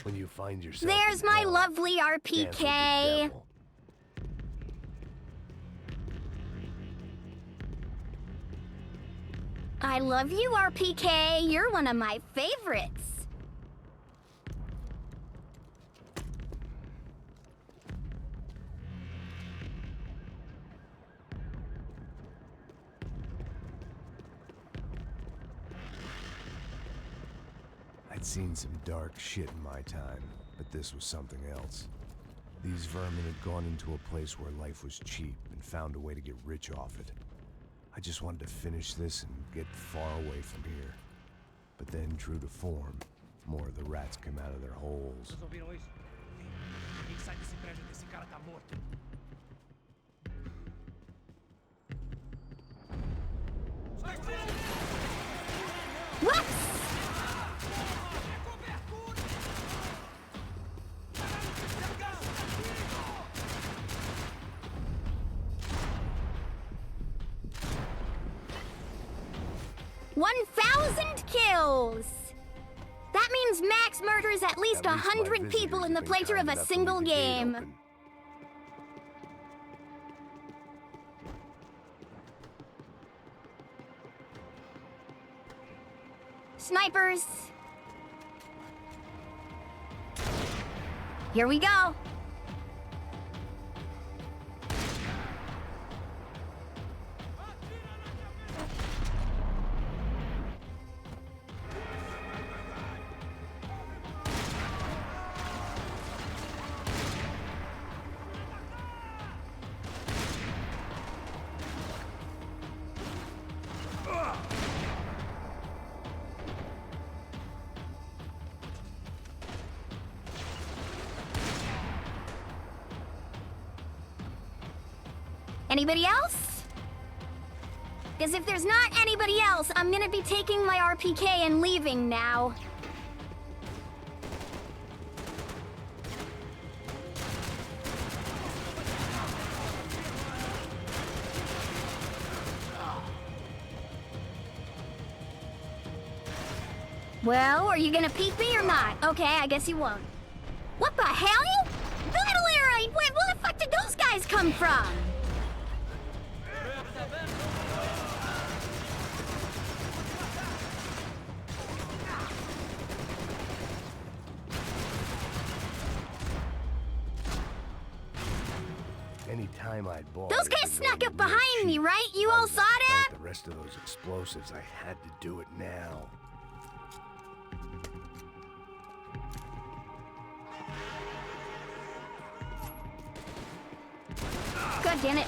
When you find yourself
There's my lovely RPK. I love you, RPK. You're one of my favorites.
I'd seen some dark shit in my time, but this was something else. These vermin had gone into a place where life was cheap and found a way to get rich off it. I just wanted to finish this and get far away from here. But then, true to form, more of the rats came out of their holes.
Vocês ouviram isso? Quem sai desse prédio desse cara tá morto.
Whoops! Kills! That means Max murders at least 100 people in the playthrough of a single game. Snipers! Here we go! Anybody else? Because if there's not anybody else, I'm gonna be taking my RPK and leaving now. Well, are you gonna peek me or not? Okay, I guess you won't. What the hell? Battle area! Where the fuck did those guys come from?
Anytime I'd bought
Those guys snuck up behind me, right? You all saw that?
The rest of those explosives, I had to do it now.
God damn it.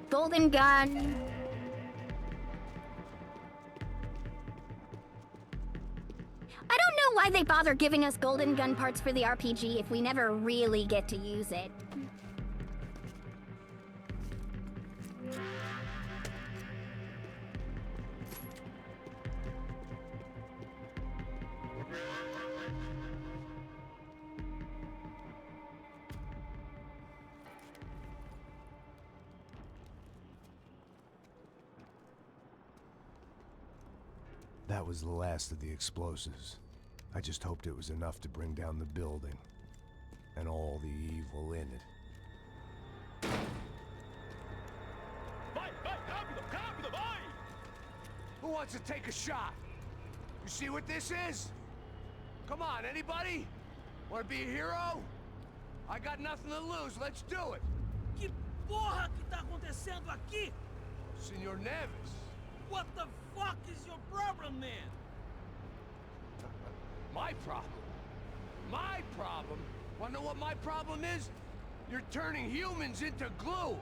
Golden gun. I don't know why they bother giving us golden gun parts for the RPG if we never really get to use it.
That was the last of the explosives. I just hoped it was enough to bring down the building. And all the evil in it.
Who wants to take a shot? You see what this is? Come on, anybody? Want to be a hero? I got nothing to lose, let's do it!
Que porra que tá acontecendo aqui?
Senor Neves.
What the fuck is your problem, man?
My problem? My problem? Wanna know what my problem is? You're turning humans into glue!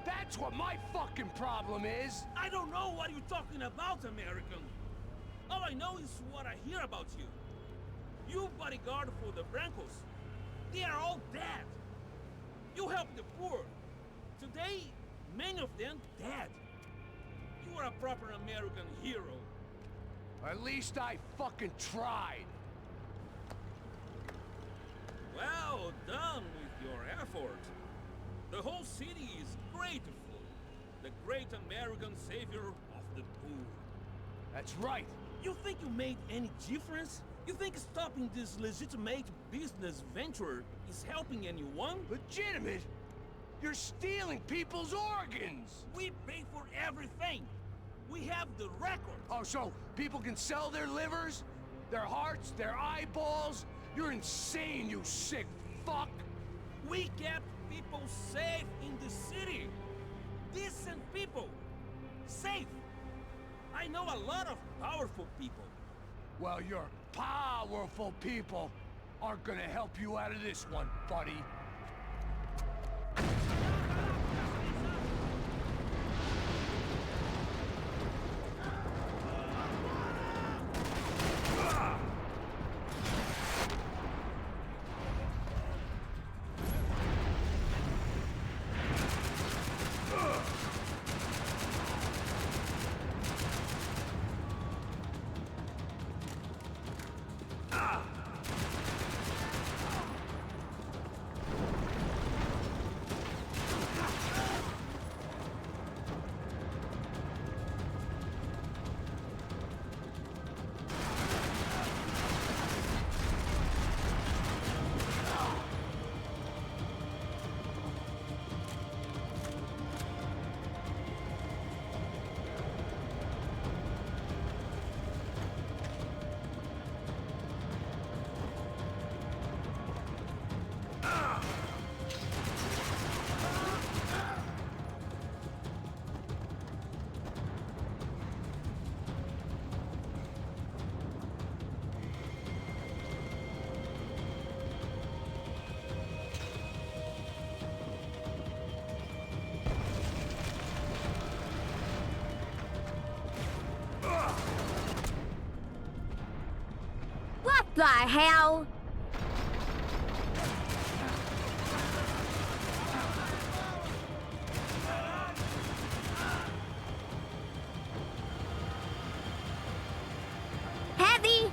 That's what my fucking problem is!
I don't know what you're talking about, American. All I know is what I hear about you. You bodyguard for the Brancos. They are all dead. You help the poor. Today, many of them dead. You are a proper American hero.
At least I fucking tried.
Well done with your effort. The whole city is grateful. The great American savior of the poor.
That's right.
You think you made any difference? You think stopping this legitimate business venture is helping anyone?
Legitimate? You're stealing people's organs!
We pay for everything! We have the record!
Oh, so people can sell their livers? Their hearts? Their eyeballs? You're insane, you sick fuck!
We kept people safe in the city! Decent people! Safe! I know a lot of powerful people.
Well, your powerful people aren't gonna help you out of this one, buddy.
The hell? Heavy!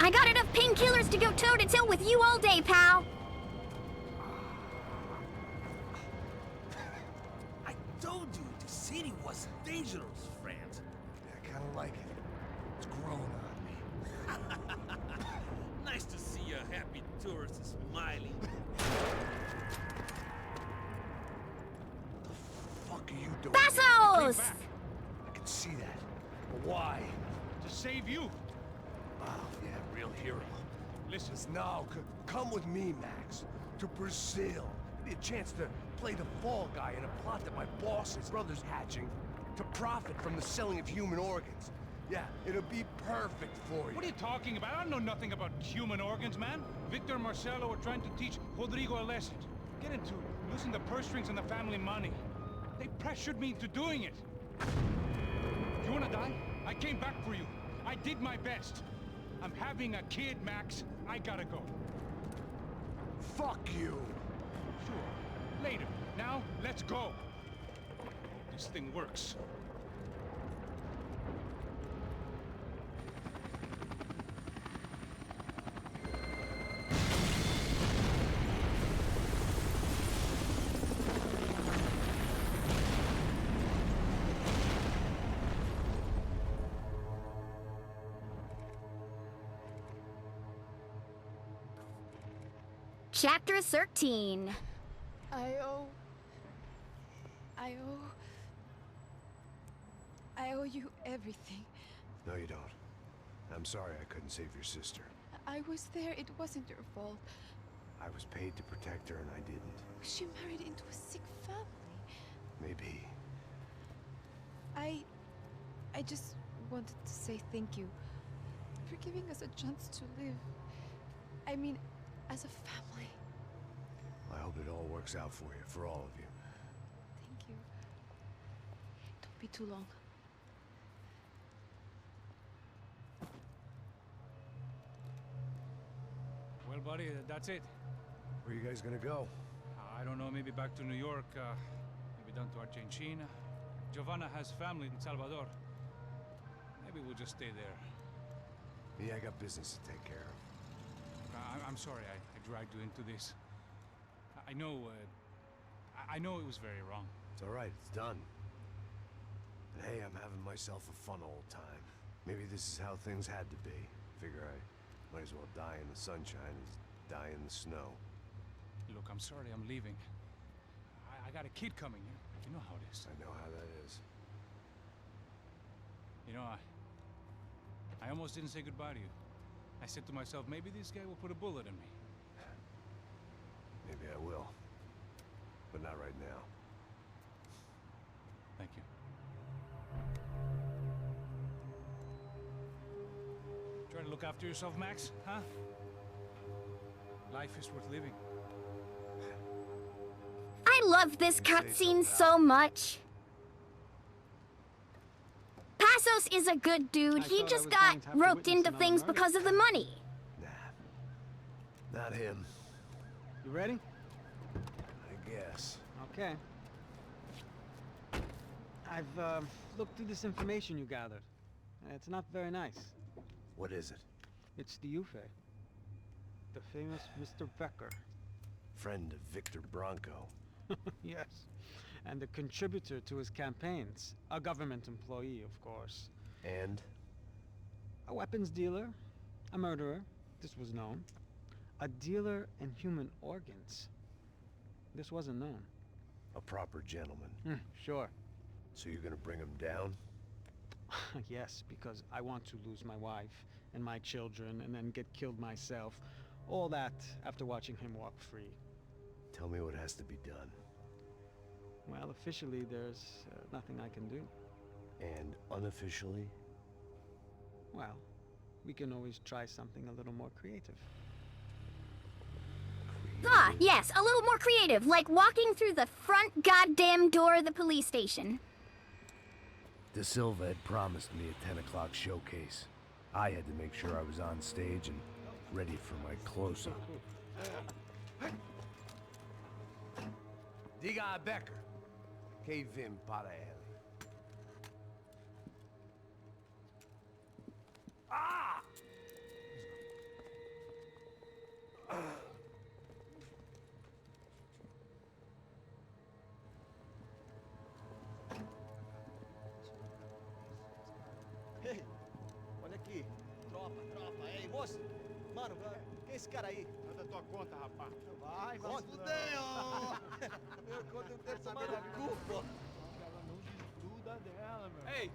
I got enough painkillers to go toe-to-toe with you all day, pal.
I told you the city was dangerous, friend. Yeah, I kinda like it. It's growing on me.
Nice to see a happy tourist smiling.
Fuck are you doing?
Passos!
I can see that. But why?
To save you.
Oh, yeah, real hero.
Listen.
Now, come with me, Max. To Brazil. Be a chance to play the fall guy in a plot that my boss's brother's hatching to profit from the selling of human organs. Yeah, it'll be perfect for you.
What are you talking about? I know nothing about human organs, man. Victor and Marcelo were trying to teach Rodrigo a lesson. Get into losing the purse strings and the family money. They pressured me into doing it. You wanna die? I came back for you. I did my best. I'm having a kid, Max. I gotta go.
Fuck you!
Sure. Later. Now, let's go. This thing works.
Chapter 13.
I owe you everything.
No, you don't. I'm sorry I couldn't save your sister.
I was there. It wasn't your fault.
I was paid to protect her and I didn't.
She married into a sick family.
Maybe.
I just wanted to say thank you for giving us a chance to live. I mean, as a family.
I hope it all works out for you, for all of you.
Thank you. Don't be too long.
Well, buddy, that's it.
Where are you guys gonna go?
I don't know, maybe back to New York, maybe down to Argentina. Giovanna has family in Salvador. Maybe we'll just stay there.
Yeah, I got business to take care of.
I'm sorry I dragged you into this. I know it was very wrong.
It's all right, it's done. And hey, I'm having myself a fun old time. Maybe this is how things had to be. Figure I might as well die in the sunshine as die in the snow.
Look, I'm sorry I'm leaving. I got a kid coming. You know how it is.
I know how that is.
You know, I almost didn't say goodbye to you. I said to myself, maybe this guy will put a bullet in me.
Maybe I will. But not right now.
Thank you. Try to look after yourself, Max, huh? Life is worth living.
I love this cutscene so much. Passos is a good dude. He just got roped into things because of the money.
Nah. Not him.
You ready?
I guess.
Okay. I've looked through this information you gathered. It's not very nice.
What is it?
It's the UFE. The famous Mr. Becker.
Friend of Victor Bronco.
Yes. And a contributor to his campaigns. A government employee, of course.
And?
A weapons dealer. A murderer. This was known. A dealer in human organs. This wasn't known.
A proper gentleman.
Sure.
So you're gonna bring him down?
Yes, because I want to lose my wife and my children and then get killed myself. All that after watching him walk free.
Tell me what has to be done.
Well, officially, there's nothing I can do.
And unofficially?
Well, we can always try something a little more creative.
Ah, yes, a little more creative, like walking through the front goddamn door of the police station.
De Silva had promised me a 10 o'clock showcase. I had to make sure I was on stage and ready for my close-up.
Diga a Becker. Que vim para ele. Ah!
Ei, olha aqui. Tropa. Ei, moço. Mano, quem é esse cara aí?
Manda tua conta, rapaz.
Vai se fuder, ó. Meu conta não quero saber da culpa.
Ela não desgruda dela, meu.
Ei,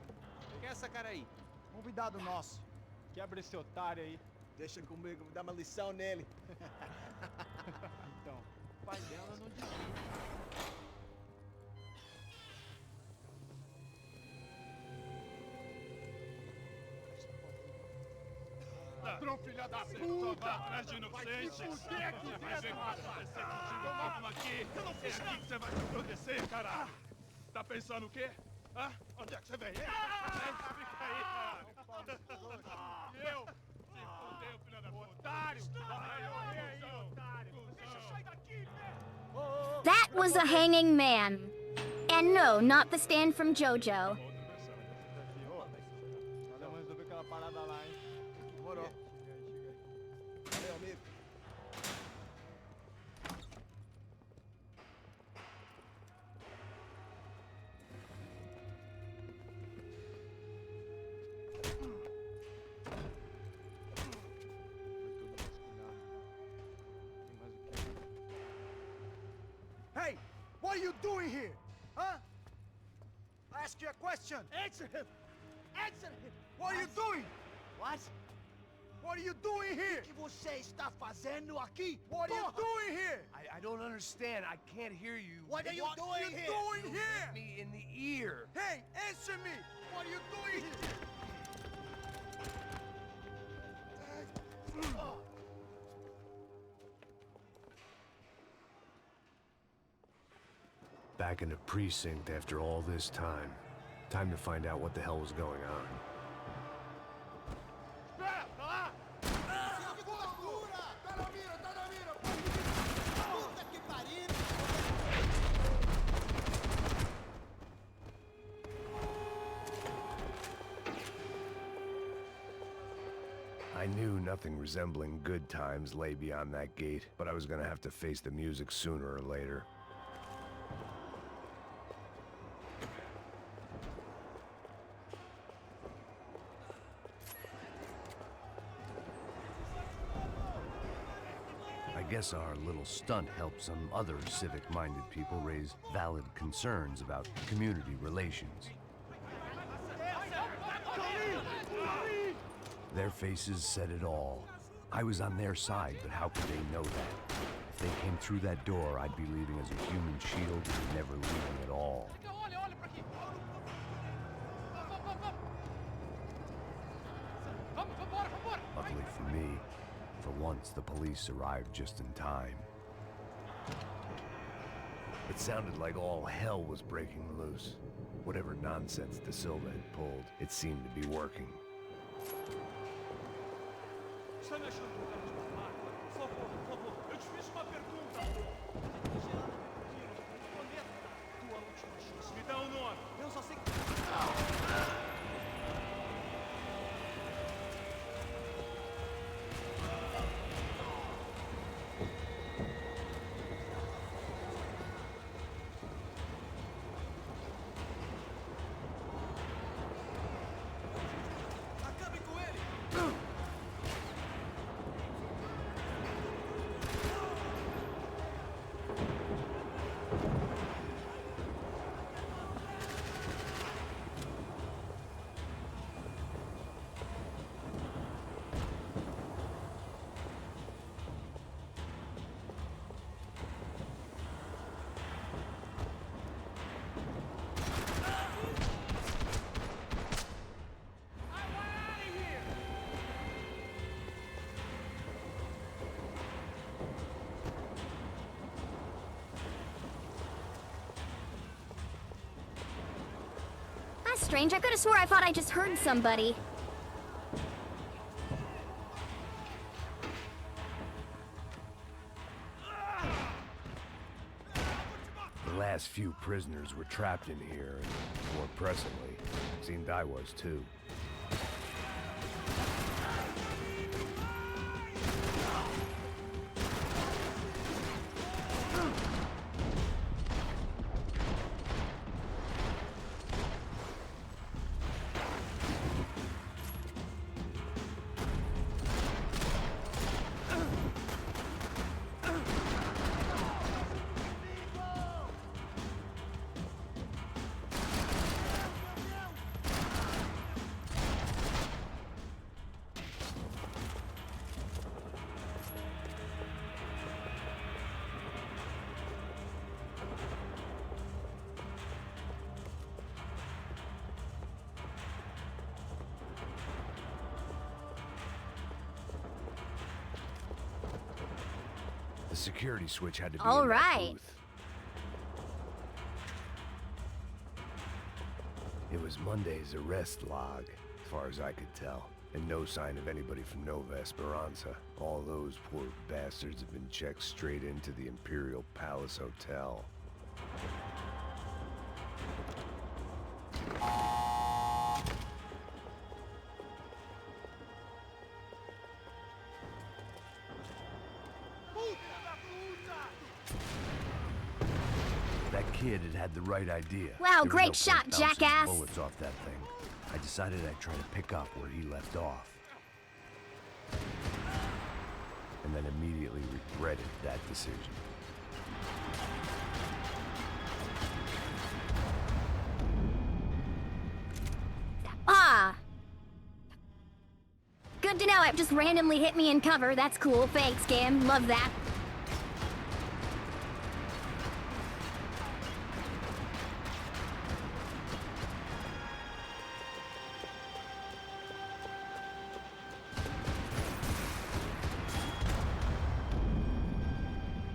quem é essa cara aí?
Convidado nosso. Quebra esse otário aí.
Deixa comigo, vou dar uma lição nele.
Então, o pai dela não desgruda.
Ladrão, filha da puta! Vai atrás de inocentes! Vai ver o que vai acontecer contigo mesmo aqui! É aqui que você vai se proteger, cara! Tá pensando o quê? Hã? Onde é que você vem? Fica aí, cara! E eu? Se fodeu, filha da puta! Otário! Vai morrer aí, otário! Deixa eu sair daqui, velho!
That was a hanging man. And no, not the stand from JoJo.
Vamos resolver aquela parada lá, hein?
Demorou. Valeu, amigo. Hey, what are you doing here? Huh? I ask you a question. Answer him. Answer him. What are you doing? What? What are you doing here? O que você está fazendo aqui? What are you doing here?
I don't understand. I can't hear you.
What are you doing here?
You hit me in the ear.
Hey, answer me. What are you doing here?
Back in the precinct after all this time. Time to find out what the hell was going on. I knew nothing resembling good times lay beyond that gate, but I was gonna have to face the music sooner or later. I guess our little stunt helped some other civic-minded people raise valid concerns about community relations. Their faces said it all. I was on their side, but how could they know that? If they came through that door, I'd be leaving as a human shield and never leaving at all. Luckily for me, for once the police arrived just in time. It sounded like all hell was breaking loose. Whatever nonsense De Silva had pulled, it seemed to be working.
Está me achando que eu quero te falar? Por favor, eu te fiz uma pergunta. Tua última chance. Me dá um nome. Eu só sei que...
Acabe com ele!
That's strange. I could have swore I thought I just heard somebody.
The last few prisoners were trapped in here, and more pressingly, it seemed I was too. The security switch had to be
All
in that
right.
booth. It was Monday's arrest log, as far as I could tell, and no sign of anybody from Nova Esperanza. All those poor bastards have been checked straight into the Imperial Palace Hotel. That kid had the right idea.
Wow,
There was
great
no point
shot,
bouncing
jackass.
bullets off that thing. I decided I'd try to pick up where he left off. And then immediately regretted that decision.
Ah! Good to know it just randomly hit me in cover. That's cool. Thanks, game. Love that.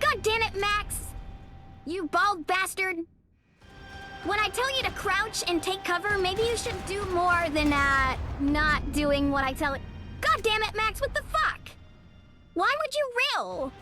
God damn it, Max! You bald bastard! When I tell you to crouch and take cover, maybe you should do more than, not doing what I tell it. God damn it, Max, what the fuck? Why would you rail?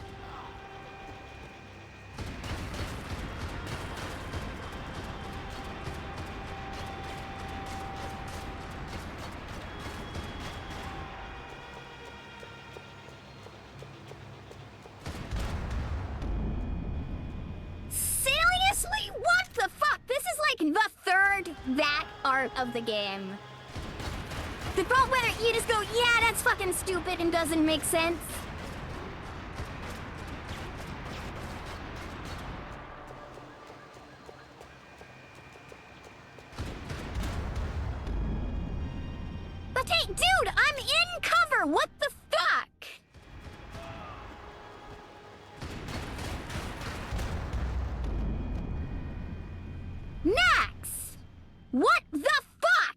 Seriously? What the fuck? This is like the third that art of the game. The part where you just go, yeah, that's fucking stupid and doesn't make sense. But hey, dude, I'm in cover! What the fuck? Max! What the fuck?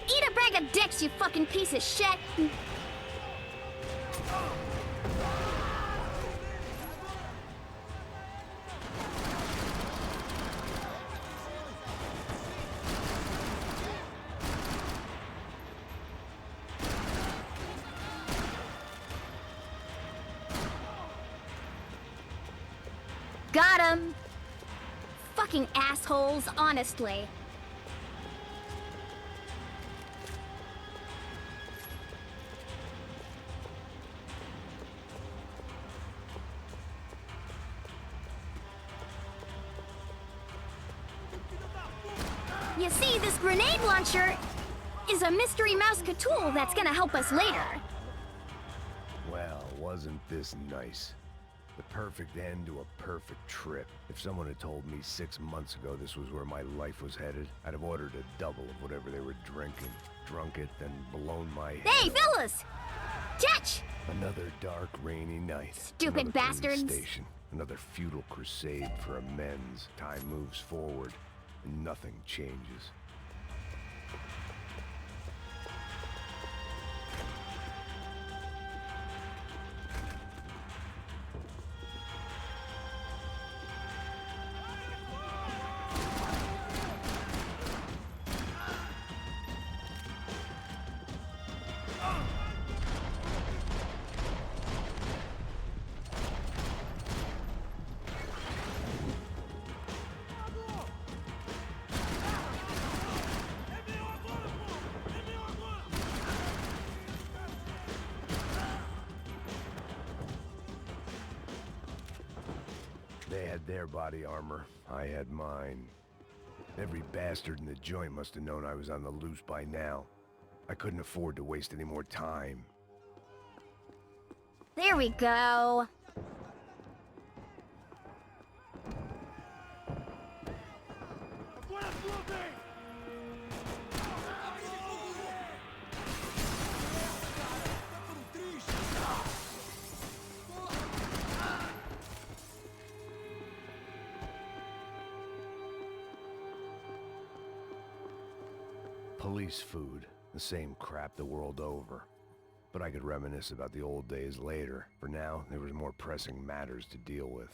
Eat a bag of dicks, you fucking piece of shit! Got him! Fucking assholes, honestly. You see, this grenade launcher is a mystery mouse tool that's gonna help us later.
Well, wasn't this nice? The perfect end to a perfect trip. If someone had told me 6 months ago this was where my life was headed, I'd have ordered a double of whatever they were drinking, drunk it, then blown my head
Hey,
off.
fellas! Touch!
Another dark, rainy night.
Stupid
Another police
bastards.
station. Another futile crusade for amends. Time moves forward, and nothing changes. They had their body armor, I had mine. Every bastard in the joint must have known I was on the loose by now. I couldn't afford to waste any more time.
There we go.
Police food, the same crap the world over. But I could reminisce about the old days later. For now, there was more pressing matters to deal with.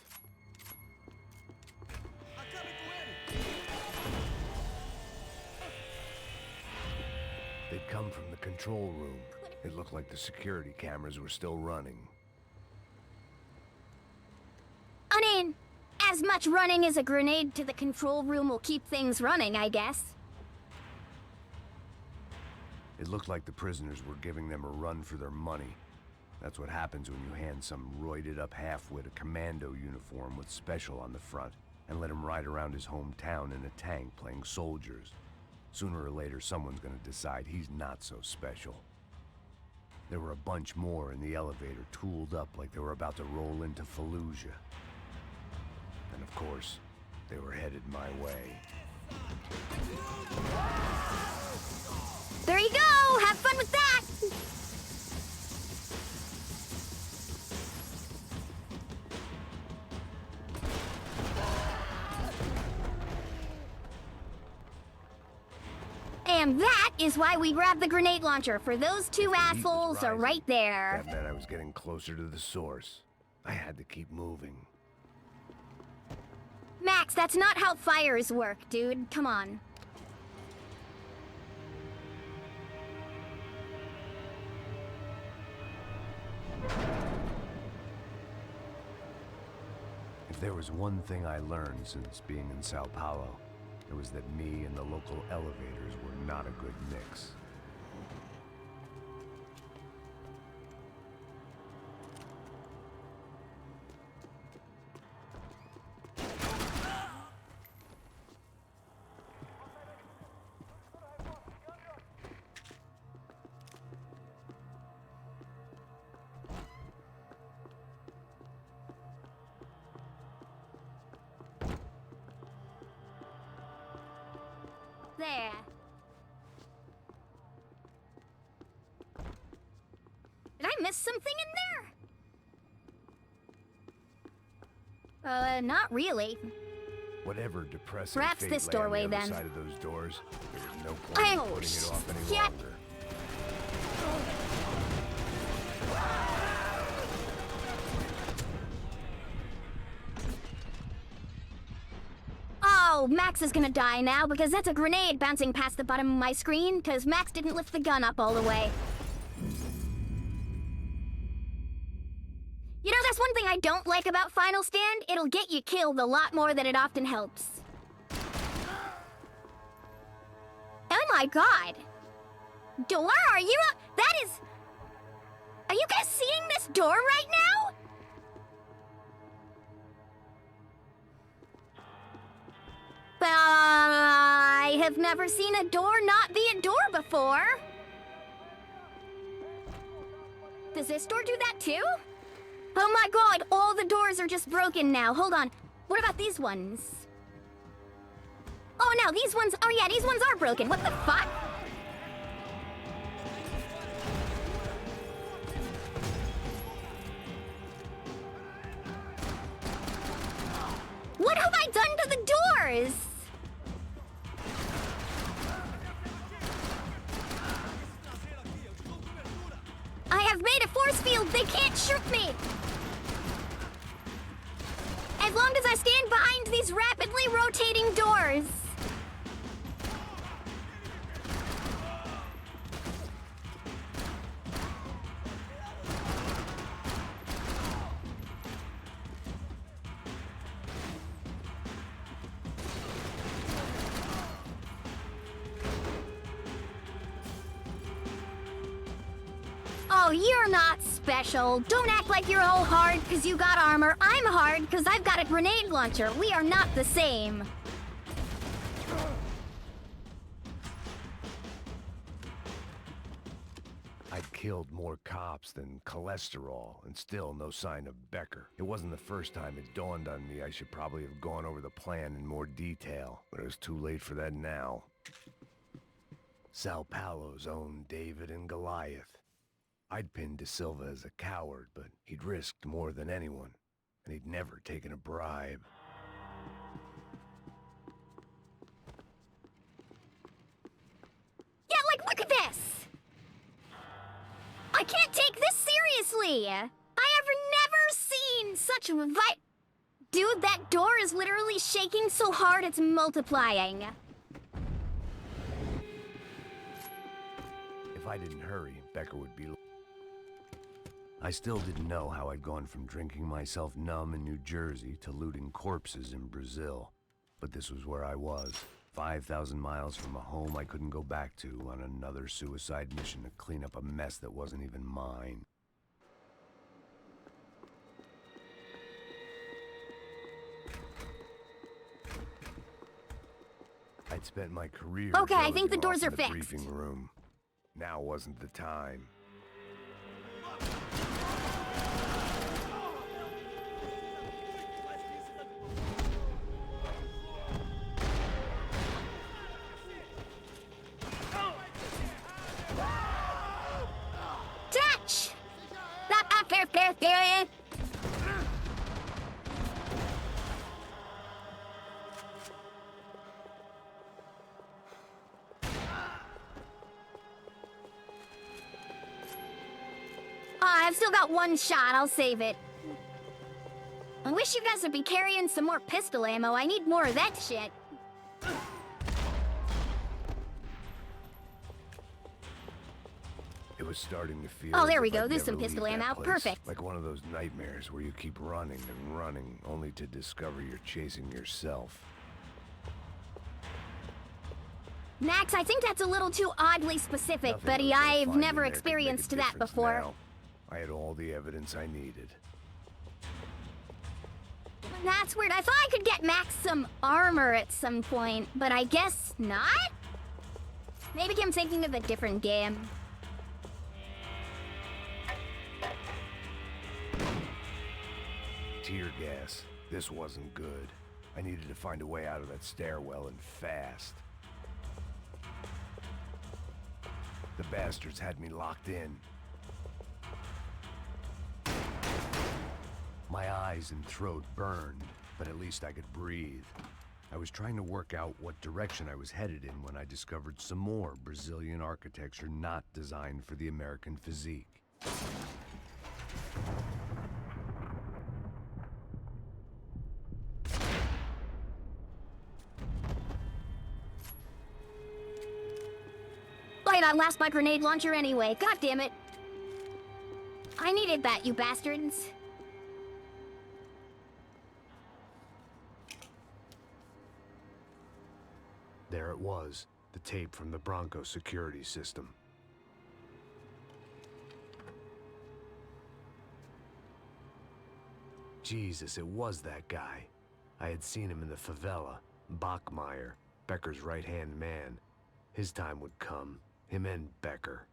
They'd come from the control room. It looked like the security cameras were still running.
I mean, as much running as a grenade to the control room will keep things running, I guess.
It looked like the prisoners were giving them a run for their money. That's what happens when you hand some roided-up halfwit a commando uniform with special on the front and let him ride around his hometown in a tank playing soldiers. Sooner or later, someone's gonna decide he's not so special. There were a bunch more in the elevator, tooled up like they were about to roll into Fallujah. And of course, they were headed my way.
There you go! Have fun with that! And that is why we grabbed the grenade launcher, for those two assholes are right there.
That meant I was getting closer to the source. I had to keep moving.
Max, that's not how fires work, dude. Come on.
If there was one thing I learned since being in Sao Paulo, it was that me and the local elevators were not a good mix.
There. Did I miss something in there? Not really.
Whatever depressing
Perhaps
fate
this
lay
doorway,
on the other
then.
side of those doors, there was no point in putting it off any longer.
Oh, Max is gonna die now because that's a grenade bouncing past the bottom of my screen because Max didn't lift the gun up all the way. You know, that's one thing I don't like about Final Stand. It'll get you killed a lot more than it often helps. Oh my god. Door, are you... That is... Are you guys seeing this door right now? I have never seen a door not be a door before. Does this door do that too? Oh my god, all the doors are just broken now. Hold on. What about these ones? Oh no, these ones... Oh yeah, these ones are broken. What the fuck? What have I done to the doors? I have made a force field. They can't shoot me. As long as I stand behind these rapidly rotating doors. Oh, you're not special. Don't act like you're all hard because you got armor. I'm hard because I've got a grenade launcher. We are not the same.
I'd killed more cops than cholesterol, and still no sign of Becker. It wasn't the first time it dawned on me I should probably have gone over the plan in more detail, but it was too late for that now. Sao Paulo's own David and Goliath. I'd pinned De Silva as a coward, but he'd risked more than anyone, and he'd never taken a bribe.
Yeah, like, look at this! I can't take this seriously! I have never seen such Dude, that door is literally shaking so hard it's multiplying.
If I didn't hurry, Becker would be... I still didn't know how I'd gone from drinking myself numb in New Jersey to looting corpses in Brazil. But this was where I was, 5,000 miles from a home I couldn't go back to on another suicide mission to clean up a mess that wasn't even mine. I'd spent my career...
Okay, I think the doors are
fixed.
fixed.
Briefing room. Now wasn't the time.
Touch! Fair. I've still got one shot. I'll save it. I wish you guys would be carrying some more pistol ammo. I need more of that shit.
It was starting to feel...
Oh, there
as
we
if
go.
I'd
There's some
never leave
pistol
that
ammo.
place.
Perfect.
Like one of those nightmares where you keep running and running, only to discover you're chasing yourself.
Max, I think that's a little too oddly specific,
Nothing
buddy.
I was gonna
I've
find in
never
there could make a
experienced that
difference
before.
now. I had all the evidence I needed.
That's weird. I thought I could get Max some armor at some point, but I guess not? Maybe I'm thinking of a different game.
Tear gas. This wasn't good. I needed to find a way out of that stairwell and fast. The bastards had me locked in. My eyes and throat burned, but at least I could breathe. I was trying to work out what direction I was headed in when I discovered some more Brazilian architecture not designed for the American physique.
Wait, I lost my grenade launcher anyway. God damn it. I needed that, you bastards.
There it was, the tape from the Bronco security system. Jesus, it was that guy. I had seen him in the favela, Bachmeyer, Becker's right-hand man. His time would come, him and Becker.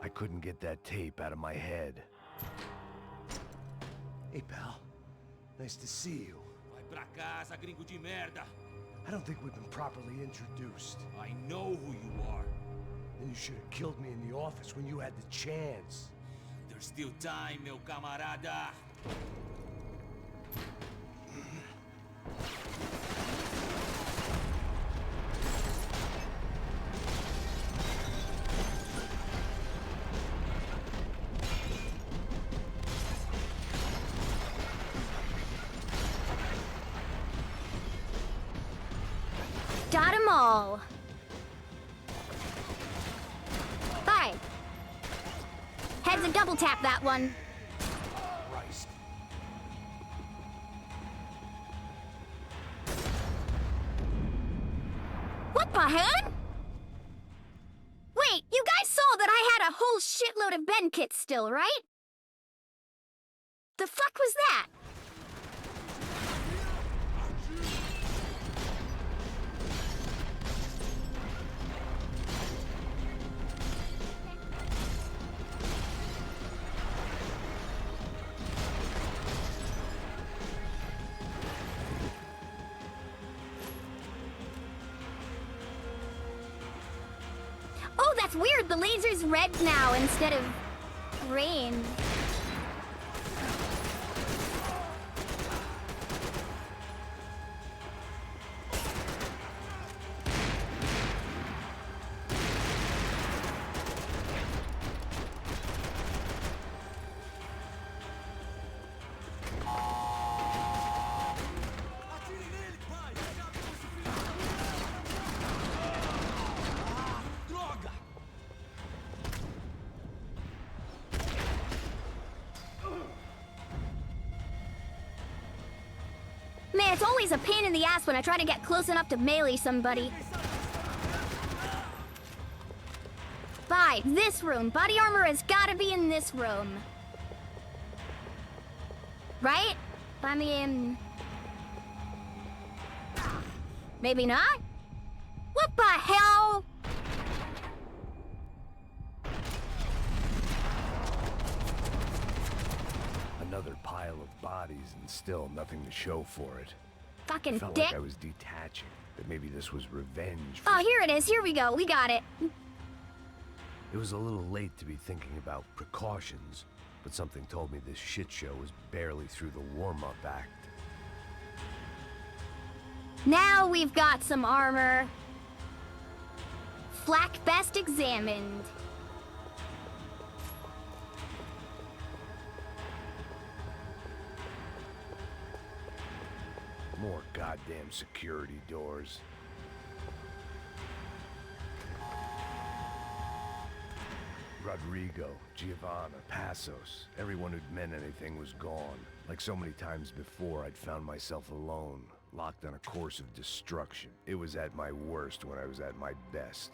I couldn't get that tape out of my head. Hey, pal. Nice to see you.
Vai pra casa, gringo de merda.
I don't think we've been properly introduced.
I know who you are.
Then you should have killed me in the office when you had the chance.
There's still time, meu camarada.
Got 'em all. Bye. Heads a double tap that one.
Christ.
What the hell? Wait, you guys saw that I had a whole shitload of Ben kits still, right? The fuck was that? Oh, that's weird. The laser's red now instead of green. Man, it's always a pain in the ass when I try to get close enough to melee somebody. Bye, this room. Body armor has gotta be in this room. Right? I mean... maybe not? What the hell?
Another pile of bodies and still nothing to show for it.
Fucking
Felt
dick.
like I was detaching, that maybe this was revenge for...
Oh, here it is. Here we go. We got it.
It was a little late to be thinking about precautions, but something told me this shit show was barely through the warm-up act.
Now we've got some armor. Flak best examined.
More goddamn security doors. Rodrigo, Giovanna, Passos, everyone who'd meant anything was gone. Like so many times before, I'd found myself alone, locked on a course of destruction. It was at my worst when I was at my best.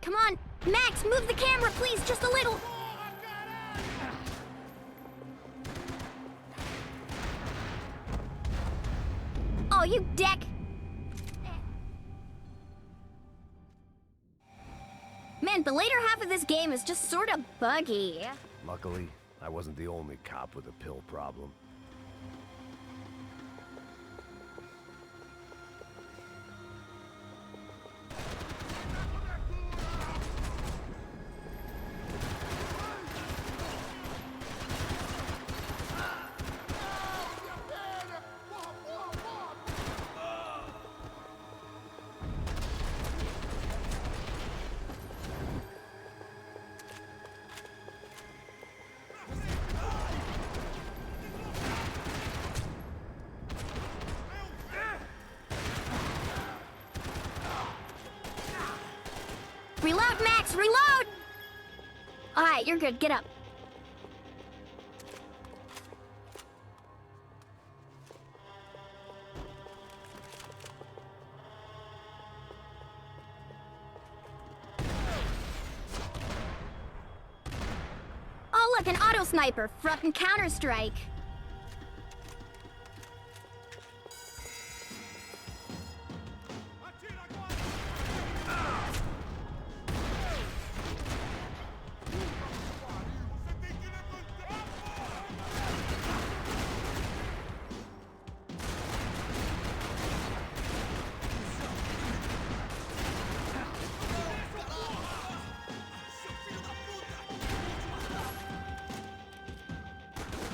Come on, Max, move the camera, please, just a little. Oh, you dick. Man, the later half of this game is just sort of buggy.
Luckily, I wasn't the only cop with a pill problem.
Reload, Max, reload! Alright, you're good, get up. like an auto sniper from Counter-Strike.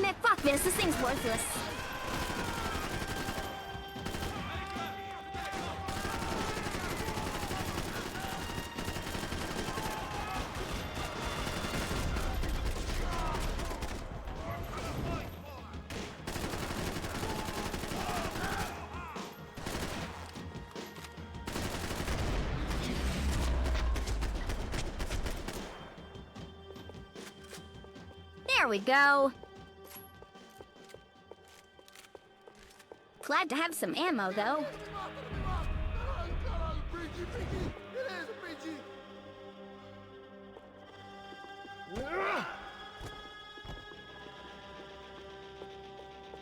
Man, fuck this thing's worthless. There we go. Glad to have some ammo, though.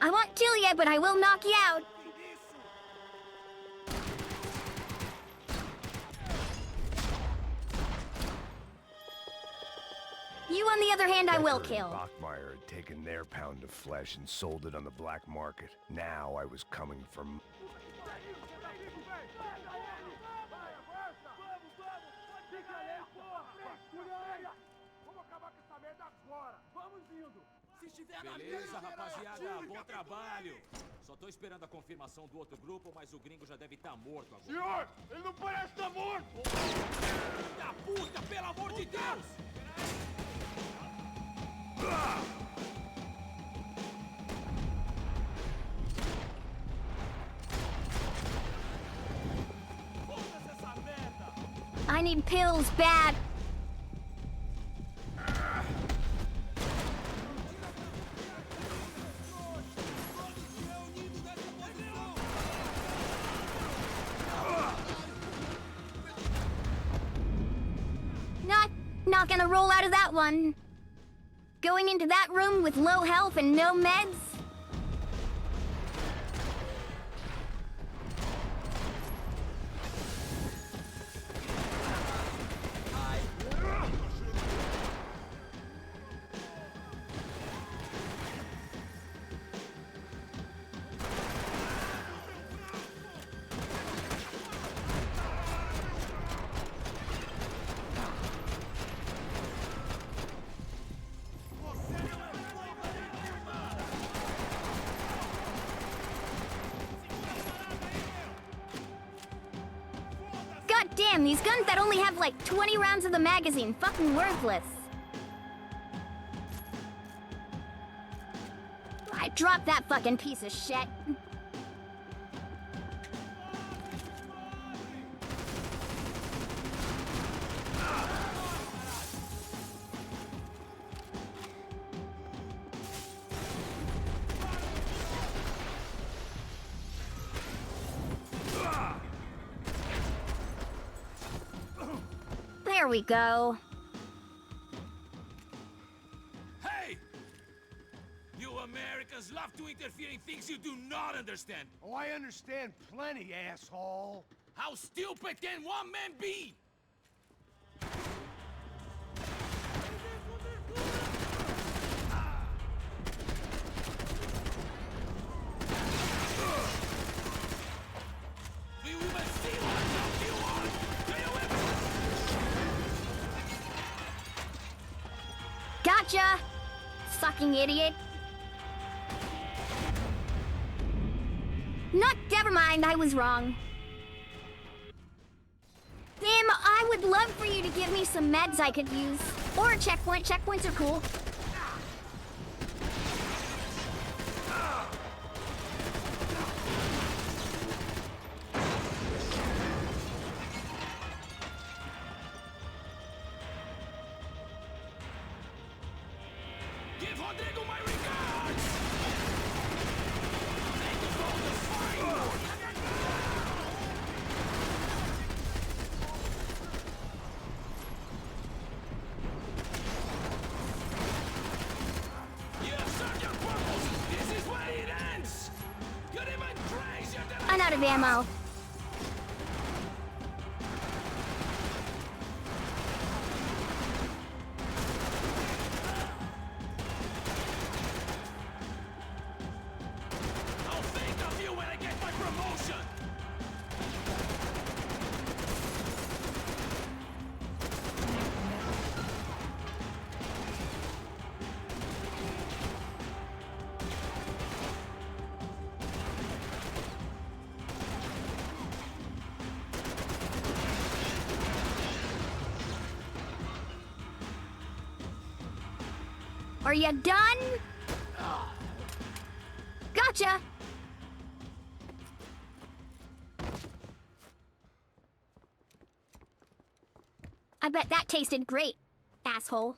I won't kill you, but I will knock you out. You, on the other hand, I will kill.
Bachmeyer had taken their pound of flesh and sold it on the black market. Now I was coming from...
Beleza, rapaziada, bom trabalho. Só tô esperando a confirmação do outro grupo, mas o gringo já deve estar morto agora.
Senhor, ele não parece estar morto!
Filho da puta, pelo amor de Deus!
I need pills bad. Not gonna roll out of that one. Going into that room with low health and no meds? Damn, these guns that only have like 20 rounds of the magazine, fucking worthless. I dropped that fucking piece of shit. There we go.
Hey! You Americans love to interfere in things you do not understand.
Oh, I understand plenty, asshole.
How stupid can one man be? Do you even see what you want? Do you even...
Gotcha! Fucking idiot. Never mind, I was wrong. Damn, I would love for you to give me some meds I could use. Or a checkpoint. Checkpoints are cool.
Give Rodrigo my regards! Thank you for the fine work!
of ammo.
I'll think of you when I get my promotion!
Are you done? Gotcha! I bet that tasted great, asshole.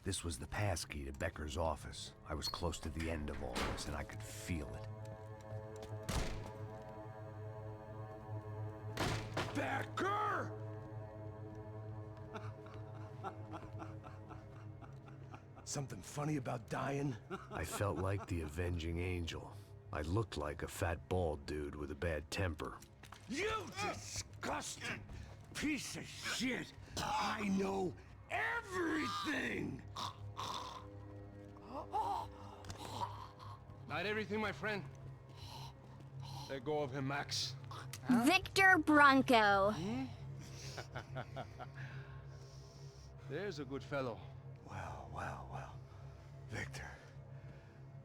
This was the passkey to Becker's office. I was close to the end of all this, and I could feel it. Becker! Something funny about dying? I felt like the avenging angel. I looked like a fat bald dude with a bad temper.
You disgusting piece of shit! I know everything!
Not everything, my friend. Let go of him, Max.
Victor Bronco.
There's a good fellow.
Well. Victor,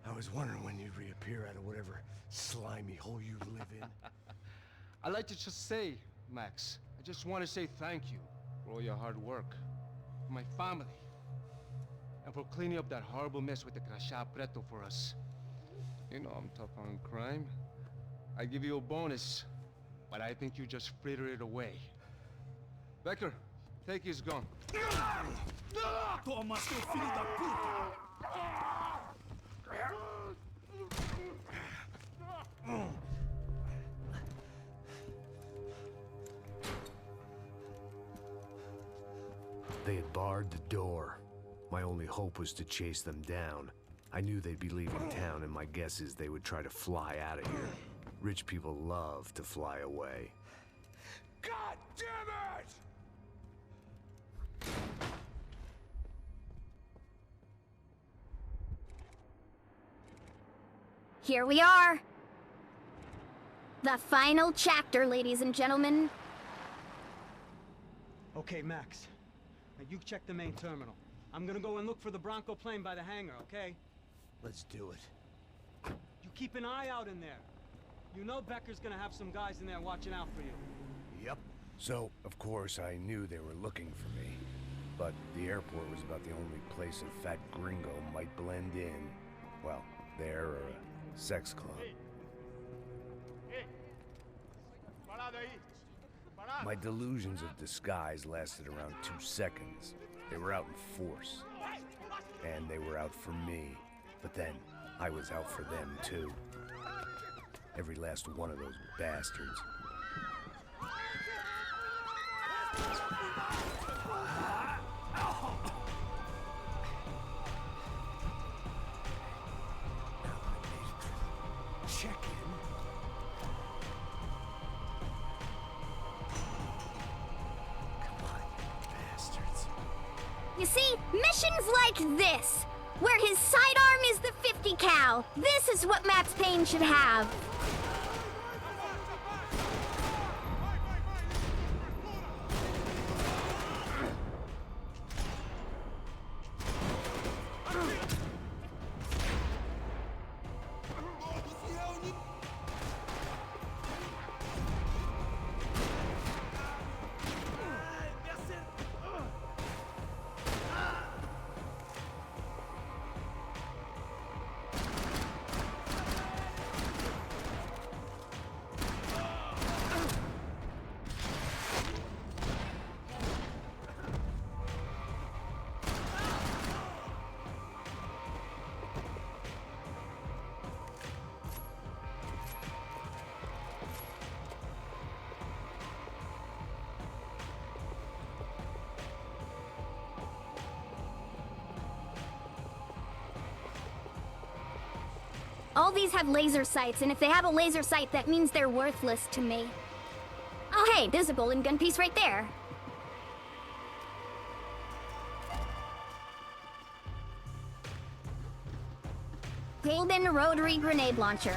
I was wondering when you'd reappear out of whatever slimy hole you live in.
I'd like to just say, Max, I just want to say thank you for all your hard work, for my family, and for cleaning up that horrible mess with the Crachá Preto for us. You know I'm tough on crime. I give you a bonus, but I think you just fritter it away. Becker, take his gun.
Toma, seu filho da puta!
They had barred the door. My only hope was to chase them down. I knew they'd be leaving town, and my guess is they would try to fly out of here. Rich people love to fly away.
God damn it!
Here we are. The final chapter, ladies and gentlemen.
Okay, Max. Now you check the main terminal. I'm gonna go and look for the Bronco plane by the hangar, okay?
Let's do it.
You keep an eye out in there. You know Becker's gonna have some guys in there watching out for you.
Yep. So, of course, I knew they were looking for me. But the airport was about the only place a fat gringo might blend in. Well, there or a sex club. My delusions of disguise lasted around 2 seconds. They were out in force. And they were out for me. But then, I was out for them too. Every last one of those bastards.
Check in.
You see, missions like this, where his sidearm is the 50 cal. This is what Max Payne should have. All these have laser sights, and if they have a laser sight, that means they're worthless to me. Oh hey, there's a golden gun piece right there. Golden rotary grenade launcher.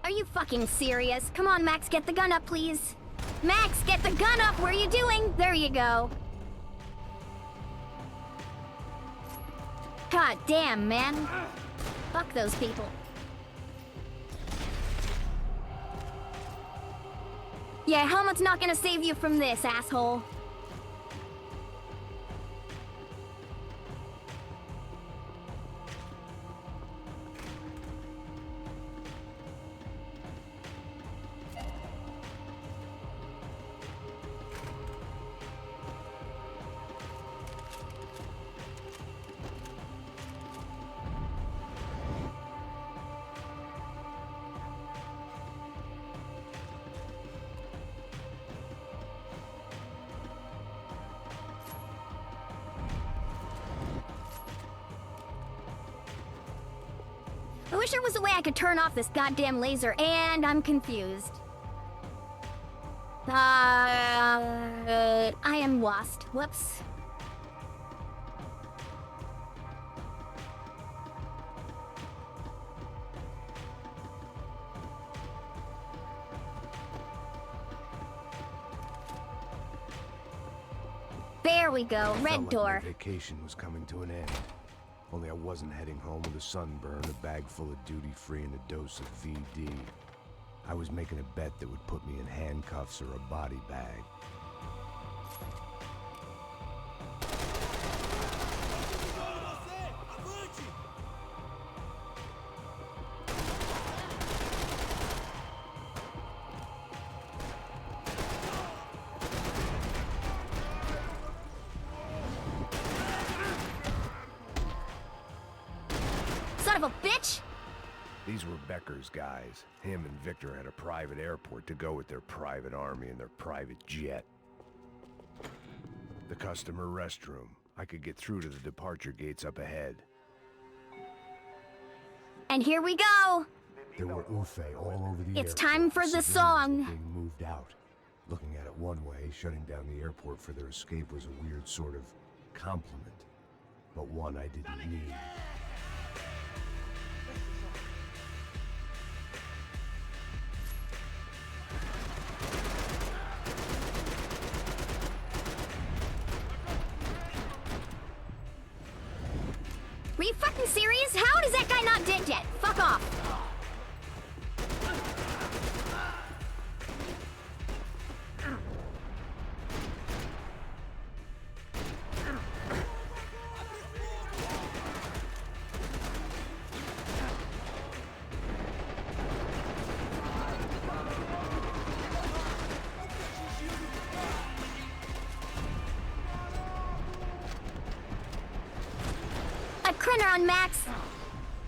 Are you fucking serious? Come on, Max, get the gun up, please. Max, get the gun up! What are you doing? There you go. God damn, man. Fuck those people. Yeah, helmet's not gonna save you from this, asshole. I wish there was a way I could turn off this goddamn laser, and I'm confused. I am lost. Whoops. There we go, red door.
My vacation was coming to an end. Only I wasn't heading home with a sunburn, a bag full of duty-free, and a dose of VD. I was making a bet that would put me in handcuffs or a body bag.
Son of a bitch!
These were Becker's guys. Him and Victor had a private airport to go with their private army and their private jet. The customer restroom. I could get through to the departure gates up ahead.
And here we go!
There were Ufe all over the
It's
airport.
time for the
Civilians
song.
were being moved out. Looking at it one way, shutting down the airport for their escape was a weird sort of compliment. But one I didn't need.
Are you fucking serious? How is that guy not dead yet? Fuck off. Crenner on Max.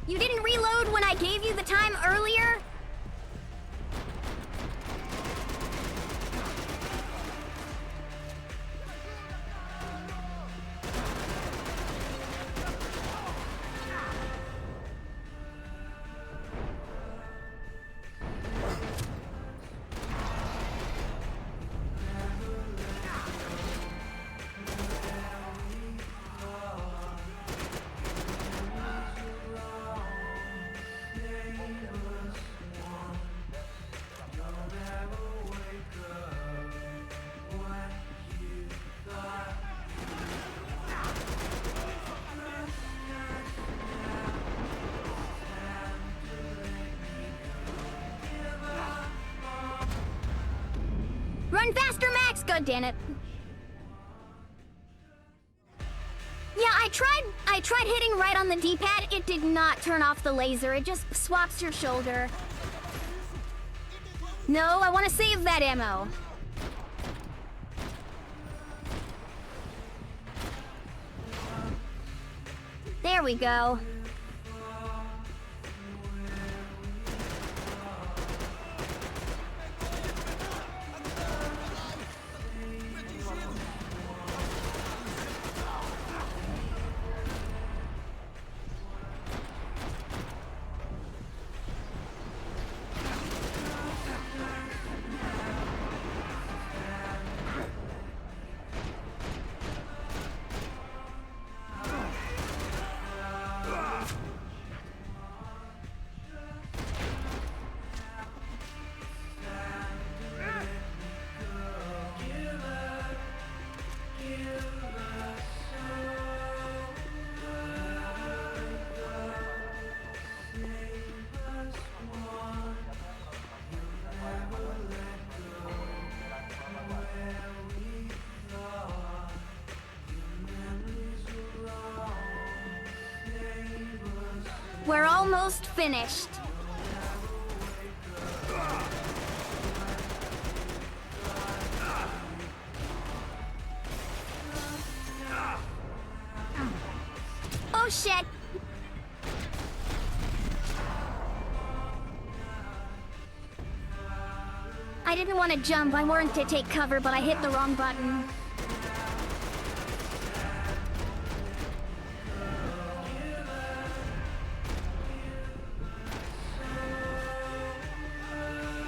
You didn't reload when I gave you the time earlier? Run faster, Max! God damn it. Yeah, I tried hitting right on the D-pad. It did not turn off the laser. It just swaps your shoulder. No, I want to save that ammo. There we go. We're almost finished. Oh shit! I didn't want to jump. I wanted to take cover, but I hit the wrong button.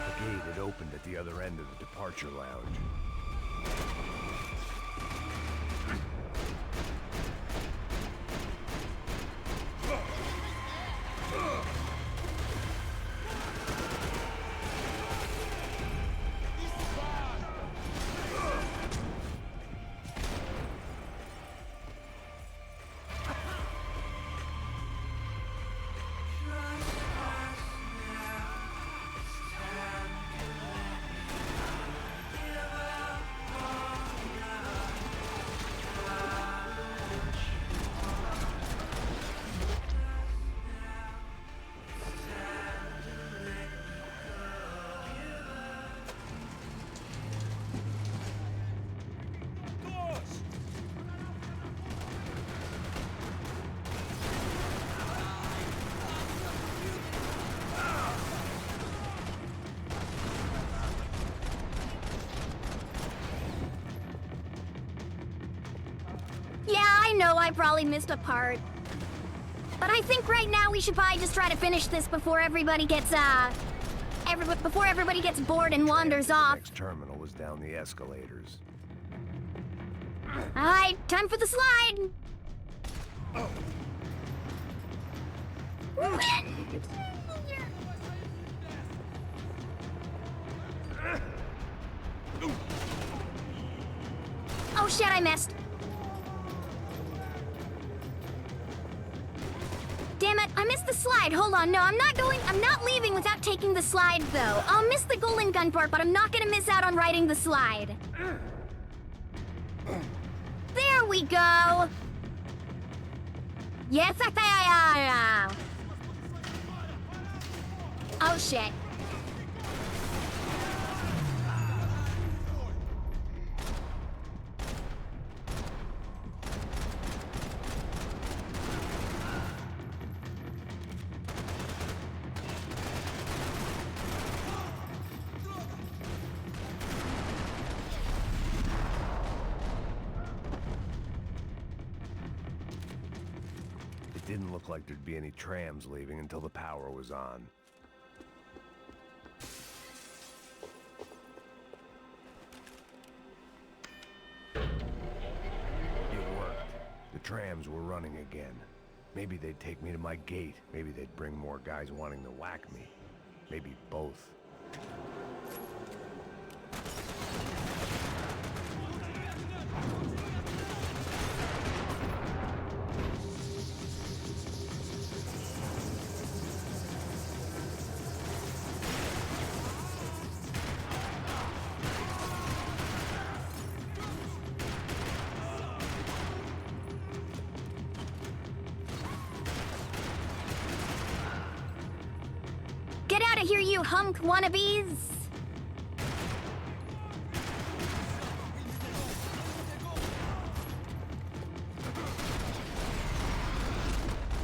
The gate had opened at the other end of the departure lounge.
Yeah, I know I probably missed a part. But I think right now we should probably just try to finish this before everybody gets, before everybody gets bored and wanders off.
The next terminal was down the escalators.
Alright, time for the slide! Oh shit, I missed. Damn it, I missed the slide. Hold on, no, I'm not leaving without taking the slide, though. I'll miss the golden gun part, but I'm not gonna miss out on riding the slide. There we go! Yes, oh shit.
It didn't look like there'd be any trams leaving until the power was on. It worked. The trams were running again. Maybe they'd take me to my gate. Maybe they'd bring more guys wanting to whack me. Maybe both.
Get out of here, you hunk wannabes!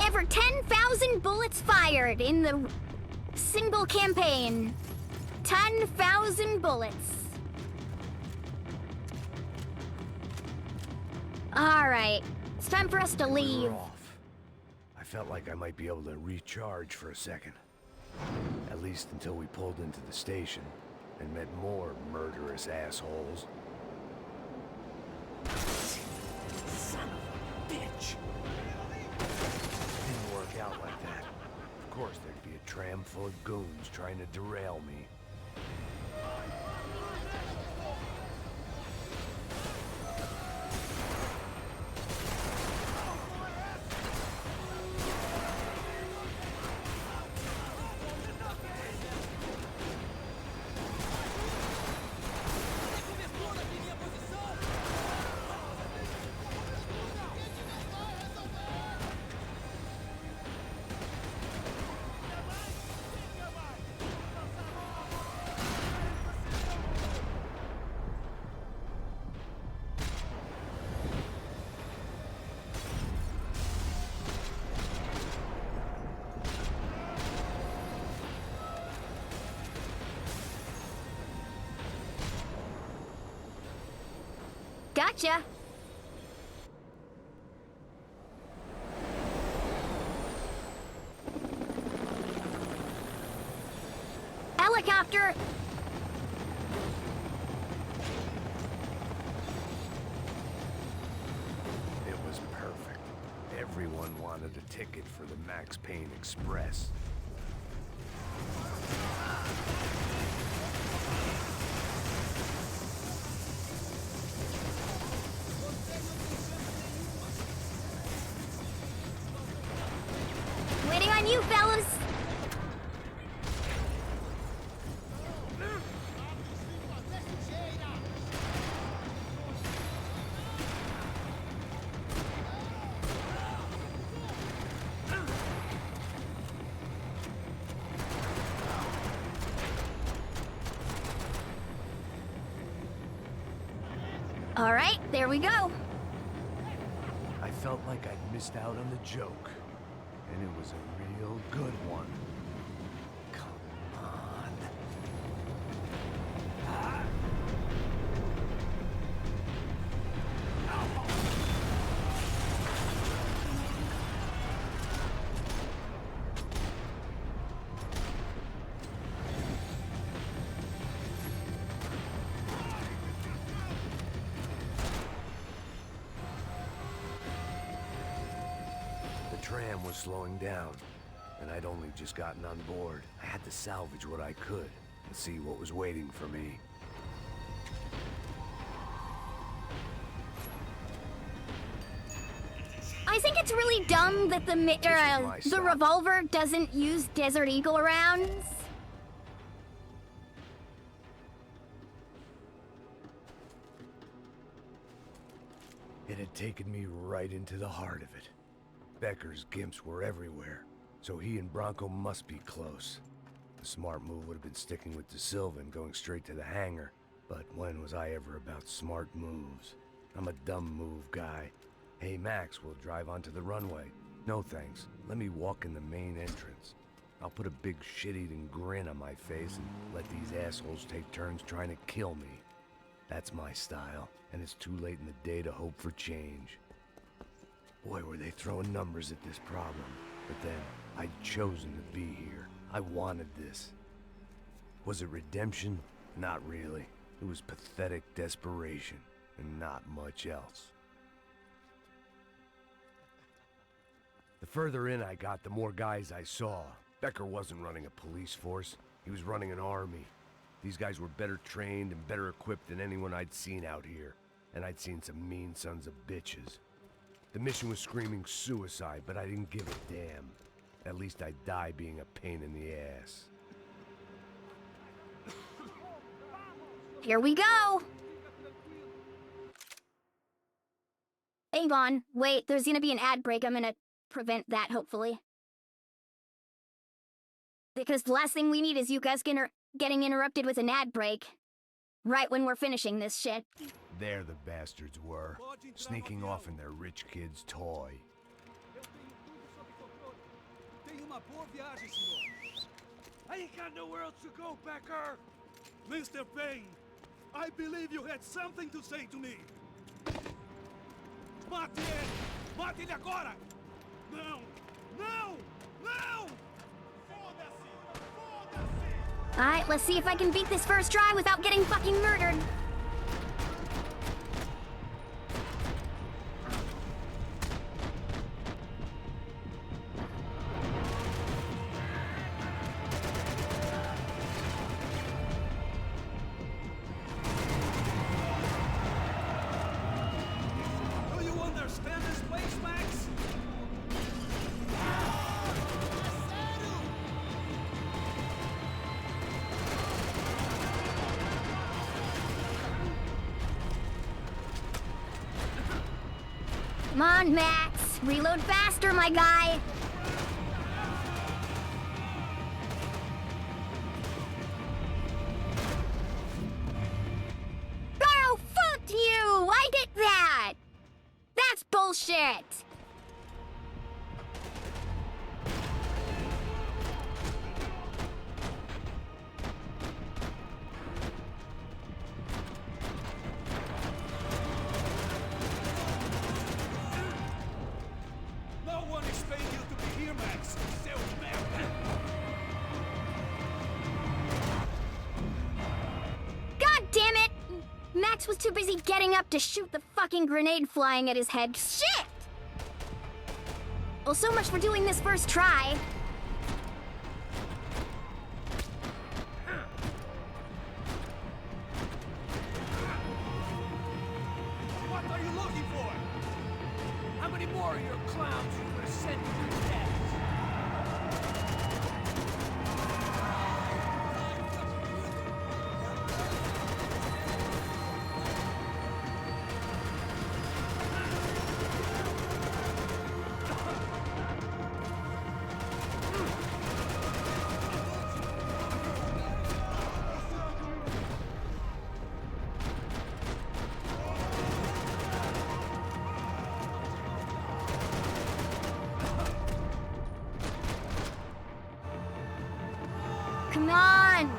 Ever 10,000 bullets fired in the single campaign. 10,000 bullets. Alright, it's time for us to leave.
We're off. I felt like I might be able to recharge for a second. At least until we pulled into the station and met more murderous assholes.
Son of a bitch!
Didn't work out like that. Of course there'd be a tram full of goons trying to derail me.
Gotcha. Helicopter!
It was perfect. Everyone wanted a ticket for the Max Payne Express.
Waiting on you, fellas! All right, there we go.
I felt like I'd missed out on the joke, and it was a real good one. Come on. The tram was slowing down, and I'd only just gotten on board. I had to salvage what I could and see what was waiting for me.
I think it's really dumb that the revolver doesn't use Desert Eagle rounds.
It had taken me right into the heart of it. Becker's gimps were everywhere, so he and Bronco must be close. The smart move would have been sticking with De Silva and going straight to the hangar, but when was I ever about smart moves? I'm a dumb move guy. Hey Max, we'll drive onto the runway. No thanks, let me walk in the main entrance. I'll put a big shit-eating grin on my face and let these assholes take turns trying to kill me. That's my style, and it's too late in the day to hope for change. Boy, were they throwing numbers at this problem. But then, I'd chosen to be here. I wanted this. Was it redemption? Not really. It was pathetic desperation, and not much else. The further in I got, the more guys I saw. Becker wasn't running a police force. He was running an army. These guys were better trained and better equipped than anyone I'd seen out here. And I'd seen some mean sons of bitches. The mission was screaming suicide, but I didn't give a damn. At least I'd die being a pain in the ass.
Here we go! Hang on, wait, there's gonna be an ad break. I'm gonna prevent that, hopefully. Because the last thing we need is you guys getting interrupted with an ad break. Right when we're finishing this shit.
There the bastards were, sneaking off in their rich kid's toy.
I ain't got nowhere else to go, Becker! Mr. Payne, I believe you had something to say to me. Mate ele! Mate ele agora! Não! Não! Não!
Alright, let's see if I can beat this first try without getting fucking murdered.
Do you understand this place, Max?
Come on, Max. Reload faster, my guy. Oh, fuck you! I did that! That's bullshit! Max was too busy getting up to shoot the fucking grenade flying at his head. Shit! Well, so much for doing this first try.
What are you looking for? How many more of your clowns are you gonna send to your death?
Come on!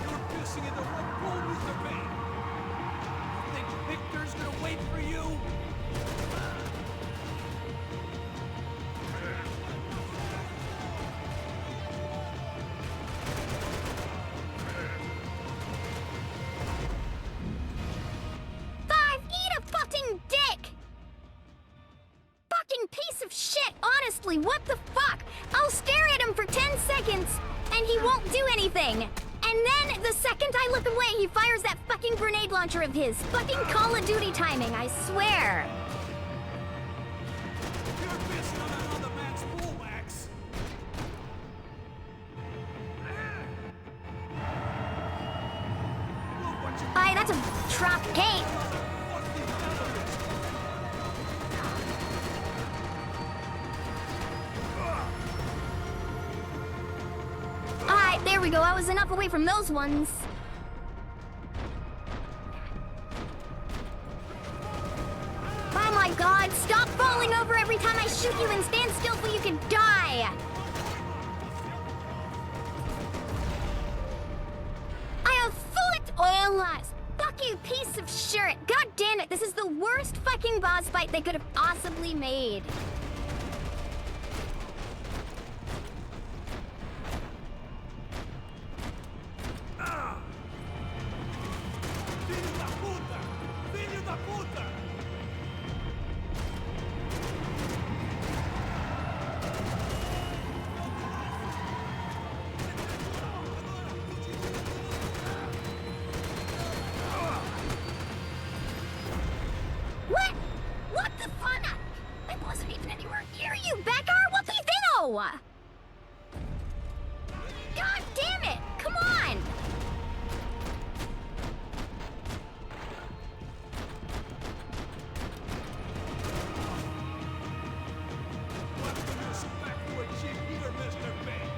You're pissing in the wrong pool, Mr. Payne. You think Victor's gonna wait for you?
Five, eat a fucking dick! Fucking piece of shit, honestly, what the fuck? I'll stare at him for 10 seconds, and he won't do anything. And then, the second I look away, he fires that fucking grenade launcher of his. Fucking Call of Duty timing, I swear.
You're pissing on another man's pool, Max. Look what you...
Aye, that's a trap gate. Alright, there we go. I was enough away from those ones. Oh my god, stop falling over every time I shoot you and stand still so you can die! I have flicked oil loss. Fuck you, piece of shit. God damn it, this is the worst fucking boss fight they could have possibly made.
Filho da puta! Filho da puta!
What? What the fuck? I wasn't even anywhere near you, Becker! What the hell? God damn it! Come on!
Back to a cheap here, Mr. Payne.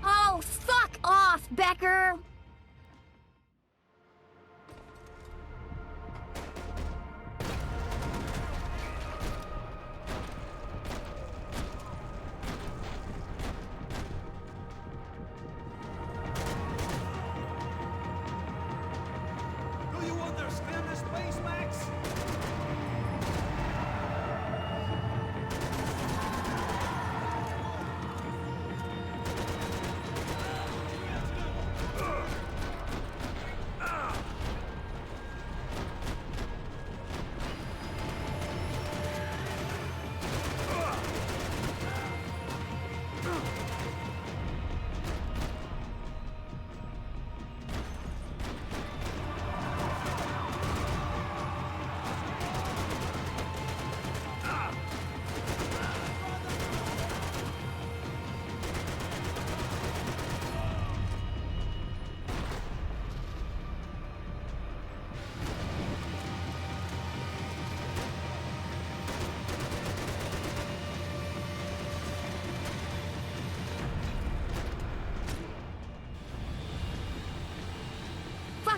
Oh, fuck off, Becker!
Do you understand this place, Max?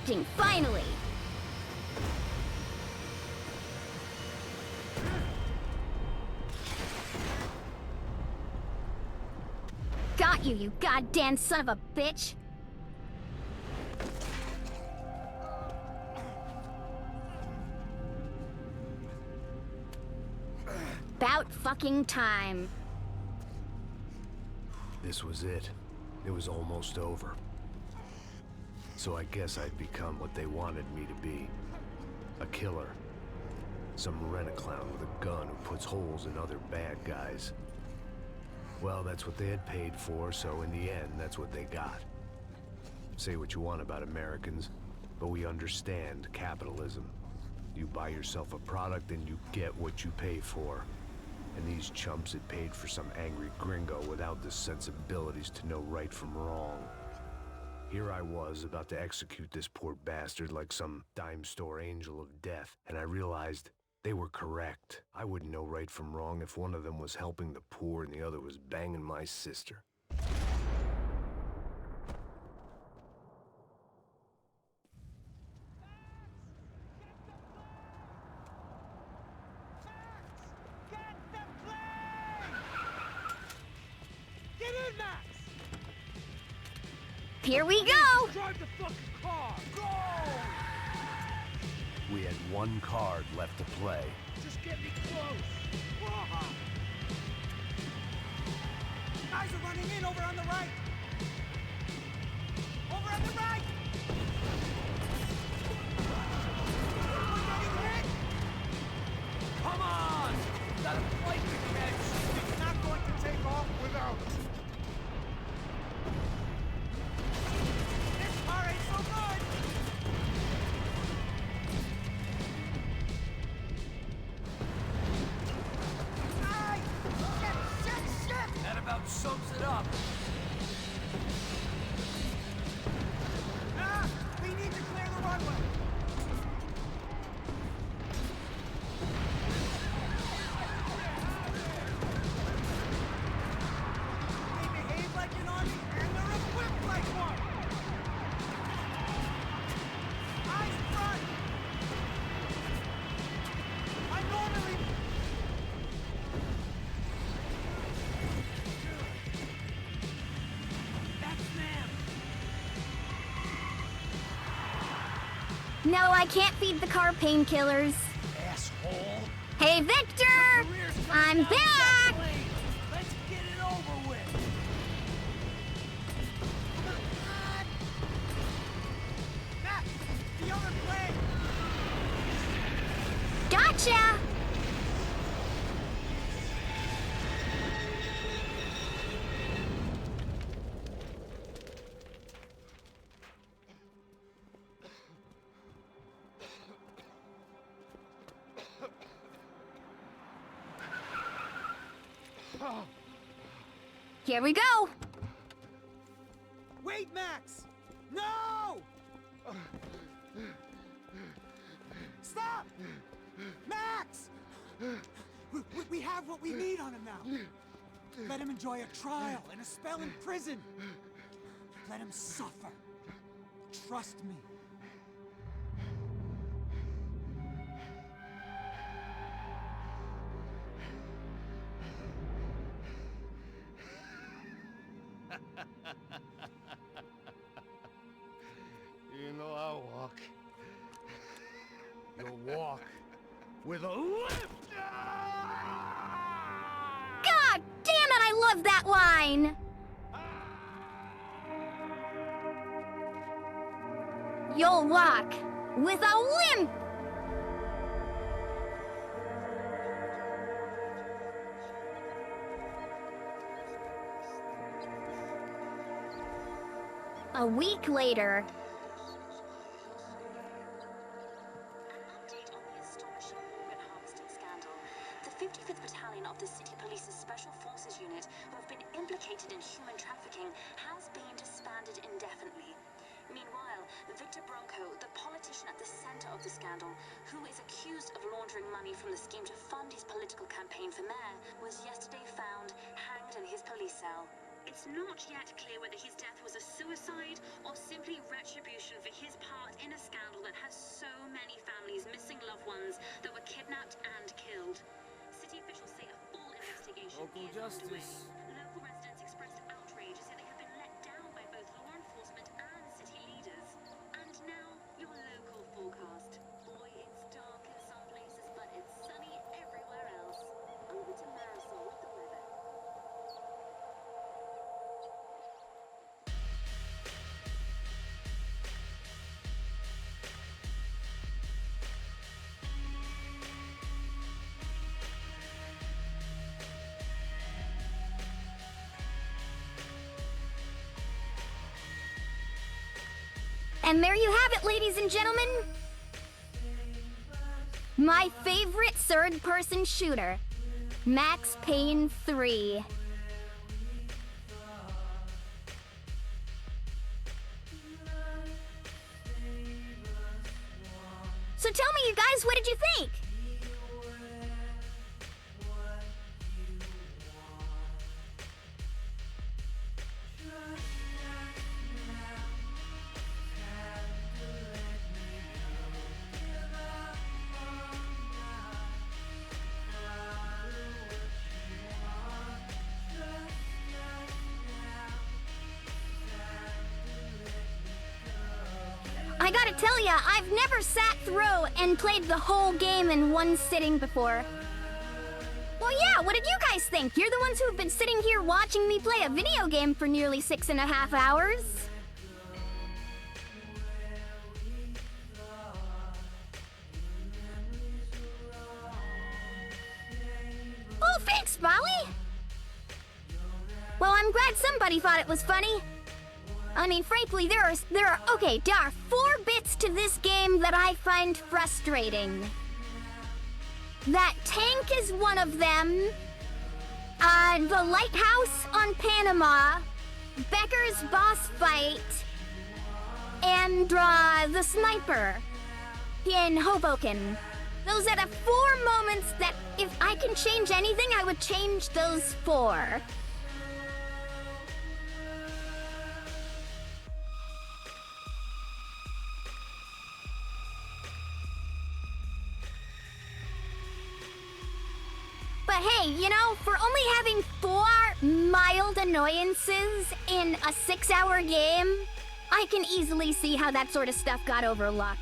acting, finally! Got you, you goddamn son of a bitch! About fucking time.
This was it. It was almost over. So I guess I'd become what they wanted me to be. A killer. Some rent-a-clown with a gun who puts holes in other bad guys. Well, that's what they had paid for, so in the end, that's what they got. Say what you want about Americans, but we understand capitalism. You buy yourself a product and you get what you pay for. And these chumps had paid for some angry gringo without the sensibilities to know right from wrong. Here I was, about to execute this poor bastard like some dime store angel of death, and I realized they were correct. I wouldn't know right from wrong if one of them was helping the poor and the other was banging my sister.
Here we go!
Drive the fucking car! Go!
We had one card left to play.
Just get me close! Whoa. Guys are running in over on the right! Over on the right! We're getting hit! Come on! Got a flight to catch! It's not going to take off without us!
Sums it up.
We need to clear the runway. They behave like an army and they're equipped like one. Eyes front. I normally...
No, I can't feed the car painkillers.
Asshole.
Hey, Victor! I'm back!
Let's get it over with. Matt, the other plane.
Gotcha! Here we go!
Wait, Max! No! Stop! Max! We have what we need on him now. Let him enjoy a trial and a spell in prison. Let him suffer. Trust me.
You know I'll walk. You'll walk with a lift!
God damn it, I love that line! You'll walk with a limp! A week later...
The 55th Battalion of the City Police's Special Forces Unit, who have been implicated in human trafficking, has been disbanded indefinitely. Meanwhile, Victor Bronco, the politician at the center of the scandal, who is accused of laundering money from the scheme to fund his political campaign for mayor, was yesterday found hanged in his police cell. It's not yet clear whether his death was a suicide or simply retribution for his part in a scandal that has so many families missing loved ones that were kidnapped and killed. City officials say a full investigation
Local
is
justice.
underway. Local residents expressed outrage, saying they have been let down by both law enforcement and city leaders. And now, your local forecast. Boy, it's dark in some places, but it's sunny everywhere else. Over to Marisol with the weather.
And there you have it, ladies and gentlemen. My favorite third-person shooter, Max Payne 3. So tell me, you guys, what did you think? I gotta tell ya, I've never sat through and played the whole game in one sitting before. Well, yeah, what did you guys think? You're the ones who've been sitting here watching me play a video game for nearly 6.5 hours. Oh, thanks, Molly! Well, I'm glad somebody thought it was funny. I mean, frankly, there are 4 bits to this game that I find frustrating. That tank is one of them. The lighthouse on Panama, Becker's boss fight, and the sniper in Hoboken. Those are the 4 moments that if I can change anything, I would change those 4. But hey, you know, for only having 4 mild annoyances in a 6-hour game, I can easily see how that sort of stuff got overlooked.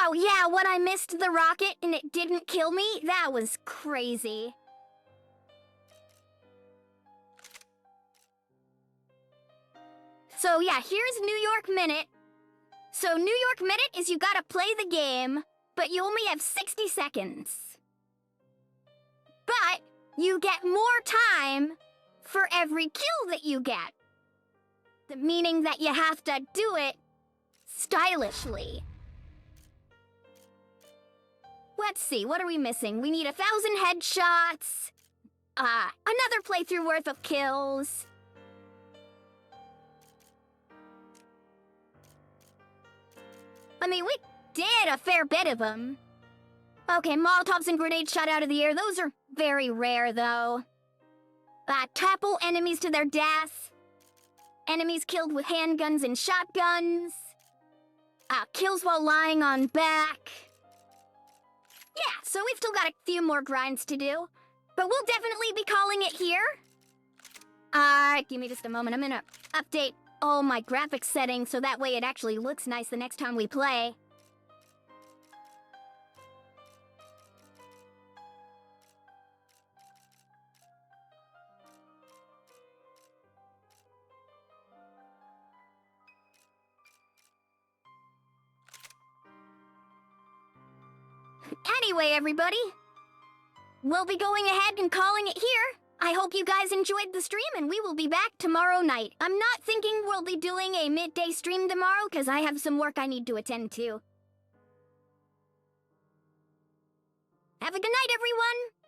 Oh yeah, when I missed the rocket and it didn't kill me, that was crazy. So yeah, here's New York Minute. So New York Minute is you gotta play the game, but you only have 60 seconds. But you get more time for every kill that you get. Meaning that you have to do it stylishly. Let's see, what are we missing? We need 1,000 headshots. Another playthrough worth of kills. I mean, we did a fair bit of them. Okay, Molotovs and grenades shot out of the air. Those are very rare, though. Topple enemies to their death. Enemies killed with handguns and shotguns. Kills while lying on back. Yeah, so we've still got a few more grinds to do. But we'll definitely be calling it here. Give me just a moment. I'm gonna update all my graphics settings so that way it actually looks nice the next time we play. Anyway, everybody, we'll be going ahead and calling it here. I hope you guys enjoyed the stream, and we will be back tomorrow night. I'm not thinking we'll be doing a midday stream tomorrow, because I have some work I need to attend to. Have a good night, everyone!